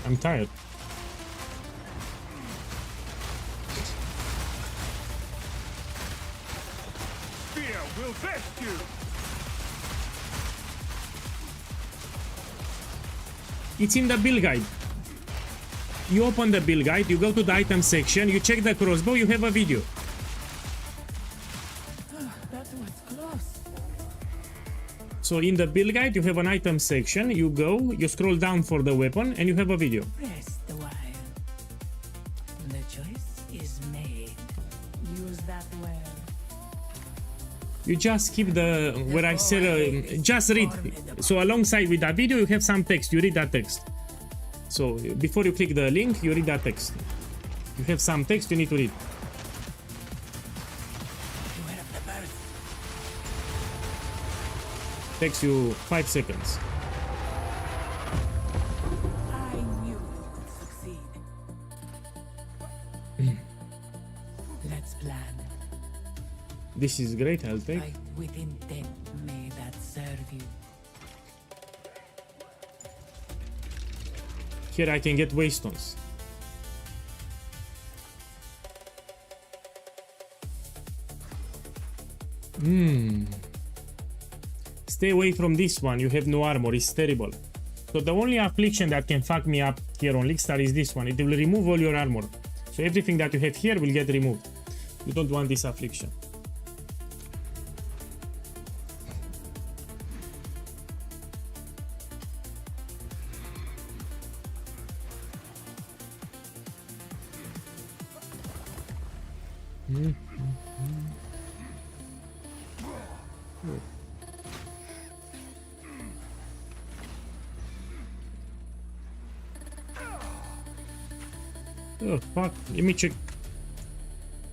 [SPEAKER 3] I'm tired.
[SPEAKER 6] Fear will vest you.
[SPEAKER 3] It's in the build guide. You open the build guide, you go to the item section, you check the crossbow, you have a video.
[SPEAKER 8] That was close.
[SPEAKER 3] So in the build guide, you have an item section, you go, you scroll down for the weapon, and you have a video.
[SPEAKER 8] Rest a while. The choice is made. Use that well.
[SPEAKER 3] You just keep the, where I said, just read. So alongside with that video, you have some text, you read that text. So before you click the link, you read that text. You have some text you need to read.
[SPEAKER 8] Beware of the bird.
[SPEAKER 3] Takes you 5 seconds.
[SPEAKER 8] I knew we could succeed. Let's plan.
[SPEAKER 3] This is great, I'll take.
[SPEAKER 8] Fight with intent. May that serve you.
[SPEAKER 3] Here I can get waystones. Stay away from this one, you have no armor, it's terrible. So the only affliction that can fuck me up here on Leakstar is this one. It will remove all your armor. So everything that you have here will get removed. You don't want this affliction. Oh fuck, let me check.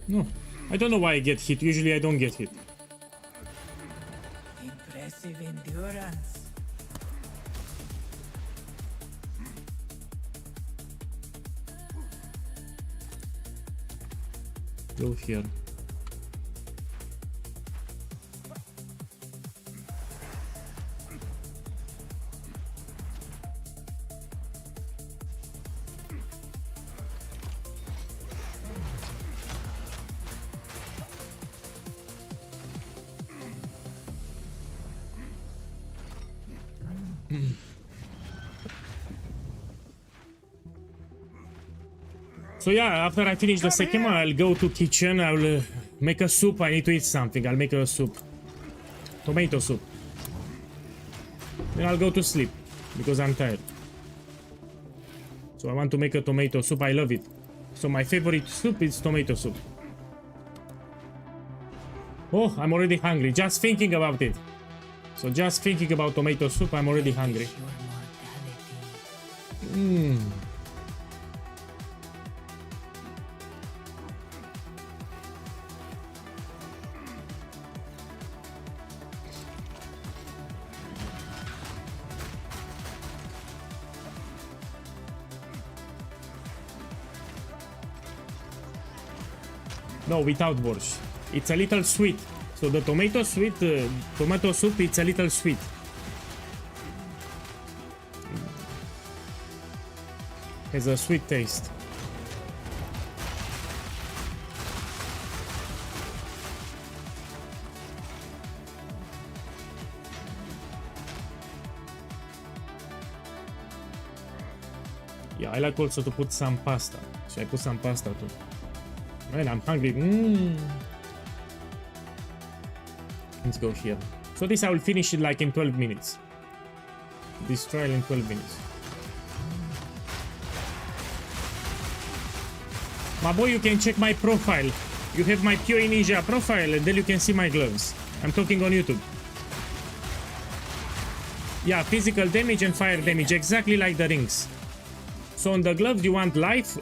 [SPEAKER 3] No, I don't know why I get hit. Usually I don't get hit.
[SPEAKER 8] Impressive endurance.
[SPEAKER 3] Go here. So yeah, after I finish the second one, I'll go to kitchen. I'll make a soup. I need to eat something. I'll make a soup. Tomato soup. Then I'll go to sleep because I'm tired. So I want to make a tomato soup. I love it. So my favorite soup is tomato soup. Oh, I'm already hungry. Just thinking about it. So just thinking about tomato soup, I'm already hungry. No, without borscht. It's a little sweet. So the tomato soup, it's a little sweet. Has a sweet taste. Yeah, I like also to put some pasta. So I put some pasta too. Man, I'm hungry. Let's go here. So this I will finish it like in 12 minutes. This trial in 12 minutes. My boy, you can check my profile. You have my POEGUy Ninja profile and then you can see my gloves. I'm talking on YouTube. Yeah, physical damage and fire damage, exactly like the rings. So on the gloves you want life,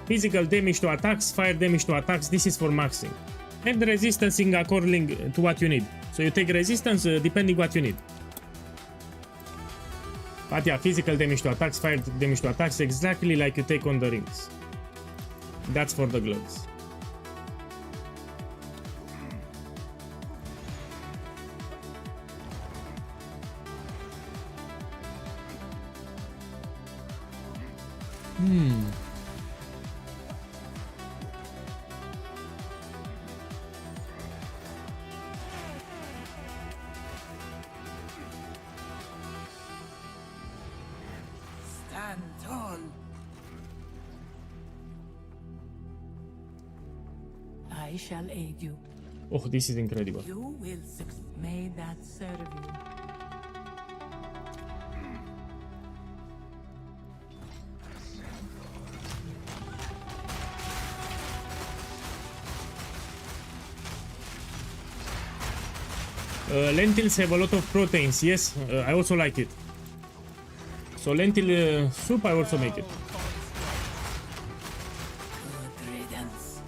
[SPEAKER 3] physical damage to attacks, fire damage to attacks. This is for maxing. And resistance in according to what you need. So you take resistance depending what you need. But yeah, physical damage to attacks, fire damage to attacks, exactly like you take on the rings. That's for the gloves.
[SPEAKER 8] Stand tall. I shall aid you.
[SPEAKER 3] Oh, this is incredible.
[SPEAKER 8] You will succeed. May that serve you.
[SPEAKER 3] Lentils have a lot of proteins. Yes, I also like it. So lentil soup, I also make it.
[SPEAKER 8] Good riddance.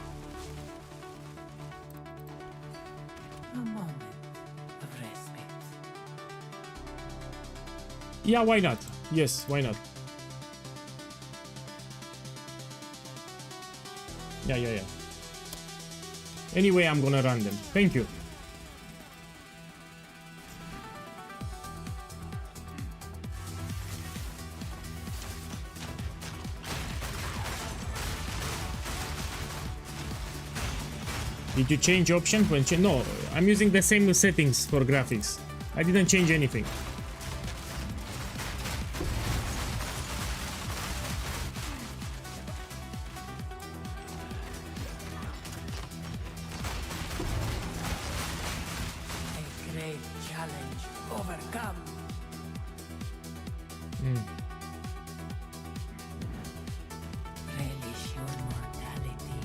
[SPEAKER 8] A moment of respite.
[SPEAKER 3] Yeah, why not? Yes, why not? Yeah. Anyway, I'm gonna run them. Thank you. Did you change options when no, I'm using the same settings for graphics. I didn't change anything.
[SPEAKER 8] A great challenge overcome. Relish your mortality.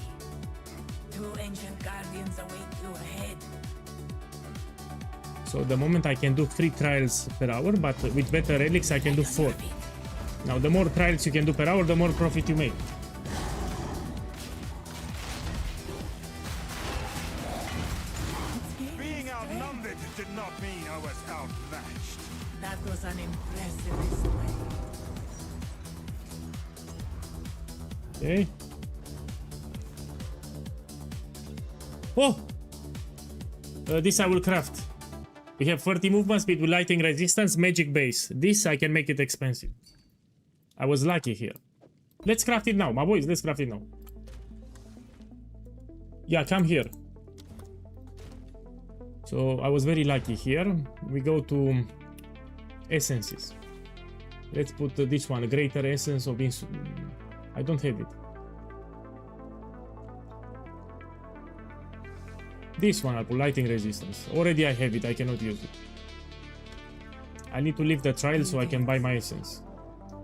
[SPEAKER 8] Two ancient guardians await you ahead.
[SPEAKER 3] So the moment I can do 3 trials per hour, but with better relics I can do 4. Now the more trials you can do per hour, the more profit you make.
[SPEAKER 6] Being outnumbered did not mean I was outmatched.
[SPEAKER 8] That was an impressive display.
[SPEAKER 3] Okay. Oh! This I will craft. We have 30 movement speed with lightning resistance, magic base. This I can make it expensive. I was lucky here. Let's craft it now, my boys. Let's craft it now. Yeah, come here. So I was very lucky here. We go to essences. Let's put this one, greater essence of I don't have it. This one I'll put lighting resistance. Already I have it, I cannot use it. I need to leave the trial so I can buy my essence.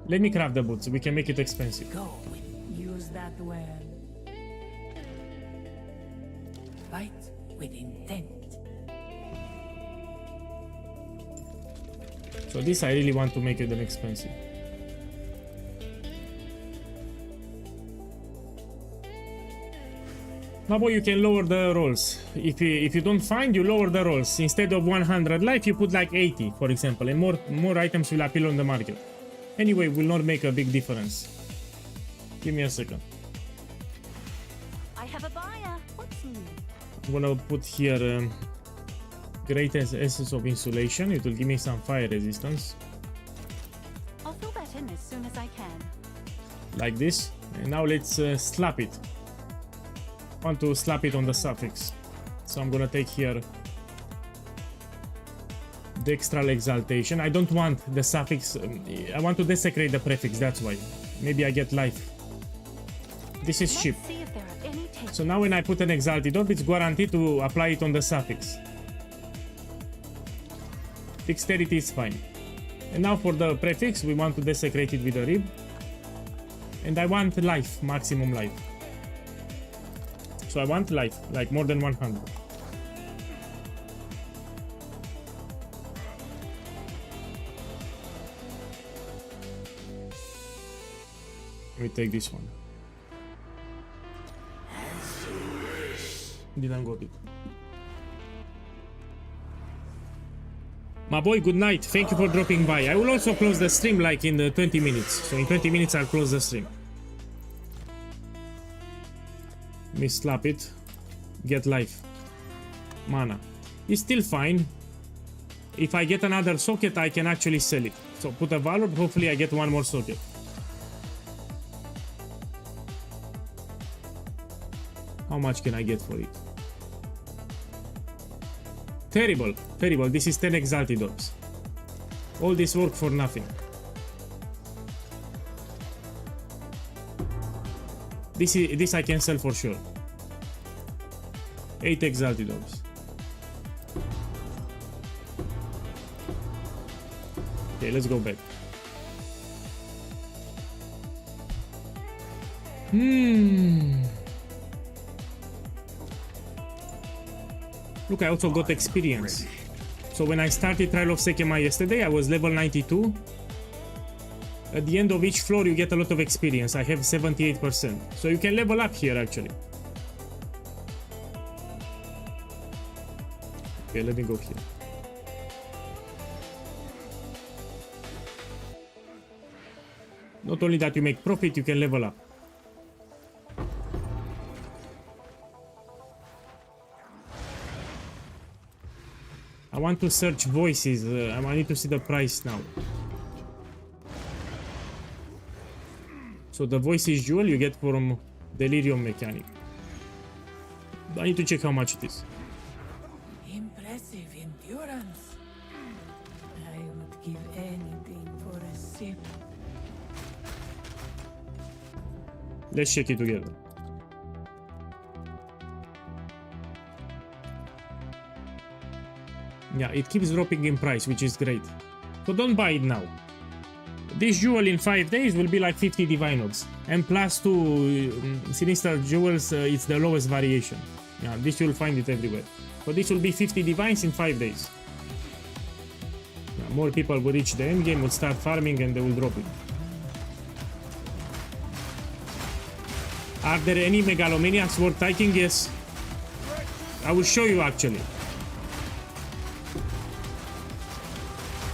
[SPEAKER 3] Let me craft the boots, we can make it expensive.
[SPEAKER 8] Go. Use that well. Fight with intent.
[SPEAKER 3] So this I really want to make it an expensive. Now boy, you can lower the rolls. If you don't find, you lower the rolls. Instead of 100 life, you put like 80, for example, and more items will appear on the market. Anyway, will not make a big difference. Give me a second.
[SPEAKER 2] I have a buyer. What's new?
[SPEAKER 3] I'm gonna put here greatest essence of insulation. It will give me some fire resistance.
[SPEAKER 2] I'll fill that in as soon as I can.
[SPEAKER 3] Like this. And now let's slap it. I want to slap it on the suffix. So I'm gonna take here the extra exaltation. I don't want the suffix. I want to desecrate the prefix, that's why. Maybe I get life. This is cheap.
[SPEAKER 2] See if there are any takers.
[SPEAKER 3] So now when I put an exalted orb, it's guaranteed to apply it on the suffix. Dexterity is fine. And now for the prefix, we want to desecrate it with a rib. And I want life, maximum life. So I want life, like more than 100. Let me take this one. Didn't got it. My boy, good night. Thank you for dropping by. I will also close the stream like in 20 minutes. So in 20 minutes I'll close the stream. Let me slap it. Get life. Mana. It's still fine. If I get another socket, I can actually sell it. So put a valor. Hopefully I get one more socket. How much can I get for it? Terrible. Terrible. This is 10 exalted orbs. All this work for nothing. This I can sell for sure. 8 exalted orbs. Okay, let's go back. Look, I also got experience. So when I started Trial of Sekema yesterday, I was level 92. At the end of each floor, you get a lot of experience. I have 78%. So you can level up here, actually. Okay, let me go here. Not only that you make profit, you can level up. I want to search voices. I need to see the price now. So the voices jewel you get from Delirium Mechanic. I need to check how much it is.
[SPEAKER 8] Impressive endurance. I would give anything for a sip.
[SPEAKER 3] Let's check it together. Yeah, it keeps dropping in price, which is great. So don't buy it now. This jewel in 5 days will be like 50 divine orbs. And plus 2 sinister jewels, it's the lowest variation. Yeah, this you'll find it everywhere. So this will be 50 divines in 5 days. Yeah, more people will reach the end game, will start farming, and they will drop it. Are there any megalomaniacs worth taking? Yes. I will show you actually.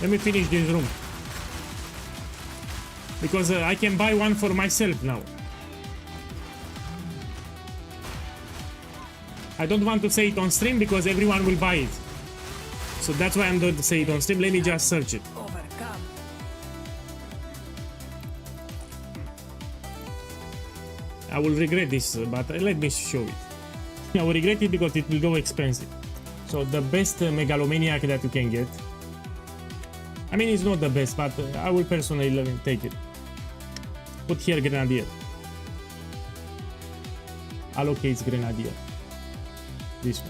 [SPEAKER 3] Let me finish this room. Because I can buy one for myself now. I don't want to say it on stream because everyone will buy it. So that's why I'm going to say it on stream. Let me just search it.
[SPEAKER 8] Overcome.
[SPEAKER 3] I will regret this, but let me show it. I will regret it because it will go expensive. So the best megalomaniac that you can get. I mean, it's not the best, but I will personally take it. Put here Grenadier. Allocates Grenadier. This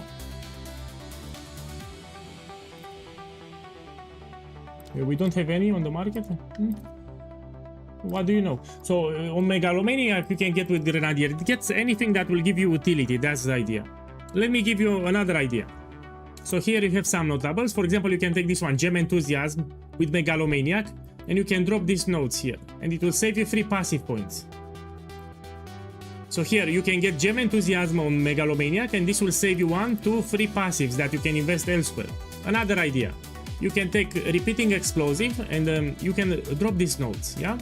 [SPEAKER 3] one. We don't have any on the market? What do you know? So on Megalomaniac you can get with Grenadier. It gets anything that will give you utility. That's the idea. Let me give you another idea. So here you have some notables. For example, you can take this one, Gem Enthusiasm with Megalomaniac, and you can drop these nodes here, and it will save you 3 passive points. So here you can get Gem Enthusiasm on Megalomaniac, and this will save you 1, 2, 3 passives that you can invest elsewhere. Another idea. You can take Repeating Explosive, and you can drop these nodes, yeah?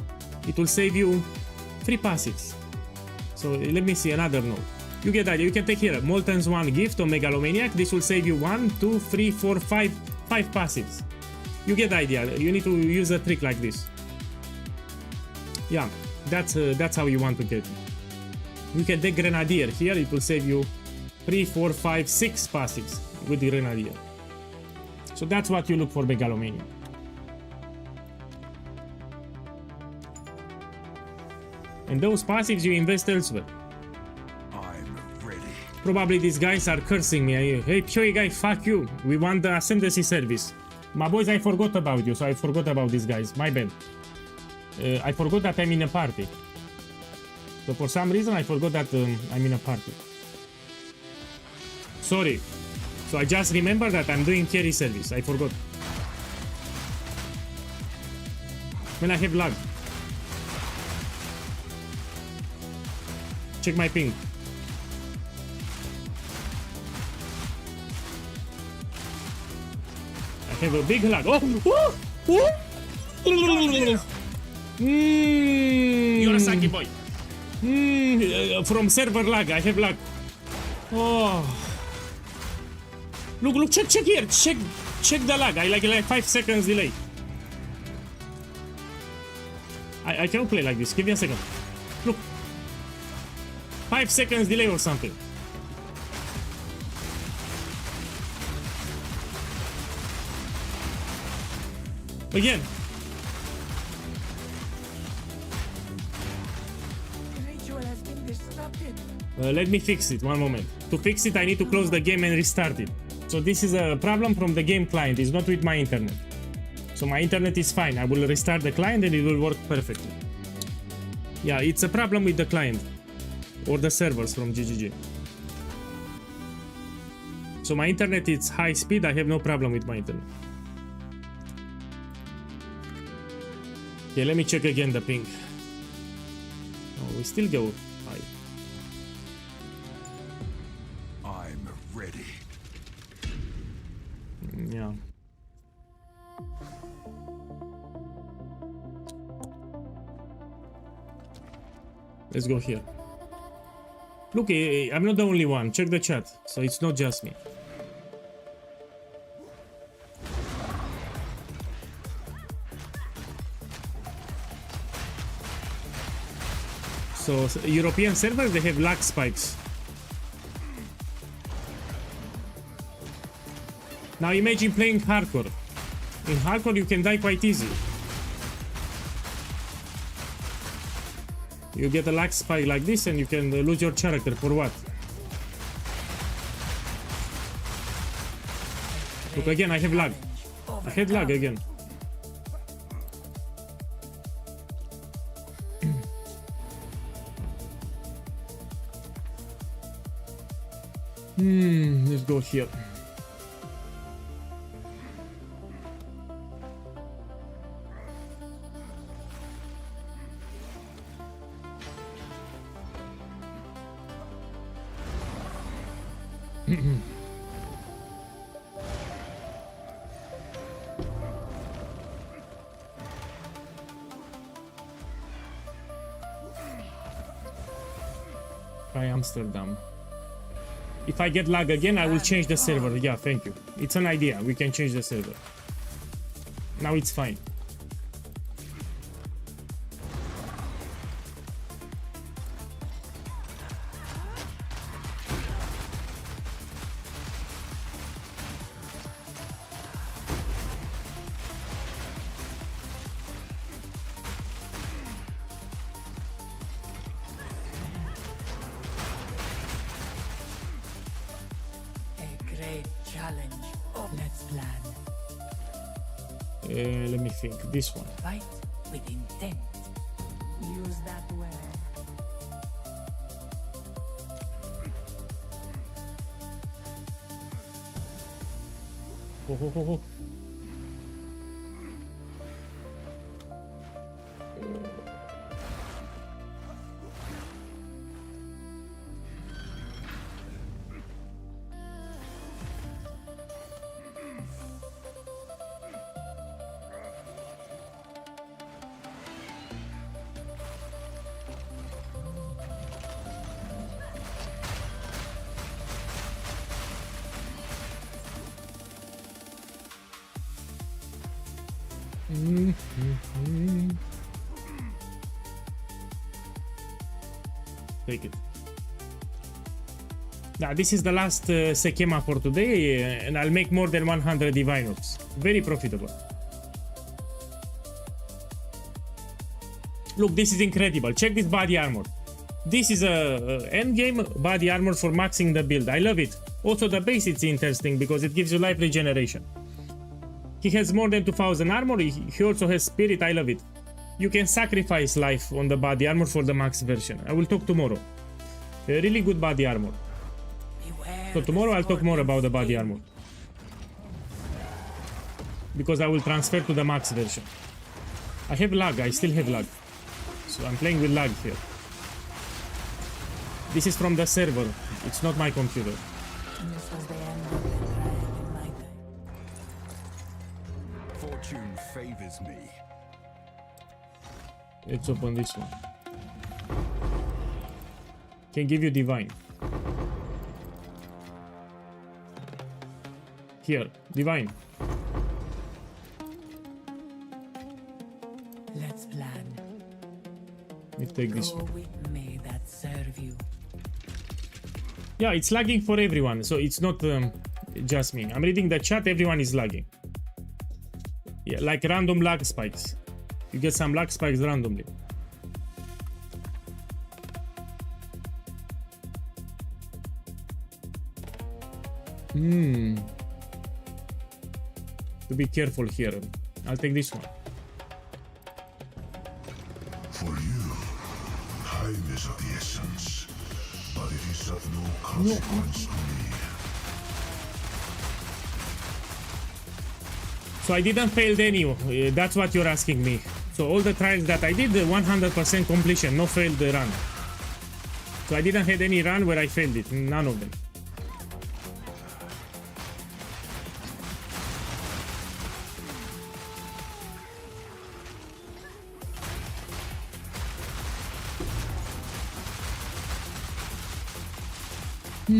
[SPEAKER 3] It will save you 3 passives. So let me see another node. You get the idea. You can take here Molten Swan Gift on Megalomaniac. This will save you 1, 2, 3, 4, 5 passives. You get the idea. You need to use a trick like this. Yeah, that's how you want to get it. You can take Grenadier here. It will save you 3, 4, 5, 6 passives with the Grenadier. So that's what you look for Megalomaniac. And those passives you invest elsewhere.
[SPEAKER 6] I'm ready.
[SPEAKER 3] Probably these guys are cursing me. Hey, POEGUy, fuck you. We want the Ascendancy service. My boys, I forgot about you, so I forgot about these guys. My bad. I forgot that I'm in a party. So for some reason, I forgot that I'm in a party. Sorry. So I just remember that I'm doing carry service. I forgot. When I have lag. Check my ping. I have a big lag. Oh! You're a sucky boy. From server lag, I have lag. Oh. Look, check here. Check the lag. I like 5 seconds delay. I cannot play like this. Give me a second. Look. 5 seconds delay or something. Again.
[SPEAKER 8] Ritual has been disrupted.
[SPEAKER 3] Let me fix it. One moment. To fix it, I need to close the game and restart it. So this is a problem from the game client. It's not with my internet. So my internet is fine. I will restart the client and it will work perfectly. Yeah, it's a problem with the client. Or the servers from GGG. So my internet is high speed. I have no problem with my internet. Okay, let me check again the ping. Oh, we still go high.
[SPEAKER 6] I'm ready.
[SPEAKER 3] Yeah. Let's go here. Look, I'm not the only one. Check the chat. So it's not just me. So European servers, they have lag spikes. Now imagine playing hardcore. In hardcore you can die quite easy. You get a lag spike like this and you can lose your character for what? Look, again I have lag. I had lag again. Let's go here. Try Amsterdam. If I get lag again, I will change the server. Yeah, thank you. It's an idea. We can change the server. Now it's fine.
[SPEAKER 8] plan.
[SPEAKER 3] Let me think. This one.
[SPEAKER 8] Fight with intent. Use that well.
[SPEAKER 3] Oh, oh, oh, oh. Take it. Now this is the last Sekema for today, and I'll make more than 100 divine orbs. Very profitable. Look, this is incredible. Check this body armor. This is a end game body armor for maxing the build. I love it. Also the base is interesting because it gives you life regeneration. He has more than 2000 armor. He also has spirit. I love it. You can sacrifice life on the body armor for the max version. I will talk tomorrow. A really good body armor. So tomorrow I'll talk more about the body armor. Because I will transfer to the max version. I have lag. I still have lag. So I'm playing with lag here. This is from the server. It's not my computer.
[SPEAKER 8] This was the end of the trial in my time.
[SPEAKER 6] Fortune favors me.
[SPEAKER 3] Let's open this one. Can give you divine. Here, divine.
[SPEAKER 8] Let's plan.
[SPEAKER 3] Let me take this
[SPEAKER 8] Go
[SPEAKER 3] one.
[SPEAKER 8] with me that serve you.
[SPEAKER 3] Yeah, it's lagging for everyone, so it's not just me. I'm reading the chat, everyone is lagging. Yeah, like random lag spikes. You get some lag spikes randomly. To be careful here. I'll take this one.
[SPEAKER 5] For you, time is of the essence, but it is of no consequence to me.
[SPEAKER 3] So I didn't fail any. That's what you're asking me. So all the trials that I did, 100% completion, no failed run. So I didn't have any run where I failed it. None of them.
[SPEAKER 8] A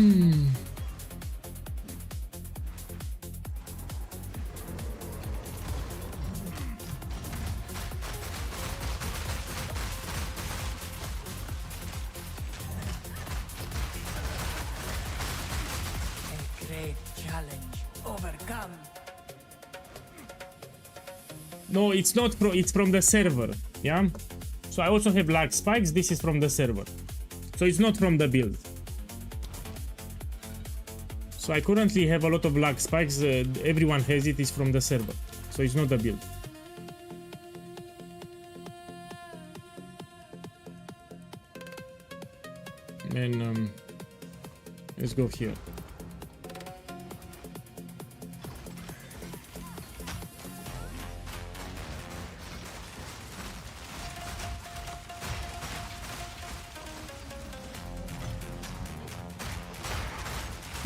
[SPEAKER 8] great challenge overcome.
[SPEAKER 3] No, it's not it's from the server. Yeah. So I also have lag spikes. This is from the server. So it's not from the build. So I currently have a lot of lag spikes. Everyone has it. It's from the server. So it's not the build. And let's go here.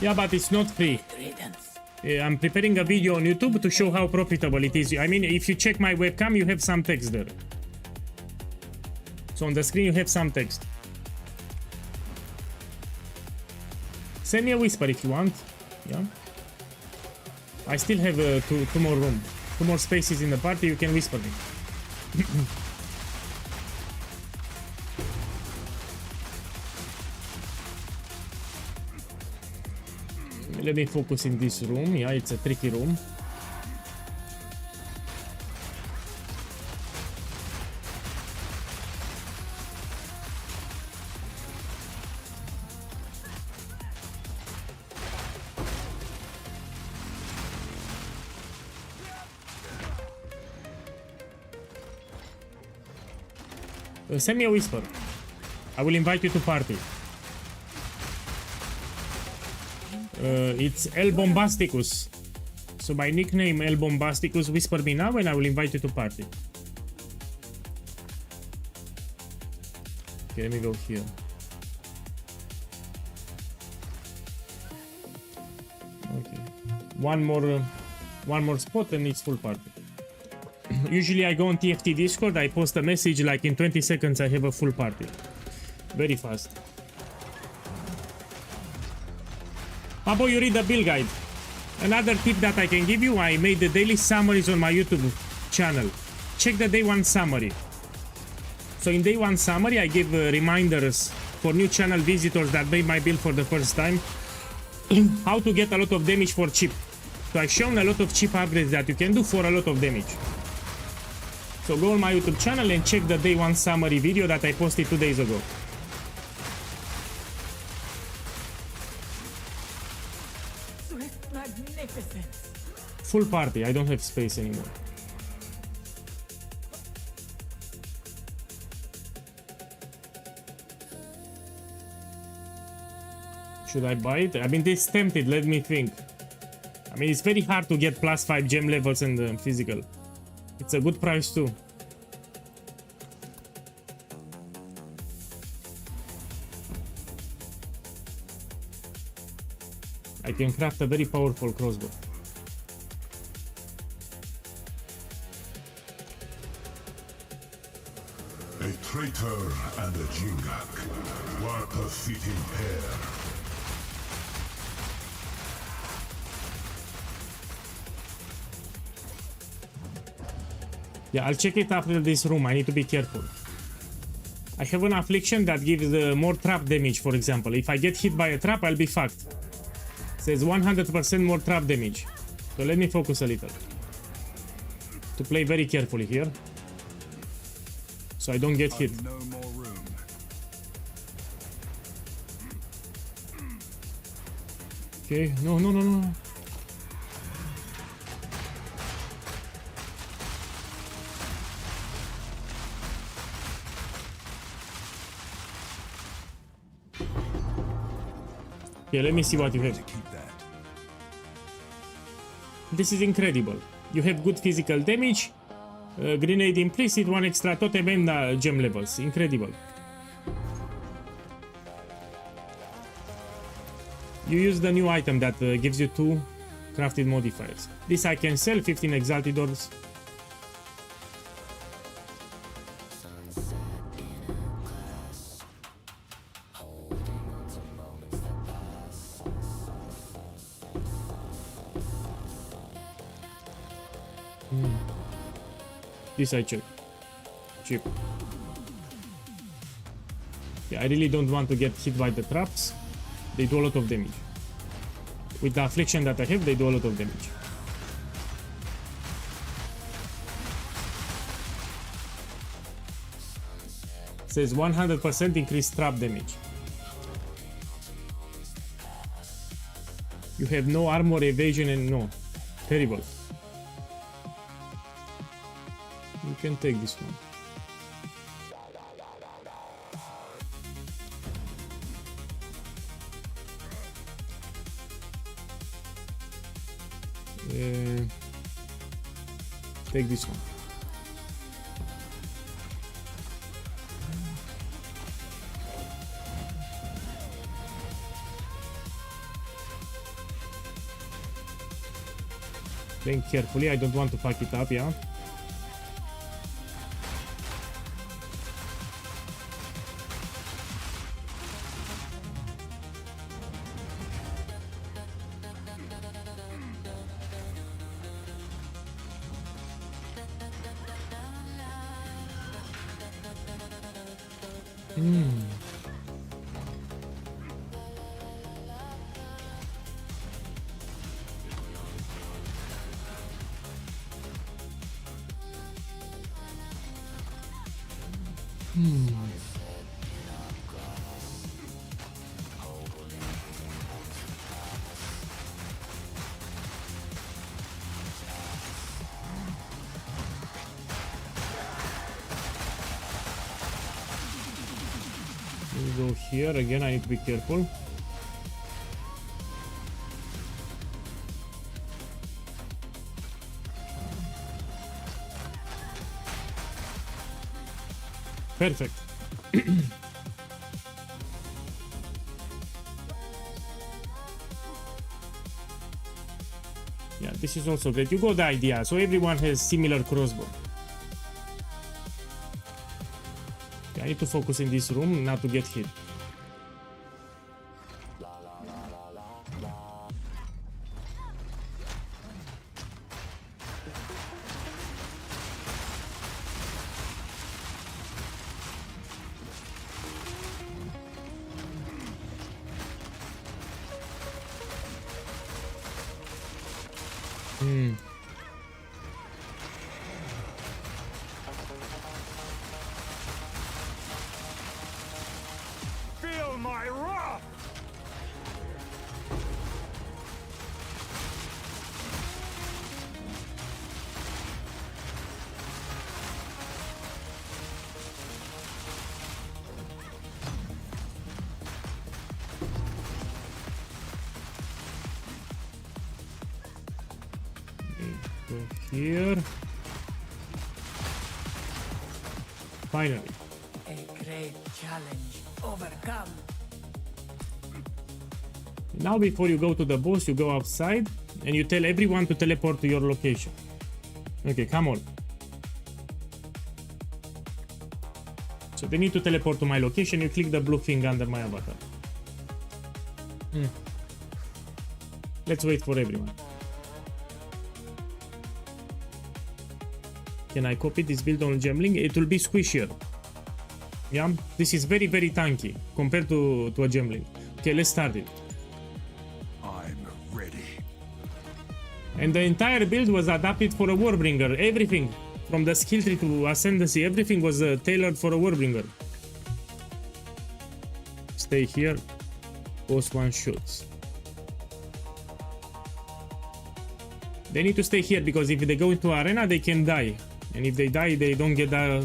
[SPEAKER 3] Yeah, but it's not free.
[SPEAKER 8] Riddance.
[SPEAKER 3] I'm preparing a video on YouTube to show how profitable it is. I mean, if you check my webcam, you have some text there. So on the screen, you have some text. Send me a whisper if you want. Yeah. I still have two more room, 2 more spaces in the party. You can whisper me. Let me focus in this room. Yeah, it's a tricky room. Send me a whisper. I will invite you to party. It's El Bombasticus. So my nickname El Bombasticus. Whisper me now and I will invite you to party. Okay, let me go here. Okay, one more spot and it's full party. Usually I go on TFT Discord, I post a message, like in 20 seconds I have a full party. Very fast. Pabo, you read the build guide. Another tip that I can give you, I made the daily summaries on my YouTube channel. Check the day one summary. So in day one summary I give reminders for new channel visitors that made my build for the first time. How to get a lot of damage for cheap. So I've shown a lot of cheap upgrades that you can do for a lot of damage. So go on my YouTube channel and check the day one summary video that I posted 2 days ago.
[SPEAKER 8] Swift magnificence.
[SPEAKER 3] Full party, I don't have space anymore. Should I buy it? I mean, this tempted, let me think. I mean, it's very hard to get +5 gem levels and physical. It's a good price too. I can craft a very powerful crossbow.
[SPEAKER 5] A traitor and a Jingak. What a fitting pair.
[SPEAKER 3] Yeah, I'll check it after this room. I need to be careful. I have an affliction that gives more trap damage, for example. If I get hit by a trap, I'll be fucked. It says 100% more trap damage. So let me focus a little. To play very carefully here. So I don't get hit.
[SPEAKER 6] No more room.
[SPEAKER 3] Okay, no. Okay, let me see what you have.
[SPEAKER 6] Keep that.
[SPEAKER 3] This is incredible. You have good physical damage, grenade implicit, 1 extra totem and gem levels. Incredible. You use the new item that gives you 2 crafted modifiers. This I can sell, 15 exalted orbs. This I check. Cheap. Yeah, I really don't want to get hit by the traps. They do a lot of damage. With the affliction that I have, they do a lot of damage. It says 100% increased trap damage. You have no armor, evasion, and no. Terrible. You can take this one. Take this one. Playing carefully, I don't want to fuck it up, yeah? go here again. I need to be careful. Perfect. Yeah, this is also great. You got the idea. So everyone has similar crossbow. Okay, I need to focus in this room not to get hit.
[SPEAKER 6] Feel my wrath!
[SPEAKER 3] Go here. Finally.
[SPEAKER 8] A great challenge overcome.
[SPEAKER 3] Now before you go to the boss, you go outside and you tell everyone to teleport to your location. Okay, come on. So they need to teleport to my location. You click the blue thing under my avatar. Let's wait for everyone. Can I copy this build on Gemling? It will be squishier. Yeah, this is very, very tanky compared to a Gemling. Okay, let's start it.
[SPEAKER 6] I'm ready.
[SPEAKER 3] And the entire build was adapted for a Warbringer. Everything, from the skill tree to Ascendancy, everything was tailored for a Warbringer. Stay here. Boss one shots. They need to stay here because if they go into arena, they can die. And if they die, they don't get the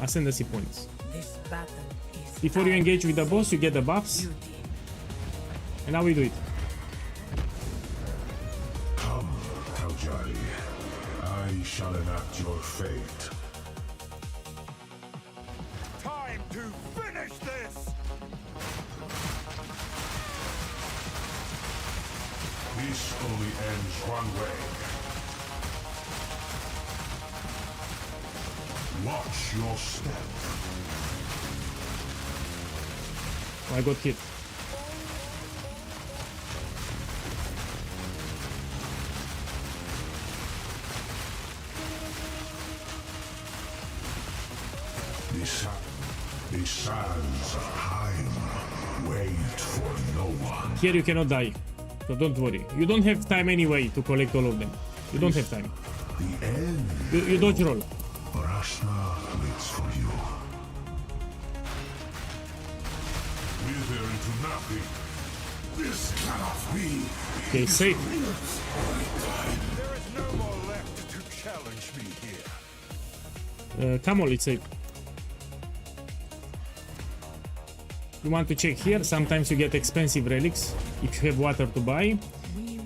[SPEAKER 3] Ascendancy points.
[SPEAKER 8] This battle is
[SPEAKER 3] Before you engage with the boss, you get the buffs.
[SPEAKER 8] duty.
[SPEAKER 3] And now we do it.
[SPEAKER 5] Come, POEGUy. I shall enact your fate.
[SPEAKER 6] Time to finish this!
[SPEAKER 5] This only ends one way. Watch your step.
[SPEAKER 3] I got hit.
[SPEAKER 5] The sands of time wait for no one.
[SPEAKER 3] Here you cannot die. So don't worry. You don't have time anyway to collect all of them. You don't have time.
[SPEAKER 5] The end.
[SPEAKER 3] You dodge roll.
[SPEAKER 5] Barashna waits for you. Wither into nothing. This cannot be.
[SPEAKER 3] Okay, safe.
[SPEAKER 6] There is no more left to challenge me here.
[SPEAKER 3] Come on, it's safe. You want to check here. Sometimes you get expensive relics if you have water to buy.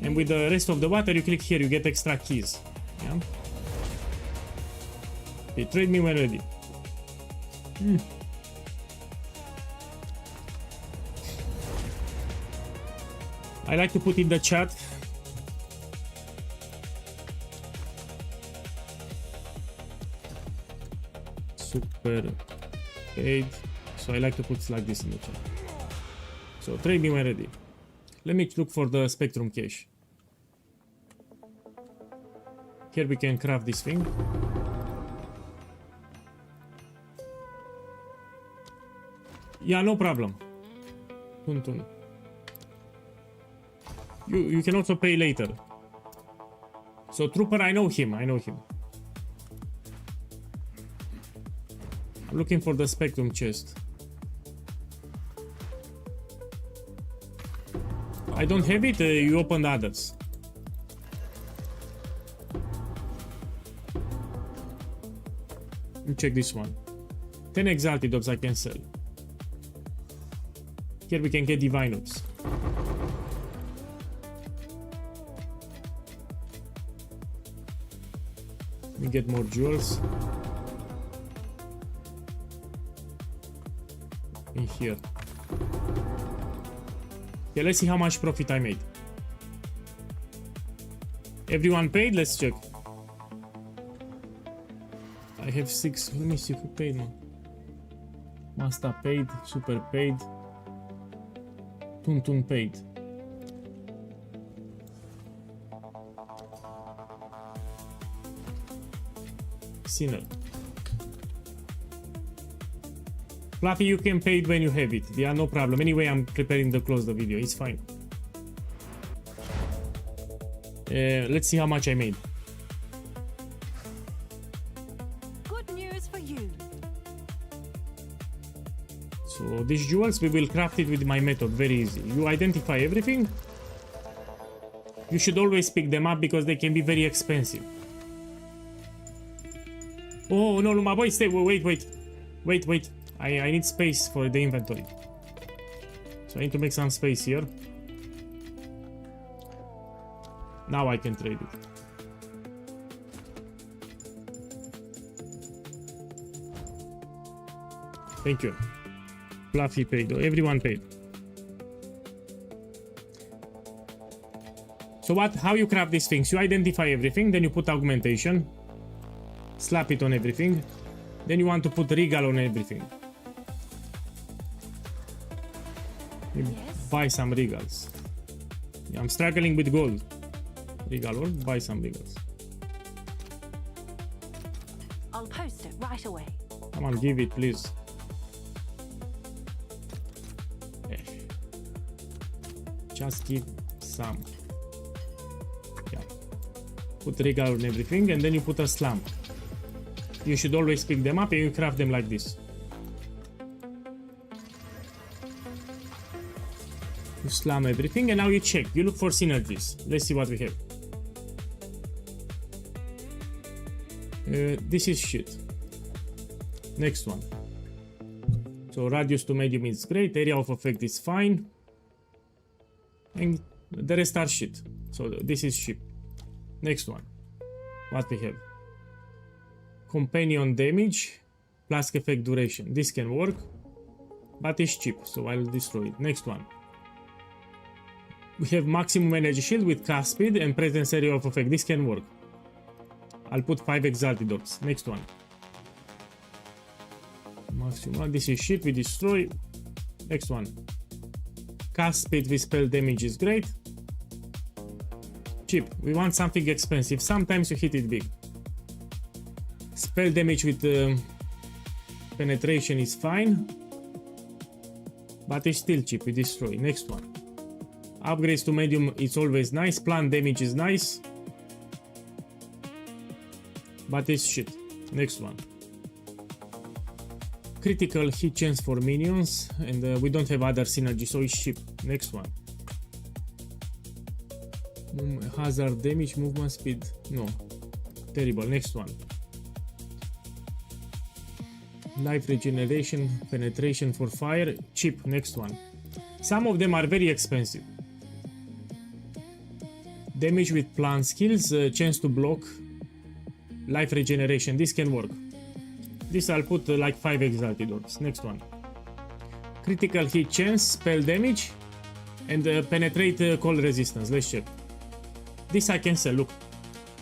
[SPEAKER 3] And with the rest of the water, you click here, you get extra keys. Yeah. Okay, trade me when ready. I like to put in the chat. Super paid. So I like to put like this in the chat. So trade me when ready. Let me look for the Spectrum cache. Here we can craft this thing. Yeah, no problem. Tun. You can also pay later. So Trooper, I know him. I'm looking for the Spectrum chest. I don't have it, you open others. Let me check this one. 10 exalted orbs I can sell. Here we can get divine orbs. We get more jewels. In here. Okay, let's see how much profit I made. Everyone paid? Let's check. I have 6. Let me see who paid, man. Masta paid. Super paid. Tuntun paid. Sinner. Fluffy, you can pay it when you have it. Yeah, no problem. Anyway, I'm preparing to close the video. It's fine. Let's see how much I made.
[SPEAKER 2] Good news for you.
[SPEAKER 3] So these jewels, we will craft it with my method. Very easy. You identify everything. You should always pick them up because they can be very expensive. Oh, no, my boy, stay. Wait. I need space for the inventory. So I need to make some space here. Now I can trade it. Thank you. Fluffy paid. Everyone paid. So how you craft these things? You identify everything, then you put augmentation. Slap it on everything. Then you want to put regal on everything. You buy some regals. Yeah, I'm struggling with gold. Regal or buy some regals.
[SPEAKER 2] I'll post it right away.
[SPEAKER 3] Come on, give it, please. Just give some. Yeah. Put regal on everything and then you put a slam. You should always pick them up and you craft them like this. You slam everything and now you check. You look for synergies. Let's see what we have. This is shit. Next one. So radius to medium is great. Area of effect is fine. And the rest are shit. So this is shit. Next one. What we have? Companion damage. Plus effect duration. This can work. But it's cheap. So I'll destroy it. Next one. We have maximum energy shield with cast speed and presence area of effect. This can work. I'll put 5 exalted orbs. Next one. Maximum. This is shit. We destroy. Next one. Cast speed with spell damage is great. Cheap. We want something expensive. Sometimes you hit it big. Spell damage with penetration is fine. But it's still cheap. We destroy. Next one. Upgrades to medium, it's always nice. Plant damage is nice. But it's shit. Next one. Critical hit chance for minions. And we don't have other synergy, so it's cheap. Next one. Hazard damage, movement speed. No. Terrible. Next one. Life regeneration, penetration for fire. Cheap. Next one. Some of them are very expensive. Damage with plant skills, chance to block, life regeneration. This can work. This I'll put like 5 exalted orbs. Next one. Critical hit chance, spell damage, and penetrate cold resistance. Let's check. This I can sell. Look,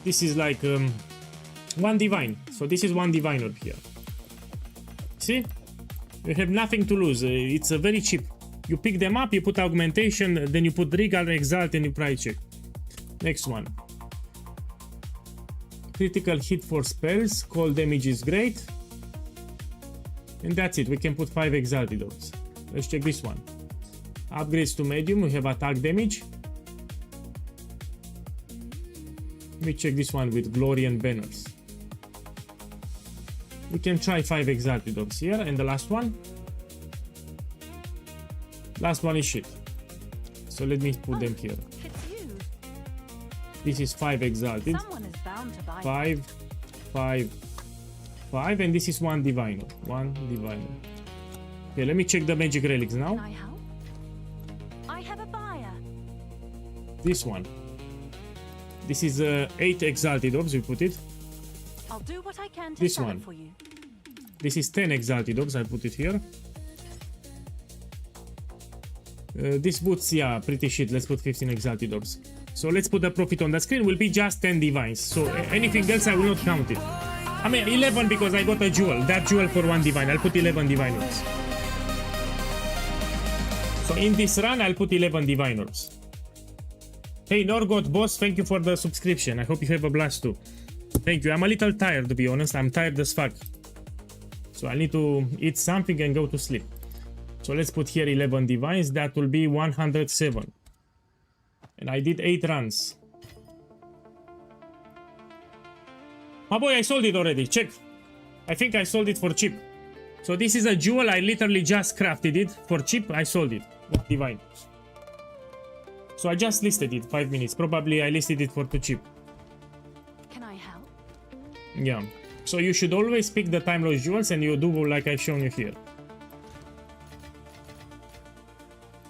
[SPEAKER 3] this is like 1 divine. So this is 1 divine orb here. See? You have nothing to lose. It's very cheap. You pick them up, you put augmentation, then you put regal, exalt, and you price check. Next one. Critical hit for spells. Cold damage is great. And that's it. We can put 5 exalted orbs. Let's check this one. Upgrades to medium. We have attack damage. Let me check this one with glory and banners. We can try 5 exalted orbs here. And the last one. Last one is shit. So let me put them here. This is 5 exalted.
[SPEAKER 2] Someone is bound to buy.
[SPEAKER 3] 5, 5, 5, and this is 1 diviner. 1 diviner. Okay, let me check the magic relics now.
[SPEAKER 2] Can I help?
[SPEAKER 3] this one. This is 8 exalted orbs, we put it.
[SPEAKER 2] I'll do what I can to
[SPEAKER 3] This
[SPEAKER 2] sell
[SPEAKER 3] one.
[SPEAKER 2] it for you.
[SPEAKER 3] This is 10 exalted orbs, I put it here. This boots, yeah, pretty shit. Let's put 15 exalted orbs. So let's put the profit on the screen. Will be just 10 divines. So anything else I will not count it. I mean 11 because I got a jewel. That jewel for 1 divine. I'll put 11 divine orbs. So in this run I'll put 11 divine orbs. Hey Norgot boss, thank you for the subscription. I hope you have a blast too. Thank you. I'm a little tired, to be honest. I'm tired as fuck. So I need to eat something and go to sleep. So let's put here 11 divines. That will be 107. And I did 8 runs. My boy, I sold it already. Check. I think I sold it for cheap. So this is a jewel. I literally just crafted it for cheap. I sold it. Divine. So I just listed it 5 minutes. Probably I listed it for too cheap.
[SPEAKER 2] Can I help?
[SPEAKER 3] Yeah. So you should always pick the time loss jewels and you do like I've shown you here.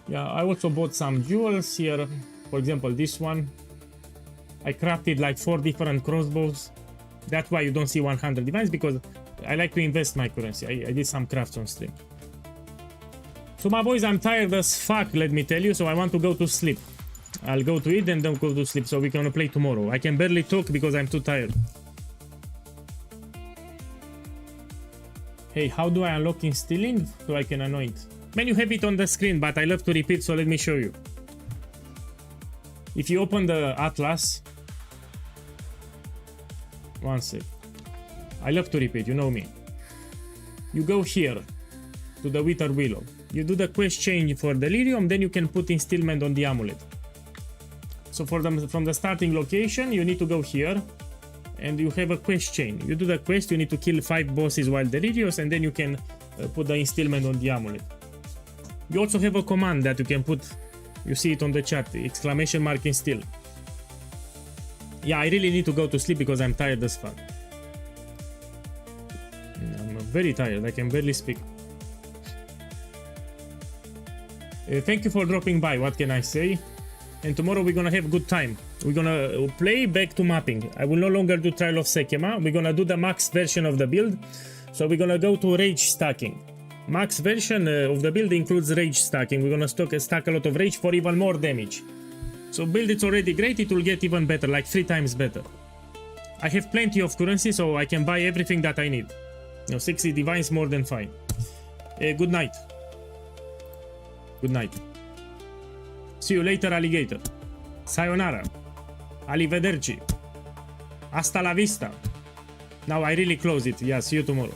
[SPEAKER 3] Yeah, I also bought some jewels here. For example, this one. I crafted like 4 different crossbows. That's why you don't see 100 divines, because I like to invest my currency. I did some crafts on stream. So my boys, I'm tired as fuck, let me tell you. So I want to go to sleep. I'll go to eat and then go to sleep so we can play tomorrow. I can barely talk because I'm too tired. Hey, how do I unlock instilling so I can anoint? Man, you have it on the screen, but I love to repeat, so let me show you. If you open the Atlas, one sec. I love to repeat, you know me. You go here to the Wither Willow. You do the quest change for Delirium, then you can put Instillment on the amulet. So from the starting location, you need to go here and you have a quest chain. You do the quest, you need to kill 5 bosses while delirious, and then you can put the Instillment on the amulet. You also have a command that you can put, you see it on the chat, exclamation mark instill. Yeah, I really need to go to sleep because I'm tired as fuck. I'm very tired, I can barely speak. Thank you for dropping by, what can I say? And tomorrow we're gonna have a good time. We're gonna play back to mapping. I will no longer do Trial of Sekema. We're gonna do the max version of the build. So we're gonna go to rage stacking. Max version of the build includes rage stacking. We're gonna stack a lot of rage for even more damage. So build it's already great, it will get even better, like 3 times better. I have plenty of currency, so I can buy everything that I need. You know, 60 divines more than fine. Good night. Good night. See you later, alligator. Sayonara. Arrivederci. Hasta la vista. Now I really close it. Yeah, see you tomorrow.